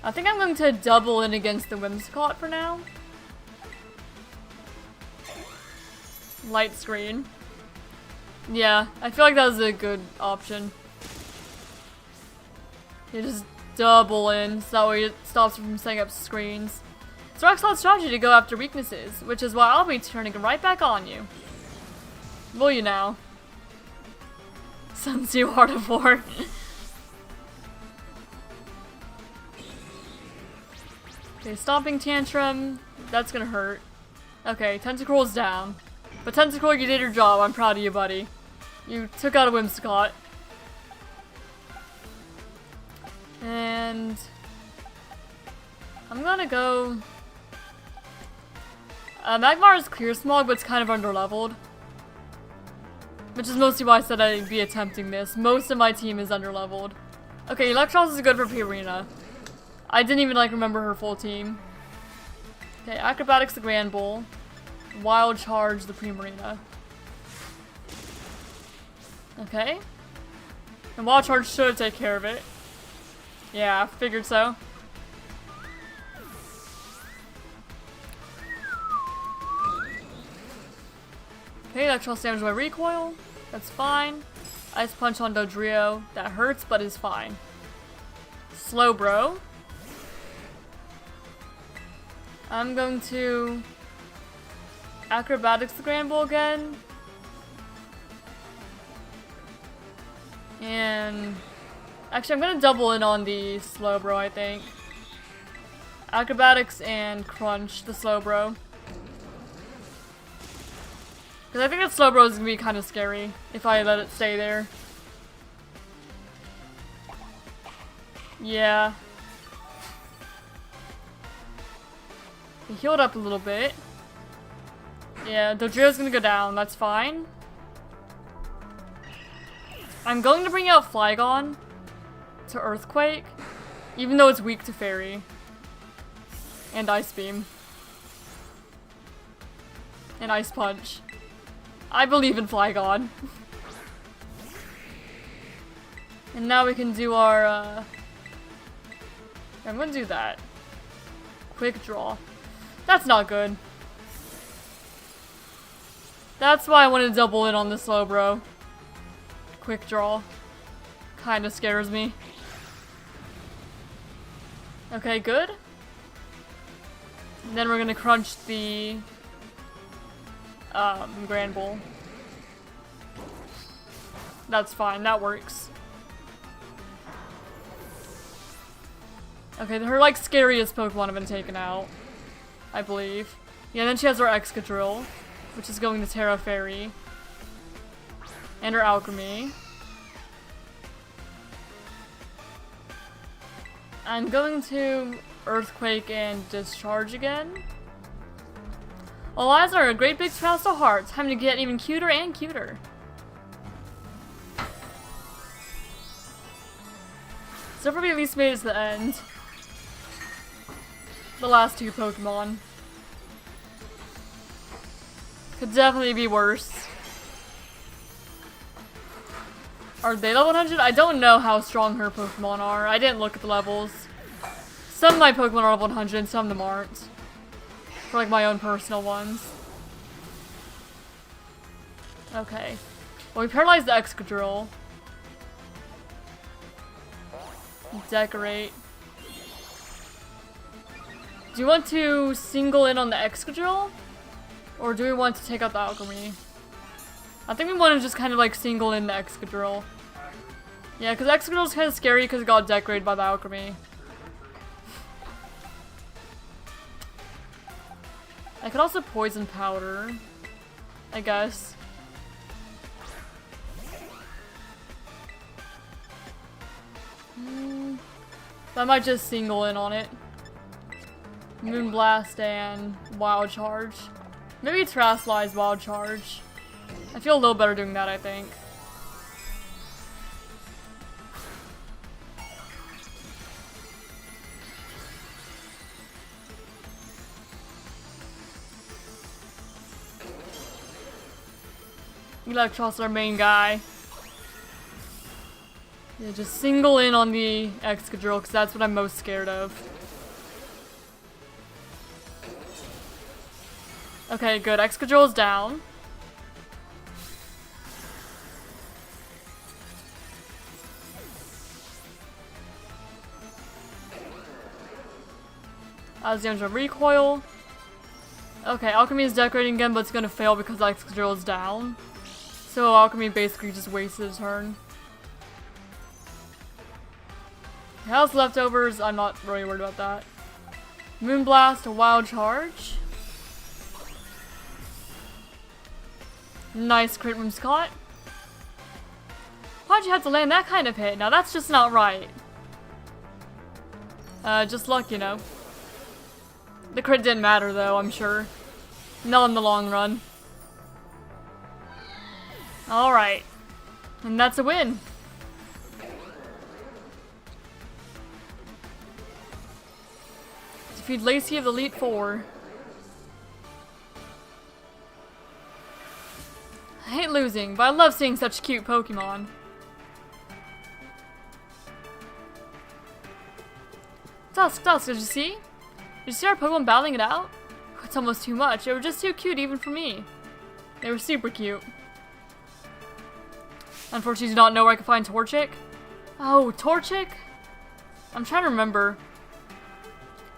I think I'm going to double in against the Whimsicott for now. Light screen. Yeah, I feel like that was a good option. You just double in, so that way it stops from setting up screens. It's a rock-solid strategy to go after weaknesses, which is why I'll be turning right back on you. Will you now? Sun Tzu Heart of War. Okay, Stomping Tantrum. That's gonna hurt. Okay, Tentacruel's down. But Tentacruel, you did your job. I'm proud of you, buddy. You took out a Whimsicott. And I'm gonna go... Magmar is Clear Smog, but it's kind of underleveled. Which is mostly why I said I'd be attempting this. Most of my team is underleveled. Okay, Electros is good for Purina. I didn't even remember her full team. Okay, Acrobatics the Grand Bull. Wild Charge the Primarina. Okay. And Wild Charge should take care of it. Yeah, figured so. Okay, Electros damage by recoil. That's fine. Ice Punch on Dodrio. That hurts, but is fine. Slowbro. I'm going to Acrobatics the Grand Bull again. And actually, I'm gonna double in on the Slowbro, I think. Acrobatics and Crunch the Slowbro. Because I think that Slowbro is gonna be kind of scary if I let it stay there. Yeah. He healed up a little bit. Yeah, Dodrio's gonna go down, that's fine. I'm going to bring out Flygon to Earthquake, even though it's weak to Fairy. And Ice Beam. And Ice Punch. I believe in Flygon. And now we can do our, I'm gonna do that. Quick Draw. That's not good. That's why I wanted to double in on the Slowbro. Quick Draw. Kinda scares me. Okay, good. And then we're gonna crunch the Grand Bull. That's fine, that works. Okay, her scariest Pokemon have been taken out, I believe. Yeah, and then she has her Excadrill, which is going to Terra Fairy. And her Alchemy. I'm going to Earthquake and Discharge again. Eliza, a great big spouse of hearts. Time to get even cuter and cuter. So probably at least made it to the end. The last two Pokemon. Could definitely be worse. Are they level 100? I don't know how strong her Pokemon are. I didn't look at the levels. Some of my Pokemon are level 100 and some of them aren't. For my own personal ones. Okay. Well, we paralyzed the Excadrill. Decorate. Do you want to single in on the Excadrill? Or do we want to take out the Alchemy? I think we want to just kind of single in the Excadrill. Yeah, because Excadrill is kind of scary because it got decorated by the Alchemy. I could also Poison Powder, I guess. I might just single in on it. Moonblast and Wild Charge. Maybe Terrasilize Wild Charge. I feel a little better doing that, I think. Electros our main guy. Yeah, just single in on the Excadrill because that's what I'm most scared of. Okay, good. Excadrill is down. Alexandra recoil. Okay, Alchemy is decorating again, but it's gonna fail because Excadrill is down. So Alchemy basically just wasted his turn. He has leftovers, I'm not really worried about that. Moonblast, a wild charge. Nice crit room Scott. Why'd you have to land that kind of hit? Now that's just not right. Just luck, you know. The crit didn't matter though, I'm sure. Not in the long run. Alright. And that's a win. Defeat Lacey of the Elite Four. I hate losing, but I love seeing such cute Pokemon. Dusk, did you see? Did you see our Pokemon battling it out? It's almost too much. They were just too cute even for me. They were super cute. Unfortunately, I do not know where I can find Torchic. Oh, Torchic? I'm trying to remember.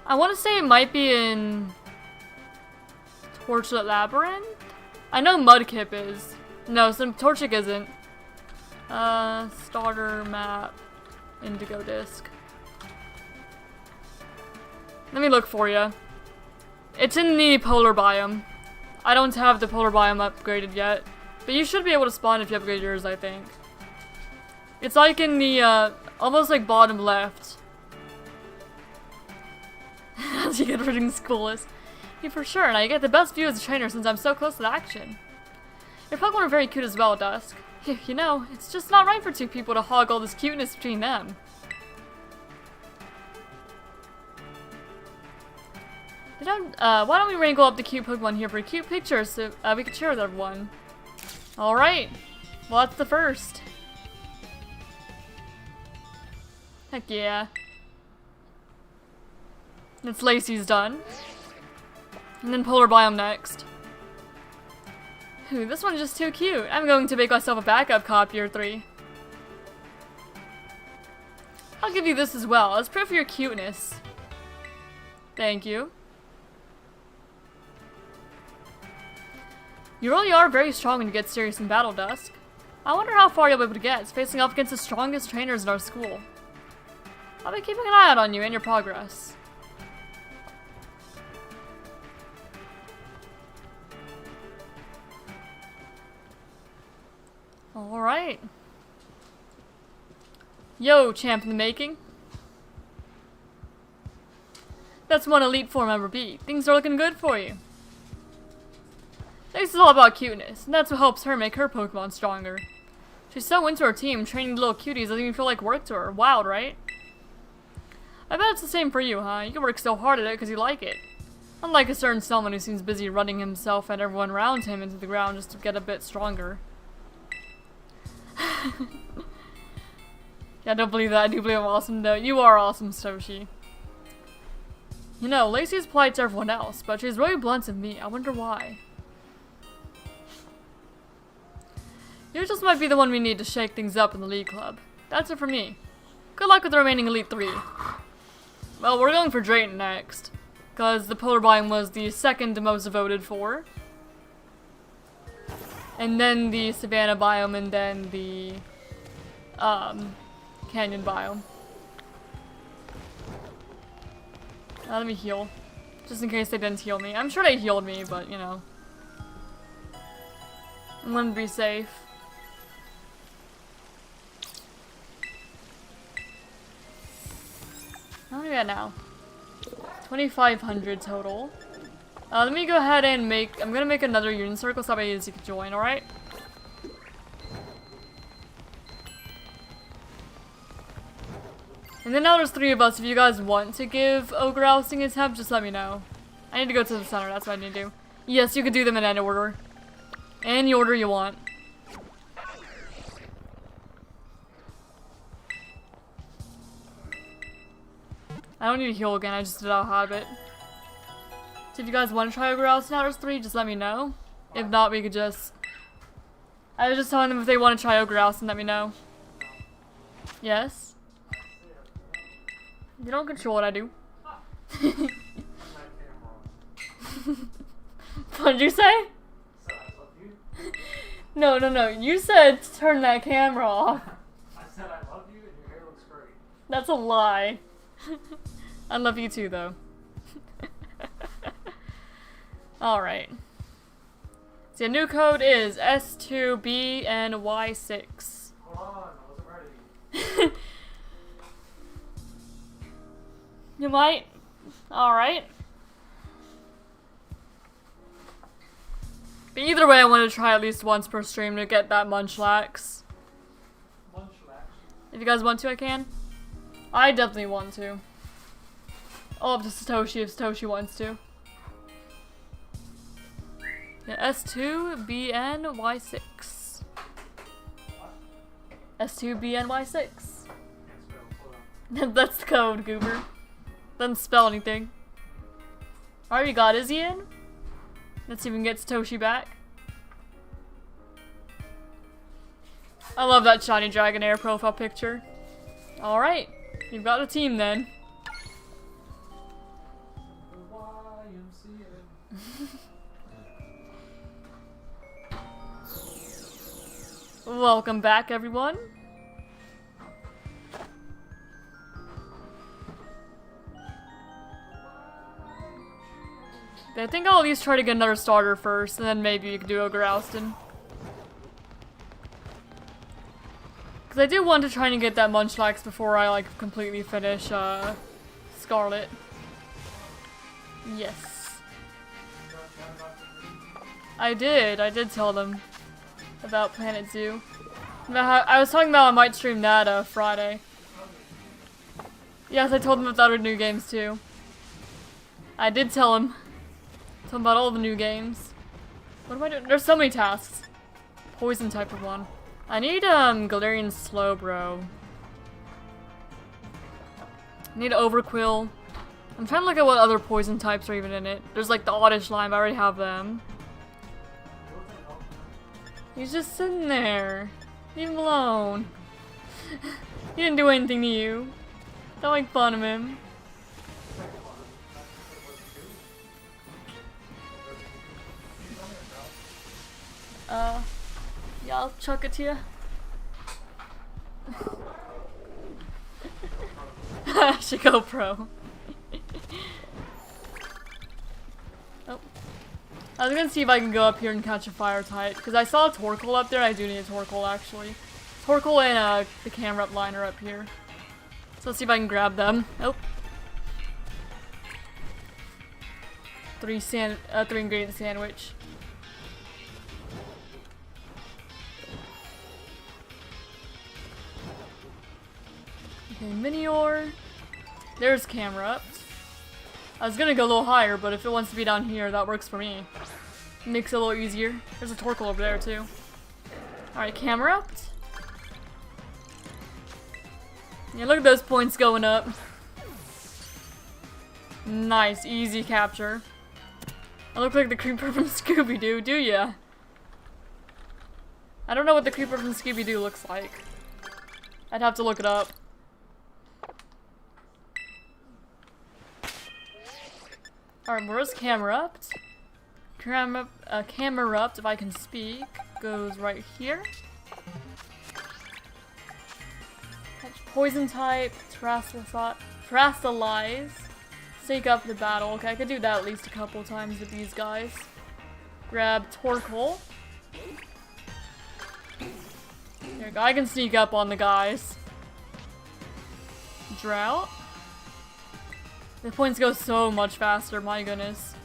I want to say it might be in Torchlit Labyrinth? I know Mudkip is. No, some Torchic isn't. Starter map. Indigo Disc. Let me look for you. It's in the polar biome. I don't have the polar biome upgraded yet. But you should be able to spawn if you upgrade yours, I think. It's like in the, almost like bottom left. As you get everything's coolest. Yeah, for sure, and I get the best view as a trainer since I'm so close to the action. Your Pokemon are very cute as well, Dusk. You know, it's just not right for two people to hog all this cuteness between them. Why don't we wrangle up the cute Pokemon here for a cute picture so we can share with everyone. Alright. Well, that's the first. Heck yeah. It's Lacey's done. And then Polar Biome next. Ooh, this one's just too cute. I'm going to make myself a backup copy or 3. I'll give you this as well, as proof of your cuteness. Thank you. You really are very strong when you get serious in battle, Dusk. I wonder how far you'll be able to get, facing off against the strongest trainers in our school. I'll be keeping an eye out on you and your progress. Alright. Yo, champ in the making. That's one Elite Four member beat. Things are looking good for you. This is all about cuteness, and that's what helps her make her Pokemon stronger. She's so into her team, training little cuties doesn't even feel like work to her. Wild, right? I bet it's the same for you, huh? You can work so hard at it because you like it. Unlike a certain someone who seems busy running himself and everyone around him into the ground just to get a bit stronger. Yeah, I don't believe that. I do believe I'm awesome, though. You are awesome, Soshi. You know, Lacey's polite to everyone else, but she's really blunt with me. I wonder why. You just might be the one we need to shake things up in the League Club. That's it for me. Good luck with the remaining Elite 3. Well, we're going for Drayton next, because the Polar Biome was the second most voted for. And then the Savannah Biome, and then the Canyon Biome. Let me heal. Just in case they didn't heal me. I'm sure they healed me, but, you know. I want to be safe. How many we got now? 2,500 total. Let me go ahead and I'm gonna make another Union Circle so somebody can join, alright? And then now there's 3 of us. If you guys want to give Ogre Ousting a attempt, just let me know. I need to go to the center, that's what I need to do. Yes, you can do them in any order. Any order you want. I don't need to heal again, I just did out of habit. So if you guys want to try Ogre Ousting now, there's 3, just let me know. If not, we could just... I was just telling them if they want to try Ogre Ousting, let me know. Yes? You don't control what I do. What did you say? No. You said turn that camera off. I said I love you and your hair looks great. That's a lie. I love you too, though. Alright. So the new code is S2BNY6. Hold on, I wasn't ready. You might? Alright. But either way, I want to try at least once per stream to get that Munchlax. If you guys want to, I can. I definitely want to. All up to Satoshi if Satoshi wants to. Yeah, S2BNY6. S2BNY6. That's the code, Goober. Doesn't spell anything. Alright, we got Izzy in. Let's see if we can get Satoshi back. I love that shiny Dragonair profile picture. Alright, you've got a team then. Welcome back, everyone. I think I'll at least try to get another starter first, and then maybe we can do Ogre Oustin. Because I do want to try and get that Munchlax before I, like, completely finish, Scarlet. Yes. I did tell them about Planet Zoo. I was talking about I might stream that, Friday. Yes, I told them about other new games, too. I did tell them. Tell them about all the new games. What am I doing? There's so many tasks. Poison type of one. I need, Galarian Slowbro. I need Overquill. I'm trying to look at what other poison types are even in it. There's like the Oddish Lime, I already have them. He's just sitting there. Leave him alone. He didn't do anything to you. Don't make fun of him. Yeah, I'll chuck it to you. I should go pro. Oh. I was gonna see if I can go up here and catch a fire type, because I saw a Torkoal up there. I do need a Torkoal actually. Torkoal and the camera up line are up here. So let's see if I can grab them. Oh. Three ingredient sandwich. Okay, Minior. There's camera up. I was gonna go a little higher, but if it wants to be down here, that works for me. Makes it a little easier. There's a Torkoal over there too. Alright, camera up. Yeah, look at those points going up. Nice, easy capture. I look like the creeper from Scooby-Doo, do ya? I don't know what the creeper from Scooby-Doo looks like. I'd have to look it up. Alright, where's Camerupt? Camerupt, if I can speak, goes right here. Catch poison type, Terrasilize. Stake up the battle. Okay, I could do that at least a couple times with these guys. Grab Torkoal. There we go, I can sneak up on the guys. Drought. The points go so much faster, my goodness.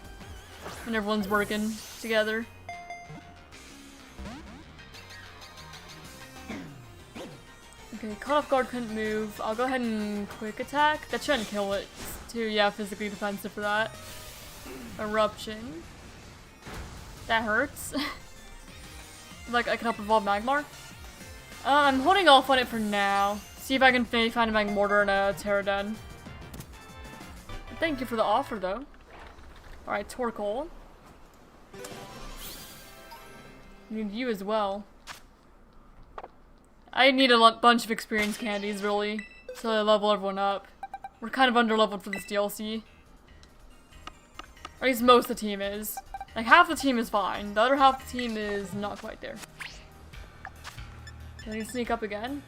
When everyone's working together. Okay, caught off guard, couldn't move. I'll go ahead and quick attack. That shouldn't kill it too. Yeah, physically defensive for that. Eruption. That hurts. Like, I can up evolve Magmar. I'm holding off on it for now. See if I can find a Magmortar and a Pterodon. Thank you for the offer, though. Alright, Torkoal. Need you as well. I need a bunch of experience candies, really, to level everyone up. We're kind of under-leveled for this DLC. Or at least most of the team is. Like, half the team is fine. The other half of the team is not quite there. Can I sneak up again?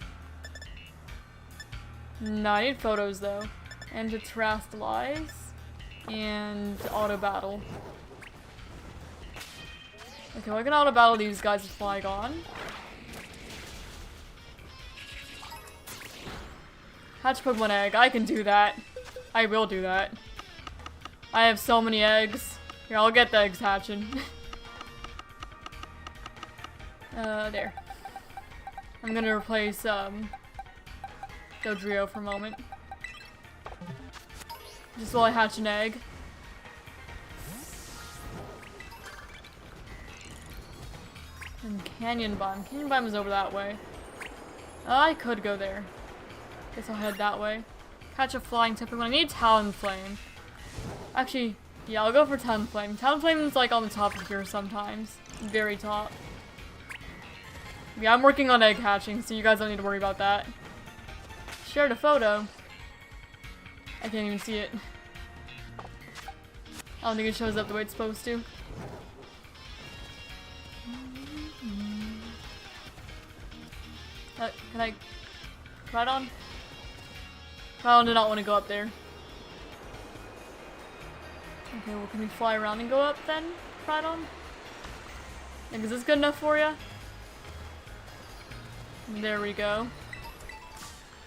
No, I need photos, though. And to Terrasilize. And auto battle. Okay, well, I can auto battle these guys with Flygon. Hatch Pokemon egg. I can do that. I will do that. I have so many eggs. Here, I'll get the eggs hatching. There. I'm gonna replace, Dodrio for a moment. Just while I hatch an egg. And Canyon Bomb. Canyon Bomb is over that way. I could go there. Guess I'll head that way. Catch a flying type Pokemon. I need Talonflame. Actually, yeah, I'll go for Talonflame. Talonflame is like on the top of here sometimes. Very top. Yeah, I'm working on egg hatching, so you guys don't need to worry about that. Shared a photo. I can't even see it. I don't think it shows up the way it's supposed to. Can I... Cridon? Cridon did not want to go up there. Okay, well, can we fly around and go up then, Cridon? Like, is this good enough for you? There we go.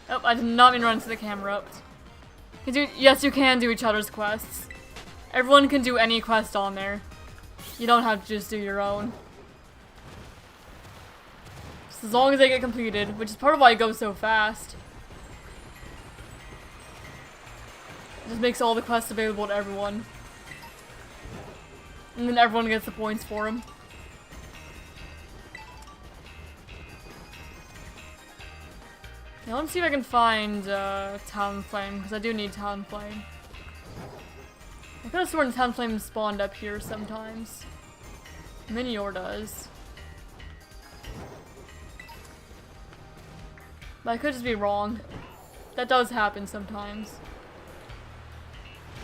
Oh, I did not mean to run to the camera up. Yes, you can do each other's quests. Everyone can do any quest on there. You don't have to just do your own. Just as long as they get completed, which is part of why it goes so fast. It just makes all the quests available to everyone. And then everyone gets the points for them. I want to see if I can find Talonflame, because I do need Talonflame. I could have sworn Talonflame spawned up here sometimes. Minior does. But I could just be wrong. That does happen sometimes.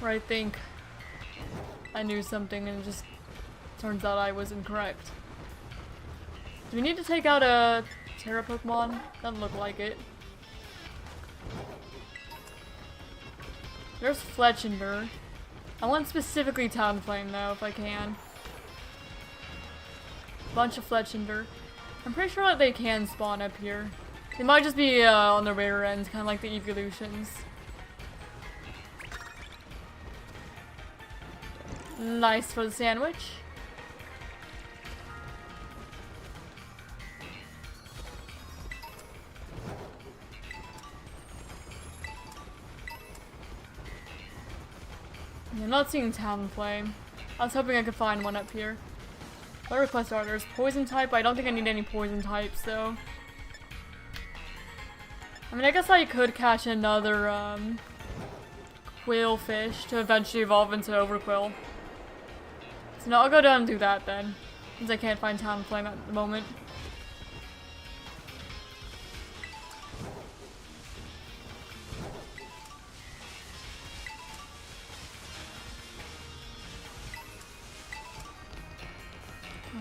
Where I think I knew something and it just turns out I was incorrect. Do we need to take out a Terra Pokemon? Doesn't look like it. There's Fletchinder. I want specifically Talonflame though, if I can. Bunch of Fletchinder. I'm pretty sure that they can spawn up here. They might just be on the rare end, kind of like the evolutions. Nice for the sandwich. I'm not seeing Talonflame. I was hoping I could find one up here. What requests are there? There's poison type, but I don't think I need any poison types though. I mean, I guess I could catch another Quillfish to eventually evolve into Overquill. So no, I'll go down and do that then, since I can't find Talonflame at the moment.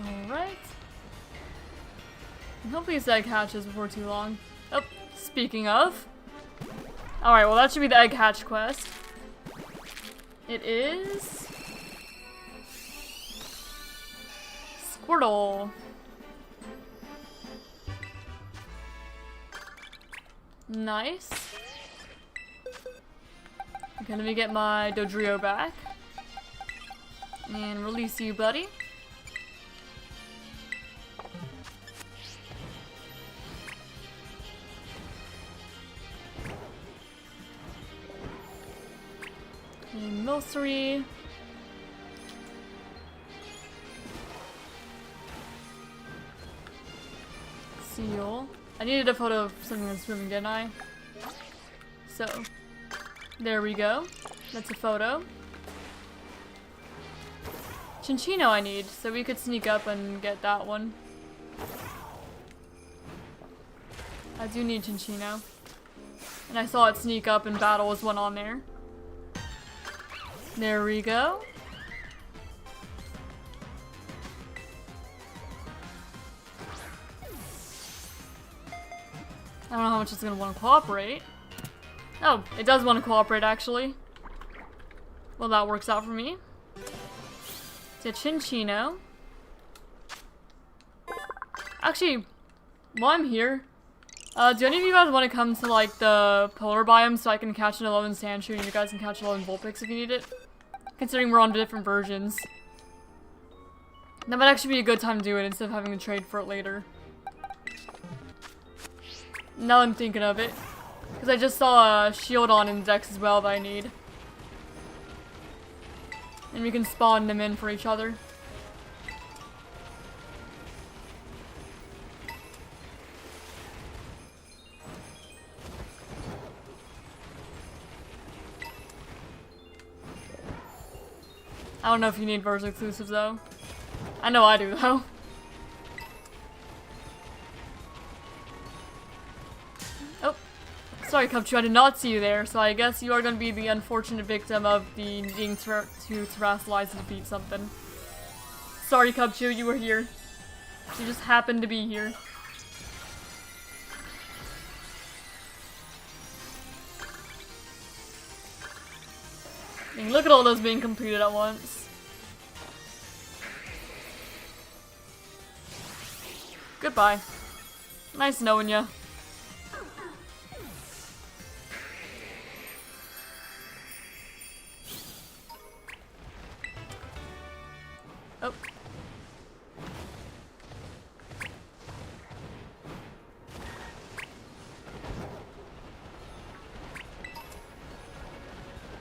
Alright. And hopefully this egg hatches before too long. Oh, speaking of. Alright, well that should be the egg hatch quest. It is... Squirtle. Nice. Okay, let me get my Dodrio back. And release you, buddy. And Milcery. Seal. I needed a photo of something that's swimming, didn't I? So, there we go. That's a photo. Chinchino I need, so we could sneak up and get that one. I do need Chinchino. And I saw it sneak up and battle was one on there. There we go. I don't know how much it's gonna want to cooperate. Oh, it does want to cooperate actually. Well, that works out for me. It's a Chinchino. Actually, while I'm here, do any of you guys want to come to, like, the polar biome so I can catch an 11 Sandshrew and you guys can catch 11 Vulpix if you need it? Considering we're on different versions. That might actually be a good time to do it instead of having to trade for it later. Now I'm thinking of it. Because I just saw a shield on in the decks as well that I need. And we can spawn them in for each other. I don't know if you need version exclusives though. I know I do though. Oh, sorry Cubchu, I did not see you there, so I guess you are going to be the unfortunate victim of the needing to terrestrialize to defeat something. Sorry Cubchu, you were here. You just happened to be here. I mean, look at all those being completed at once. Goodbye. Nice knowing ya. Oh.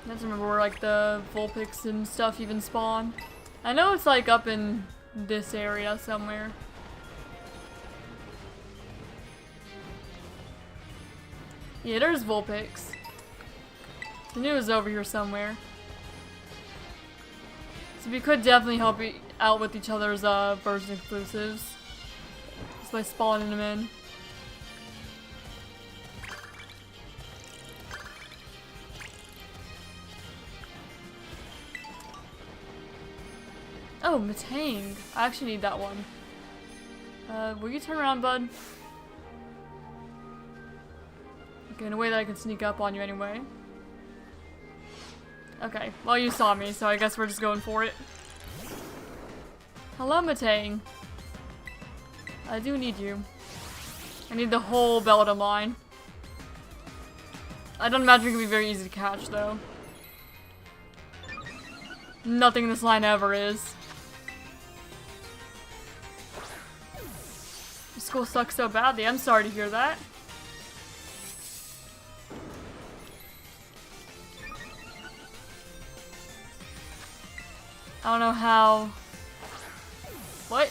I have to remember where, like, the Vulpix and stuff even spawn. I know it's, like, up in this area somewhere. Yeah, there's Vulpix. I knew it was over here somewhere. So we could definitely help out with each other's version exclusives. Just by spawning them in. Oh, Matang. I actually need that one. Will you turn around, bud? Okay, in a way that I can sneak up on you anyway. Okay, well you saw me, so I guess we're just going for it. Hello, Matang. I do need you. I need the whole Beldum line. I don't imagine it can be very easy to catch, though. Nothing in this line ever is. Your school sucks so badly. I'm sorry to hear that. I don't know how... What?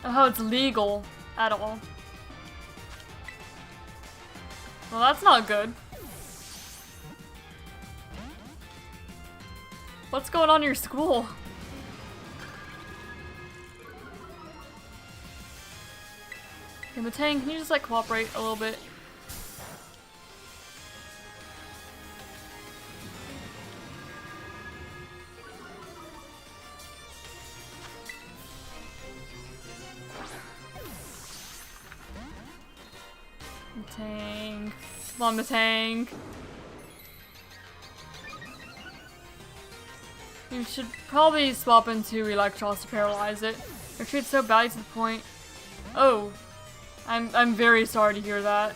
Oh, how it's legal at all. Well, that's not good. What's going on in your school? Okay, Matang, can you just, like, cooperate a little bit? Matang. Come on, Matang. You should probably swap into Electros to paralyze it. Retreat's so bad to the point. Oh. I'm very sorry to hear that.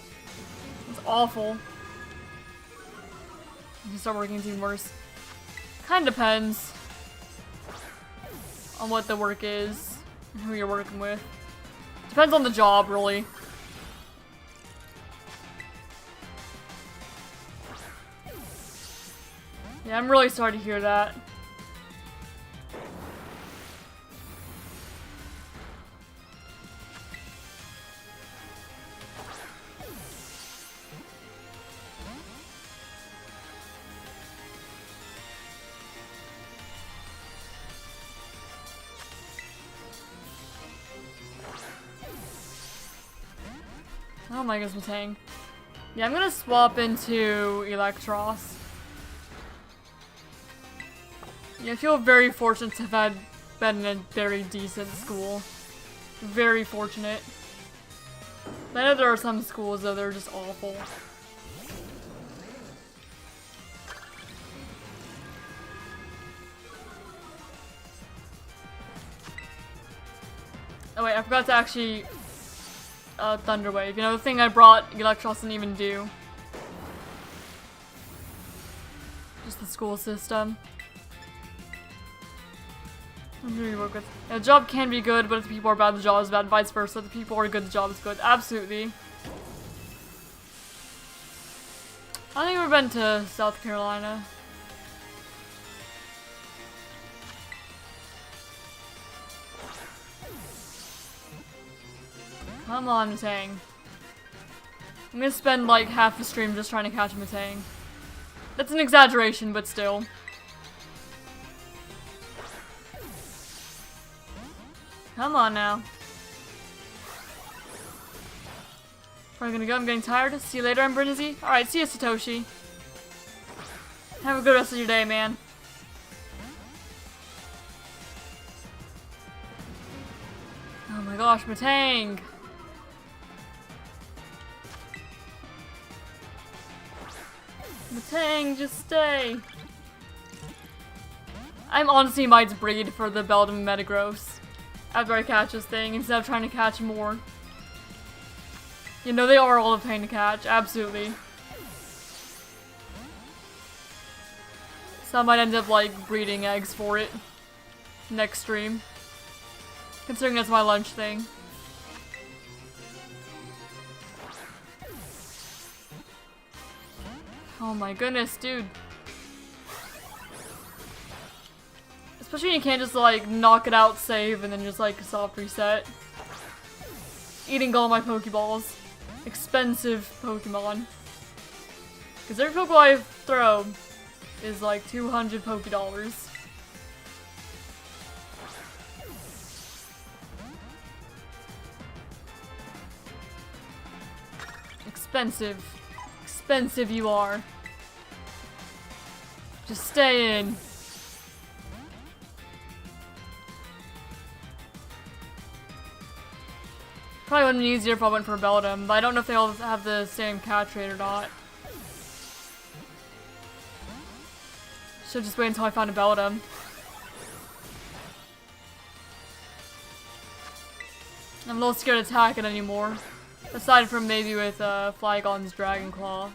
It's awful. You can start working, it's even worse. Kinda depends on what the work is and who you're working with. Depends on the job, really. Yeah, I'm really sorry to hear that. Oh my goodness, Matang. Yeah, I'm gonna swap into Electros. Yeah, I feel very fortunate to have been in a very decent school. Very fortunate. I know there are some schools though that are just awful. Oh wait, I forgot to actually Thunder Wave. You know, the thing I brought Electros didn't even do. Just the school system. Who you work with? A job can be good, but if the people are bad, the job is bad, and vice versa. If the people are good, the job is good. Absolutely. I think we've been to South Carolina. Come on, Matang. I'm gonna spend like half the stream just trying to catch Matang. That's an exaggeration, but still. Come on now. Probably gonna go, I'm getting tired. See you later, Ember. Alright, see you, Satoshi. Have a good rest of your day, man. Oh my gosh, Matang! Matang, just stay! I'm honestly might breed for the Beldum Metagross after I catch this thing, instead of trying to catch more. You know, they are all a pain to catch, absolutely. So I might end up, like, breeding eggs for it next stream. Considering that's my lunch thing. Oh my goodness, dude. Especially when you can't just, like, knock it out, save, and then just, like, soft reset. Eating all my Pokeballs. Expensive Pokemon. Because every Pokeball I throw is like 200 Pokedollars. Expensive. Expensive you are. Just stay in. Probably would have been easier if I went for Beldum, but I don't know if they all have the same catch rate or not. Should just wait until I find a Beldum. I'm a little scared to attack it anymore. Aside from maybe with Flygon's Dragon Claw.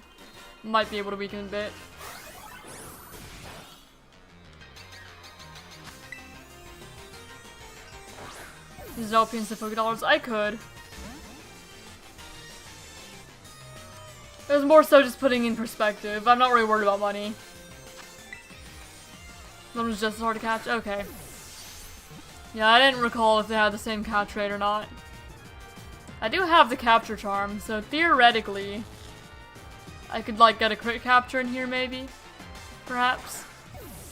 Might be able to weaken a bit. Use LP instead of Pokedollars? I could. It was more so just putting in perspective. I'm not really worried about money. One was just as hard to catch? Okay. Yeah, I didn't recall if they had the same catch rate or not. I do have the capture charm, so theoretically I could like get a crit capture in here maybe? Perhaps?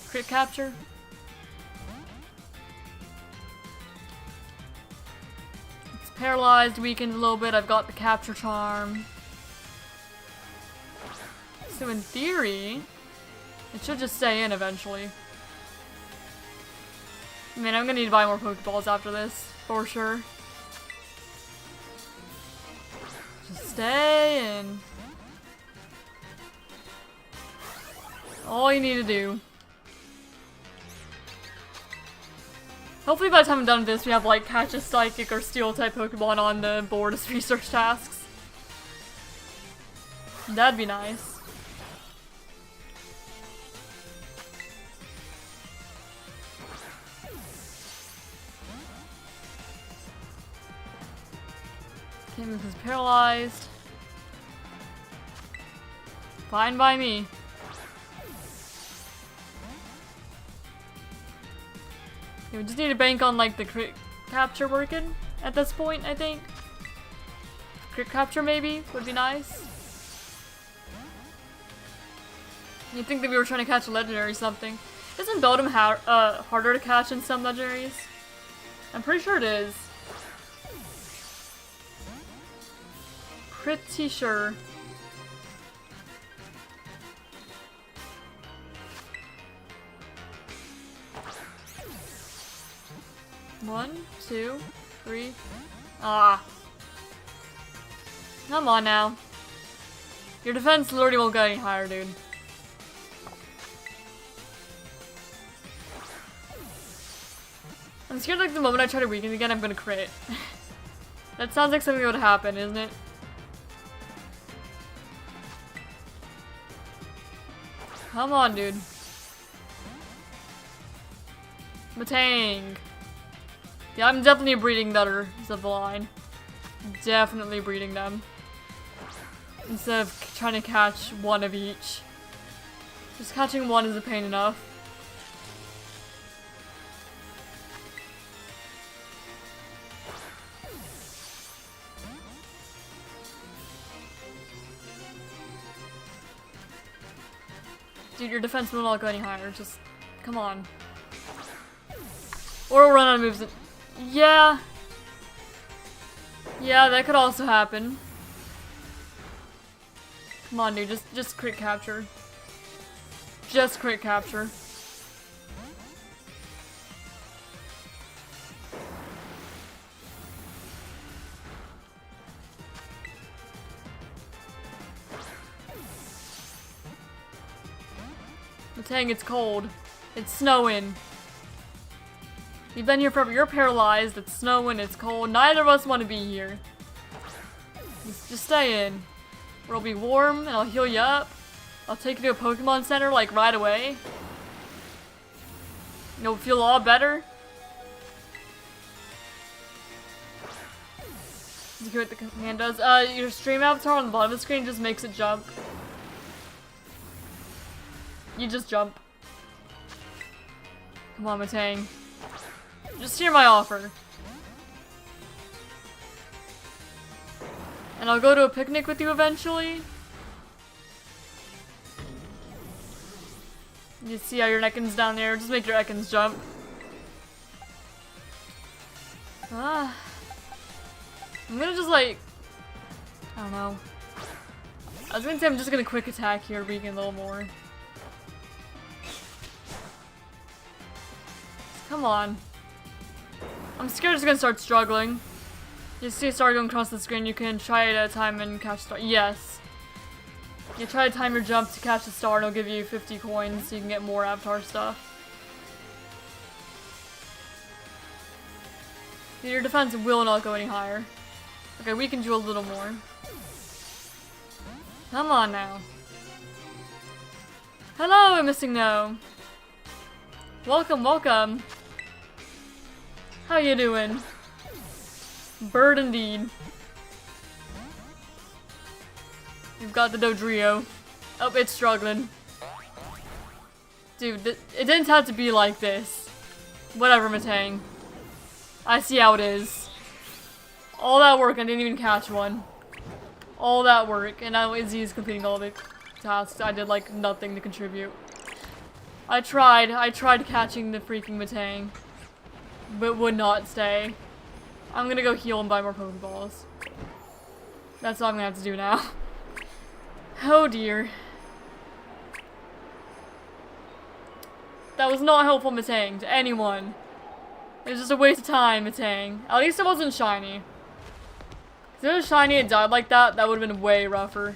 Crit capture? It's paralyzed, weakened a little bit. I've got the capture charm. So in theory, it should just stay in eventually. I mean, I'm gonna need to buy more Pokeballs after this, for sure. Just stay in. All you need to do. Hopefully by the time I'm done with this, we have like catch a Psychic or Steel type Pokemon on the board as research tasks. That'd be nice. Camus is paralyzed. Fine by me. Okay, we just need to bank on like the crit capture working at this point, I think. Crit capture maybe would be nice. You'd think that we were trying to catch a legendary or something. Isn't Beldum harder to catch in some legendaries? I'm pretty sure it is. Pretty sure. One, two, three. Ah. Come on now. Your defense literally won't get any higher, dude. I'm scared like the moment I try to weaken again, I'm gonna crit. That sounds like something that would happen, isn't it? Come on, dude. Matang. Yeah, I'm definitely breeding better, said the line. Definitely breeding them. Instead of trying to catch one of each. Just catching one is a pain enough. Dude, your defense will not go any higher. Just, come on. Or we'll run out of moves. Yeah. Yeah, that could also happen. Come on, dude. Just crit capture. Just crit capture. Dang, it's cold. It's snowing. You've been here forever. You're paralyzed. It's snowing. It's cold. Neither of us want to be here. Just stay in. It'll be warm, and I'll heal you up. I'll take you to a Pokemon Center, like, right away. You'll feel a lot better. Did you hear what the command does? Your stream avatar on the bottom of the screen just makes it jump. You just jump. Come on, Matang. Just hear my offer. And I'll go to a picnic with you eventually. You see how your Ekans down there? Just make your Ekans jump. Ah. I'm gonna just like... I don't know. I was gonna say I'm just gonna quick attack here, weaken a little more. Come on. I'm scared it's gonna start struggling. You see it start going across the screen, you can try to time and catch star. Yes. You try to time your jump to catch the star and it'll give you 50 coins so you can get more avatar stuff. Your defense will not go any higher. Okay, weakened you a little more. Come on now. Hello, Missing No. Welcome, welcome. How you doing? Bird indeed. You've got the Dodrio. Oh, it's struggling. Dude, it didn't have to be like this. Whatever, Matang. I see how it is. All that work, I didn't even catch one. All that work, and now Izzy is completing all the tasks. I did, like, nothing to contribute. I tried catching the freaking Matang. But would not stay. I'm gonna go heal and buy more Pokeballs. That's all I'm gonna have to do now. Oh dear. That was not helpful, Matang, to anyone. It was just a waste of time, Matang. At least it wasn't shiny. If it was shiny and died like that, that would have been way rougher.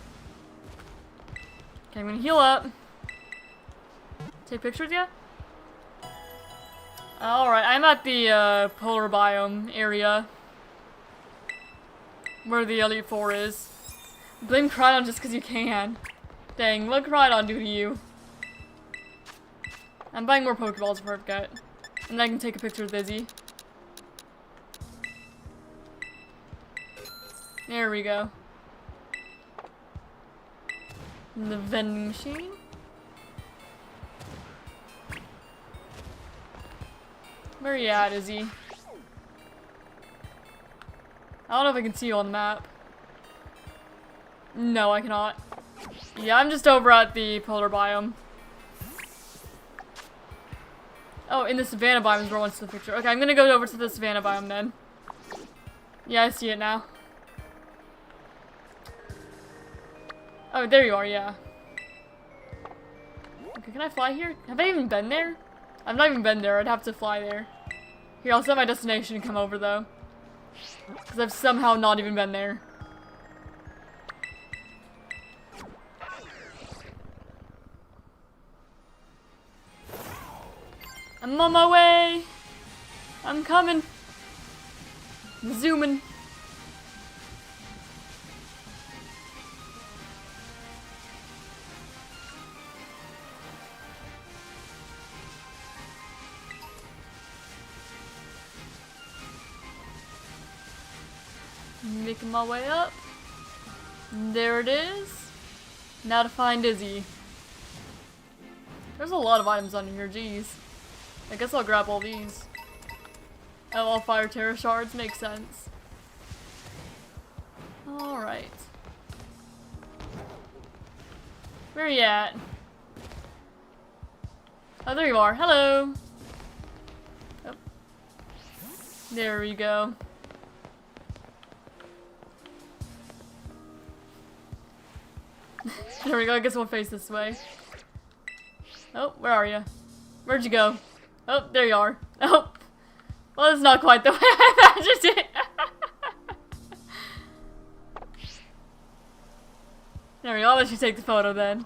Okay, I'm gonna heal up. Take pictures yet? Alright, I'm at the polar biome area. Where the Elite Four is. Blame Crydon just because you can. Dang, what Crydon do to you? I'm buying more Pokeballs before I forget. And then I can take a picture with Izzy. There we go. And the vending machine. Where are you at, Izzy? I don't know if I can see you on the map. No, I cannot. Yeah, I'm just over at the polar biome. Oh, in the savannah biome is where I want to the picture. Okay, I'm gonna go over to the savannah biome then. Yeah, I see it now. Oh, there you are, yeah. Okay, can I fly here? Have I even been there? I've not even been there. I'd have to fly there. Here, I'll set my destination and come over, though. Because I've somehow not even been there. I'm on my way! I'm coming. Zooming. Making my way up. There it is. Now to find Izzy. There's a lot of items under here, jeez. I guess I'll grab all these. Oh, all fire terror shards, makes sense. Alright. Where are you at? Oh, there you are. Hello! Oh. There we go. There we go, I guess we'll face this way. Oh, where are you? Where'd you go? Oh, there you are. Oh! Well, it's not quite the way I imagined it! There we go, I'll let you take the photo then.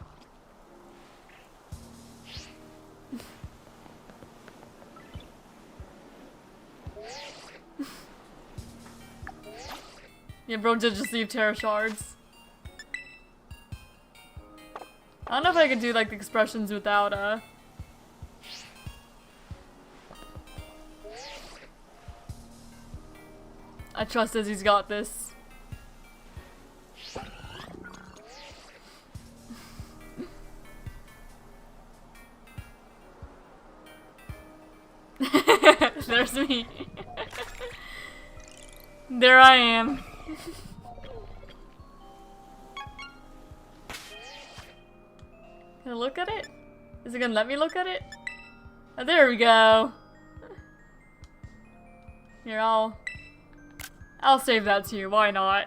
Yeah, bro did just leave terror shards. I don't know if I could do like the expressions without I trust Izzy's got this. There's me. There I am. Can I look at it? Is it gonna let me look at it? Oh, there we go. Here, I'll save that to you. Why not?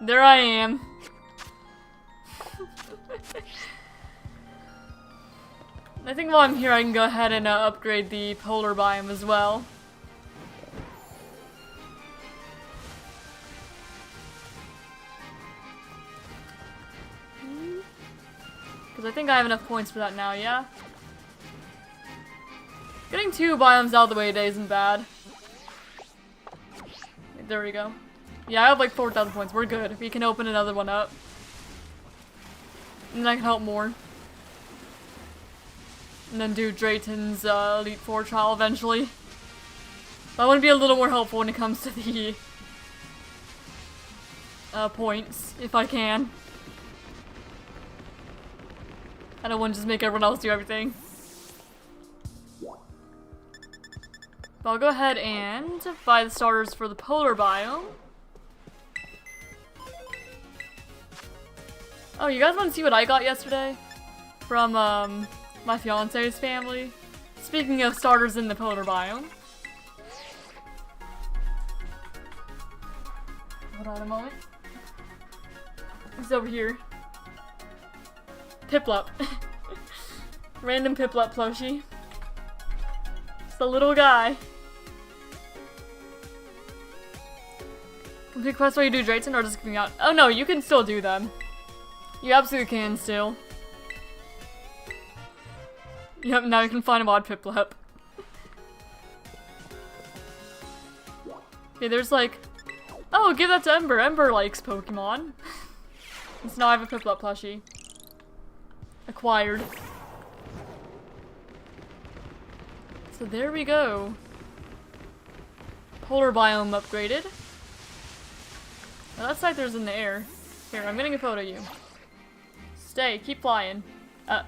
There I am. I think while I'm here, I can go ahead and upgrade the polar biome as well. Because I think I have enough points for that now, yeah? Getting 2 biomes out of the way today isn't bad. There we go. Yeah, I have like 4,000 points. We're good. We can open another one up. And then I can help more. And then do Drayton's Elite 4 trial eventually. But I want to be a little more helpful when it comes to the points, if I can. I don't want to just make everyone else do everything. But I'll go ahead and buy the starters for the polar biome. Oh, you guys want to see what I got yesterday? From, my fiance's family? Speaking of starters in the polar biome. Hold on a moment. It's over here. Piplup. Random Piplup plushie. It's the little guy. Complete quest while you do Drayton or just coming out? Oh no, you can still do them. You absolutely can still. Yep, now you can find a mod Piplup. Okay, there's like... Oh, give that to Ember. Ember likes Pokemon. So now I have a Piplup plushie. Acquired. So there we go. Polar biome upgraded. Now that Scyther's in the air. Here, I'm getting a photo of you. Stay, keep flying. I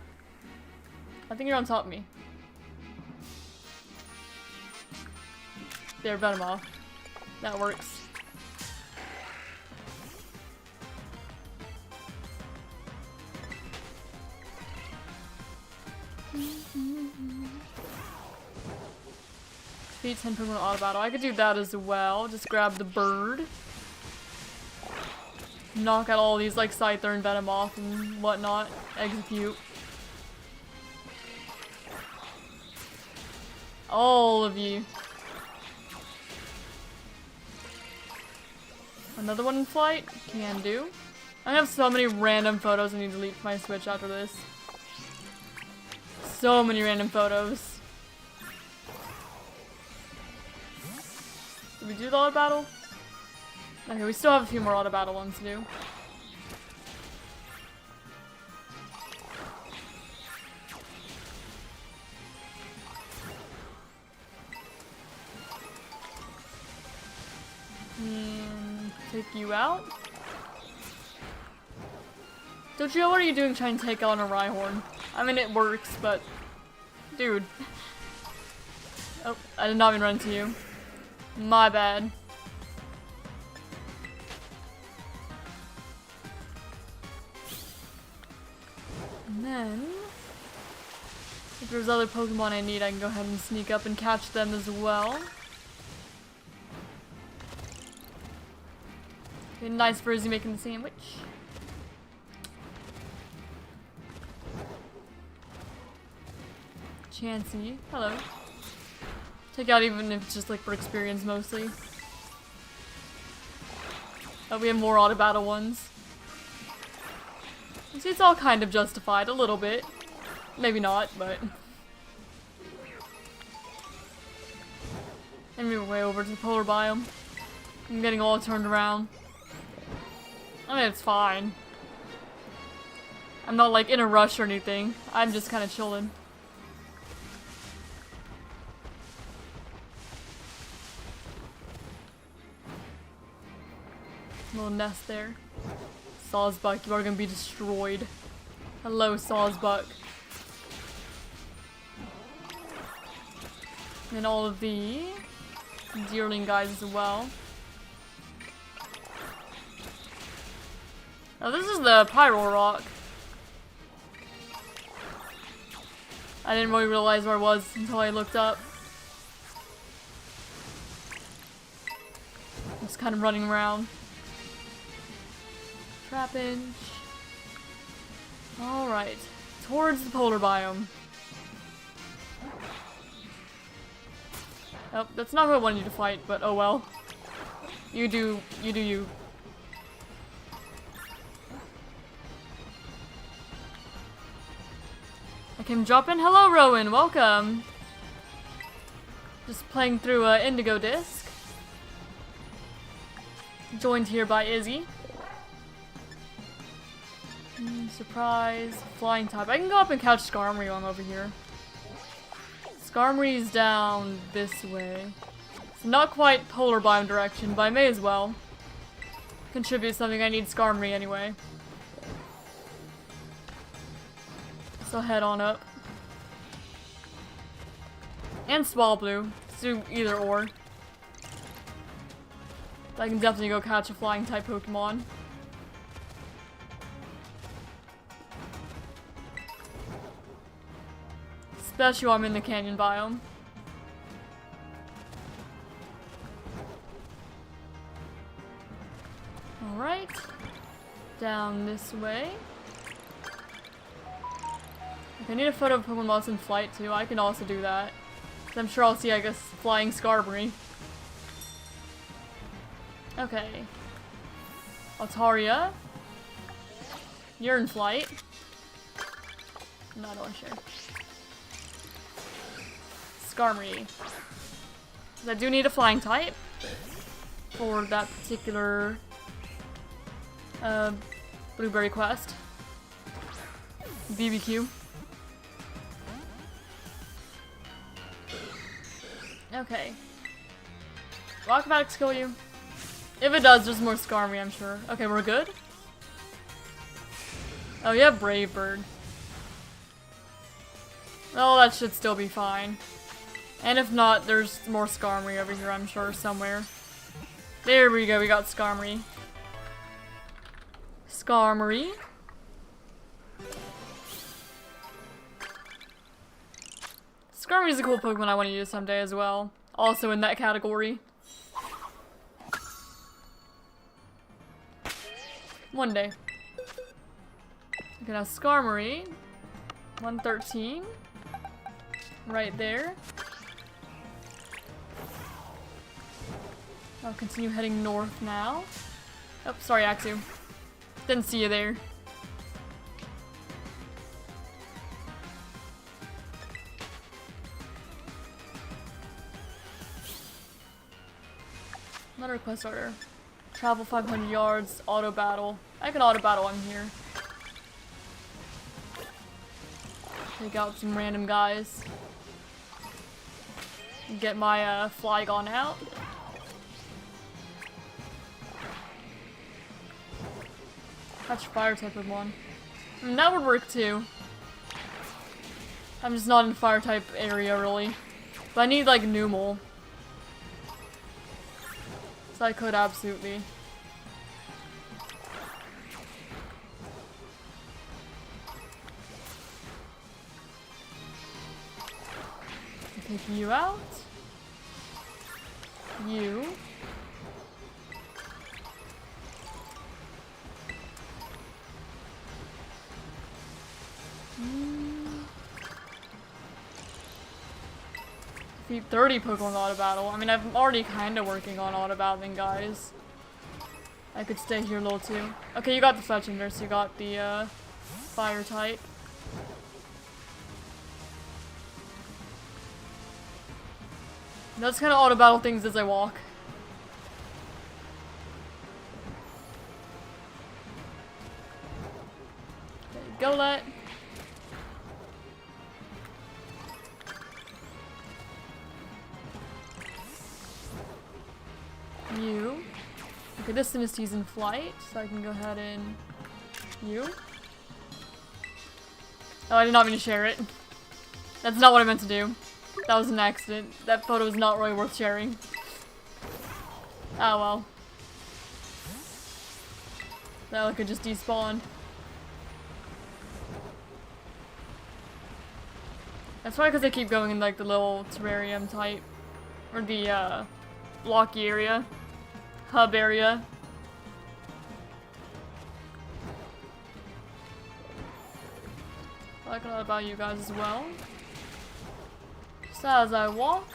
think you're on top of me. There, Venomoth. That works. Defeat 10 Pokemon auto battle. I could do that as well. Just grab the bird. Knock out all these like Scyther and Venomoth and whatnot. Execute. All of you. Another one in flight? Can do. I have so many random photos I need to delete my Switch after this. So many random photos. Did we do the auto battle? Okay, we still have a few more auto battle ones to do. Take you out? Dojo, what are you doing trying to take on a Rhyhorn? I mean, it works, but... Dude. Oh, I did not even run to you. My bad. And then... if there's other Pokemon I need, I can go ahead and sneak up and catch them as well. Okay, nice Frizzy making the sandwich. Chansey, hello. Take out even if it's just like for experience mostly. Oh, we have more auto battle ones. You see, it's all kind of justified, a little bit. Maybe not, but... And we were way over to the polar biome. I'm getting all turned around. I mean, it's fine. I'm not like in a rush or anything. I'm just kind of chilling. Little nest there. Sawsbuck, you are gonna be destroyed. Hello, Sawsbuck. And all of the Deerling guys as well. Oh, this is the Pyro Rock. I didn't really realize where I was until I looked up. Just kind of running around. Trapinch. Alright. Towards the polar biome. Oh, that's not who I wanted you to fight, but oh well. You do you. I can drop in. Hello, Rowan. Welcome. Just playing through Indigo Disc. Joined here by Izzy. Surprise. Flying type. I can go up and catch Skarmory while I'm over here. Skarmory's down this way. It's not quite polar biome direction, but I may as well contribute something. I need Skarmory anyway. So head on up. And Swablu. Let's do either or. But I can definitely go catch a flying type Pokemon. Especially while I'm in the canyon biome. Alright. Down this way. If I need a photo of Pokemon while it's in flight too, I can also do that. I'm sure I'll see, I guess, flying Skarmory. Okay. Altaria. You're in flight. No, I don't want to share. Skarmory. I do need a flying type for that particular Blueberry quest. BBQ. Okay. Will Acrobatics kill you? If it does, there's more Skarmory, I'm sure. Okay, we're good? Oh, you have Brave Bird. Oh, that should still be fine. And if not, there's more Skarmory over here, I'm sure, somewhere. There we go, we got Skarmory. Skarmory. Skarmory's a cool Pokemon I want to use someday as well. Also in that category. One day. Okay, now Skarmory. 113. Right there. I'll continue heading north now. Oh, sorry, Axu. Didn't see you there. Another quest order. Travel 500 yards, auto battle. I can auto battle on here. Take out some random guys. Get my Flygon out. Catch fire type of one. I mean, that would work too. I'm just not in fire type area really. But I need like Numel. So I could absolutely. Take you out. You. Defeat 30 Pokemon auto battle. I mean, I'm already kind of working on auto battling, guys. I could stay here a little too. Okay, you got the Fletch in there, so you got the fire type. That's kind of auto battle things as I walk. Okay, Golett. You. Okay, this Dynasty in flight, so I can go ahead and you. Oh, I did not mean to share it. That's not what I meant to do. That was an accident. That photo is not really worth sharing. Oh well. That could just despawn. That's probably because they keep going in like the little terrarium type. Or the blocky area. Hub area. I like a lot about you guys as well. So as I walk.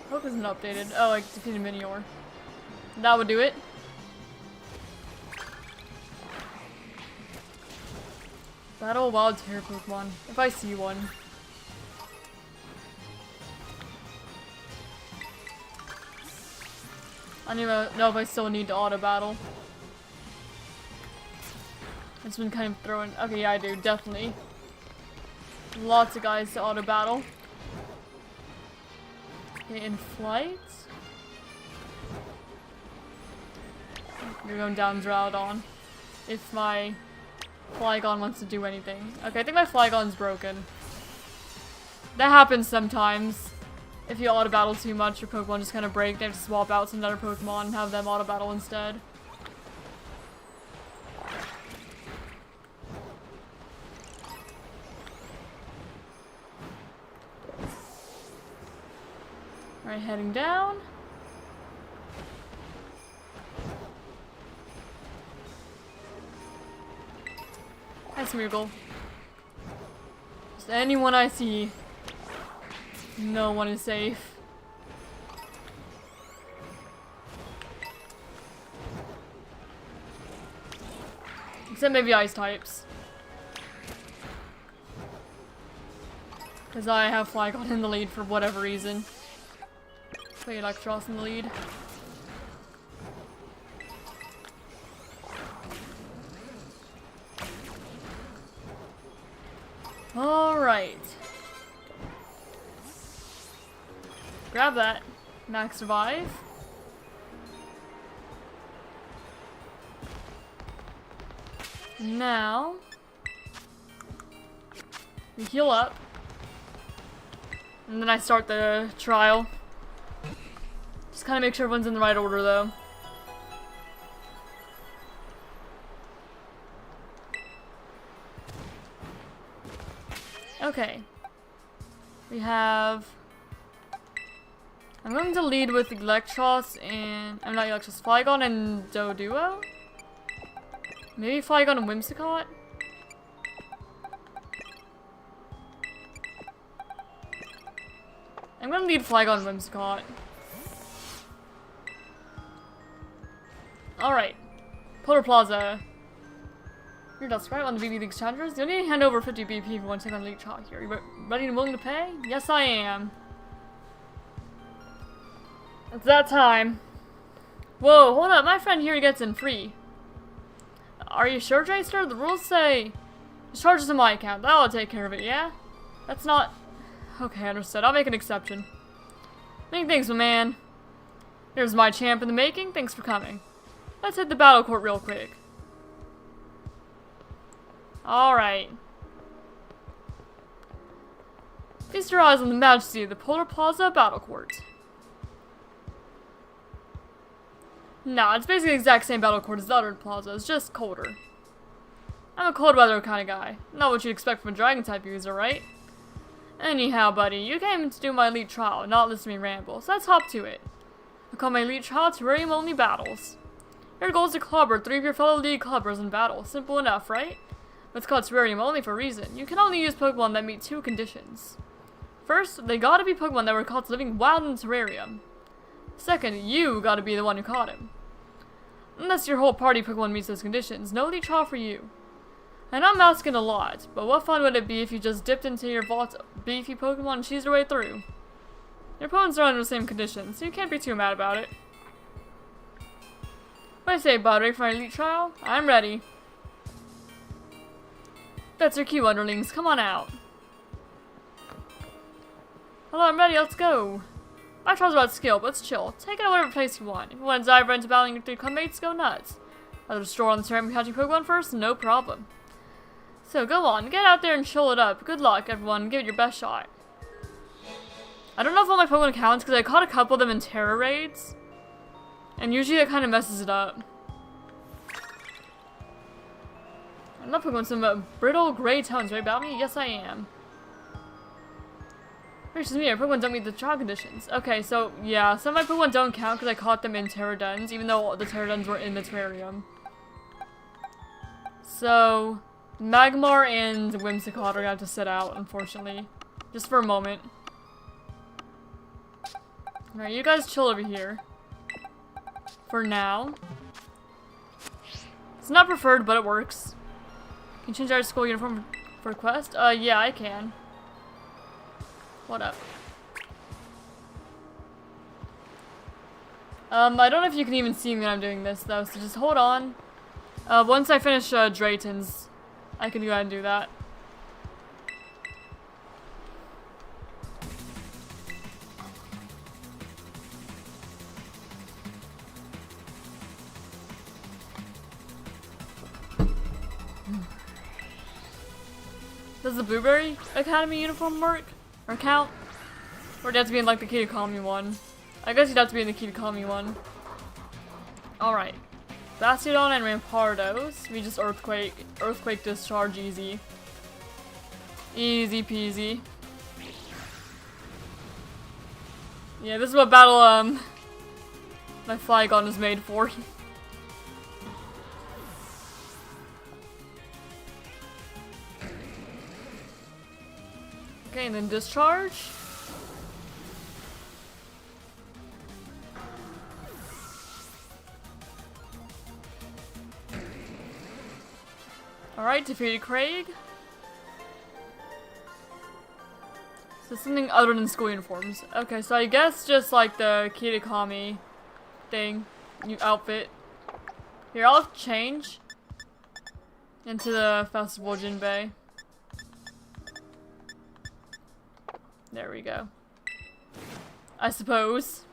Hope isn't updated. Oh, I defeated Minior. That would do it. Battle wild terror Pokemon. If I see one. I don't even know if I still need to auto battle. It's been kind of throwing. Okay, yeah, I do, definitely. Lots of guys to auto battle. Okay, in flight. You're going down Droudon. If my Flygon wants to do anything. Okay, I think my Flygon's broken. That happens sometimes. If you auto battle too much, your Pokemon just kind of break. They have to swap out some other Pokemon and have them auto battle instead. Alright, heading down. Hi, Smeargle. Just anyone I see. No one is safe. Except maybe ice types. Because I have Flygon in the lead for whatever reason. Put Electros in the lead. Alright. Grab that. Max survive. Now we heal up. And then I start the trial. Just kind of make sure everyone's in the right order though. Okay. We have... I'm going to lead with Electros and... I'm not Electros, Flygon and Doduo? Maybe Flygon and Whimsicott? I'm gonna lead Flygon and Whimsicott. Alright. Polar Plaza. You're just right on the BB League's challengers. You'll need to hand over 50 BP if you want to take on the Elite Trial here. You ready and willing to pay? Yes, I am. It's that time. Whoa, hold up. My friend here gets in free. Are you sure, Jester? The rules say just charge to my account. That'll take care of it, yeah? That's not... Okay, understood. I'll make an exception. Many thanks, my man. Here's my champ in the making. Thanks for coming. Let's hit the battle court real quick. Alright. Feast your eyes on the majesty of the Polar Plaza Battle Court. Nah, it's basically the exact same battle court as the other plaza, it's just colder. I'm a cold weather kind of guy. Not what you'd expect from a dragon type user, right? Anyhow, buddy, you came to do my elite trial, not listen to me ramble, so let's hop to it. I call my elite trial terrarium only battles. Your goal is to clobber 3 of your fellow league clubbers in battle. Simple enough, right? But it's called terrarium only for a reason. You can only use Pokemon that meet 2 conditions. First, they gotta be Pokemon that were caught living wild in the terrarium. Second, you gotta be the one who caught him. Unless your whole party Pokemon meets those conditions, no elite trial for you. And I'm asking a lot, but what fun would it be if you just dipped into your vault of beefy Pokemon and cheesed your way through? Your opponents are under the same conditions, so you can't be too mad about it. What do you say, bud? Ready for my elite trial? I'm ready. That's your cue, underlings. Come on out. Hello, I'm ready. Let's go. My trial's about skill, but let's chill. Take it at whatever place you want. If you want to dive right into battling your 3 clubmates, go nuts. Rather store on the terrain catching Pokemon first? No problem. So go on, get out there and chill it up. Good luck, everyone. Give it your best shot. I don't know if all my Pokemon counts because I caught a couple of them in Terra raids. And usually that kind of messes it up. I'm not Pokemon some brittle gray tones right about me? Yes, I am. Gracious me, our Pokemon don't meet the trial conditions. Okay, so yeah, some of my Pokemon don't count because I caught them in Terra Duns, even though the Terra Duns were in the terrarium. So, Magmar and Whimsicott are gonna have to sit out, unfortunately. Just for a moment. Alright, you guys chill over here. For now. It's not preferred, but it works. Can you change our school uniform for quest? Yeah, I can. What up? I don't know if you can even see me when I'm doing this, though, so just hold on. Once I finish, Drayton's, I can go ahead and do that. Does the Blueberry Academy uniform work? Or count? Or do you have to be in like the Kitakami one? I guess you'd have to be in the Kitakami one. Alright. Bastiodon and Rampardos. We just Earthquake discharge easy. Easy peasy. Yeah, this is what battle my Flygon is made for. Okay, and then discharge. Alright, defeated Craig. So something other than school uniforms. Okay, so I guess just like the Kitakami thing, new outfit. Here, I'll change into the Festival Jinbei. There we go. I suppose.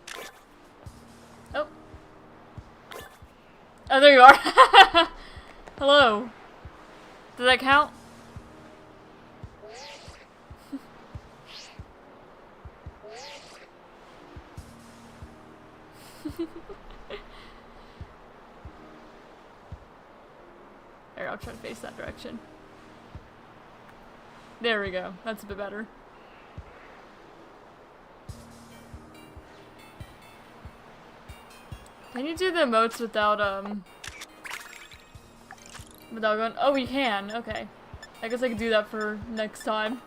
Oh. Oh, there you are. Hello. Did that count? There, I'll try to face that direction. There we go. That's a bit better. Can you do the emotes without going? Oh, we can. Okay. I guess I could do that for next time.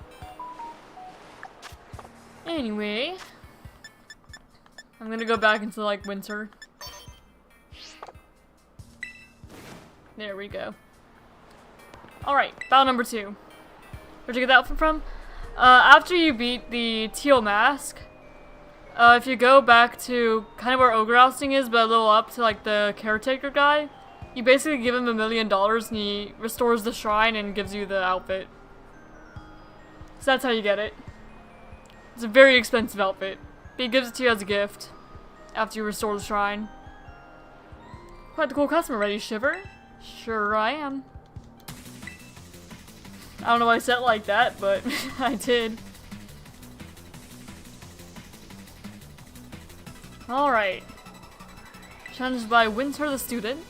Anyway, I'm gonna go back into like winter. There we go. Alright, battle number 2. Where'd you get that outfit from? After you beat the teal mask, if you go back to kind of where Ogre Ousting is, but a little up to like the caretaker guy, you basically give him $1 million and he restores the shrine and gives you the outfit. So that's how you get it. It's a very expensive outfit, but he gives it to you as a gift after you restore the shrine. Quite the cool customer, ready to shiver? Sure I am. I don't know why I said it like that, but I did. Alright. Challenged by Winter the student.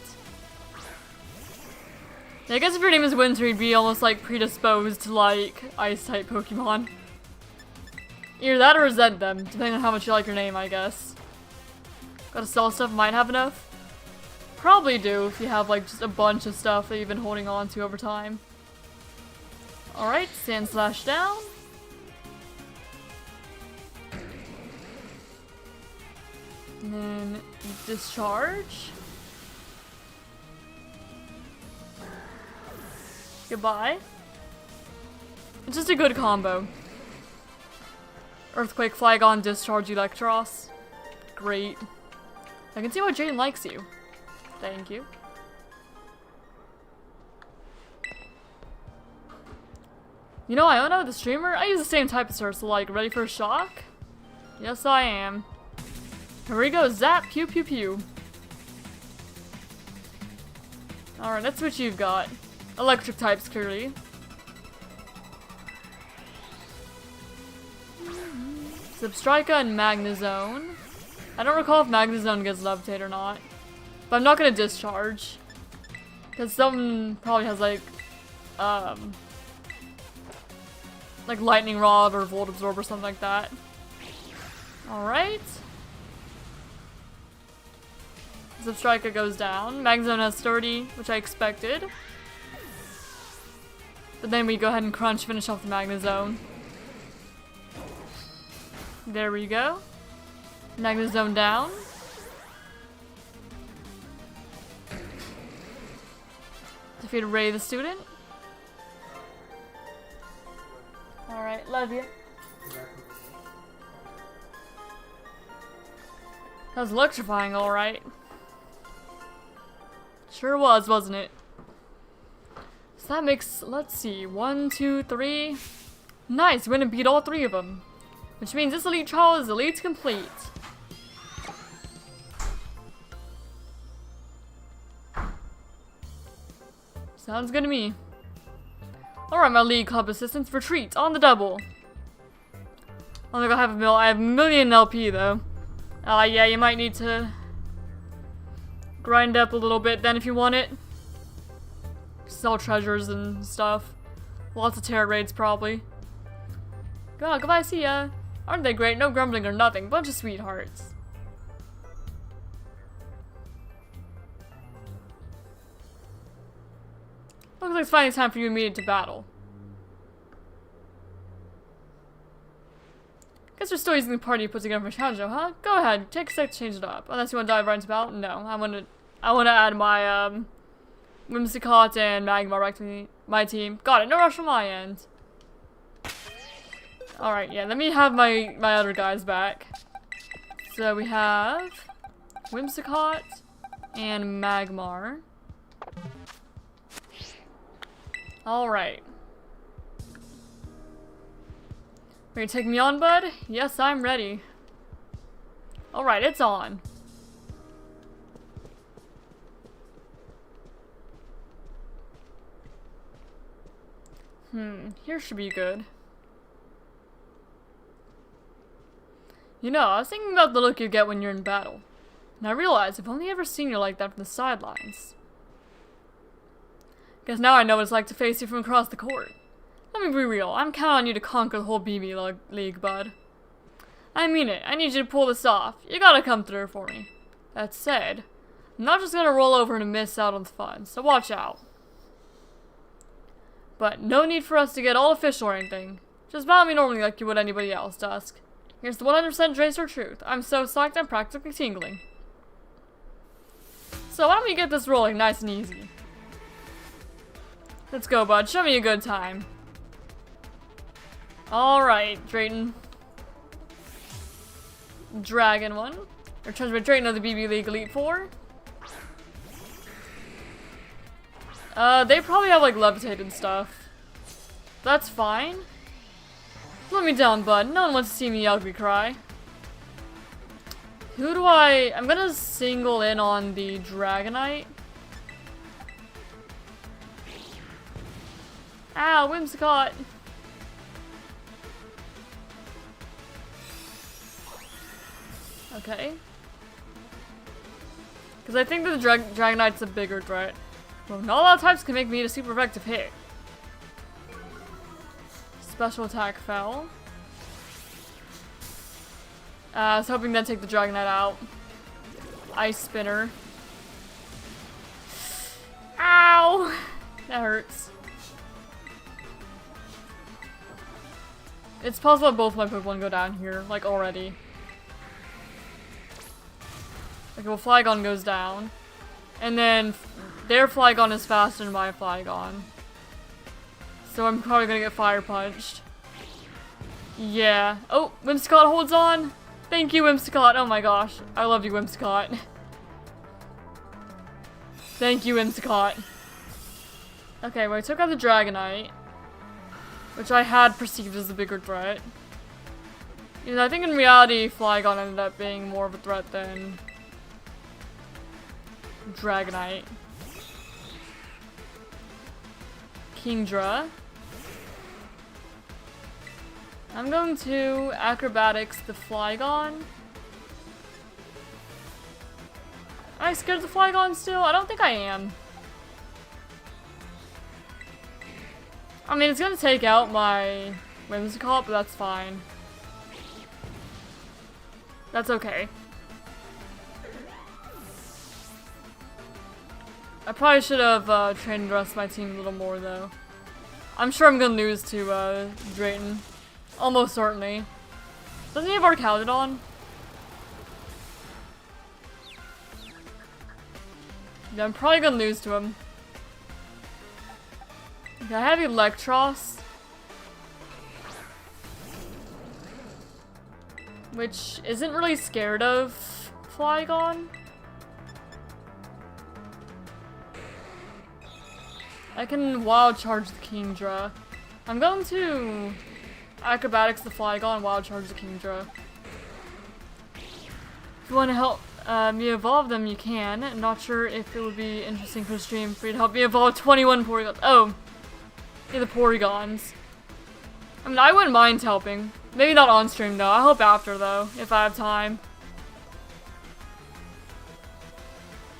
I guess if your name is Winter, you'd be almost like predisposed to like ice-type Pokemon. Either that or resent them, depending on how much you like your name, I guess. Gotta sell stuff, might have enough. Probably do if you have like just a bunch of stuff that you've been holding on to over time. Alright, Sand Slash down. And then Discharge. Goodbye. It's just a good combo. Earthquake, Flygon, Discharge, Electros. Great. I can see why Jane likes you. Thank you. You know, I know the streamer. I use the same type of search, so like, ready for a shock? Yes, I am. Here we go, zap, pew pew pew. Alright, that's what you've got. Electric types, clearly. Substrika and Magnezone. I don't recall if Magnezone gets Levitate or not. But I'm not gonna Discharge. Because someone probably has like Lightning Rod or Volt Absorb or something like that. Alright. Substrika goes down. Magnezone has 30, which I expected. But then we go ahead and crunch, finish off the Magnezone. There we go. Magnezone down. Defeated Ray the student. Alright, love you. That was electrifying, alright. Sure was, wasn't it? So that makes, let's see, 1, 2, 3. Nice, we went and beat all 3 of them. Which means this elite trial is elite complete. Sounds good to me. Alright, my league club assistants, retreat on the double. Oh my god, I have a million LP though. Yeah, you might need to grind up a little bit then if you want it. Sell treasures and stuff. Lots of tarot raids probably. Goodbye, see ya. Aren't they great? No grumbling or nothing. Bunch of sweethearts. Looks like it's finally time for you and me to battle. Guess we're still using the party you put together for challenge, huh? Go ahead, take a sec to change it up. Unless you want to dive right into battle? No, I want to add my Whimsicott and Magmar back to my team. Got it, no rush on my end. Alright, yeah, let me have my other guys back. So we have Whimsicott and Magmar. Alright. Ready to take me on, bud? Yes, I'm ready. Alright, it's on. Here should be good. You know, I was thinking about the look you get when you're in battle. And I realized I've only ever seen you like that from the sidelines. Guess now I know what it's like to face you from across the court. Let me be real, I'm counting on you to conquer the whole BB League, bud. I mean it, I need you to pull this off. You gotta come through for me. That said, I'm not just gonna roll over and miss out on the fun, so watch out. But no need for us to get all official or anything. Just battle me normally like you would anybody else, Dusk. Here's the 100% Tracer truth. I'm so psyched I'm practically tingling. So why don't we get this rolling nice and easy? Let's go, bud. Show me a good time. Alright, Drayton. Dragon 1. Returns by Drayton of the BB League Elite 4. They probably have like levitated stuff. That's fine. Let me down, bud. No one wants to see me ugly cry. Who do I'm gonna single in on the Dragonite. Ow, Whimsicott. Okay. Because I think that the Dragonite's a bigger threat. Well, not a lot of types can make me a super effective hit. Special attack fell. I was hoping to take the Dragonite out. Ice Spinner. Ow! That hurts. It's possible that both my Pokemon go down here, like already. Like, well, Flygon goes down. And then their Flygon is faster than my Flygon. So I'm probably gonna get Fire Punched. Yeah. Oh, Whimsicott holds on! Thank you, Whimsicott. Oh my gosh. I love you, Whimsicott. Thank you, Whimsicott. Okay, well, I took out the Dragonite. Which I had perceived as the bigger threat. You know, I think in reality, Flygon ended up being more of a threat than Dragonite. Kingdra. I'm going to Acrobatics the Flygon. Am I scared of the Flygon still? I don't think I am. I mean, it's gonna take out my Whimsicott, but that's fine. That's okay. I probably should have trained the rest of my team a little more, though. I'm sure I'm gonna lose to Drayton. Almost certainly. Doesn't he have Arcaludon? Yeah, I'm probably gonna lose to him. Okay, I have Electros. Which isn't really scared of Flygon. I can Wild Charge the Kingdra. I'm going to Acrobatics the Flygon, Wild Charge the Kingdra. If you want to help me evolve them, you can. I'm not sure if it would be interesting for the stream for you to help me evolve 21 Porygons. Oh, yeah, the Porygons. I mean, I wouldn't mind helping. Maybe not on stream though. I'll help after though, if I have time.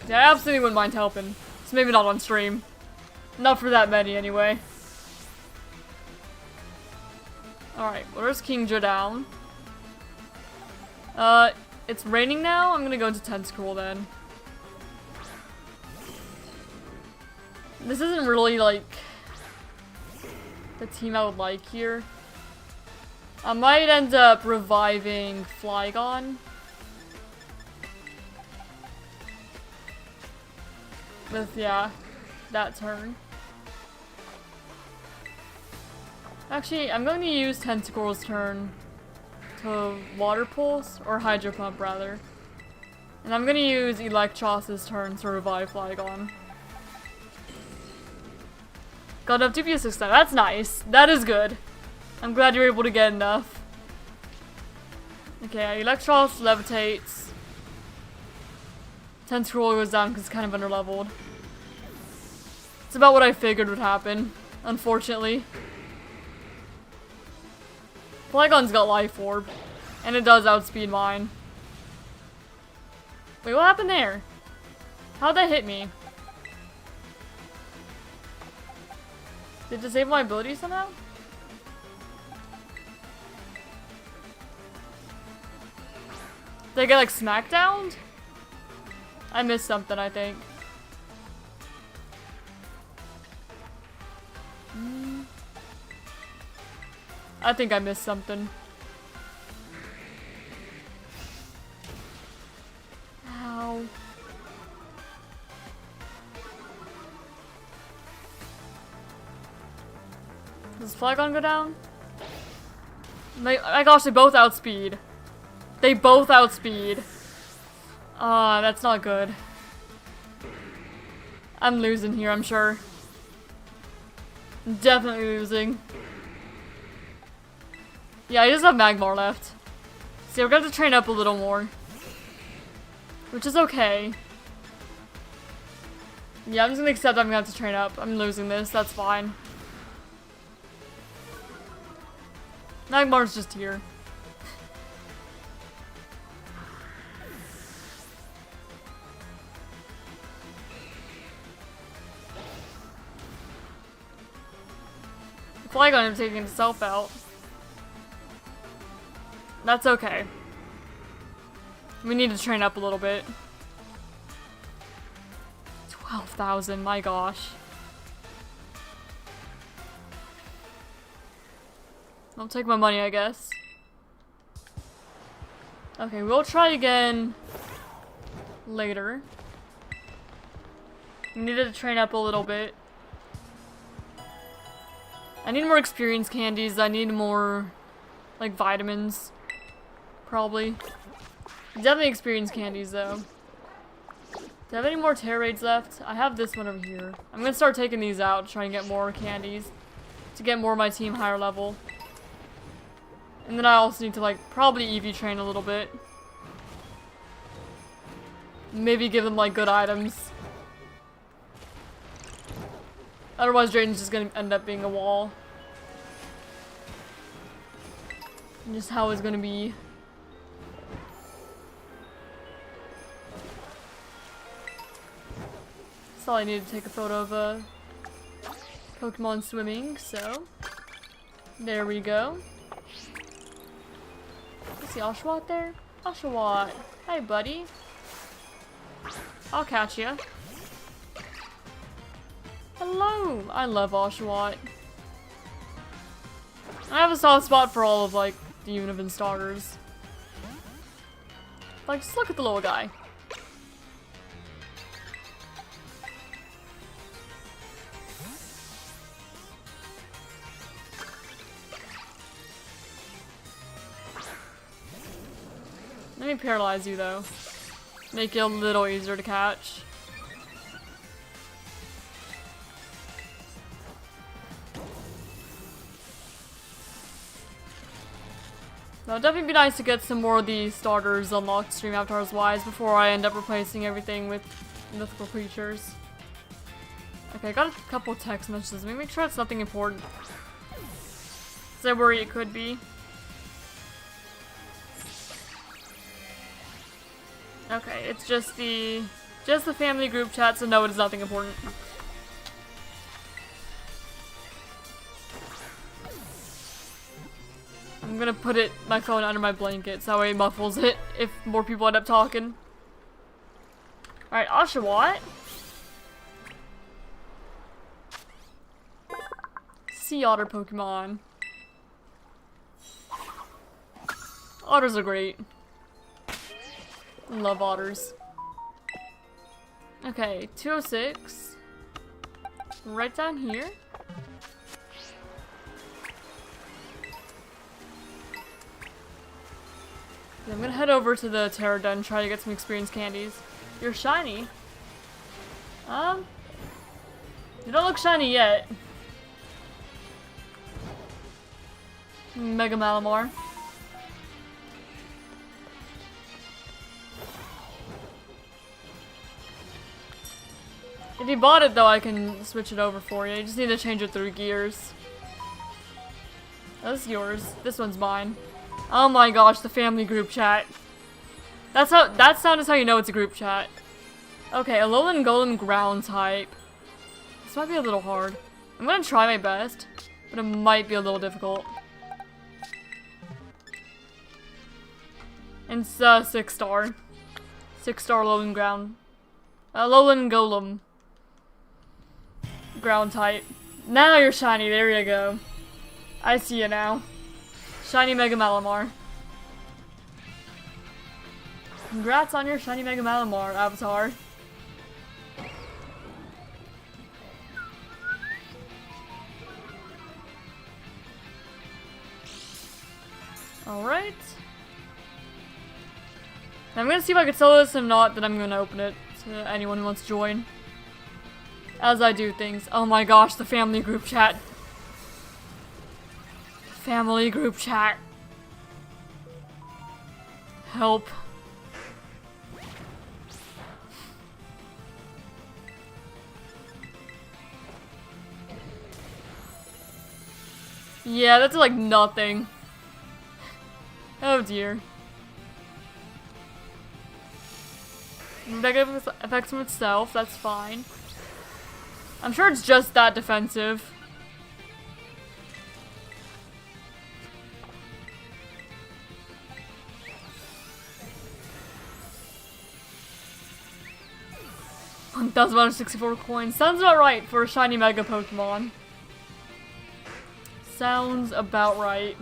Yeah, I absolutely wouldn't mind helping. So maybe not on stream. Not for that many anyway. Alright, well, there's Kingdra down. It's raining now? I'm gonna go into Tentacruel then. This isn't really, like, the team I would like here. I might end up reviving Flygon. With, yeah, that turn. Actually, I'm going to use Tentacruel's turn to Water Pulse, or Hydro Pump rather. And I'm going to use Electros's turn to revive Flygon. Got enough DPS this time. That's nice. That is good. I'm glad you're able to get enough. Okay, Electros levitates. Tentacruel goes down because it's kind of underleveled. It's about what I figured would happen, unfortunately. Flygon's got Life Orb, and it does outspeed mine. Wait, what happened there? How'd that hit me? Did it disable my ability somehow? Did I get like smackdowned? I missed something, I think. I think I missed something. Ow. Flygon go down? My gosh, they both outspeed. They both outspeed. Ah, that's not good. I'm losing here, I'm sure. Definitely losing. Yeah, I just have Magmar left. See, we're gonna have to train up a little more. Which is okay. Yeah, I'm just gonna accept I'm gonna have to train up. I'm losing this, that's fine. Magmar's just here. Flygon him taking himself out. That's okay. We need to train up a little bit. 12,000, my gosh. I'll take my money, I guess. Okay, we'll try again later. We needed to train up a little bit. I need more experience candies. I need more, like, vitamins. Probably. Definitely experience candies, though. Do I have any more Terra Raids left? I have this one over here. I'm gonna start taking these out to try and get more candies. To get more of my team higher level. And then I also need to, like, probably EV train a little bit. Maybe give them, like, good items. Otherwise, Drayden's just gonna end up being a wall. And just how it's gonna be. That's all I need to take a photo of Pokemon swimming, so. There we go. See Oshawott there? Oshawott. Hey, buddy. I'll catch you. Hello! I love Oshawott. I have a soft spot for all of, like, the Univin starters. Like, just look at the little guy. Let me paralyze you, though. Make it a little easier to catch. Now, it'd definitely be nice to get some more of the starters unlocked stream avatars wise before I end up replacing everything with mythical creatures. Okay, I got a couple text messages. Let me make sure it's nothing important. 'Cause I worry it could be. Okay, it's just the family group chat, so no, it is nothing important. I'm gonna put my phone under my blanket so that way it muffles it if more people end up talking. Alright, Oshawott. Sea otter Pokemon. Otters are great. Love otters. Okay, 206. Right down here. I'm gonna head over to the Terra Den and try to get some experience candies. You're shiny. You don't look shiny yet. Mega Malamar. If you bought it though, I can switch it over for you. You just need to change it through gears. That's yours. This one's mine. Oh my gosh, the family group chat. That sound is how you know it's a group chat. Okay, Alolan Golem ground type. This might be a little hard. I'm gonna try my best, but it might be a little difficult. And it's 6-star. 6-star Alolan ground. Alolan Golem. Ground type. Now you're shiny, there you go. I see you now. Shiny Mega Malamar. Congrats on your shiny Mega Malamar, Avatar. Alright. I'm gonna see if I can sell this, if not, then I'm gonna open it to anyone who wants to join. As I do things. Oh my gosh, the family group chat. Family group chat. Help. Yeah, that's like nothing. Oh dear. Negative effects from itself, that's fine. I'm sure it's just that defensive. $1,164 coins. Sounds about right for a shiny Mega Pokemon. Sounds about right.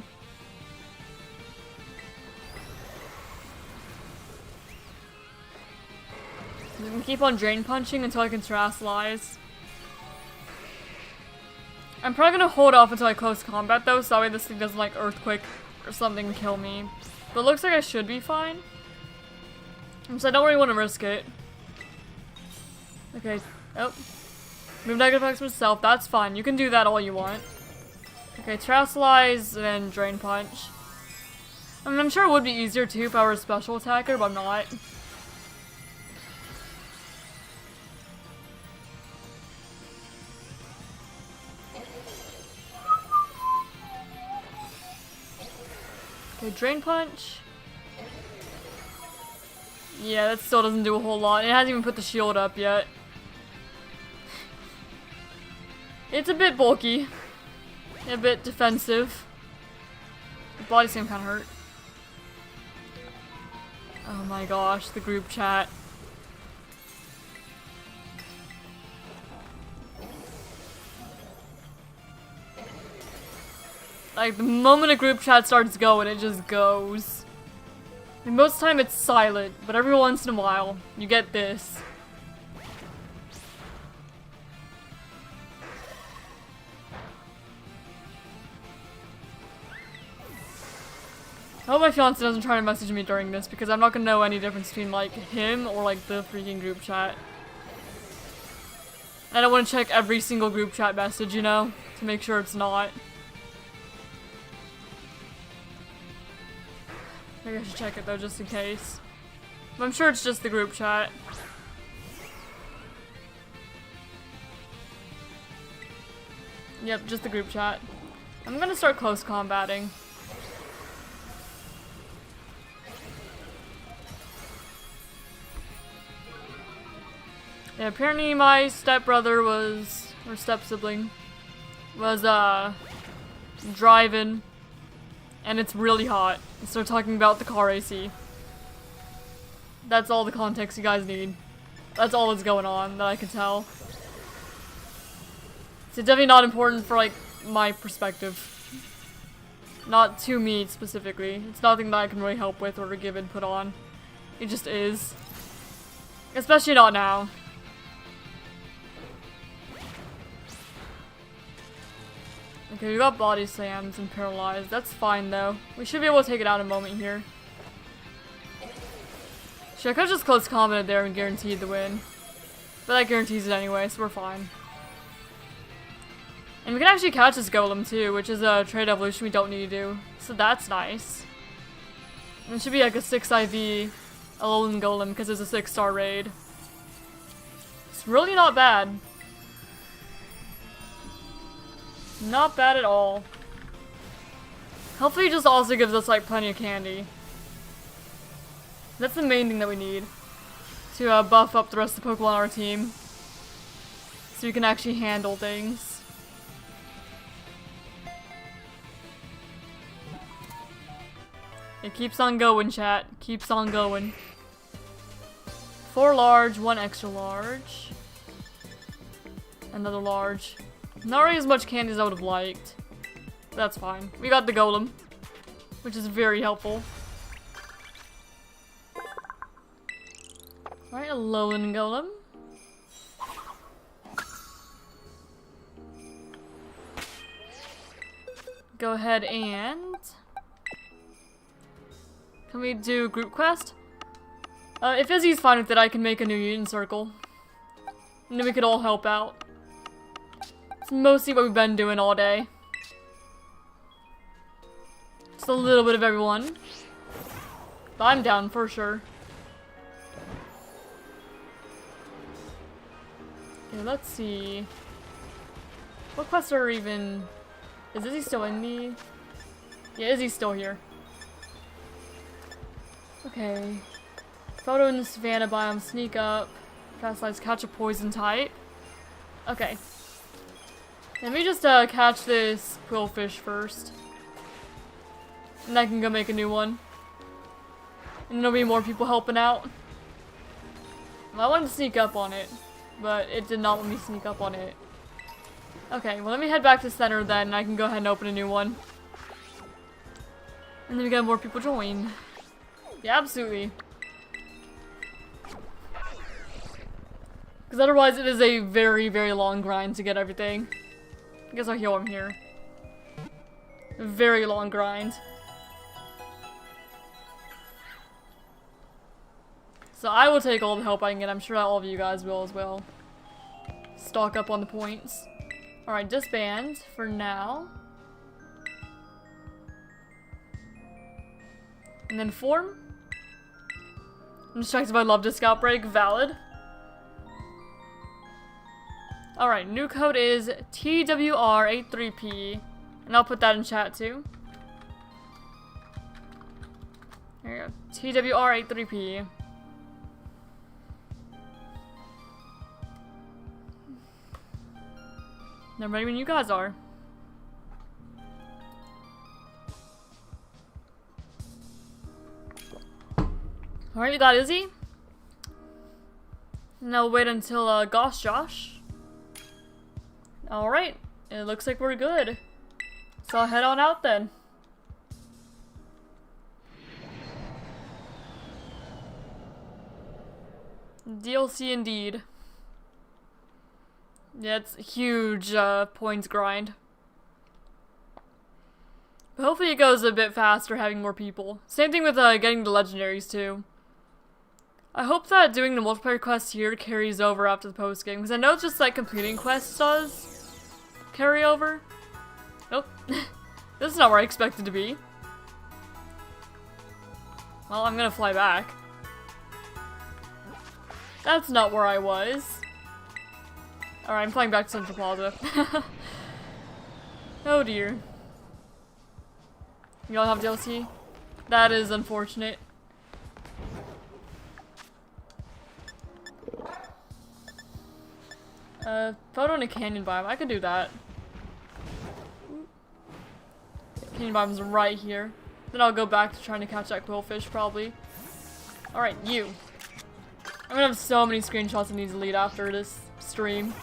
I'm gonna keep on Drain Punching until I can Terrasilize. I'm probably gonna hold off until I close combat though, so that way this thing doesn't like Earthquake or something kill me. But it looks like I should be fine. So I don't really want to risk it. Okay. Oh. Move negative effects myself. That's fine. You can do that all you want. Okay, Terrasilize and then Drain Punch. I mean, I'm sure it would be easier too if I were a special attacker, but I'm not. Okay, Drain Punch. Yeah, that still doesn't do a whole lot. It hasn't even put the shield up yet. It's a bit bulky. A bit defensive. The body seems kind of hurt. Oh my gosh, the group chat. Like, the moment a group chat starts going, it just goes. And most of the time it's silent, but every once in a while, you get this. I hope my fiance doesn't try to message me during this, because I'm not gonna know any difference between, like, him or, like, the freaking group chat. I don't want to check every single group chat message, you know, to make sure it's not. Maybe I should check it though, just in case. But I'm sure it's just the group chat. Yep, just the group chat. I'm gonna start close combating. Yeah, apparently my stepbrother was, or step-sibling, was, driving, and it's really hot. So we're talking about the car AC. That's all the context you guys need. That's all that's going on that I can tell. It's definitely not important for, like, my perspective. Not to me specifically. It's nothing that I can really help with or give input on. It just is. Especially not now. Okay, we got body slams and paralyzed. That's fine though. We should be able to take it out in a moment here. Shit, I could've just close combated there and guaranteed the win. But that guarantees it anyway, so we're fine. And we can actually catch this golem too, which is a trade evolution we don't need to do. So that's nice. And it should be like a 6 IV Alolan golem because it's a 6-star raid. It's really not bad. Not bad at all. Hopefully it just also gives us like plenty of candy. That's the main thing that we need. To buff up the rest of the Pokemon on our team. So we can actually handle things. It keeps on going, chat. Keeps on going. 4 large, 1 extra large. Another large. Not really as much candy as I would have liked. But that's fine. We got the golem, which is very helpful. Alright, a Alolan golem. Go ahead and Can we do group quest? If Izzy's fine with it, I can make a new mutant circle. And then we could all help out. It's mostly what we've been doing all day. Just a little bit of everyone. But I'm down for sure. Okay, let's see. What quests are even... Is Izzy still in the... Yeah, Izzy's still here. Okay. Photo in the savannah biome, sneak up. Fast lights, catch a poison type. Okay. Let me just catch this quillfish first. And I can go make a new one. And there'll be more people helping out. Well, I wanted to sneak up on it, but it did not let me sneak up on it. Okay, well let me head back to center then, and I can go ahead and open a new one. And then we got more people join. Yeah, absolutely. Because otherwise it is a very, very long grind to get everything. I guess I'll heal him here. A very long grind. So I will take all the help I can get. I'm sure all of you guys will as well. Stock up on the points. Alright, disband for now. And then form. I'm just checked if I love disc outbreak. Valid. Alright, new code is TWR83P. And I'll put that in chat too. There you go. TWR83P. I'm ready when you guys are. Alright, we got Izzy. Now we'll wait until Gosh Josh. Alright, it looks like we're good. So I'll head on out then. DLC indeed. Yeah, it's a huge points grind. But hopefully it goes a bit faster having more people. Same thing with getting the legendaries too. I hope that doing the multiplayer quests here carries over after the post game, because I know it's just like completing quests does carry over. Nope. This is not where I expected to be. Well, I'm gonna fly back. That's not where I was. Alright, I'm flying back to Central Plaza. Oh dear. You all have DLC? That is unfortunate. Photo in a canyon biome. I could do that. Canyon biome's right here. Then I'll go back to trying to catch that quillfish, probably. Alright, you. I'm gonna have so many screenshots I need to delete after this stream.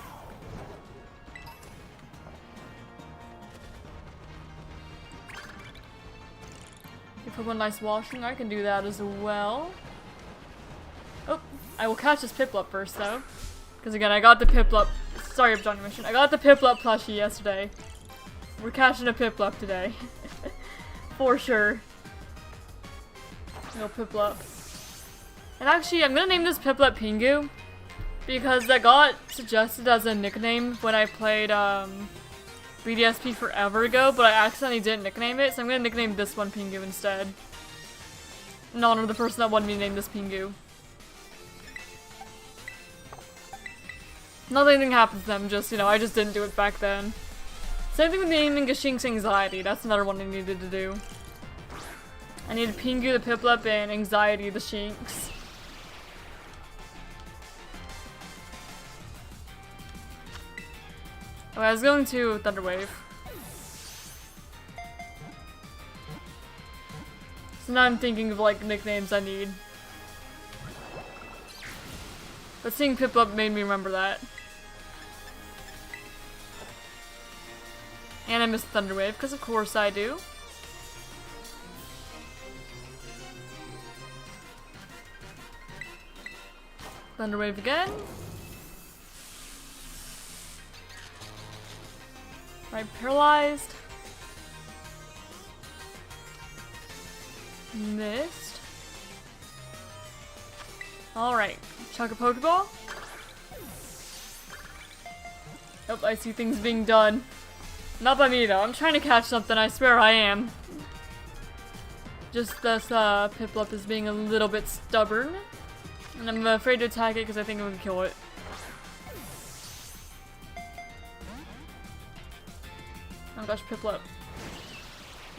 You put one nice washing, I can do that as well. Oh, I will catch this Piplup first though. Because again, I got the Piplup. Sorry, Johnny Mission. I got the Piplup plushie yesterday. We're catching a Piplup today. For sure. No Piplup. And actually, I'm gonna name this Piplup Pingu. Because that got suggested as a nickname when I played BDSP forever ago, but I accidentally didn't nickname it, so I'm gonna nickname this one Pingu instead. In honor of the person that wanted me to name this Pingu. Not that anything happens to them, just, you know, I just didn't do it back then. Same thing with naming Gashink's Anxiety, that's another one I needed to do. I needed Pingu the Piplup and Anxiety the Shinx. Oh, I was going to Thunderwave. So now I'm thinking of like nicknames I need. But seeing Piplup made me remember that. And I miss Thunderwave, because of course I do. Thunderwave again. Right, paralyzed. Missed. Alright, chuck a Pokeball. Oh, I see things being done. Not by me though, I'm trying to catch something, I swear I am. Just this Piplup is being a little bit stubborn. And I'm afraid to attack it because I think I'm gonna kill it. Oh gosh, Piplup.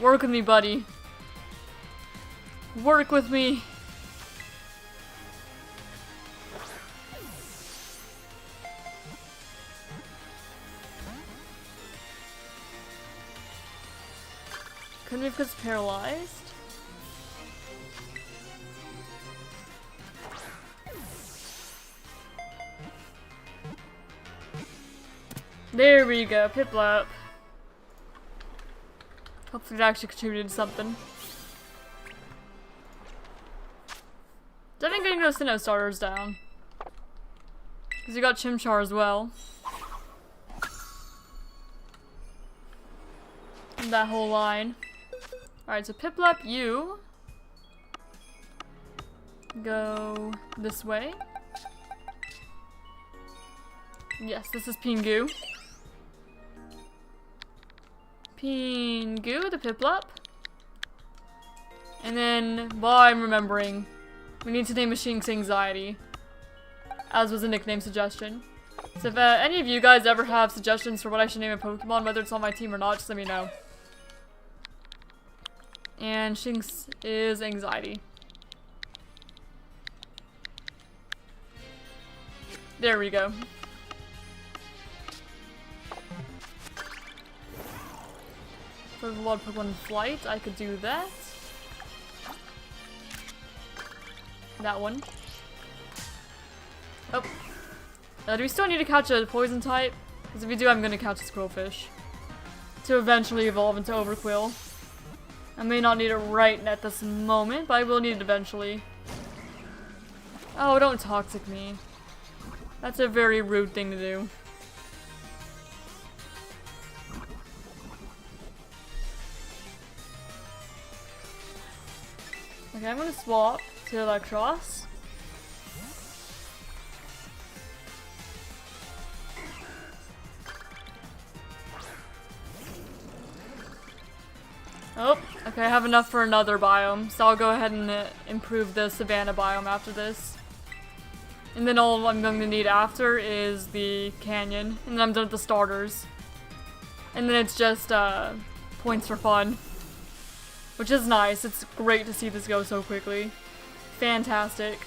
Work with me, buddy. Work with me. Couldn't be because it's paralyzed. There we go, Piplup. Hopefully it actually contributed to something. Definitely getting those Sinnoh starters down. Because you got Chimchar as well. And that whole line. Alright, so Piplup, you go this way. Yes, this is Pingu. Pingu, the Piplup. And then, while I'm remembering, we need to name a Shinx Anxiety, as was a nickname suggestion. So if any of you guys ever have suggestions for what I should name a Pokemon, whether it's on my team or not, just let me know. And Shinx is Anxiety. There we go. For the Lord Pokemon Flight, I could do that. That one. Oh. Do we still need to catch a poison type? Because if we do, I'm gonna catch a Squirrelfish. To eventually evolve into Overquill. I may not need it right at this moment, but I will need it eventually. Oh, don't toxic me. That's a very rude thing to do. Okay, I'm gonna swap to Electros. Oh, okay, I have enough for another biome, so I'll go ahead and improve the Savannah biome after this. And then all I'm going to need after is the Canyon, and then I'm done with the starters. And then it's just points for fun. Which is nice, it's great to see this go so quickly. Fantastic.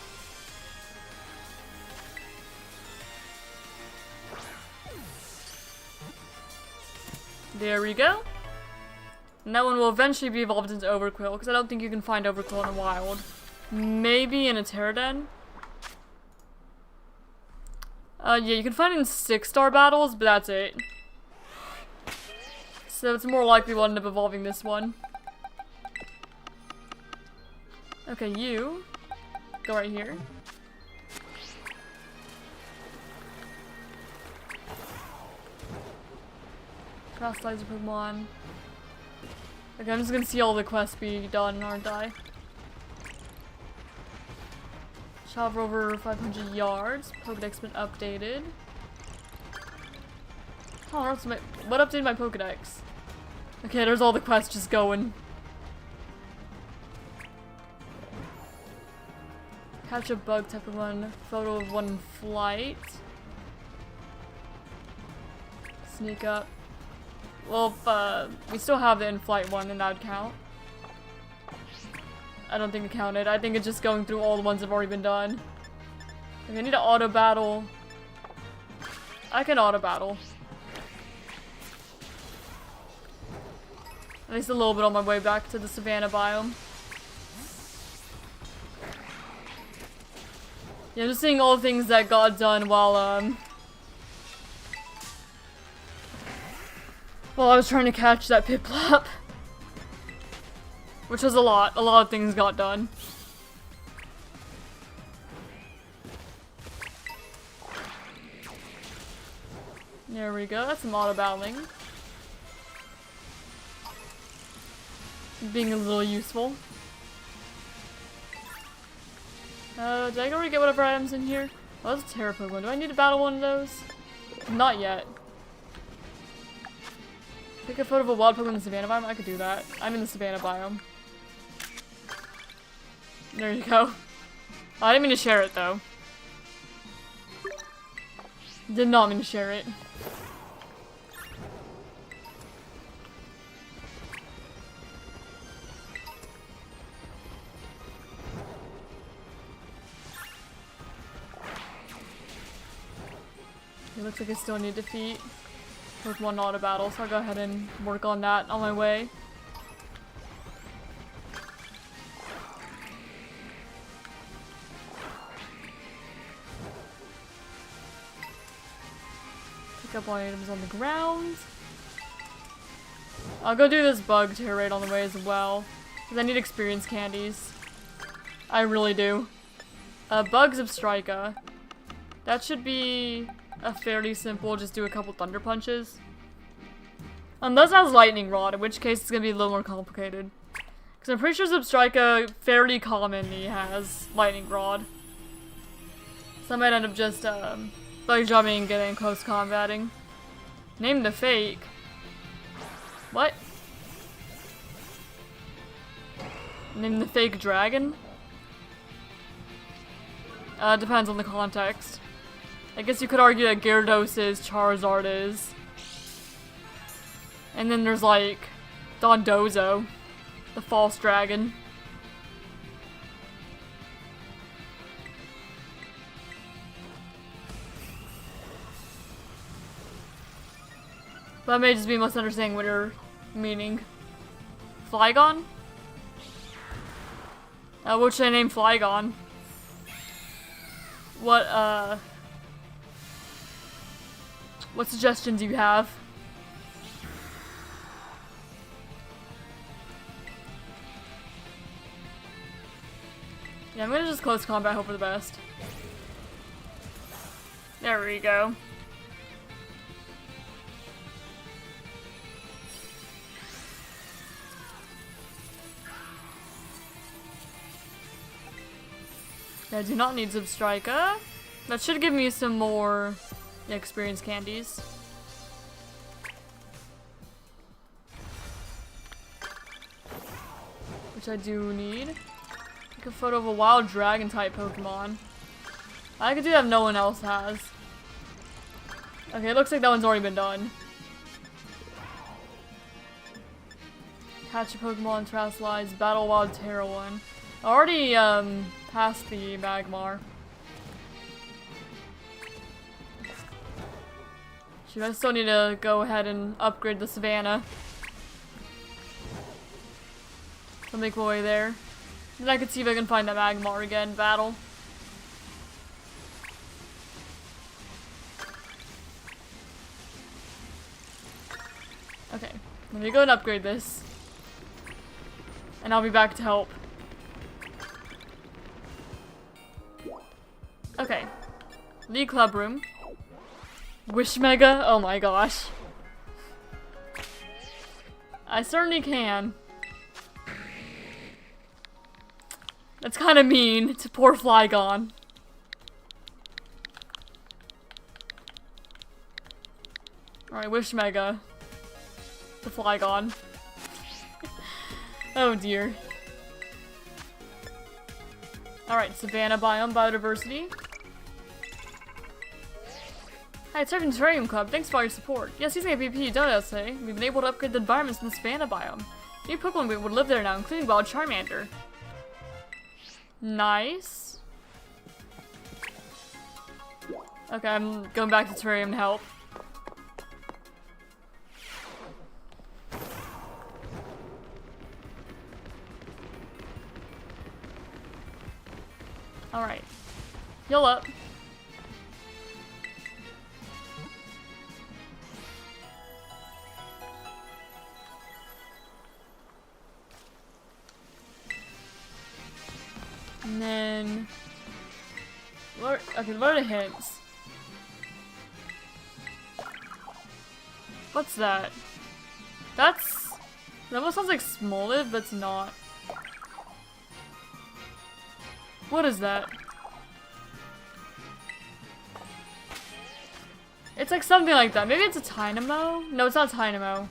There we go. And that one will eventually be evolved into Overquill, because I don't think you can find Overquill in the wild. Maybe in a Pterodon? Yeah, you can find it in 6-star battles, but that's it. So it's more likely we'll end up evolving this one. Okay, you go right here. Cross Laser Pokemon. Okay, I'm just gonna see all the quests be done, aren't I? Travel over 500 yards. Pokedex been updated. Oh, what updated my Pokedex? Okay, there's all the quests just going. Catch a bug type of one. Photo of one in flight. Sneak up. Well, if we still have the in-flight one, then that would count. I don't think it counted. I think it's just going through all the ones that have already been done. Okay, I need to auto-battle. I can auto-battle. At least a little bit on my way back to the Savannah biome. Yeah, just seeing all the things that got done while I was trying to catch that Piplup. Which was a lot. A lot of things got done. There we go. That's some auto battling. Being a little useful. Did I already get whatever items in here? Oh, that's a Terra Pokemon. Do I need to battle one of those? Not yet. Take a photo of a wild Pokemon in the Savannah biome? I could do that. I'm in the Savannah biome. There you go. Oh, I didn't mean to share it, though. Did not mean to share it. It looks like I still need to defeat Pokemon not a battle, so I'll go ahead and work on that on my way. Pick up all items on the ground. I'll go do this bug tier raid on the way as well, because I need experience candies. I really do. Bugs of Strika. That should be a fairly simple, just do a couple Thunder Punches. Unless it has Lightning Rod, in which case it's gonna be a little more complicated. Because I'm pretty sure Zubstrika fairly commonly has Lightning Rod. So I might end up just, bug jumping and getting close combating. Name the fake. What? Name the fake dragon? Depends on the context. I guess you could argue that Gyarados is, Charizard is. And then there's like Dondozo, the false dragon. That may just be misunderstanding what you're meaning. Flygon? What should I name Flygon? What suggestions do you have? Yeah, I'm gonna just close combat, hope for the best. There we go. I do not need Zubstrika. That should give me some more experience candies. Which I do need. Take a photo of a wild dragon type Pokemon. I could do that if no one else has. Okay, it looks like that one's already been done. Catch a Pokemon, Terrasilize, Battle Wild Terra one. I already passed the Magmar. Shoot, I still need to go ahead and upgrade the Savannah. I'll make my way there. Then I can see if I can find that Magmar again, battle. Okay, let me go and upgrade this. And I'll be back to help. Okay. League Club Room. Wish Mega? Oh my gosh. I certainly can. That's kind of mean to poor Flygon. Alright, Wish Mega. To Flygon. Oh dear. Alright, Savannah Biome Biodiversity. Hi, it's Surfing Terrarium Club. Thanks for all your support. Yes, using a PP, don't I say? We've been able to upgrade the environments in the Savannah Biome. New Pokemon would live there now, including Wild Charmander. Nice. Okay, I'm going back to Terrarium to help. Alright. Heal up. And then... okay, what are the hints? What's that? That's... That almost sounds like Smoliv, but it's not. What is that? It's like something like that. Maybe it's a Dynamo? No, it's not Dynamo.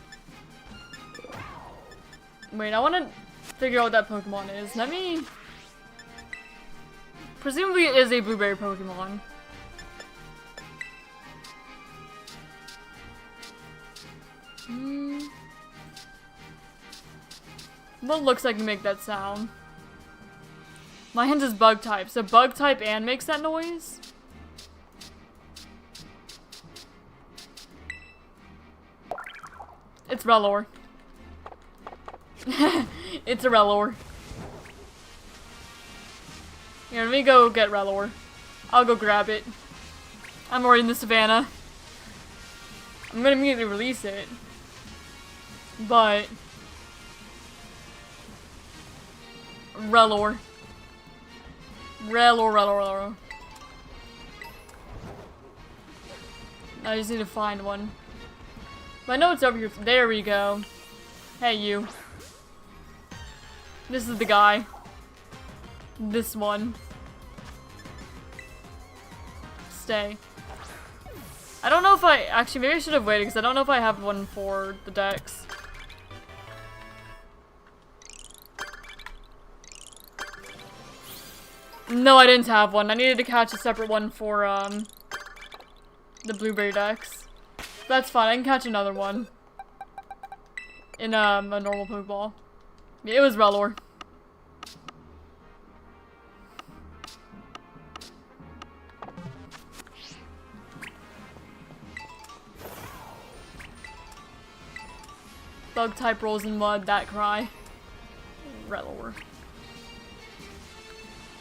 Wait, I want to figure out what that Pokemon is. Let me... Presumably it is a blueberry Pokemon. What looks like to make that sound? My hint is bug type, so bug type and makes that noise? It's Relor. It's a Relor. Here, let me go get Relor. I'll go grab it. I'm already in the savannah. I'm gonna immediately release it. But... Relor. Relor. I just need to find one. But I know it's over here. There we go. Hey, you. This is the guy. This one. Stay. I don't know if I... Actually, maybe I should have waited, because I don't know if I have one for the Dex. No, I didn't have one. I needed to catch a separate one for, the Blueberry Dex. That's fine, I can catch another one. In, a normal Pokeball. Yeah, it was Relor. Bug type rolls in mud, that cry. Relor.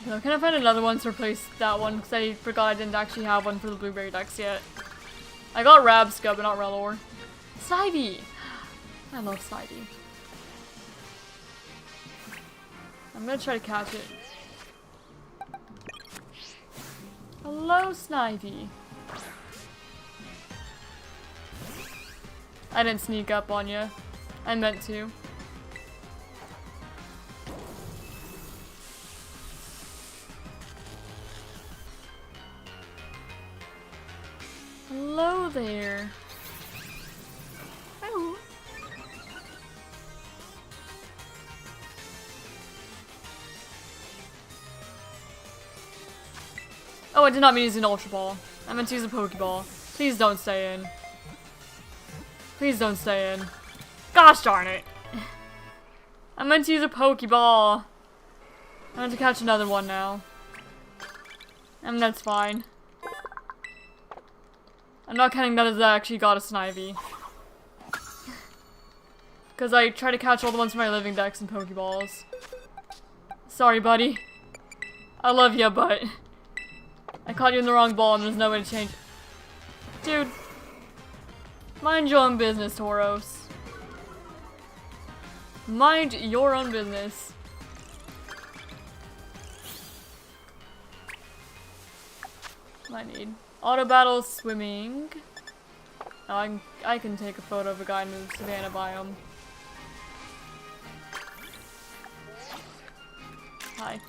So can I find another one to replace that one? Because I forgot I didn't actually have one for the Blueberry Dex yet. I got Rabsca, but not Relor. Snivy! I love Snivy. I'm gonna try to catch it. Hello, Snivy. I didn't sneak up on you. I meant to. Hello there. Oh. Oh, I did not mean to use an Ultra Ball. I meant to use a Pokeball. Please don't stay in. Please don't stay in. Gosh darn it. I meant to use a Pokeball. I meant to catch another one now. And that's fine. I'm not counting that as I actually got a Snivy. Because I try to catch all the ones from my living decks and Pokeballs. Sorry, buddy. I love ya, but... I caught you in the wrong ball and there's no way to change it. Dude. Mind your own business, Tauros. Mind your own business. I need auto battle, swimming. Oh, I can take a photo of a guy in the savannah biome. Hi.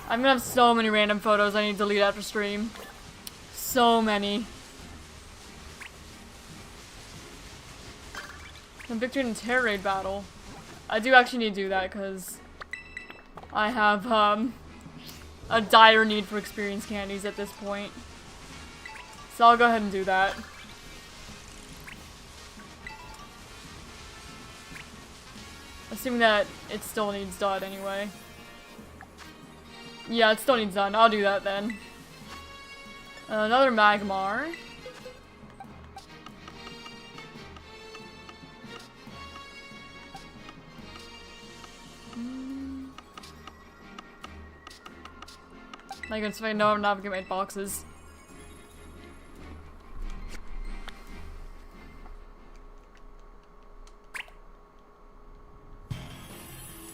I'm gonna have so many random photos I need to delete after stream. So many. I'm victory in a Terror Raid battle. I do actually need to do that because I have a dire need for experience candies at this point. So I'll go ahead and do that. Assuming that it still needs done anyway. Yeah, it still needs done. I'll do that then. Another Magmar. My goodness, if I know I'm not gonna get my boxes.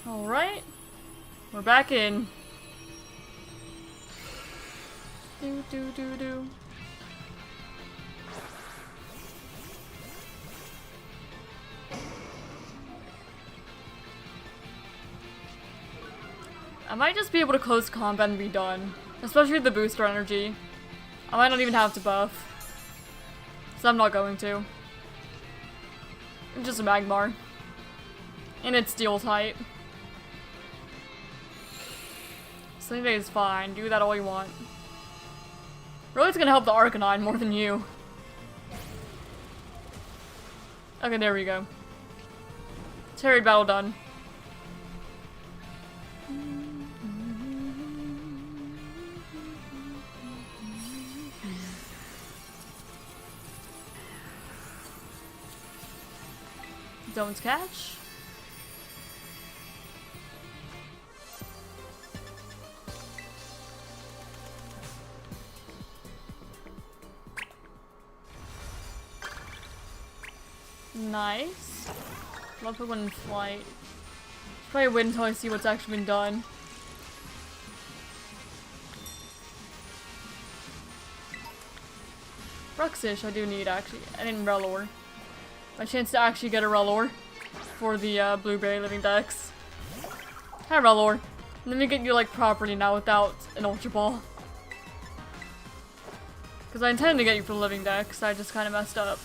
Alright. We're back in. Do. I might just be able to close combat and be done. Especially with the booster energy. I might not even have to buff. So I'm not going to. Just a Magmar. And it's steel type. Sleep is fine. Do that all you want. Really, it's gonna help the Arcanine more than you. Okay, there we go. Terry battle done. Don't catch. Nice. Love it when in flight. Should probably wait until I see what's actually been done. Bruxish I do need actually. I didn't Relor. My chance to actually get a Relor for the Blueberry Living Dex. Hi Relor. Let me get you like property now without an Ultra Ball. Because I intended to get you for the Living Dex, I just kind of messed up.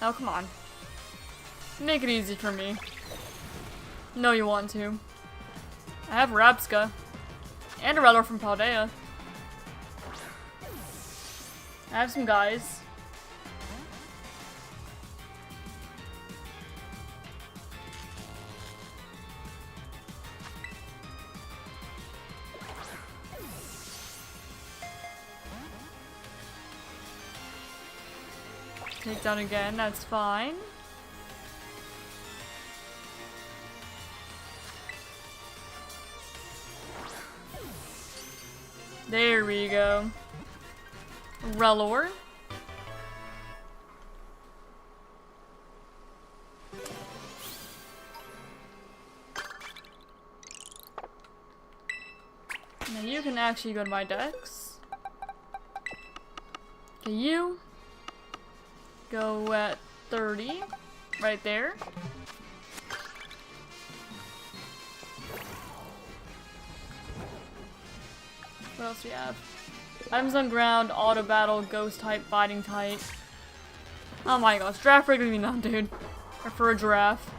Oh, come on. Make it easy for me. No, you want to. I have Rabska. And a Relor from Paldea. I have some guys. Take down again, that's fine. There we go. Relor. Now you can actually go to my decks. Okay, you go at 30, right there. What else do we have? Items on ground, auto battle, ghost type, fighting type. Oh my gosh, giraffe regularly not, dude. I prefer a giraffe.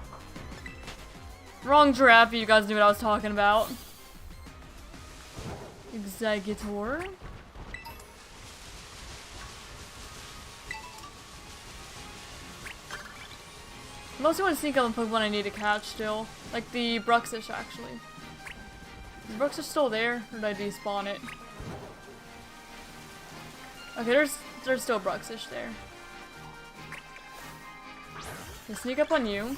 Wrong giraffe, you guys knew what I was talking about. Executor. Mostly want to sneak up on Pokemon I need to catch still. Like the Bruxish, actually. Is Bruxish still there? Or did I despawn it? Okay, there's still Bruxish there. Okay, sneak up on you.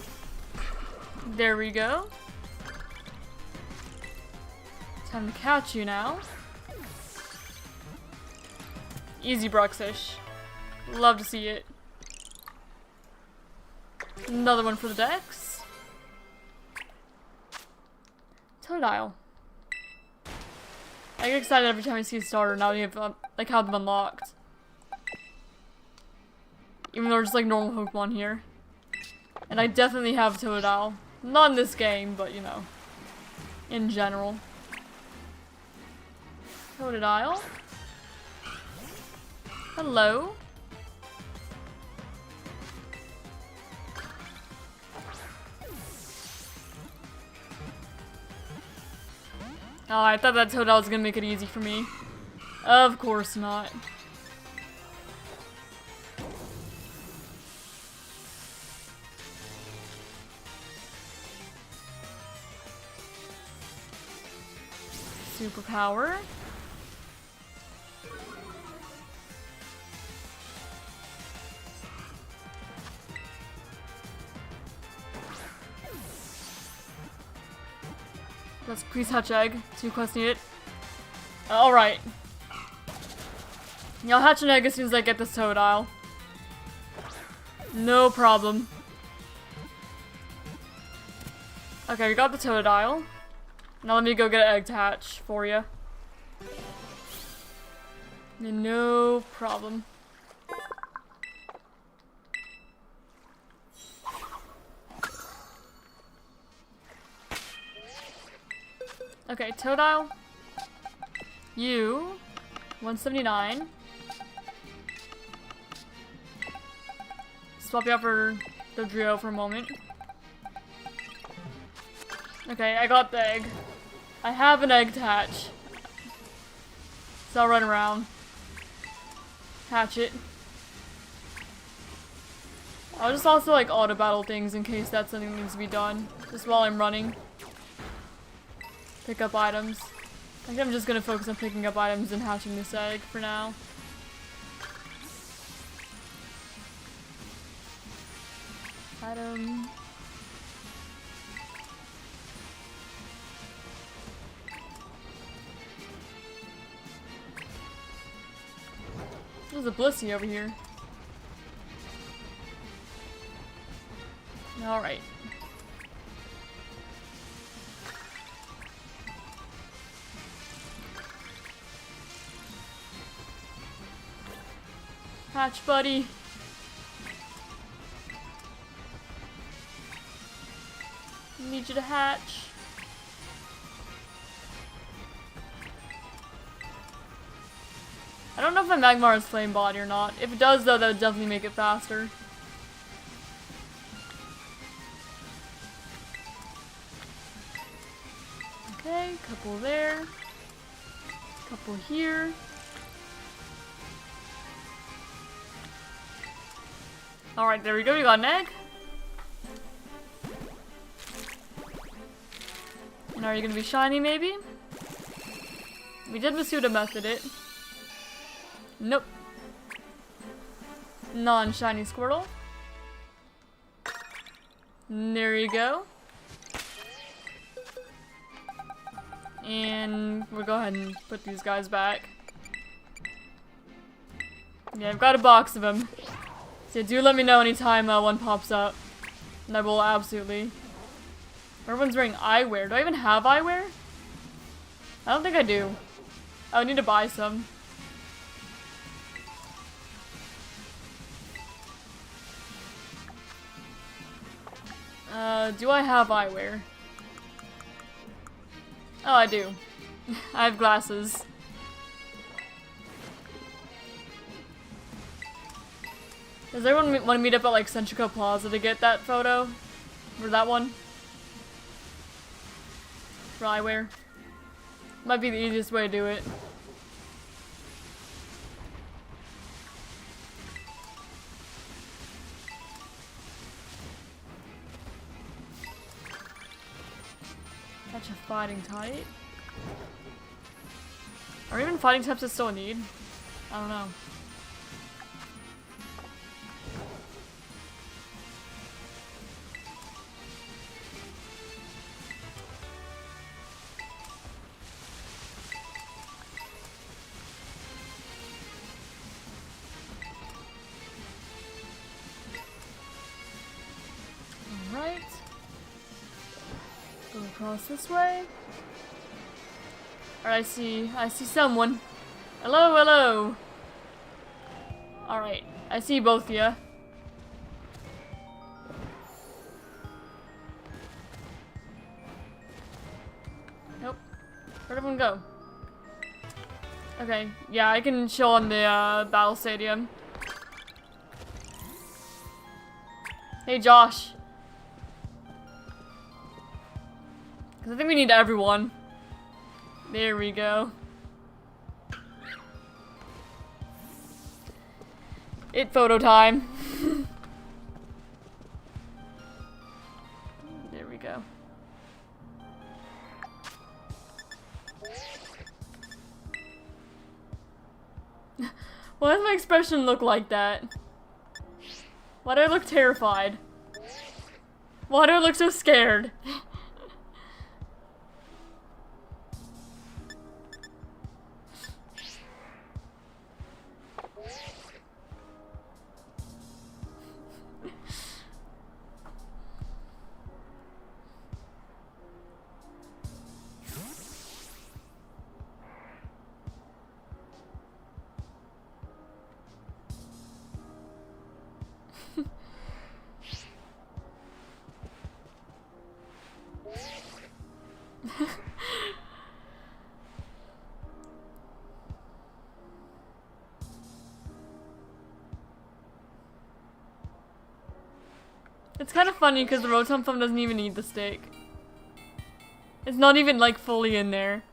There we go. Time to catch you now. Easy Bruxish. Love to see it. Another one for the decks. Totodile. I get excited every time I see a starter now you have like have them unlocked. Even though they're just like normal Pokemon here. And I definitely have Totodile. Not in this game, but you know. In general. Totodile. Hello. Oh, I thought that Totodile was gonna make it easy for me. Of course not. Superpower. Let's please hatch egg. 2 quests needed. Alright. Yeah, I'll hatch an egg as soon as I get this Totodile. No problem. Okay, we got the Totodile. Now let me go get an egg to hatch for you. No problem. Okay, Totile. You. 179. Swap you out for the Drio for a moment. Okay, I got the egg. I have an egg to hatch. So I'll run around. Hatch it. I'll just also like auto battle things in case that's something that needs to be done. Just while I'm running. Pick up items. I think I'm just gonna focus on picking up items and hatching this egg for now. Item. There's a Blissey over here. Alright. Hatch, buddy. Need you to hatch. I don't know if my Magmar is flame body or not. If it does though, that would definitely make it faster. Okay, couple there. Couple here. Alright, there we go, we got an egg. And are you gonna be shiny maybe? We did Masuda method it. Nope. Non-shiny Squirtle. There you go. And we'll go ahead and put these guys back. Yeah, I've got a box of them. So do let me know anytime one pops up. And I will absolutely. Everyone's wearing eyewear. Do I even have eyewear? I don't think I do. I would need to buy some. Do I have eyewear? Oh, I do. I have glasses. Does everyone want to meet up at like Centrico Plaza to get that photo? Or that one? For eyewear. Might be the easiest way to do it. Catch a fighting type. Are even fighting types that still a need? I don't know. Alright. Go across this way. Alright, I see someone. Hello, hello. Alright, I see both of you. Nope. Where'd everyone go? Okay, yeah, I can chill on the battle stadium. Hey, Josh. Because I think we need everyone. There we go. It photo time. There we go. Why does my expression look like that? Why do I look terrified? Why do I look so scared? It's kind of funny because the Rotom Foam doesn't even need the stick. It's not even like fully in there.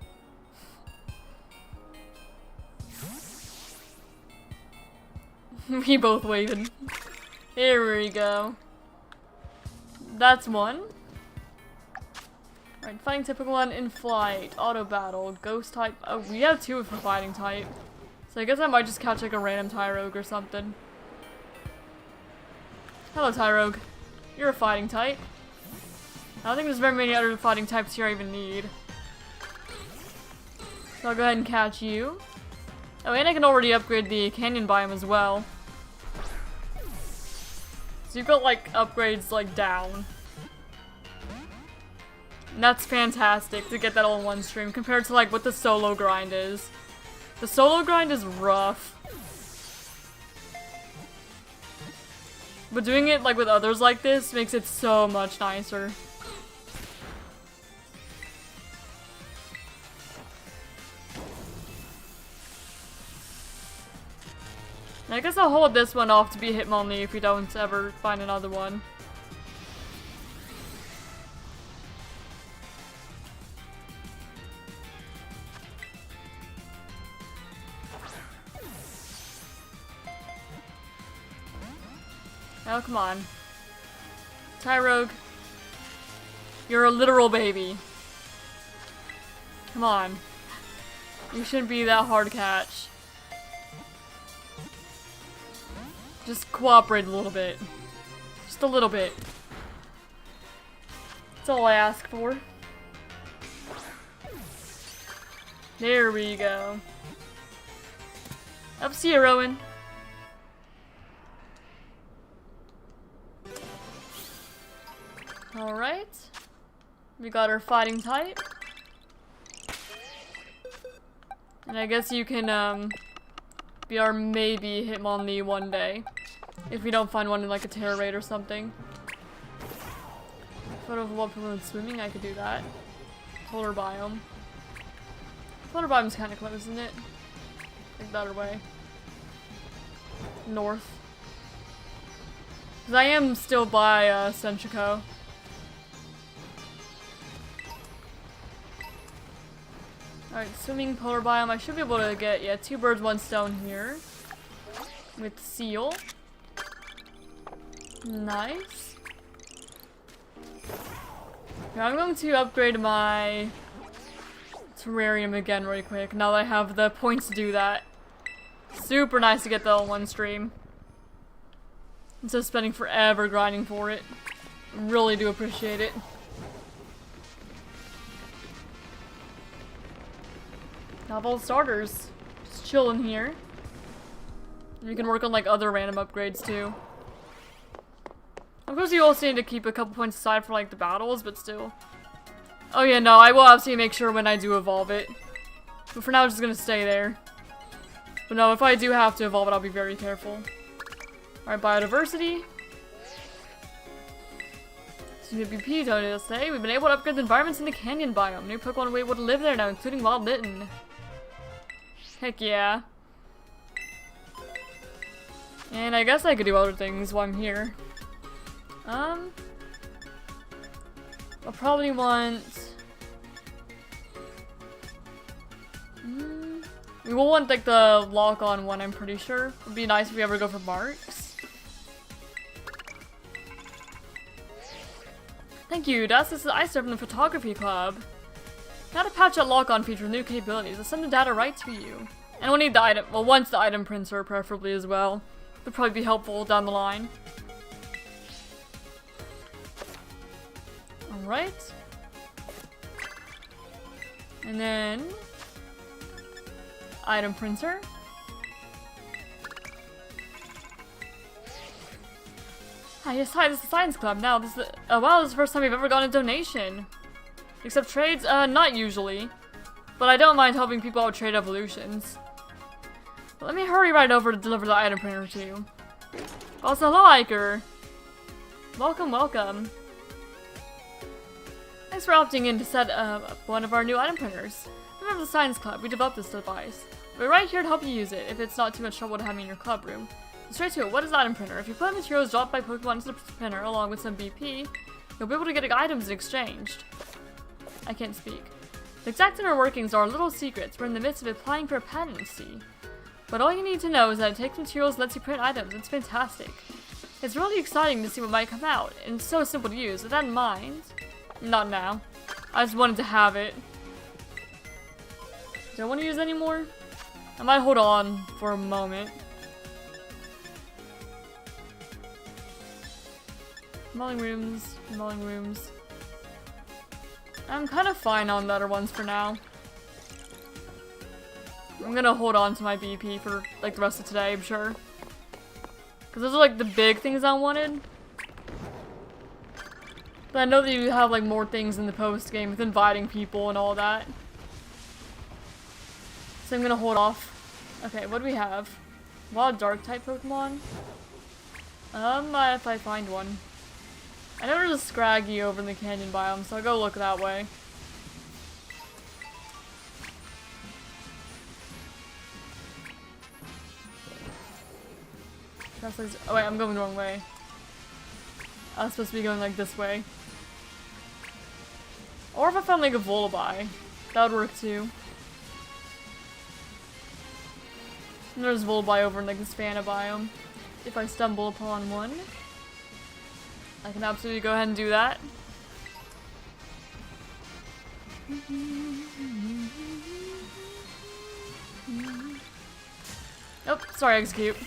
We both waited. Here we go. That's one. Alright, fighting typical one in flight. Auto battle. Ghost type. Oh, we have two for fighting type. So I guess I might just catch like a random Tyrogue or something. Hello, Tyrogue. You're a fighting type. I don't think there's very many other fighting types here I even need. So I'll go ahead and catch you. Oh, and I can already upgrade the canyon biome as well. So you've got like upgrades like down. And that's fantastic to get that all in one stream compared to like what the solo grind is. The solo grind is rough. But doing it like with others like this makes it so much nicer. I guess I'll hold this one off to be Hitmonlee if we don't ever find another one. Oh, come on. Tyrogue. You're a literal baby. Come on. You shouldn't be that hard to catch. Just cooperate a little bit. Just a little bit. That's all I ask for. There we go. Up to you, Rowan. Alright. We got our fighting type. And I guess you can, be our maybe Hitmonlee one day. If we don't find one in like a Terra raid or something. Photo of what people in swimming, I could do that. Polar biome. Polar biome's kinda close, isn't it? Like that way. North. Cause I am still by Senchiko. Alright, swimming, polar biome. I should be able to get, yeah, 2 birds, 1 stone here. With seal. Nice. Now I'm going to upgrade my terrarium again really quick, now that I have the points to do that. Super nice to get that all in one stream. Instead of spending forever grinding for it. Really do appreciate it. Now all starters. Just chilling here. And you can work on like other random upgrades too. Of course you also need to keep a couple points aside for like the battles, but still. Oh yeah, no, I will obviously make sure when I do evolve it. But for now I'm just gonna stay there. But no, if I do have to evolve it, I'll be very careful. Alright, biodiversity. CWP told us say we've been able to upgrade the environments in the canyon biome. New Pokemon will be able to live there now, including Wild Mitten. Heck yeah. And I guess I could do other things while I'm here. I'll probably want... we will want like the lock-on one, I'm pretty sure. Would be nice if we ever go for marks. Thank you, Das. This is Ice from the Photography Club. How to patch that lock-on feature with new capabilities. I'll send the data right to you. And we'll need the item, well, once the item printer preferably as well. Would probably be helpful down the line. Alright. And then... item printer. Hi, yes, hi, this is the Science Club. Now, this is wow, this is the first time we've ever gotten a donation. Except trades? Not usually. But I don't mind helping people out with trade evolutions. But let me hurry right over to deliver the item printer to you. Also, hello, Iker. Welcome, welcome. Thanks for opting in to set up one of our new item printers. Remember the Science Club, we developed this device. We're right here to help you use it, if it's not too much trouble to have me in your club room. Straight to it, what is item printer? If you put materials dropped by Pokemon into the printer along with some BP, you'll be able to get items exchanged. I can't speak. The exact inner workings are little secrets. We're in the midst of applying for a patency. But all you need to know is that it takes materials and lets you print items. It's fantastic. It's really exciting to see what might come out, and it's so simple to use. With that in mind, not now. I just wanted to have it. Do I want to use any more? I might hold on for a moment. Mulling rooms, mulling rooms. I'm kind of fine on the other ones for now. I'm gonna hold on to my BP for like the rest of today, I'm sure. Because those are like the big things I wanted. But I know that you have like more things in the post game with inviting people and all that. So I'm gonna hold off. Okay, what do we have? Wild dark type Pokemon? If I find one. I know there's a Scraggy over in the canyon biome, so I'll go look that way. Oh wait, I'm going the wrong way. I was supposed to be going like this way. Or if I found like a Volibee, that would work too. And there's Volibee over in like the Savannah biome. If I stumble upon one, I can absolutely go ahead and do that. Oh, sorry, execute.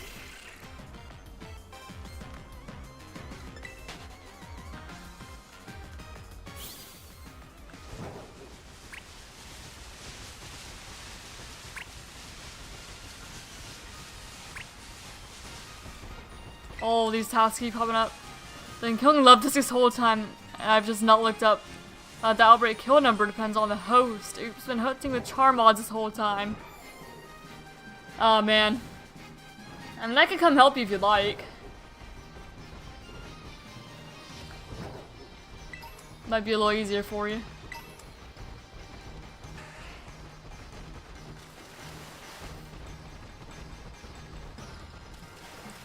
Oh, these tasks keep popping up. Been killing Leftis this whole time, and I've just not looked up. The outbreak kill number depends on the host. It's been hunting with Charmods this whole time. Oh man. I mean, I can come help you if you'd like. Might be a little easier for you.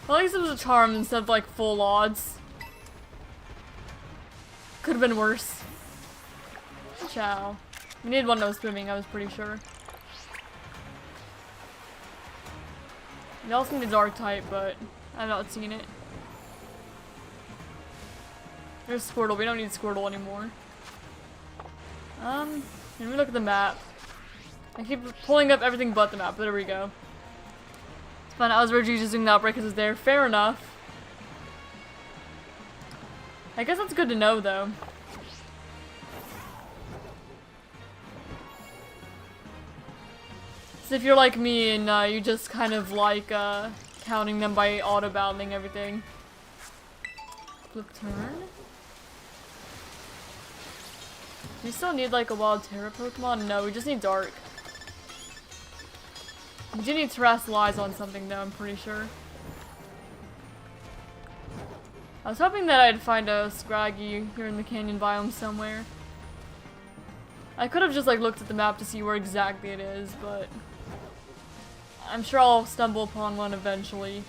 Well, at least it was a charm instead of like full odds. Could have been worse. Ciao. We needed one that was swimming, I was pretty sure. We also need a dark type, but I've not seen it. There's Squirtle. We don't need Squirtle anymore. Let me look at the map. I keep pulling up everything but the map, but there we go. It's fun. I was originally just doing the outbreak because it's there. Fair enough. I guess that's good to know, though. So if you're like me and you just kind of like counting them by auto-battling everything. Flip turn. Do we still need like a wild Terra Pokemon? No, we just need dark. We do need Terrasilize on something though, I'm pretty sure. I was hoping that I'd find a Scraggy here in the canyon biome somewhere. I could have just like looked at the map to see where exactly it is, but I'm sure I'll stumble upon one eventually.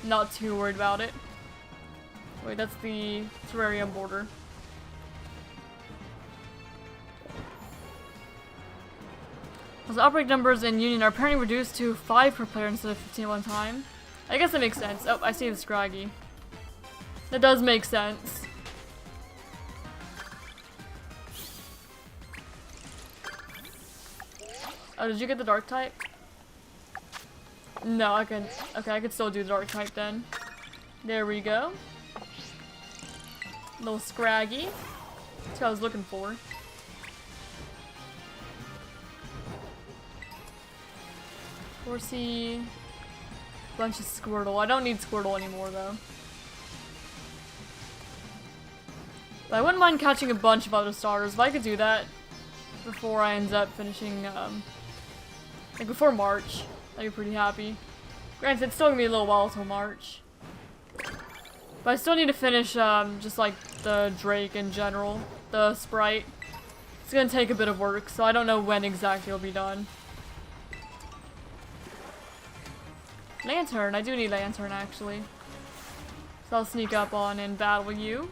Not too worried about it. Wait, that's the terrarium border. Those outbreak numbers in Union are apparently reduced to 5 per player instead of 15 at one time. I guess that makes sense. Oh, I see the Scraggy. That does make sense. Oh, did you get the dark type? No, I can. Okay, I could still do the dark type then. There we go. Little Scraggy. That's what I was looking for. Horsey. Bunch of Squirtle. I don't need Squirtle anymore though. But I wouldn't mind catching a bunch of other starters if I could do that before I end up finishing, like before March. I'd be pretty happy. Granted, it's still gonna be a little while till March. But I still need to finish, just like the Drake in general. The sprite. It's gonna take a bit of work, so I don't know when exactly it'll be done. Lantern. I do need Lantern, actually. So I'll sneak up on and battle you.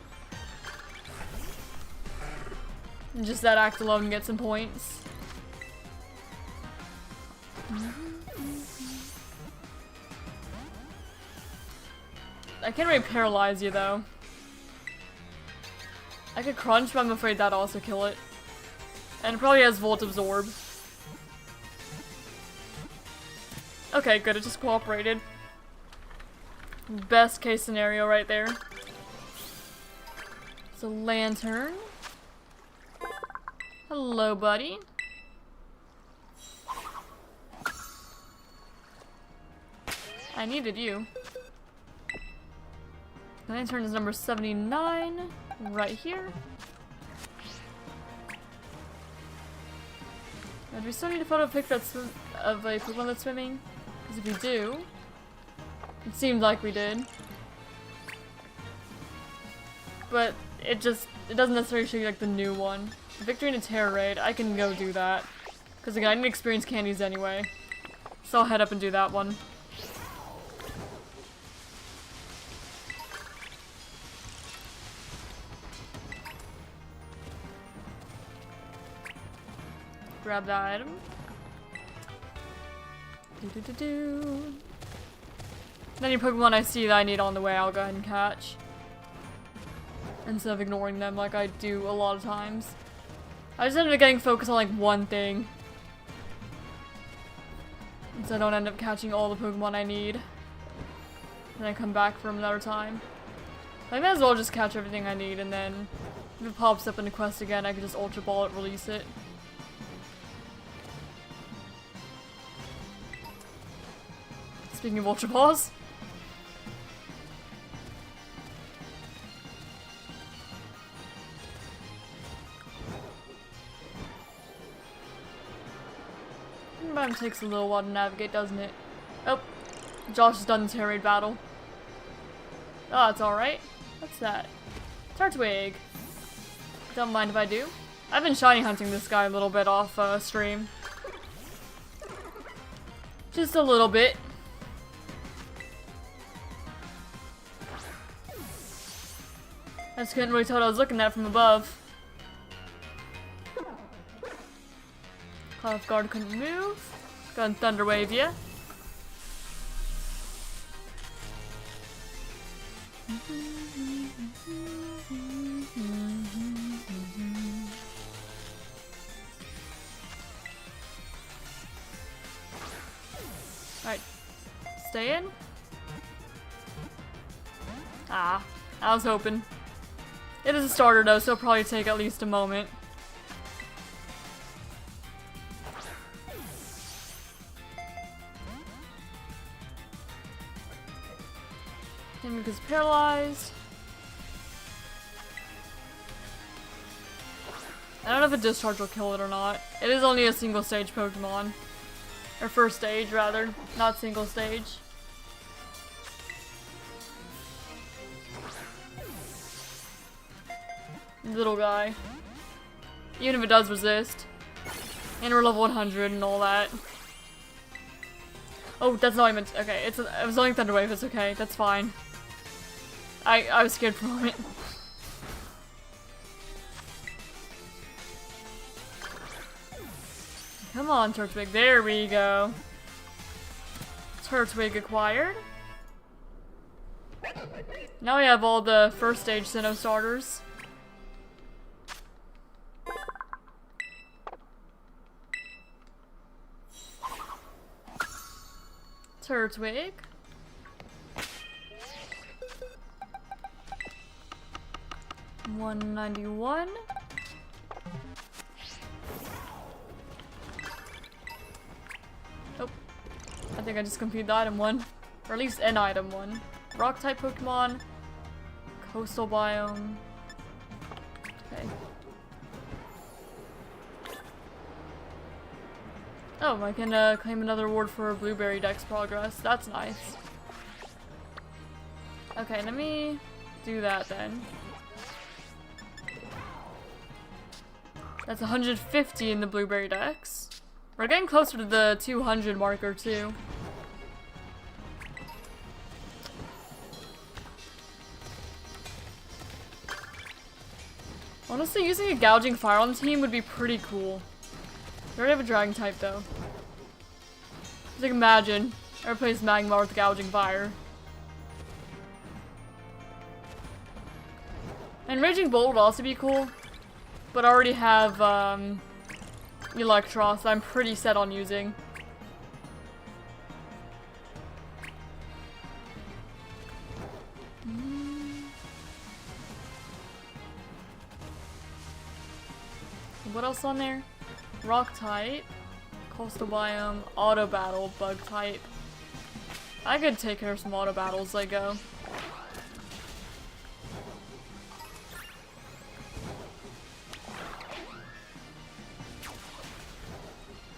And just that act alone get some points. I can't really paralyze you, though. I could crunch, but I'm afraid that'd also kill it. And it probably has Volt Absorb. Okay, good, it just cooperated. Best case scenario right there. So, Lantern. Hello, buddy. I needed you. Lantern is number 79, right here. Now, do we still need a photo pic that's of a Pokemon that's swimming? Because if we do, it seemed like we did. But it doesn't necessarily show you like the new one. Victory in a Terror Raid, I can go do that. Because again, I didn't experience candies anyway. So I'll head up and do that one. Grab that item. Then any Pokemon I see that I need on the way, I'll go ahead and catch. Instead of ignoring them like I do a lot of times. I just ended up getting focused on like one thing. So I don't end up catching all the Pokemon I need. And I come back from another time. I might as well just catch everything I need, and then if it pops up in the quest again, I can just Ultra Ball it, release it. Speaking of Ultra Balls. It takes a little while to navigate, doesn't it? Oh, Josh has done the Terror Raid battle. Oh, it's alright. What's that? Turtwig. Don't mind if I do. I've been shiny hunting this guy a little bit off stream. Just a little bit. I just couldn't really tell what I was looking at from above. Caught off guard, couldn't move. Go and Thunder Wave ya. Alright. Stay in. Ah, I was hoping. It is a starter though, so it'll probably take at least a moment. Because paralyzed. I don't know if a discharge will kill it or not. It is only a single stage Pokemon. Or first stage rather, not single stage. Little guy. Even if it does resist. And we're level 100 and all that. Oh, that's not what I meant. Okay, it was only Thunder Wave, it's okay, that's fine. I was scared for a moment. Come on, Turtwig. There we go. Turtwig acquired. Now we have all the first stage Sinnoh starters. Turtwig. $191. Oh, I think I just completed the item one, or at least an item one. Rock type Pokemon, coastal biome. Okay. Oh, I can claim another award for Blueberry Dex progress. That's nice. Okay, let me do that then. That's 150 in the blueberry dex. We're getting closer to the 200 marker too. Honestly, using a gouging fire on the team would be pretty cool. We already have a dragon type though. Just like imagine, I replace magma with gouging fire. And raging bolt would also be cool, but I already have Electros that I'm pretty set on using. What else on there? Rock type, coastal biome, auto battle, bug type. I could take care of some auto battles as I go.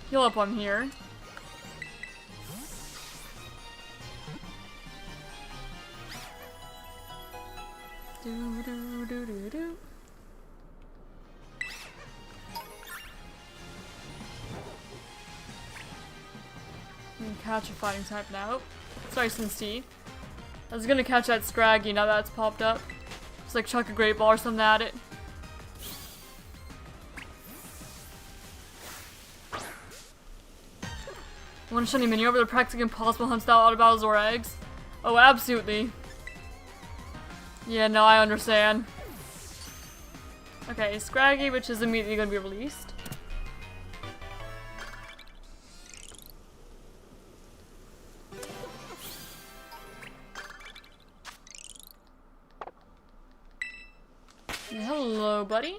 Heal up on here. Do do do do do. Catch a fighting type now. Sorry, Since T. I was gonna catch that Scraggy now that it's popped up. Just like chuck a great ball or something at it. One shiny mini over the practically impossible hunt style auto battles or eggs. Oh, absolutely. Yeah, no, I understand. Okay, Scraggy, which is immediately gonna be released. Hello, buddy.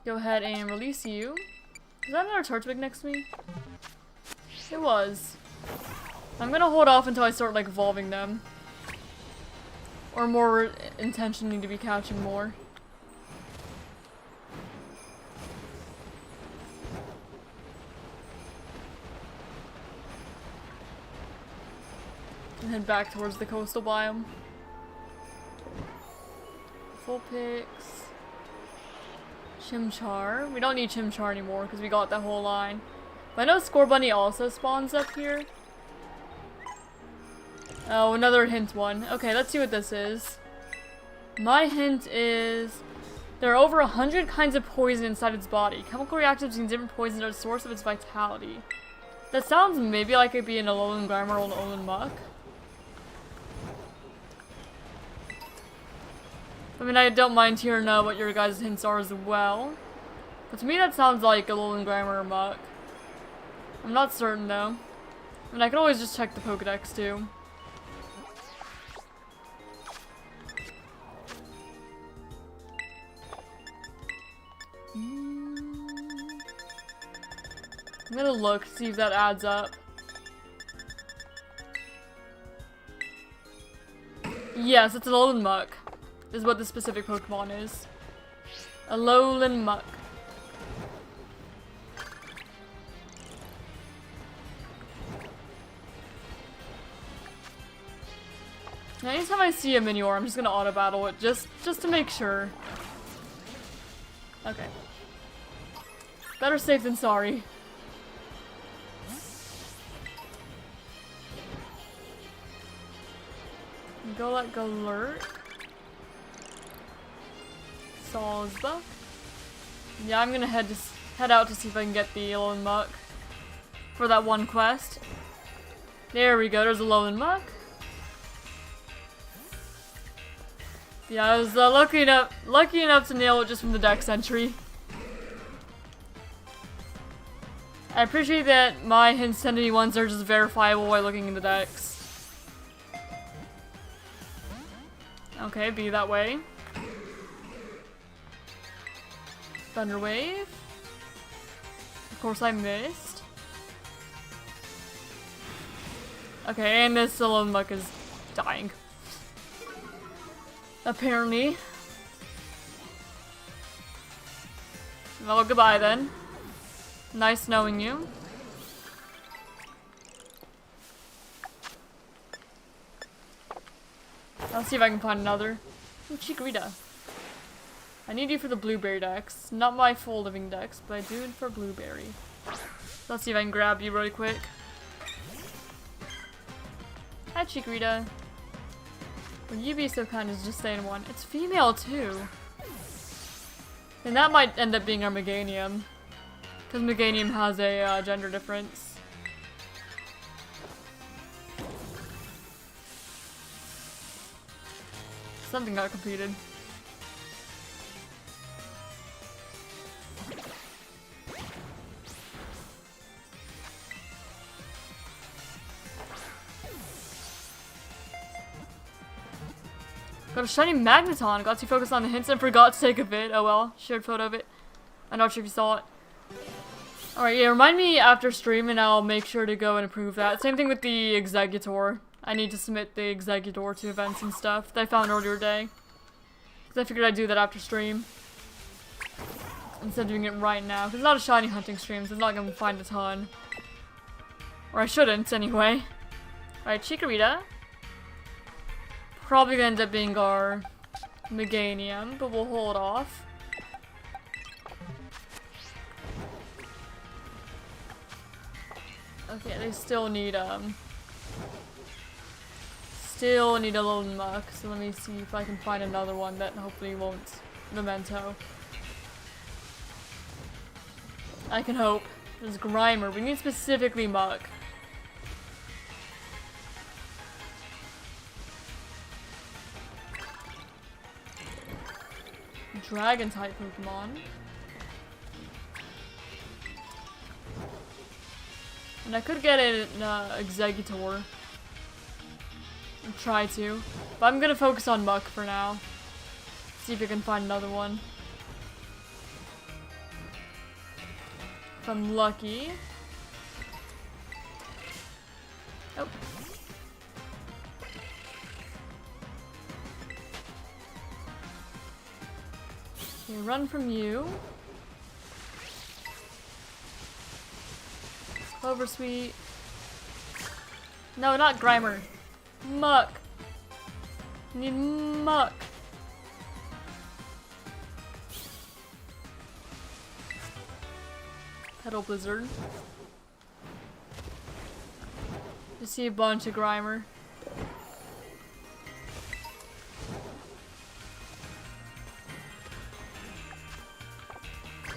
Go ahead and release you. Is that another Turtwig next to me? It was. I'm gonna hold off until I start like evolving them. Or more intentionally to be catching more. And head back towards the coastal biome. Full picks. Chimchar. We don't need Chimchar anymore because we got that whole line. But I know Scorbunny also spawns up here. Oh, another hint one. Okay, let's see what this is. My hint is there are over 100 kinds of poison inside its body. Chemical reactions using different poisons are the source of its vitality. That sounds maybe like it'd be an Alolan Grimer or an Alolan Muck. I mean, I don't mind hearing what your guys' hints are as well. But to me, that sounds like a Alolan Grimer or Muck. I'm not certain, though. And I could always just check the Pokedex, too. I'm gonna look, see if that adds up. Yes, it's an Alolan Muck. Is what the specific Pokemon is. Alolan Muck. Now, anytime I see a Minior, I'm just gonna auto battle it just to make sure. Okay. Better safe than sorry. Golett, Golurt. Sawsbuck. Yeah, I'm gonna head out to see if I can get the Alolan Muck for that one quest. There we go, there's a Alolan Muck. Yeah, I was lucky enough to nail it just from the Dex entry. I appreciate that my hints tend to be ones that are just verifiable while looking in the Dex. Okay, be that way. Thunder Wave. Of course I missed. Okay, and this Alolan Muck is dying. Apparently. Well, goodbye then. Nice knowing you. I'll see if I can find another. Ooh, Chikorita. I need you for the blueberry dex. Not my full living dex, but I do it for blueberry. Let's see if I can grab you really quick. Hi, Chikorita. Will you be so kind as to just stay in one? It's female, too. And that might end up being our Meganium. Because Meganium has a gender difference. Something got completed. Got a shiny Magneton. Got too focused on the hints and forgot to take a vid. Oh well. Shared photo of it. I'm not sure if you saw it. Alright, yeah, remind me after stream and I'll make sure to go and approve that. Same thing with the Executor. I need to submit the Executor to events and stuff that I found earlier today. Because I figured I'd do that after stream. Instead of doing it right now. Because it's not a shiny hunting stream, so I'm not going to find a ton. Or I shouldn't, anyway. Alright, Chikorita. Probably gonna end up being our Meganium, but we'll hold off. Okay, they still need a little muck, so let me see if I can find another one that hopefully won't memento. I can hope. There's Grimer. We need specifically muck. Dragon type Pokemon. And I could get an Executor. And try to. But I'm gonna focus on Muck for now. See if I can find another one. If I'm lucky. Oh. Okay, run from you. Clover Sweet. No, not Grimer. Muck. I need Muck. Petal Blizzard. Just see a bunch of Grimer.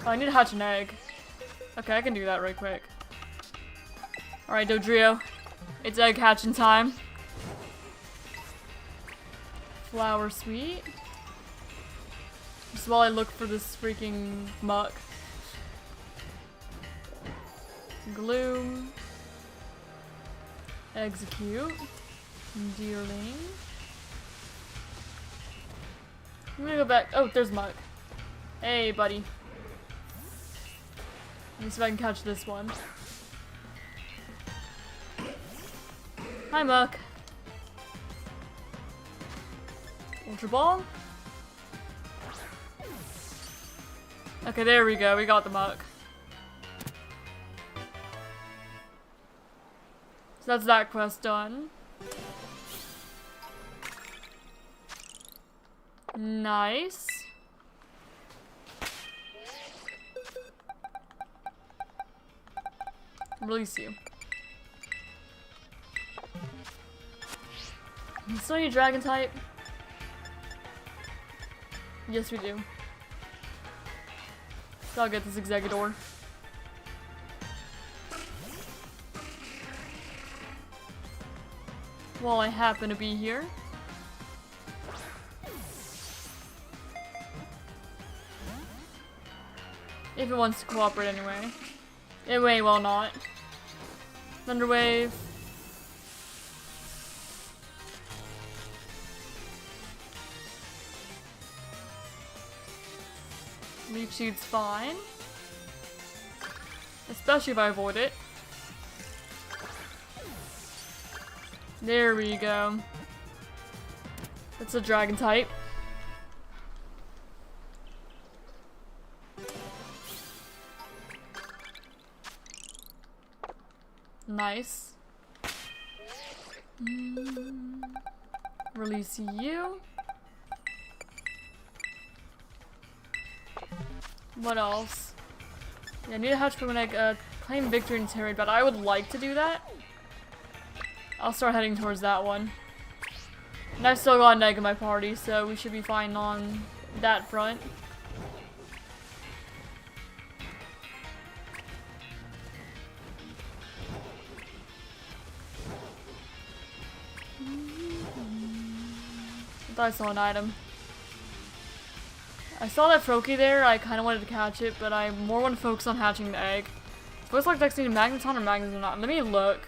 Oh, I need to hatch an egg. Okay, I can do that right quick. Alright, Dodrio. It's egg hatching time. Flower Sweet. Just while I look for this freaking muck. Gloom. Execute. Deerling. I'm gonna go back. Oh, there's Muck. Hey, buddy. Let me see if I can catch this one. Hi, Muck. Ultra Ball. Okay, there we go. We got the Muck. So that's that quest done. Nice. Release you. Still need dragon type? Yes, we do. So I'll get this Executor. While I happen to be here. If it wants to cooperate anyway. It may well not. Thunderwave. Leaf Seed's fine. Especially if I avoid it. There we go. That's a dragon type. Nice. Release you. What else? Yeah, I need a hatch for when I claim victory in Terry, but I would like to do that. I'll start heading towards that one. And I've still got an egg in my party, so we should be fine on that front. I thought I saw an item. I saw that Froakie there, I kind of wanted to catch it, but I more want to focus on hatching the egg. Voice lock Dex need a Magneton or Magneton not? Let me look.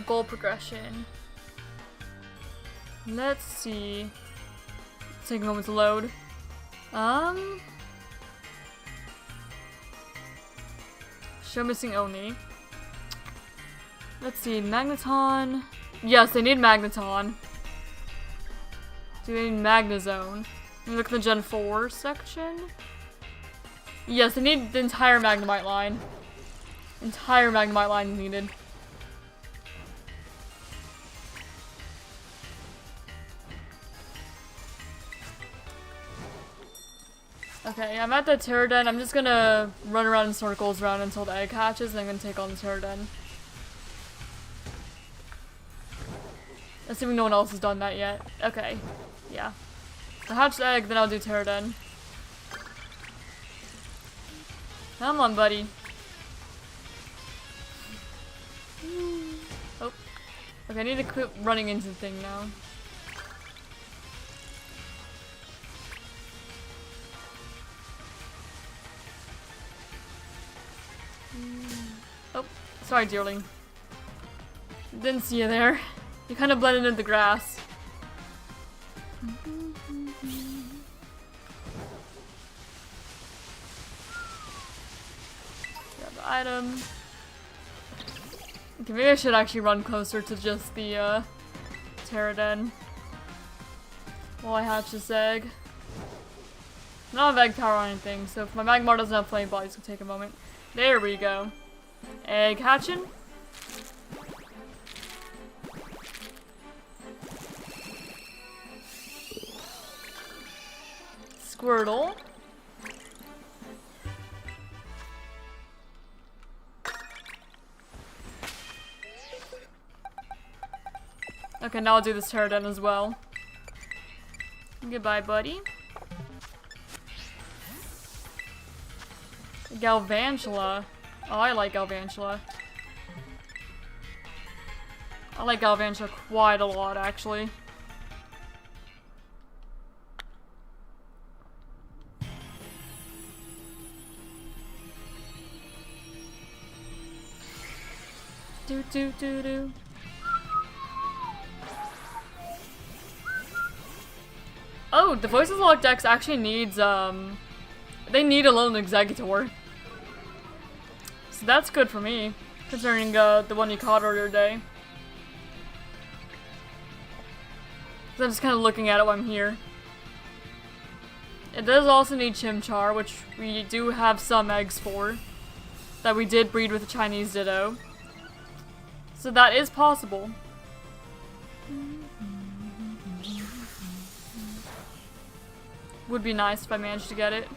Goal progression. Let's see. Take a moment to load. Show missing only. Let's see, Magneton. Yes, they need Magneton. Do they need Magnezone? Let me look at the Gen 4 section. Yes, they need the entire Magnemite line. Entire Magnemite line is needed. Okay, I'm at the Pterodon. I'm just gonna run around in circles around until the egg hatches, and I'm gonna take on the Pterodon. Assuming no one else has done that yet. Okay, yeah. So hatch the egg, then I'll do Pterodon. Come on, buddy. Oh. Okay, I need to quit running into the thing now. Oh, sorry, dearling. Didn't see you there. You kind of blended into the grass. Grab the item. Okay, maybe I should actually run closer to just the Pterodon while I hatch this egg. I don't have egg power or anything, so if my Magmar doesn't have flame bodies, it'll take a moment. There we go. Egg hatching. Squirtle. Okay, now I'll do this Pterodon as well. Goodbye, buddy. Galvantula. Oh, I like Galvantula. I like Galvantula quite a lot, actually. Do do do do. Oh, the Voices Lock Dex actually needs they need a lone Executor. So that's good for me, concerning the one you caught earlier today. So I'm just kind of looking at it while I'm here. It does also need Chimchar, which we do have some eggs for. That we did breed with a Chinese Ditto. So that is possible. Would be nice if I managed to get it.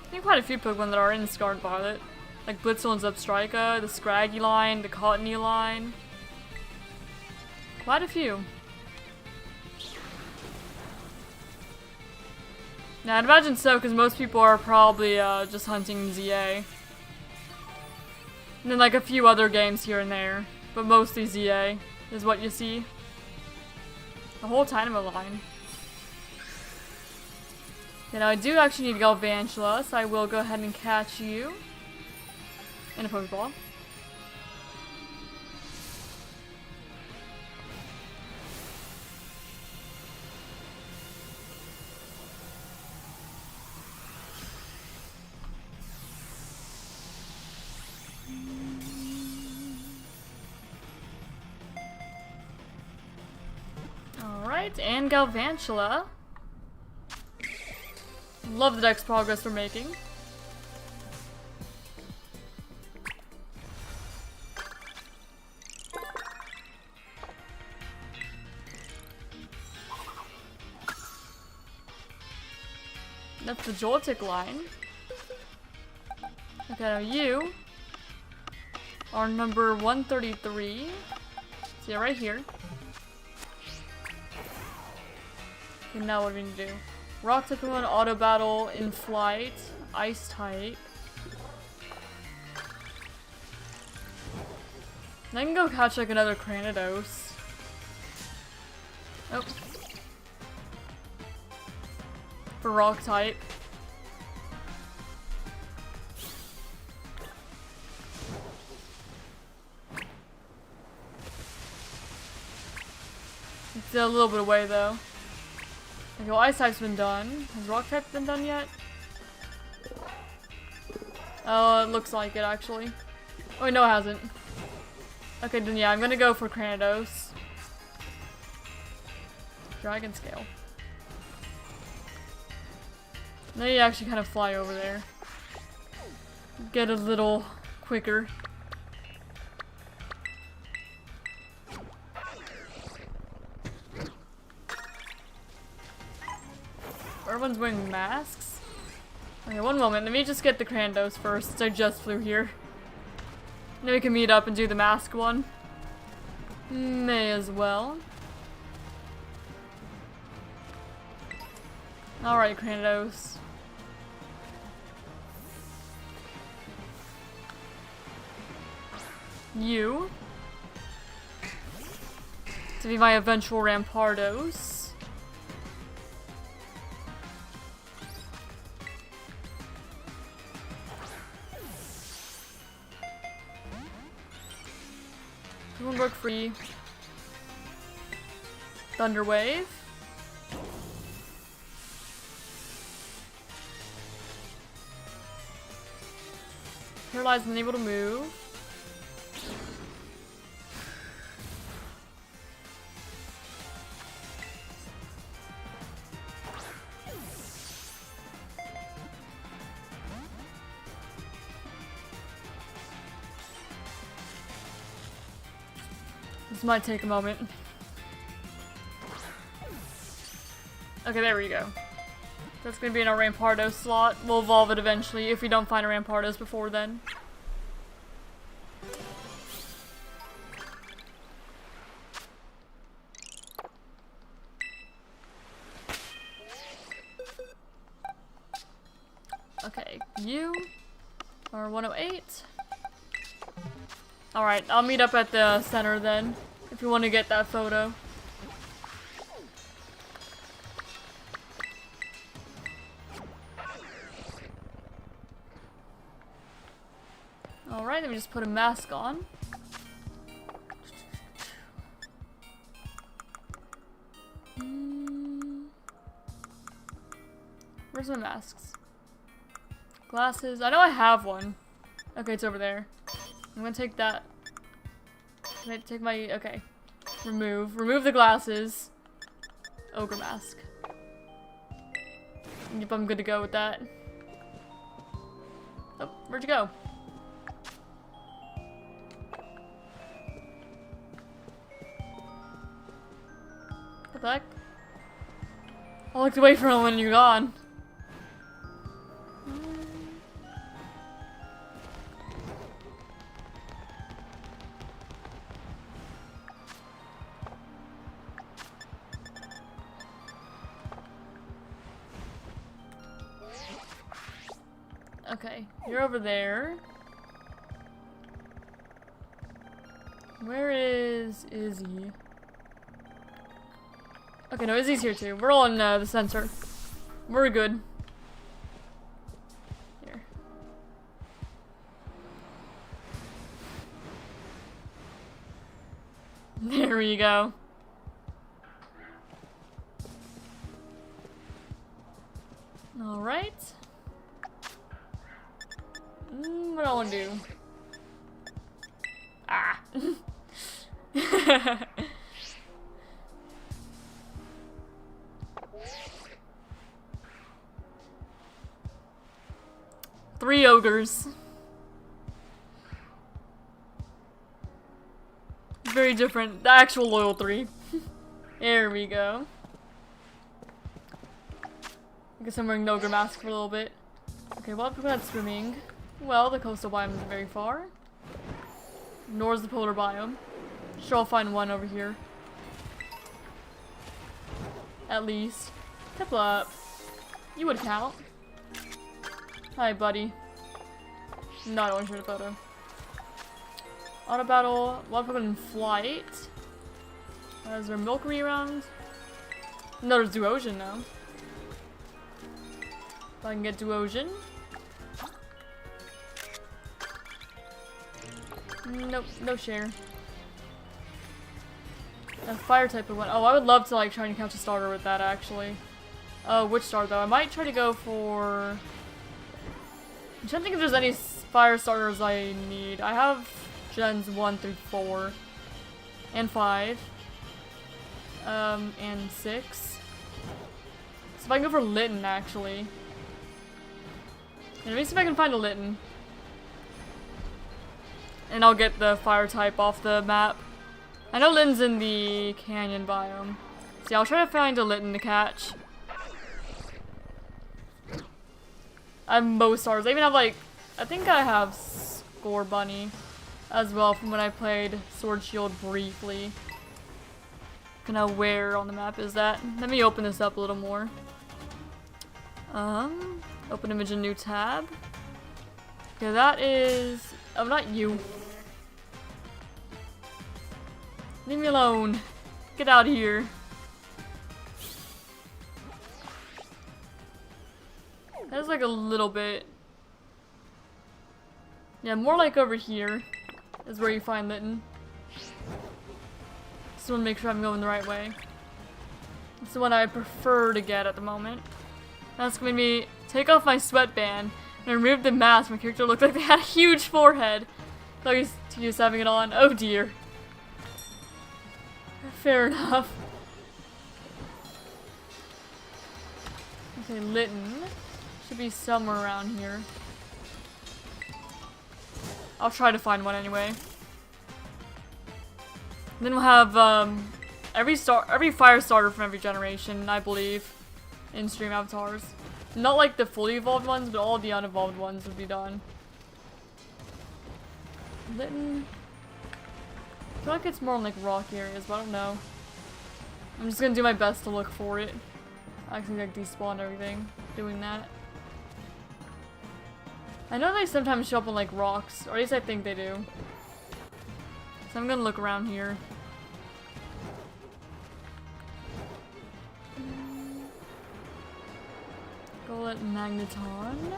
I think quite a few Pokemon that are in Scarlet Violet. Like Blitzel and Zebstrika, the Scraggy line, the Cottony line. Quite a few. Yeah, I'd imagine so, because most people are probably just hunting ZA. And then like a few other games here and there. But mostly ZA is what you see. The whole Tynamo line. Okay, now I do actually need Galvantula, so I will go ahead and catch you in a Pokeball. Alright, and Galvantula. Love the dex progress we're making. That's the Joltic line. Okay, now you are number 133. So yeah, right here. Okay, now what do we need to do? Rock type one, auto battle, in flight, ice type. And I can go catch like another Cranidos. Oh. For rock type. It's a little bit away though. Okay, well, ice type's been done. Has rock type been done yet? Oh, it looks like it actually. Oh, wait, no, it hasn't. Okay, then yeah, I'm gonna go for Cranidos. Dragon scale. Now you actually kind of fly over there. Get a little quicker. Everyone's wearing masks? Okay, one moment. Let me just get the Cranidos first, since I just flew here. Then we can meet up and do the mask one. May as well. Alright, Cranidos. You. To be my eventual Rampardos. Work free. Thunder Wave. Paralyzed and unable to move. This might take a moment. Okay, there we go. That's gonna be in our Rampardos slot. We'll evolve it eventually if we don't find a Rampardos before then. Okay, you are 108. Alright, I'll meet up at the center then, if you want to get that photo. Alright, let me just put a mask on. Where's my masks? Glasses. I know I have one. Okay, it's over there. I'm gonna take that. Can I take my... okay. Remove. Remove the glasses. Ogre mask. Yep, I'm good to go with that. Oh, where'd you go? What the heck? I looked away from him when you're gone. Okay, you're over there. Where is Izzy? Okay, no, Izzy's here too. We're all in the center. We're good. Here. There we go. Alright. What do I want to do? Ah. Three ogres. Very different. The actual loyal 3. There we go. I guess I'm wearing an ogre mask for a little bit. Okay, well, I'm swimming. Well, the coastal biome isn't very far. Nor is the polar biome. Sure, I'll find one over here. At least. Step up. You would count. Hi, buddy. No, I don't want to shoot a photo. Auto battle. One Pokemon in flight. Is there Milky around? No, there's Duosion now. If I can get Duosion. Nope, no share. A fire type of one. Oh, I would love to like try and catch a starter with that actually. Which starter though? I might try to go for. I'm trying to think if there's any fire starters I need. I have gens 1 through 4 and 5 and 6. So if I can go for Litten actually. And let me see if I can find a Litten. And I'll get the fire type off the map. I know Litten's in the canyon biome. See, I'll try to find a Litten to catch. I have most stars. I even have like, I think I have Score Bunny as well from when I played Sword Shield briefly. Kinda where on the map is that? Let me open this up a little more. Open image in new tab. Okay, that is, oh, not you. Leave me alone. Get out of here. That's like a little bit. Yeah, more like over here is where you find Litten. Just want to make sure I'm going the right way. It's the one I prefer to get at the moment. That's gonna be take off my sweatband and remove the mask. My character looked like they had a huge forehead. Thought he was having it on. Oh dear. Fair enough. Okay, Litten. Should be somewhere around here. I'll try to find one anyway. Then we'll have every fire starter from every generation, I believe, in stream avatars. Not like the fully evolved ones, but all the unevolved ones would be done. Litten. I feel like it's more on like rock areas, but I don't know. I'm just gonna do my best to look for it. I can like despawn everything doing that. I know they sometimes show up on like rocks, or at least I think they do. So I'm gonna look around here. Golett Magneton.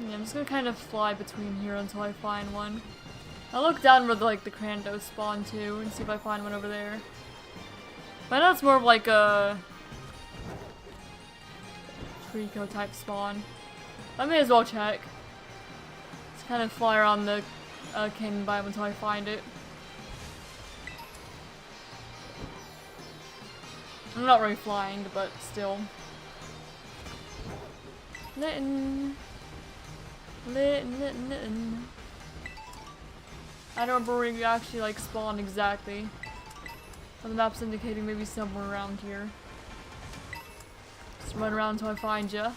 Yeah, I'm just gonna kind of fly between here until I find one. I'll look down where like the Crandos spawn too and see if I find one over there. But I know it's more of like a Trico type spawn. I may as well check. Just kind of fly around the canyon biome until I find it. I'm not really flying, but still. Litten. Litten. I don't remember where you actually like spawn exactly. But the map's indicating maybe somewhere around here. Just run around until I find ya.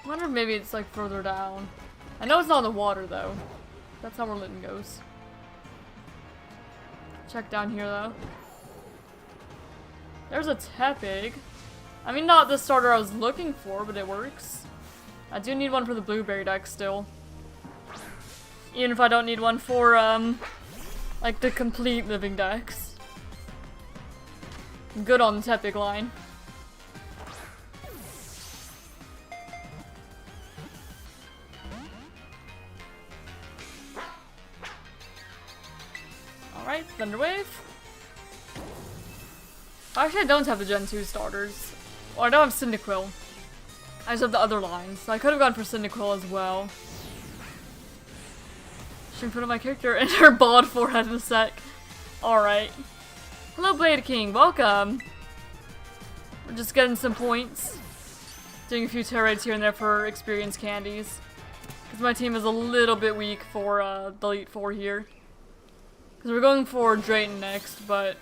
I wonder if maybe it's like further down. I know it's not in the water though. That's not where Litten goes. Check down here though. There's a Tepig. I mean, not the starter I was looking for, but it works. I do need one for the blueberry deck still. Even if I don't need one for, like the complete living decks. I'm good on the Tepig line. Alright, Thunderwave. Actually, I don't have the Gen 2 starters. Or I don't have Cyndaquil. I just have the other lines. So I could have gone for Cyndaquil as well. Should put on my character and her bald forehead in a sec. Alright. Hello, Blade King. Welcome. We're just getting some points. Doing a few tear raids here and there for experience candies. Because my team is a little bit weak for the Elite Four here. Because we're going for Drayton next, but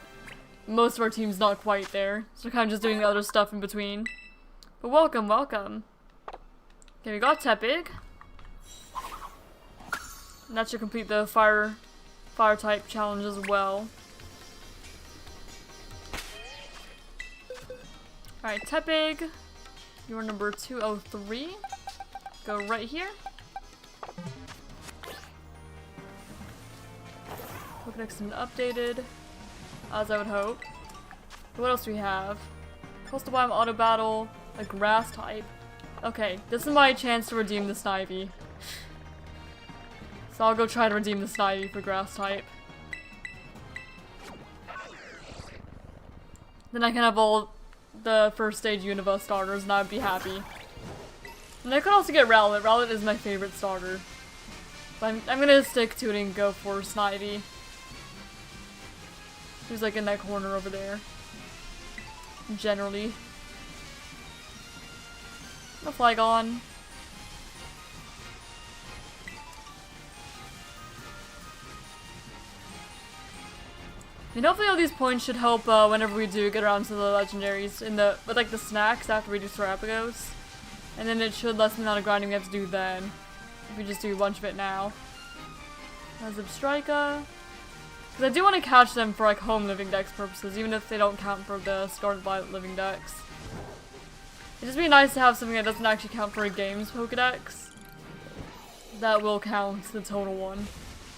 most of our team's not quite there. So we're kind of just doing the other stuff in between. But welcome, welcome. Okay, we got Tepig. And that should complete the fire type challenge as well. Alright, Tepig. You're number 203. Go right here. Pokedex has been updated, as I would hope. What else do we have? Coastal Biome Auto Battle, a grass type. Okay, this is my chance to redeem the Snivy. So I'll go try to redeem the Snivy for grass type. Then I can have all the first stage Unova starters and I'd be happy. And I could also get Rowlet. Rowlet is my favorite starter. But I'm gonna stick to it and go for Snivy. She's like in that corner over there. Generally. No Flygon. And hopefully all these points should help whenever we do get around to the legendaries with like the snacks after we do Serapagos. And then it should lessen the amount of grinding we have to do then. If we just do a bunch of it now. Zebstrika. Because I do want to catch them for like home living dex purposes, even if they don't count for the Scarlet Violet living dex. It'd just be nice to have something that doesn't actually count for a game's Pokedex. That will count the total one.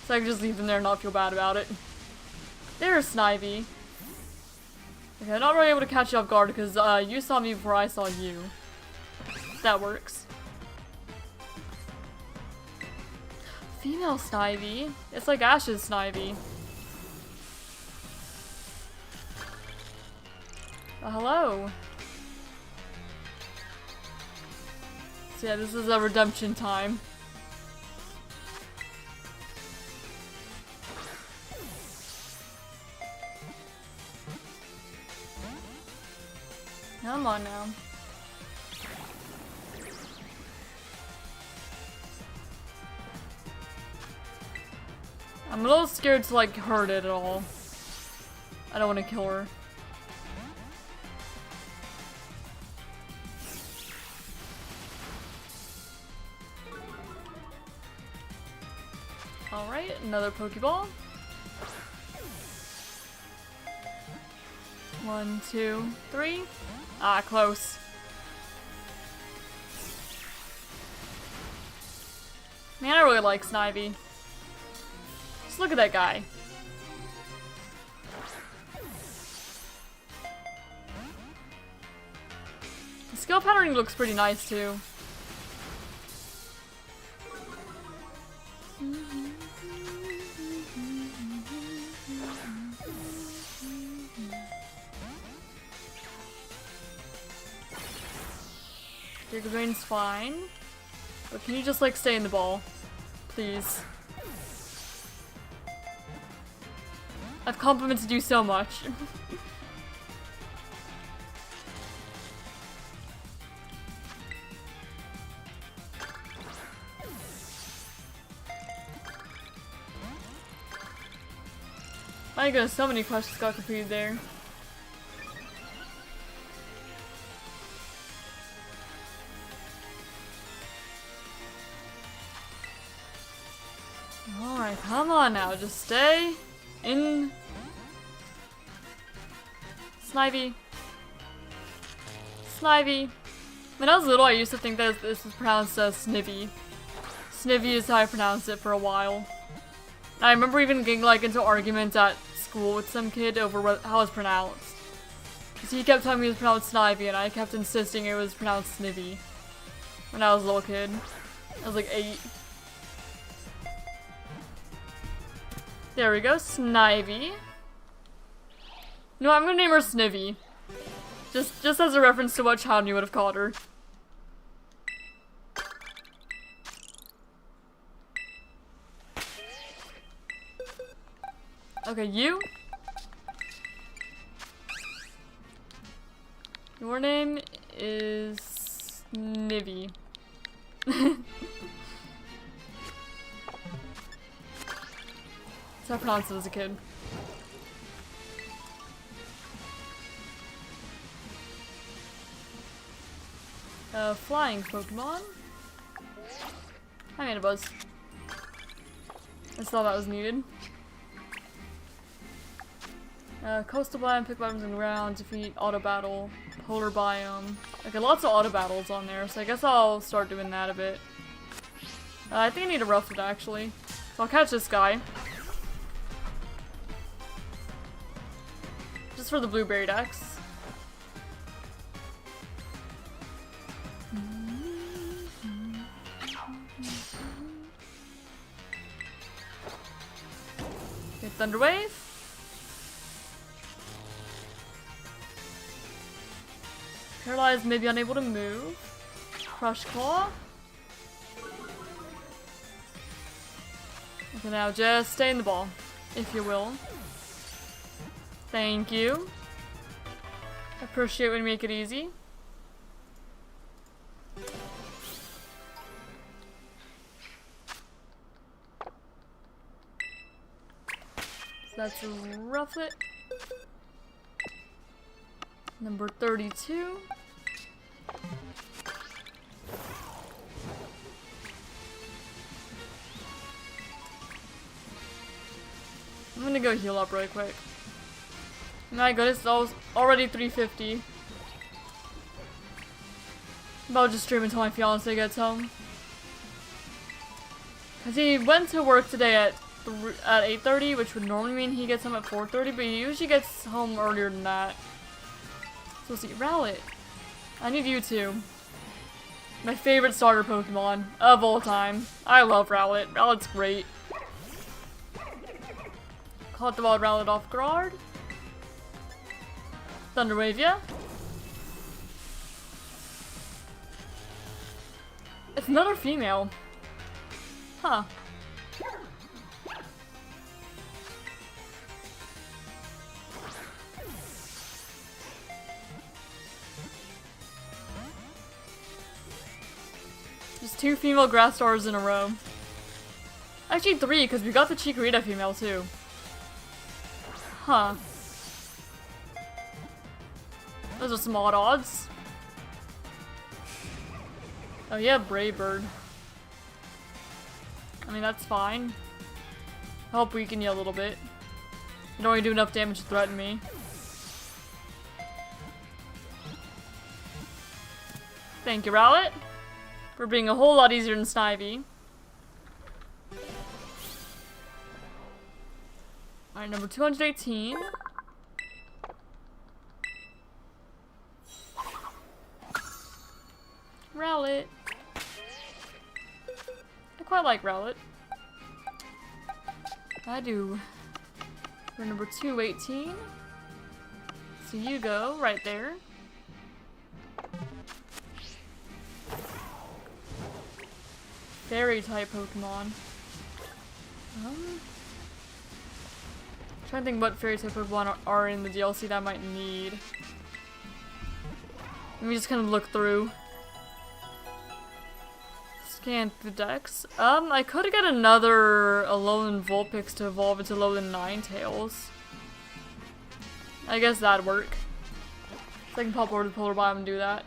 So I can just leave them there and not feel bad about it. There's Snivy. Okay, I'm not really able to catch you off guard because you saw me before I saw you. That works. Female Snivy. It's like Ash's Snivy. Hello. So yeah, this is a redemption time. Come on now. I'm a little scared to like hurt it at all. I don't want to kill her. Alright, another Pokeball. 1, 2, 3. Ah, close. Man, I really like Snivy. Just look at that guy. The skill patterning looks pretty nice too. Your grain's fine. But can you just like stay in the ball? Please. I've complimented you so much. My goodness, so many questions got completed there. Alright, come on now, just stay in. Snivy. Snivy. When I was little, I used to think that this was pronounced as Snivy. Snivy is how I pronounced it for a while. I remember even getting like into arguments at school with some kid over how it's pronounced. Because he kept telling me it was pronounced Snivy and I kept insisting it was pronounced Snivy. When I was a little kid. I was like 8. There we go, Snivy. No, I'm gonna name her Snivy. Just as a reference to what child you would have called her. Okay, you. Your name is Nivy. That's how I pronounced it as a kid. Flying Pokemon. I made a buzz. I thought that was needed. Coastal biome, pick items in ground, defeat auto battle, polar biome. Okay, lots of auto battles on there, so I guess I'll start doing that a bit. I think I need a Rufflet actually. So I'll catch this guy. Just for the blueberry dex. Okay, Thunder Wave. Paralyzed, maybe unable to move. Crush Claw. Okay, now just stay in the ball, if you will. Thank you. Appreciate when you make it easy. So that's a Rufflet. Number 32. I'm gonna go heal up really quick. My goodness, it's already 3:50. I'll just stream until my fiance gets home. Cause he went to work today at 8:30, which would normally mean he gets home at 4:30, but he usually gets home earlier than that. So let's see, Rowlet. I need you too. My favorite starter Pokemon of all time. I love Rowlet. Rowlet's great. Caught the wild Rowlet off guard. Thunder Wave, yeah? It's another female. Huh. Just 2 female grass stars in a row. Actually 3, because we got the Chikorita female too. Huh. Those are some odd odds. Oh yeah, Brave Bird. I mean, that's fine. Help weaken you a little bit. You don't really do enough damage to threaten me. Thank you, Rowlet, for being a whole lot easier than Snivy. Alright, number 218. Rowlet. I quite like Rowlet. I do. For number 218. So you go right there. Fairy type Pokemon. Trying to think what fairy type Pokemon are in the DLC that I might need. Let me just kind of look through. Scan the dex. I could get another Alolan Vulpix to evolve into Alolan Ninetales. I guess that'd work. So I can pop over to the Polar Biome and do that.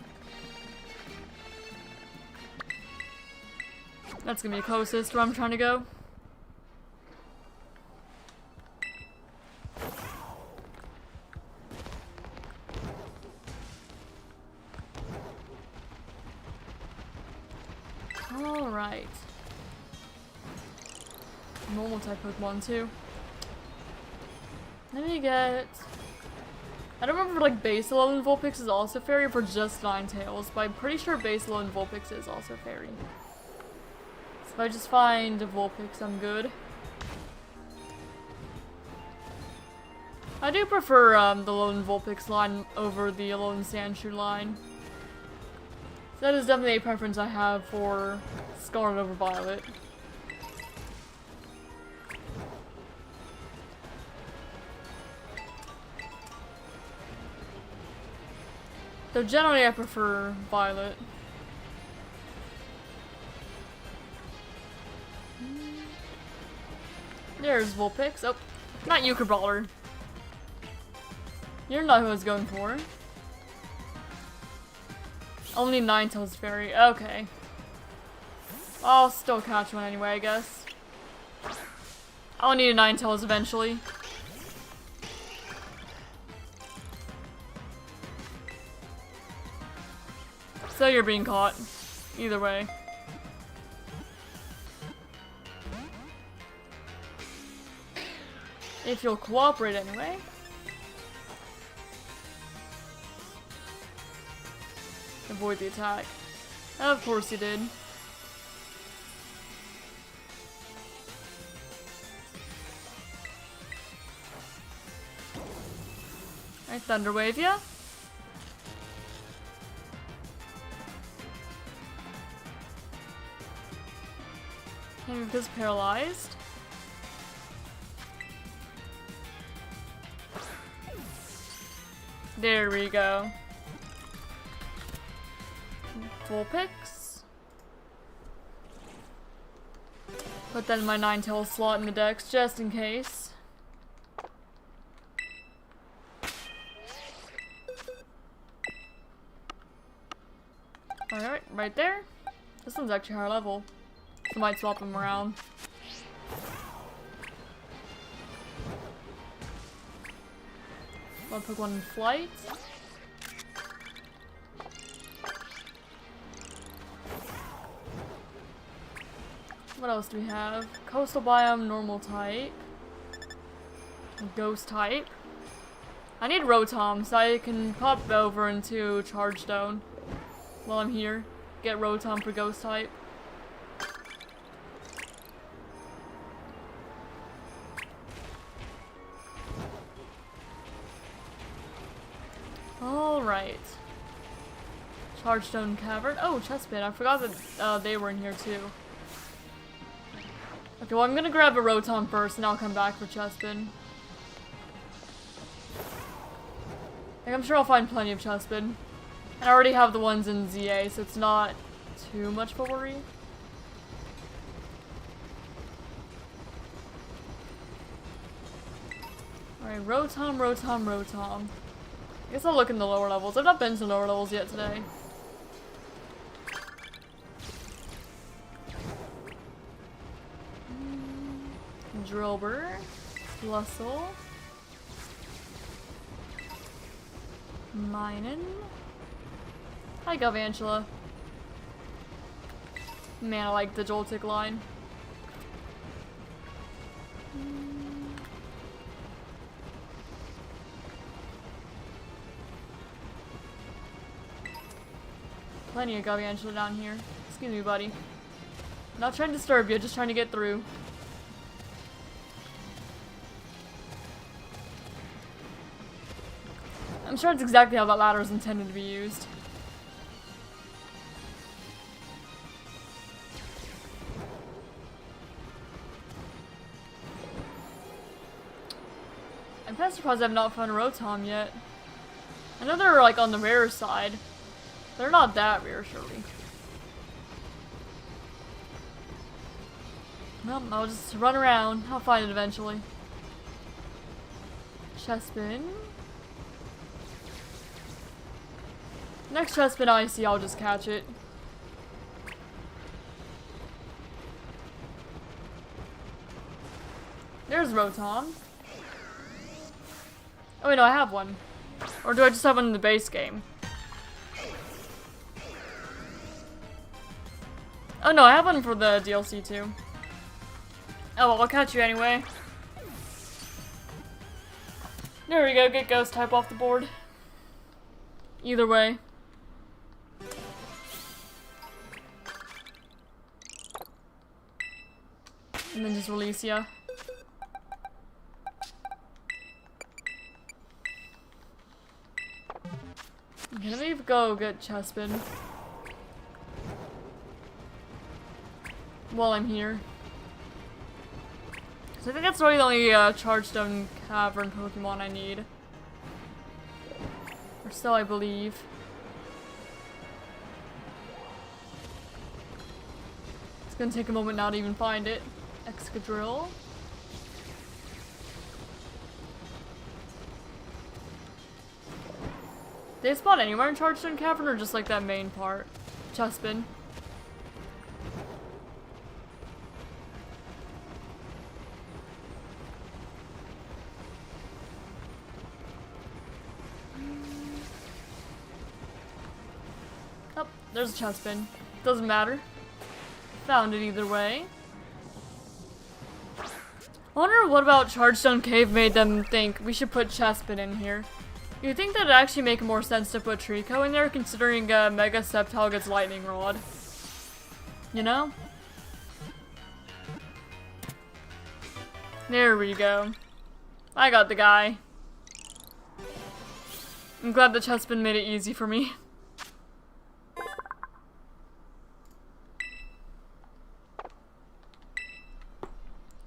That's gonna be closest to where I'm trying to go. Alright. Normal type Pokemon too. Let me get... I don't remember if like base Alolan Vulpix is also fairy or for just Ninetales, but I'm pretty sure base Alolan Vulpix is also fairy. So if I just find a Vulpix, I'm good. I do prefer the Alolan Vulpix line over the Alolan Sandshrew line. So that is definitely a preference I have for Scarlet over Violet. Though generally I prefer Violet. There's Vulpix. Oh, not you, Brawler. You're not who I was going for. Only Ninetales Fairy. Okay. I'll still catch one anyway, I guess. I'll need a Ninetales eventually. So you're being caught. Either way. If you'll cooperate anyway. Avoid the attack. Of course you did. Alright, Thunder Wave ya. Maybe because paralyzed. There we go. Vulpix. Put that in my Ninetales slot in the dex just in case. Alright, right there. This one's actually higher level. So I might swap them around. I'll put one in flight. What else do we have? Coastal biome, normal type. Ghost type. I need Rotom so I can pop over into Charge Stone while I'm here. Get Rotom for ghost type. Alright. Charge Stone Cavern. Oh, Chestpin. I forgot that they were in here too. Okay, well I'm gonna grab a Rotom first and I'll come back for Chestpin. Like, I'm sure I'll find plenty of Chestpin. And I already have the ones in ZA, so it's not too much of a worry. Alright, Rotom, Rotom, Rotom. I guess I'll look in the lower levels. I've not been to lower levels yet today. Drillbur, Blustle, Minun. Hi, Galvantula. Man, I like the Joltik line. Plenty of Galvantula down here. Excuse me, buddy. Not trying to disturb you, just trying to get through. I'm sure it's exactly how that ladder is intended to be used. I'm kind of surprised I've not found a Rotom yet. I know they're like on the rare side. They're not that rare, surely. Well, I'll just run around. I'll find it eventually. Chestpin. Next Chestpin I see, I'll just catch it. There's Rotom. Oh wait, no, I have one. Or do I just have one in the base game? Oh no, I have one for the DLC too. Oh well, I'll catch you anyway. There we go, get Ghost type off the board. Either way. And then just release ya. Okay, let me go get Chestpin. While I'm here. So I think that's really the only Charge Stone Cavern Pokemon I need. Or so I believe. It's gonna take a moment now to even find it. Excadrill. Did they spawn anywhere in Chargestone Cavern or just like that main part? Chespin. Oh, there's a Chespin. Doesn't matter. Found it either way. I wonder what about Chargestone Cave made them think we should put Chespin in here. You'd think that it'd actually make more sense to put Trico in there considering Mega Sceptile gets Lightning Rod. You know? There we go. I got the guy. I'm glad that Chespin made it easy for me.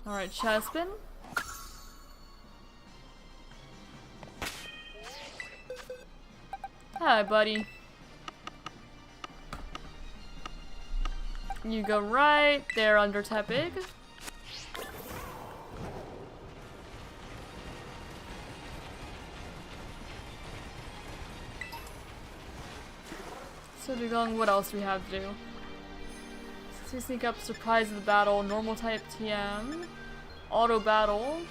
Alright, Chespin. Hi, buddy. You go right there under Tepig. So Dugong, what else do we have to do? So sneak up, surprise of the battle, normal type TM, auto battle,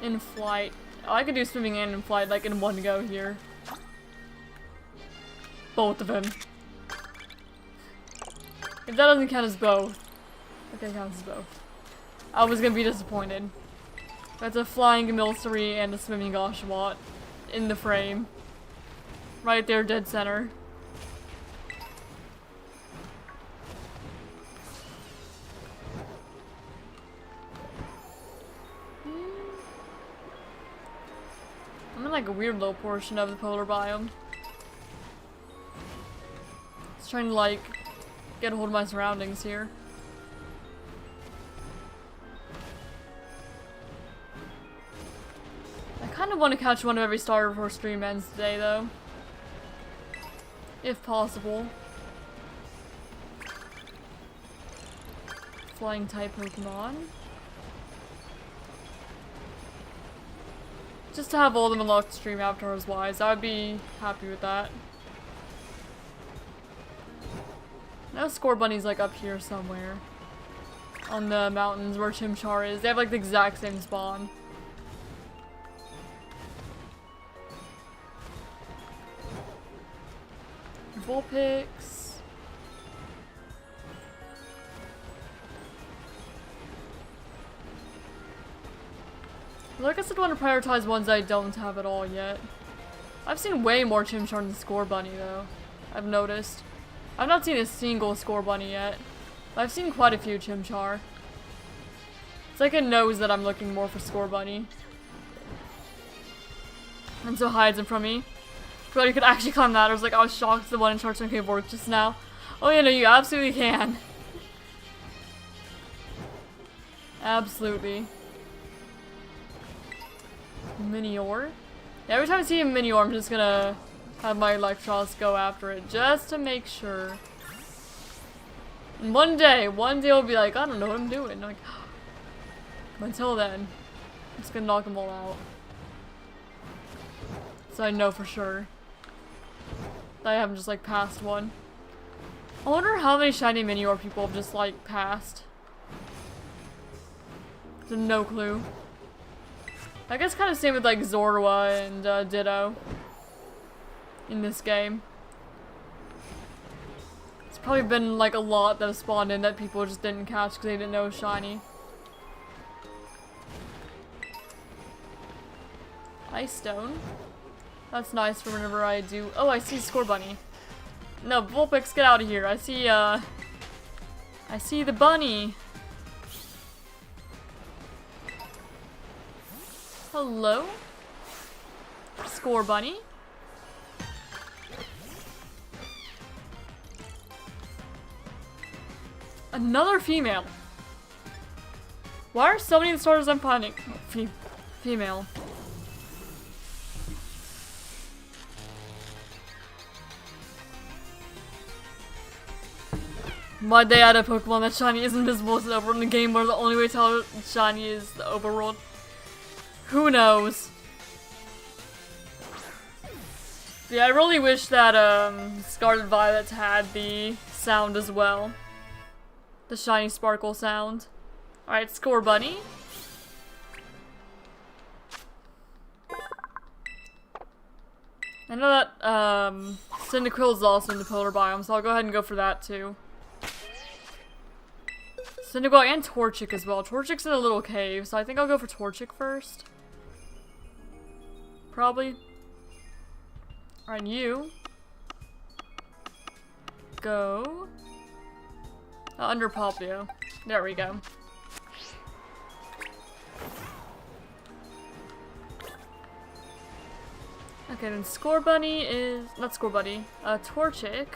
in flight. Oh, I could do swimming and in flight like in one go here. Both of them. If that doesn't count as both. Okay, counts as both. I was gonna be disappointed. That's a flying Milcery and a swimming Oshawott in the frame. Right there, dead center. I'm in like a weird little portion of the polar biome. Just trying to like get a hold of my surroundings here. I kind of want to catch one of every star before stream ends today though. If possible. Flying type Pokemon. Just to have all of them unlocked stream afterwards wise, I would be happy with that. Now Scorbunny's like up here somewhere. On the mountains where Chimchar is. They have like the exact same spawn. Vulpix. Well, I guess I'd want to prioritize ones I don't have at all yet. I've seen way more Chimchar than Scorbunny though. I've noticed. I've not seen a single Scorbunny yet. But I've seen quite a few Chimchar. It's like it knows that I'm looking more for Scorbunny. And so hides it from me. But you could actually climb that. I was like, I was shocked the one in Chargestone Cave worked just now. Oh yeah, no, you absolutely can. Absolutely. Minior. Yeah, every time I see a Minior, I'm just gonna have my Electros go after it just to make sure. And one day I'll be like, I don't know what I'm doing. Like, until then, I'm just gonna knock them all out. So I know for sure that I haven't just like passed one. I wonder how many shiny Minior people have just like passed. No clue. I guess kind of same with like Zorua and Ditto in this game. It's probably been like a lot that have spawned in that people just didn't catch because they didn't know it was shiny. Ice Stone. That's nice for whenever I do. Oh, I see Scorbunny. No, Vulpix, get out of here. I see the bunny. Hello? Scorbunny? Another female. Why are so many of the starters I'm finding female? Why'd they add a Pokemon that shiny is invisible to the overworld in a game where the only way to tell it's shiny is the overworld? Who knows? Yeah, I really wish that Scarlet Violet had the sound as well. The shiny sparkle sound. Alright, score bunny. I know that Cyndaquil is also in the polar biome, so I'll go ahead and go for that too. Cyndaquil and Torchic as well. Torchic's in a little cave, so I think I'll go for Torchic first. Probably. Alright, you. Go. Under Popplio. There we go. Okay, then Scorbunny is... not Scorbunny. Torchic.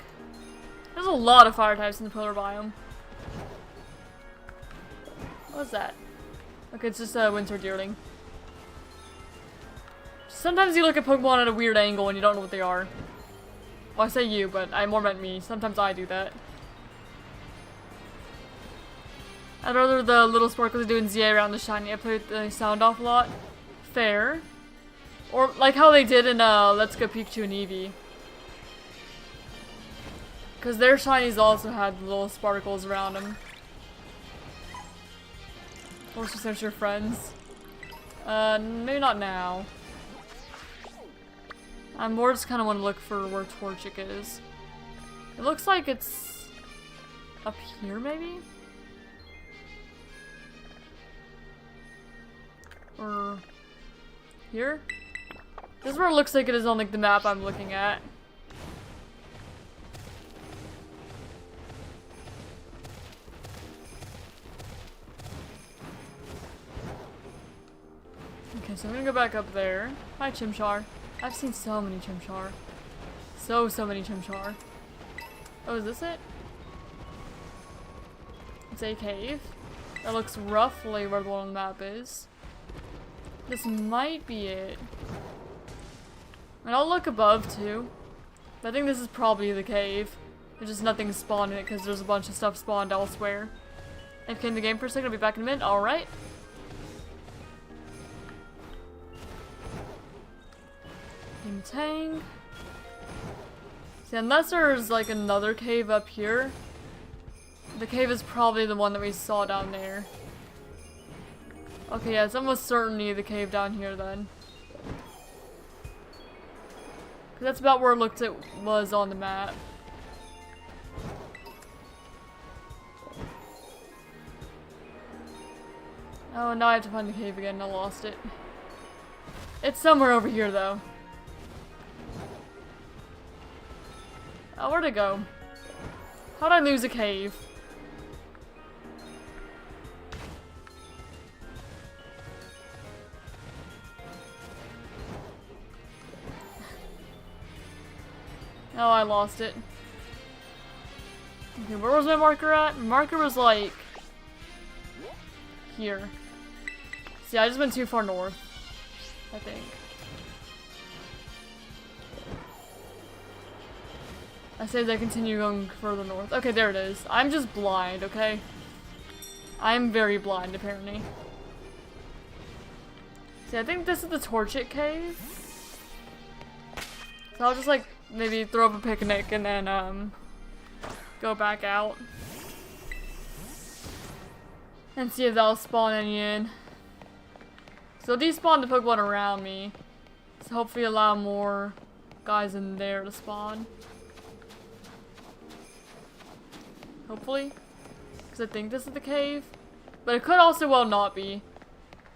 There's a lot of fire types in the polar biome. What's that? Okay, it's just a winter deerling. Sometimes you look at Pokemon at a weird angle and you don't know what they are. Well, I say you, but I more meant me. Sometimes I do that. I'd rather the little sparkles do in ZA around the shiny. I play with the sound off a lot. Fair. Or like how they did in Let's Go Pikachu and Eevee. Because their shinies also had little sparkles around them. Force to search your friends. Maybe not now. I more just kind of want to look for where Torchic is. It looks like it's up here, maybe? Or here? This is where it looks like it is on like the map I'm looking at. Okay, so I'm gonna go back up there. Hi, Chimchar. I've seen so many Chimchar. So many Chimchar. Oh, is this it? It's a cave. That looks roughly where the one on the map is. This might be it. And I'll look above too. I think this is probably the cave. There's just nothing spawned in it because there's a bunch of stuff spawned elsewhere. AFK in the game for a second, I'll be back in a minute. Alright. Tang. See, unless there's like another cave up here, the cave is probably the one that we saw down there. Okay, yeah, it's almost certainly the cave down here then. 'Cause that's about where it was on the map. Oh, now I have to find the cave again. I lost it. It's somewhere over here though. Oh, where'd it go? How'd I lose a cave? Oh, I lost it. Okay, where was my marker at? Marker was like... here. See, I just went too far north, I think. I say that I continue going further north. Okay, there it is. I'm just blind, okay? I'm very blind, apparently. See, I think this is the Torchic Cave. So I'll just, like, maybe throw up a picnic and then, go back out. And see if that'll spawn any in. So despawn the Pokemon around me. So hopefully allow more guys in there to spawn. Hopefully. Because I think this is the cave. But it could also well not be.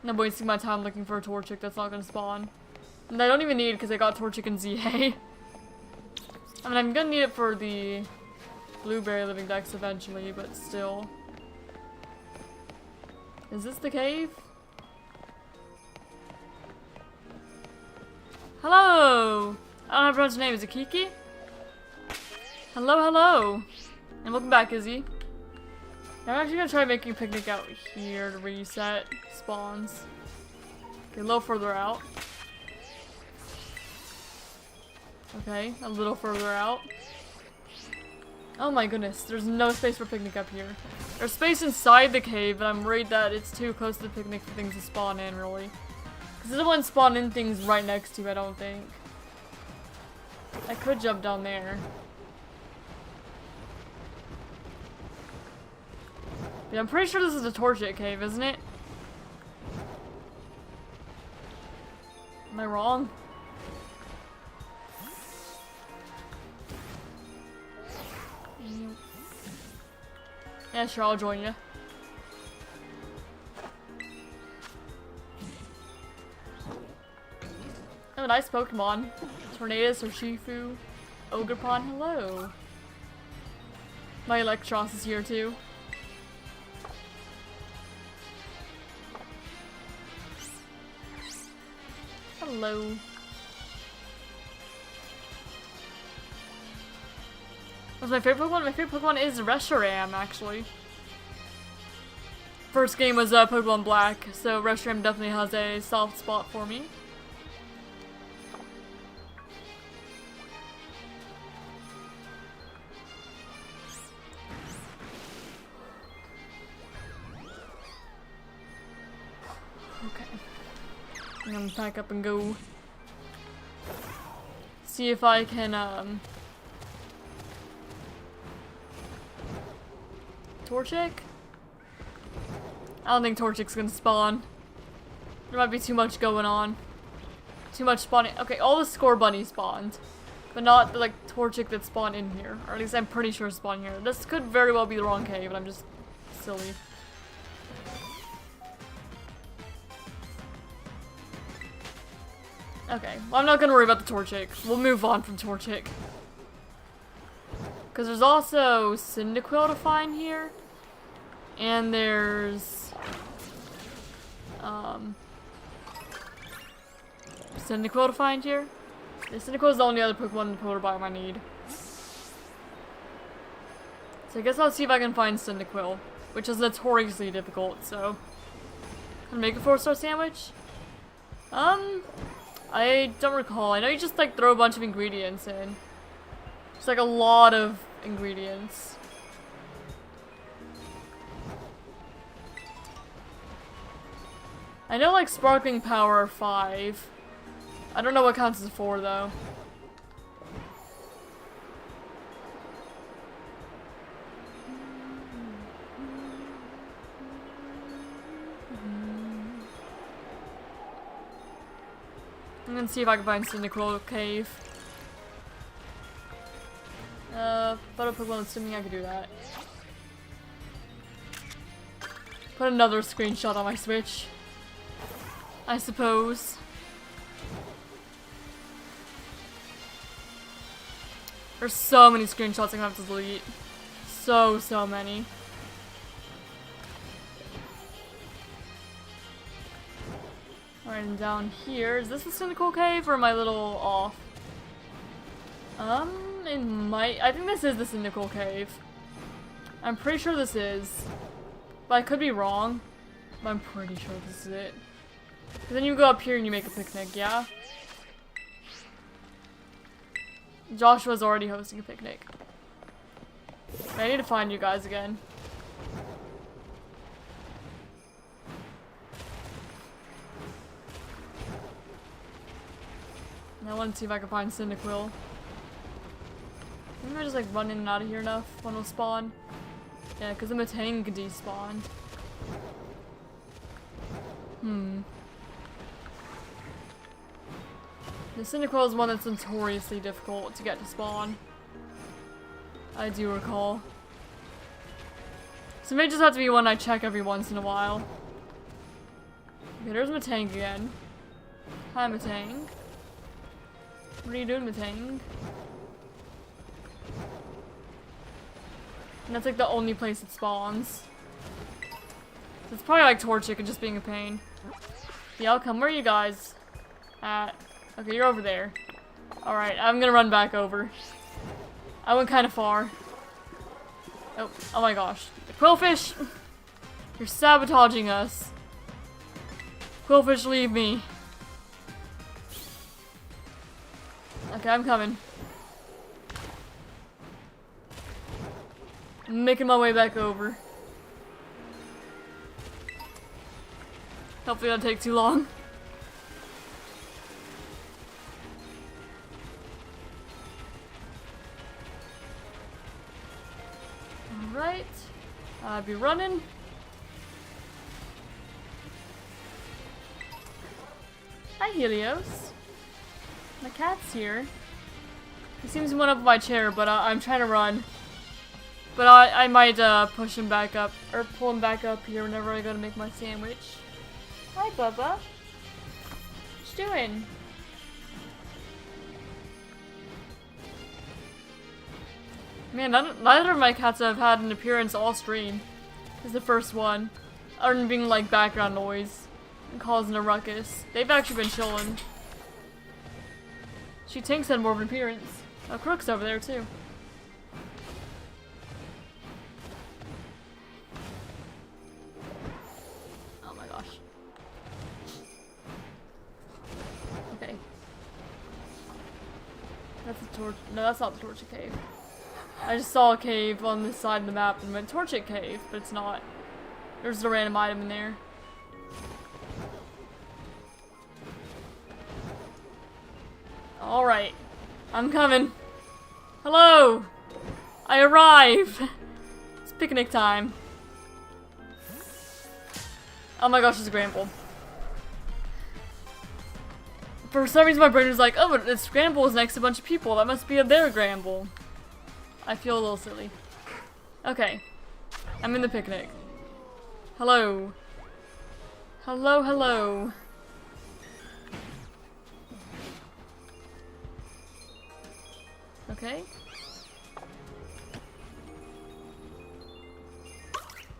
And I'm wasting my time looking for a Torchic that's not going to spawn. And I don't even need it because I got Torchic in ZA. I mean, I'm going to need it for the Blueberry Living Dex eventually, but still. Is this the cave? Hello! I don't know how to pronounce your name. Is it Kiki? Hello, hello! And welcome back, Izzy. I'm actually gonna try making a picnic out here to reset spawns. Okay, a little further out. Okay, a little further out. Oh my goodness, there's no space for picnic up here. There's space inside the cave, but I'm worried that it's too close to the picnic for things to spawn in, really. Because there's no one spawn in things right next to, I don't think. I could jump down there. Yeah, I'm pretty sure this is a Torchic cave, isn't it? Am I wrong? Yeah, sure, I'll join you. Oh, nice Pokemon. Tornadus or Shifu. Ogerpon, hello. My Electros is here too. Hello. What's my favorite Pokemon? My favorite Pokemon is Reshiram, actually. First game was Pokemon Black, so Reshiram definitely has a soft spot for me. Okay. I'm gonna pack up and go. See if I can, Torchic? I don't think Torchic's gonna spawn. There might be too much going on. Too much spawning. Okay, all the Score Bunnies spawned. But not the, like, Torchic that spawned in here. Or at least I'm pretty sure spawned here. This could very well be the wrong cave, but I'm just silly. Okay, well, I'm not gonna worry about the Torchic. We'll move on from Torchic. Because there's also Cyndaquil to find here. And there's... Cyndaquil to find here. Yeah, Cyndaquil is the only other Pokemon in the polar biome I need. So I guess I'll see if I can find Cyndaquil. Which is notoriously difficult, so... Can I make a 4-star sandwich? I don't recall. I know you just, like, throw a bunch of ingredients in. It's like a lot of ingredients. I know, like, Sparkling Power are 5. I don't know what counts as 4, though. I'm gonna see if I can find Cyndaquil Cave. Photo Pokemon, assuming I can do that. Put another screenshot on my Switch. I suppose. There's so many screenshots I'm gonna have to delete. So many. Alright, and down here, is this the Cyndaquil Cave or am I a little off? It might, I think this is the Cyndaquil Cave. I'm pretty sure this is. But I could be wrong. But I'm pretty sure this is it. Then you go up here and you make a picnic, yeah? Joshua's already hosting a picnic. I need to find you guys again. Now let's see if I can find Cyndaquil. Maybe I just like run in and out of here enough when we'll spawn. Yeah, because the Metang despawned. The Cyndaquil is one that's notoriously difficult to get to spawn. I do recall. So it may just have to be one I check every once in a while. Okay, there's Metang again. Hi, Metang. What are you doing, Metang? And that's like the only place it spawns. So it's probably like Torchic and just being a pain. The outcome, where are you guys at? Okay, you're over there. Alright, I'm gonna run back over. I went kind of far. Oh my gosh. Quillfish! You're sabotaging us. Quillfish, leave me. Okay, I'm coming. I'm making my way back over. Hopefully that'll take too long. Alright. I'll be running. Hi, Helios. My cat's here. He seems to went up my chair, but I'm trying to run. But I might push him back up, or pull him back up here whenever I go to make my sandwich. Hi, Bubba. What you doing? Man, neither of my cats have had an appearance all stream. This is the first one. Other than being like background noise and causing a ruckus. They've actually been chilling. She Tinks had more of an appearance. Oh, Crook's over there too. Oh my gosh. Okay. That's a torch. No, that's not the Torture Cave. I just saw a cave on this side of the map and went Torture Cave, but it's not. There's a random item in there. Alright. I'm coming. Hello! I arrive! It's picnic time. Oh my gosh, it's a Gramble. For some reason my brain was like, oh, but this Gramble is next to a bunch of people. That must be their Gramble. I feel a little silly. Okay. I'm in the picnic. Hello. Hello, hello. Okay.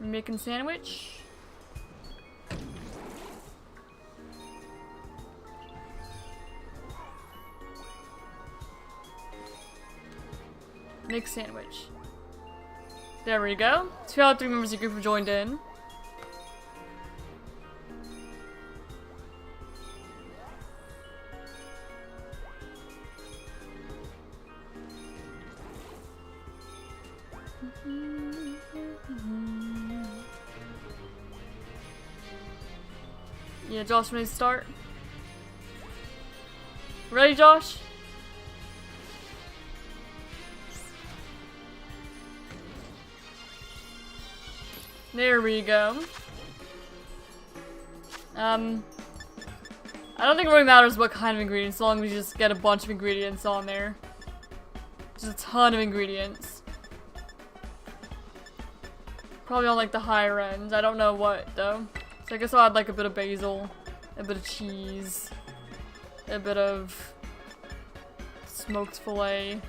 I'm making sandwich. Make sandwich. There we go. 2 out of 3 members of the group have joined in. Yeah, Josh, ready to start? Ready, Josh? There we go. I don't think it really matters what kind of ingredients, as long as you just get a bunch of ingredients on there. Just a ton of ingredients. Probably on like the higher ends. I don't know what though. So I guess I'll add like a bit of basil, a bit of cheese, a bit of smoked filet.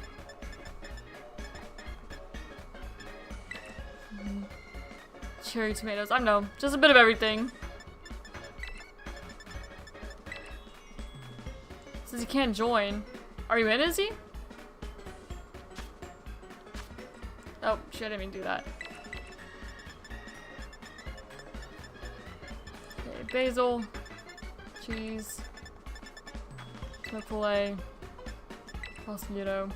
Cherry tomatoes. I don't know. Just a bit of everything. Says you can't join. Are you in, Izzy? Oh, shit, I didn't mean to do that. Okay, basil, cheese, smoked filet, Pasquito.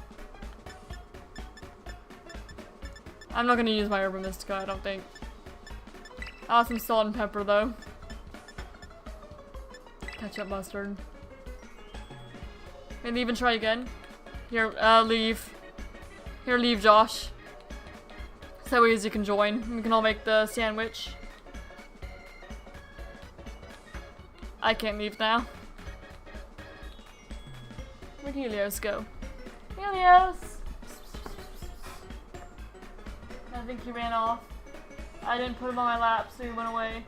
I'm not gonna use my Herba Mystica, I don't think. I'll have some salt and pepper though. Ketchup, mustard. And leave and try again. Here, leave. Here, leave, Josh. So that way you can join. We can all make the sandwich. I can't leave now. Where'd Helios go? Helios! I think he ran off. I didn't put him on my lap, so he went away.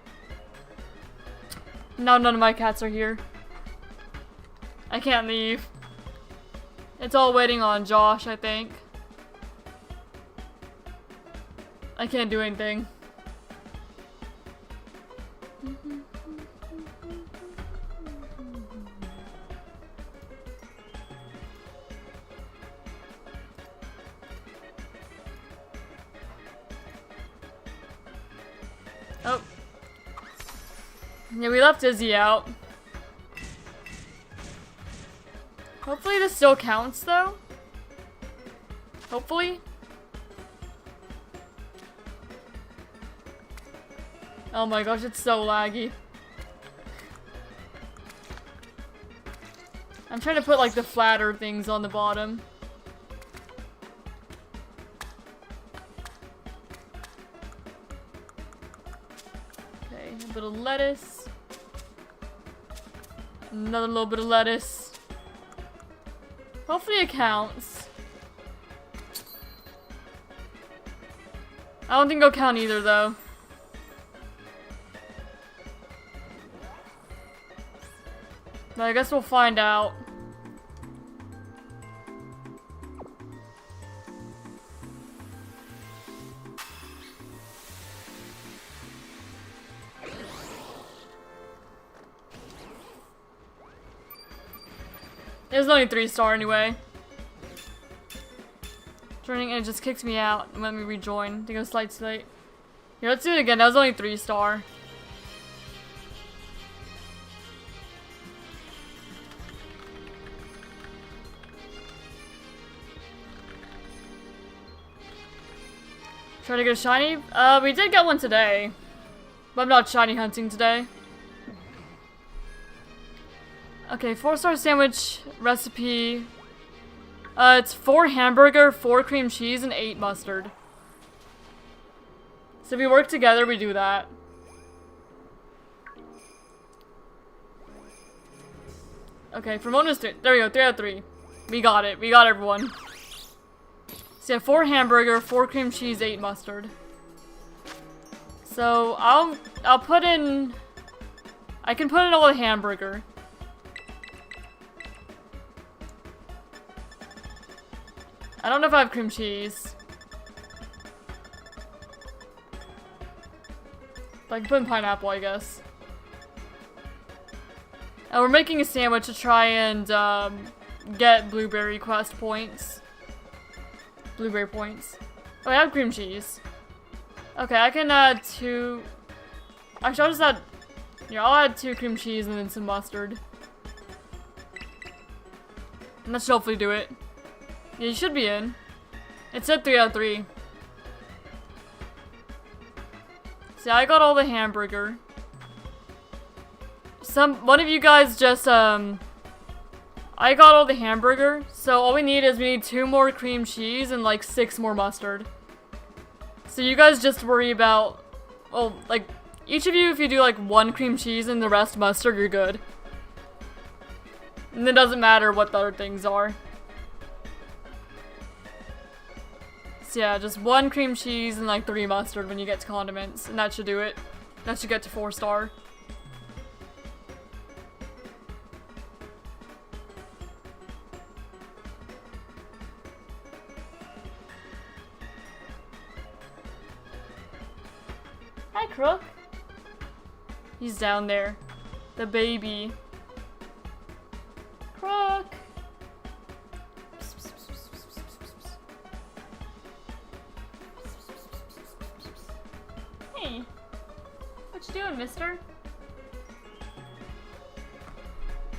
Now none of my cats are here. I can't leave. It's all waiting on Josh, I think. I can't do anything. Oh. Yeah, we left Izzy out. Hopefully this still counts, though. Hopefully. Oh my gosh, it's so laggy. I'm trying to put like the flatter things on the bottom. Okay, a bit of lettuce. Another little bit of lettuce. Hopefully it counts. I don't think it'll count either though. But I guess we'll find out. It was only 3-star anyway. Joining and it just kicked me out and let me rejoin. I think it was slight slate. Here, let's do it again. That was only 3-star. Try to get a shiny? We did get one today. But I'm not shiny hunting today. Okay, 4-star sandwich recipe. It's 4 hamburger, 4 cream cheese, and 8 mustard. So if we work together, we do that. Okay, from bonus 3. There we go, 3 out of 3. We got it. We got everyone. So yeah, 4 hamburger, 4 cream cheese, 8 mustard. So I'll put in. I can put in all the hamburger. I don't know if I have cream cheese. But I can put in pineapple, I guess. And we're making a sandwich to try and get blueberry quest points. Blueberry points. Oh, I have cream cheese. Okay, I can add 2. Actually, I'll just add. Yeah, I'll add 2 cream cheese and then some mustard. And that should hopefully do it. Yeah, you should be in. It said 3 out of 3. See, I got all the hamburger. One of you guys just, I got all the hamburger, so all we need is 2 more cream cheese and like 6 more mustard. So you guys just worry about, well, like, each of you, if you do like 1 cream cheese and the rest mustard, you're good. And it doesn't matter what the other things are. So yeah, just 1 cream cheese and like 3 mustard when you get to condiments, and that should do it. That should get to 4-star. Hi, Crook. He's down there. The baby. Crook. Hey. What you doing, mister?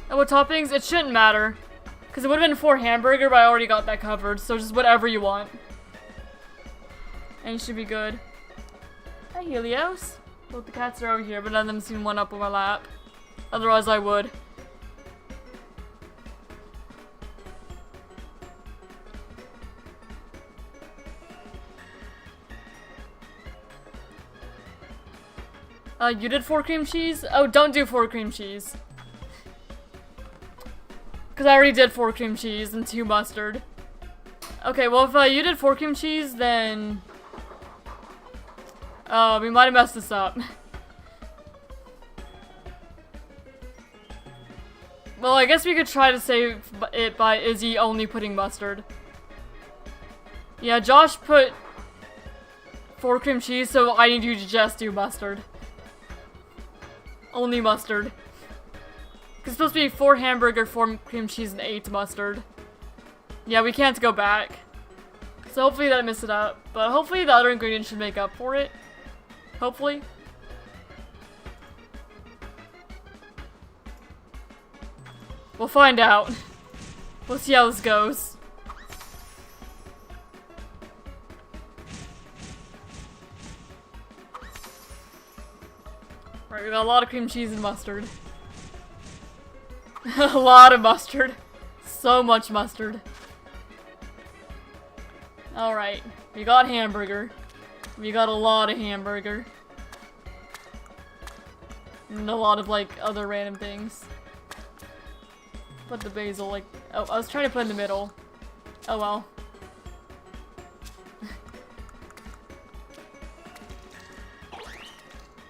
And what toppings? It shouldn't matter. Because it would have been 4 hamburger, but I already got that covered. So just whatever you want. And you should be good. Hi, Helios. Both the cats are over here, but none of them seem one up on my lap. Otherwise, I would. You did 4 cream cheese? Oh, don't do 4 cream cheese. Because I already did 4 cream cheese and 2 mustard. Okay, well, if you did 4 cream cheese, then we might have messed this up. Well, I guess we could try to save it by Izzy only putting mustard. Yeah, Josh put 4 cream cheese, so I need you to just do mustard. Only mustard. Because it's supposed to be 4 hamburger, 4 cream cheese, and 8 mustard. Yeah, we can't go back. So hopefully that messed it up. But hopefully the other ingredients should make up for it. Hopefully. We'll find out. We'll see how this goes. Right, we got a lot of cream cheese and mustard. A lot of mustard. So much mustard. Alright, we got hamburger. We got a lot of hamburger. And a lot of, like, other random things. Put the basil, like... Oh, I was trying to put in the middle. Oh well.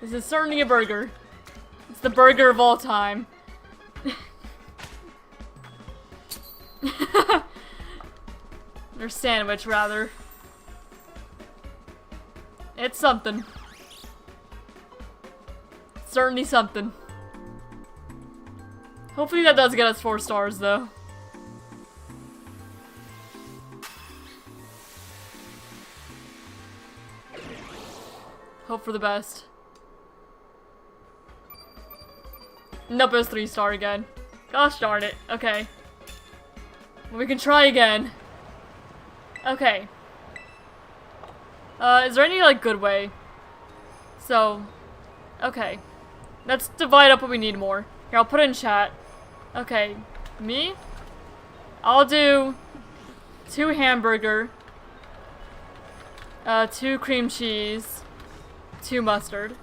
This is certainly a burger. It's the burger of all time. Or sandwich, rather. It's something. Certainly something. Hopefully that does get us 4 stars, though. Hope for the best. Nope, it was 3-star again. Gosh darn it. Okay. We can try again. Okay. Is there any, like, good way? So, okay. Let's divide up what we need more. Here, I'll put it in chat. Okay. Me? I'll do 2 hamburger, 2 cream cheese, 2 mustard.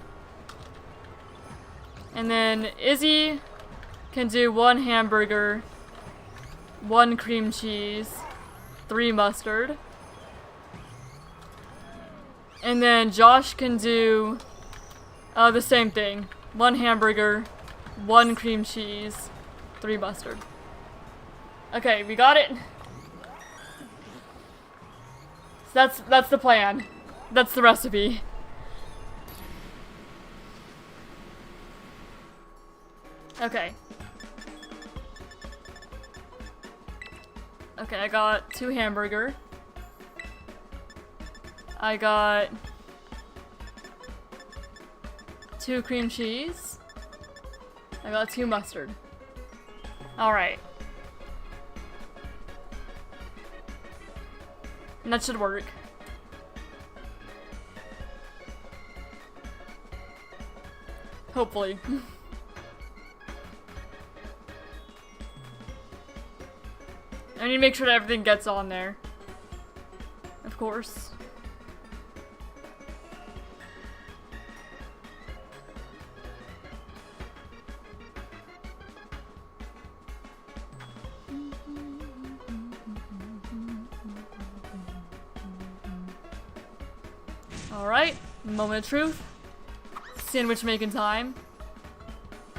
And then Izzy can do 1 hamburger, 1 cream cheese, 3 mustard. And then Josh can do the same thing. 1 hamburger, 1 cream cheese, 3 mustard. Okay, we got it. So that's the plan. That's the recipe. Okay. Okay, I got 2 hamburger. I got 2 cream cheese. I got 2 mustard. Alright. And that should work. Hopefully. I need to make sure that everything gets on there. Of course. Alright, moment of truth. Sandwich making time.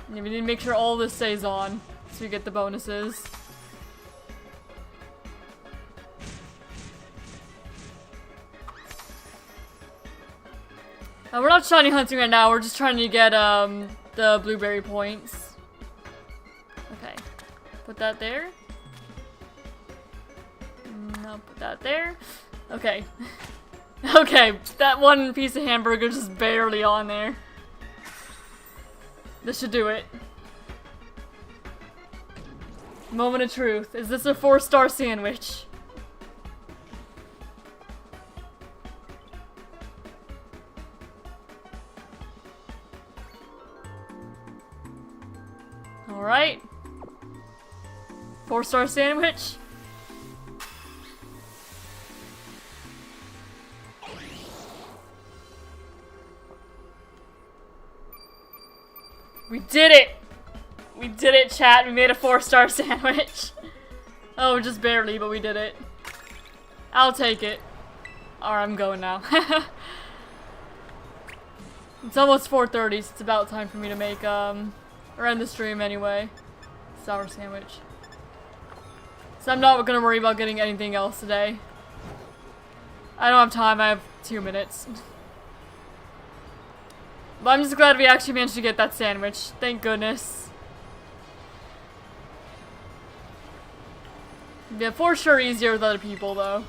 And we need to make sure all this stays on so we get the bonuses. We're not shiny hunting right now, we're just trying to get the blueberry points. Okay. Put that there. No, put that there. Okay. Okay, that 1 piece of hamburger is just barely on there. This should do it. Moment of truth. Is this a 4-star sandwich? Alright. 4-star sandwich. We did it! We did it, chat. We made a 4-star sandwich. Oh, just barely, but we did it. I'll take it. Alright, I'm going now. It's almost 4:30, so it's about time for me to make, or end the stream anyway. Sour sandwich. So I'm not gonna worry about getting anything else today. I don't have time, I have 2 minutes. But I'm just glad we actually managed to get that sandwich. Thank goodness. Yeah, for sure easier with other people, though.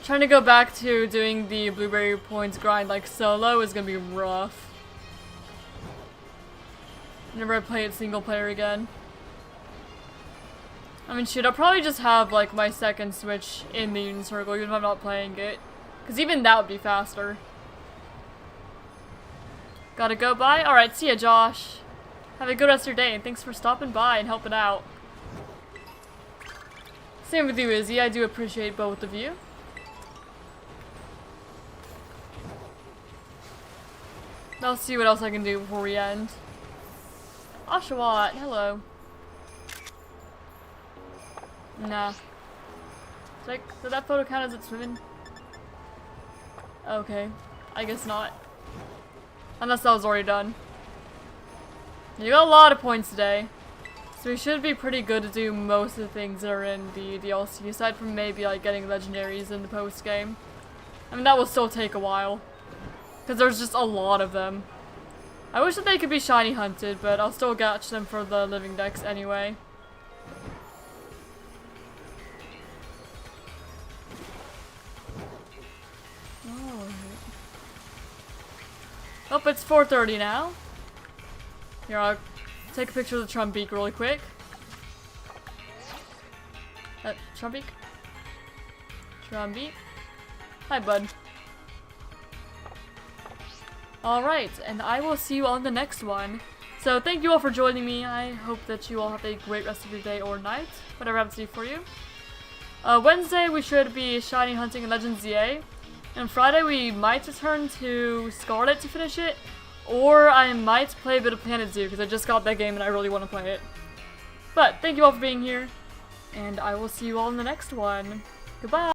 Trying to go back to doing the blueberry points grind like solo is gonna be rough. Whenever I play it single player again. I mean, shoot, I'll probably just have, like, my second Switch in the Union Circle, even if I'm not playing it. Because even that would be faster. Gotta go, bye? Alright, see ya, Josh. Have a good rest of your day, and thanks for stopping by and helping out. Same with you, Izzy. I do appreciate both of you. I'll see what else I can do before we end. Oshawott, hello. Nah. Did that photo count as it swimming? Okay. I guess not. Unless that was already done. You got a lot of points today. So we should be pretty good to do most of the things that are in the DLC, aside from maybe like getting legendaries in the post game. I mean, that will still take a while. Because there's just a lot of them. I wish that they could be shiny hunted, but I'll still catch them for the living decks anyway. Oh, it's 4:30 now. Here, I'll take a picture of the Trumbeak really quick. Trumbeak? Trumbeak? Hi, bud. Alright, and I will see you on the next one. So thank you all for joining me. I hope that you all have a great rest of your day or night, whatever happens to you for you. Wednesday we should be shiny hunting in Legends ZA. And Friday we might return to Scarlet to finish it, or I might play a bit of Planet Zoo because I just got that game and I really want to play it. But thank you all for being here, and I will see you all in the next one. Goodbye!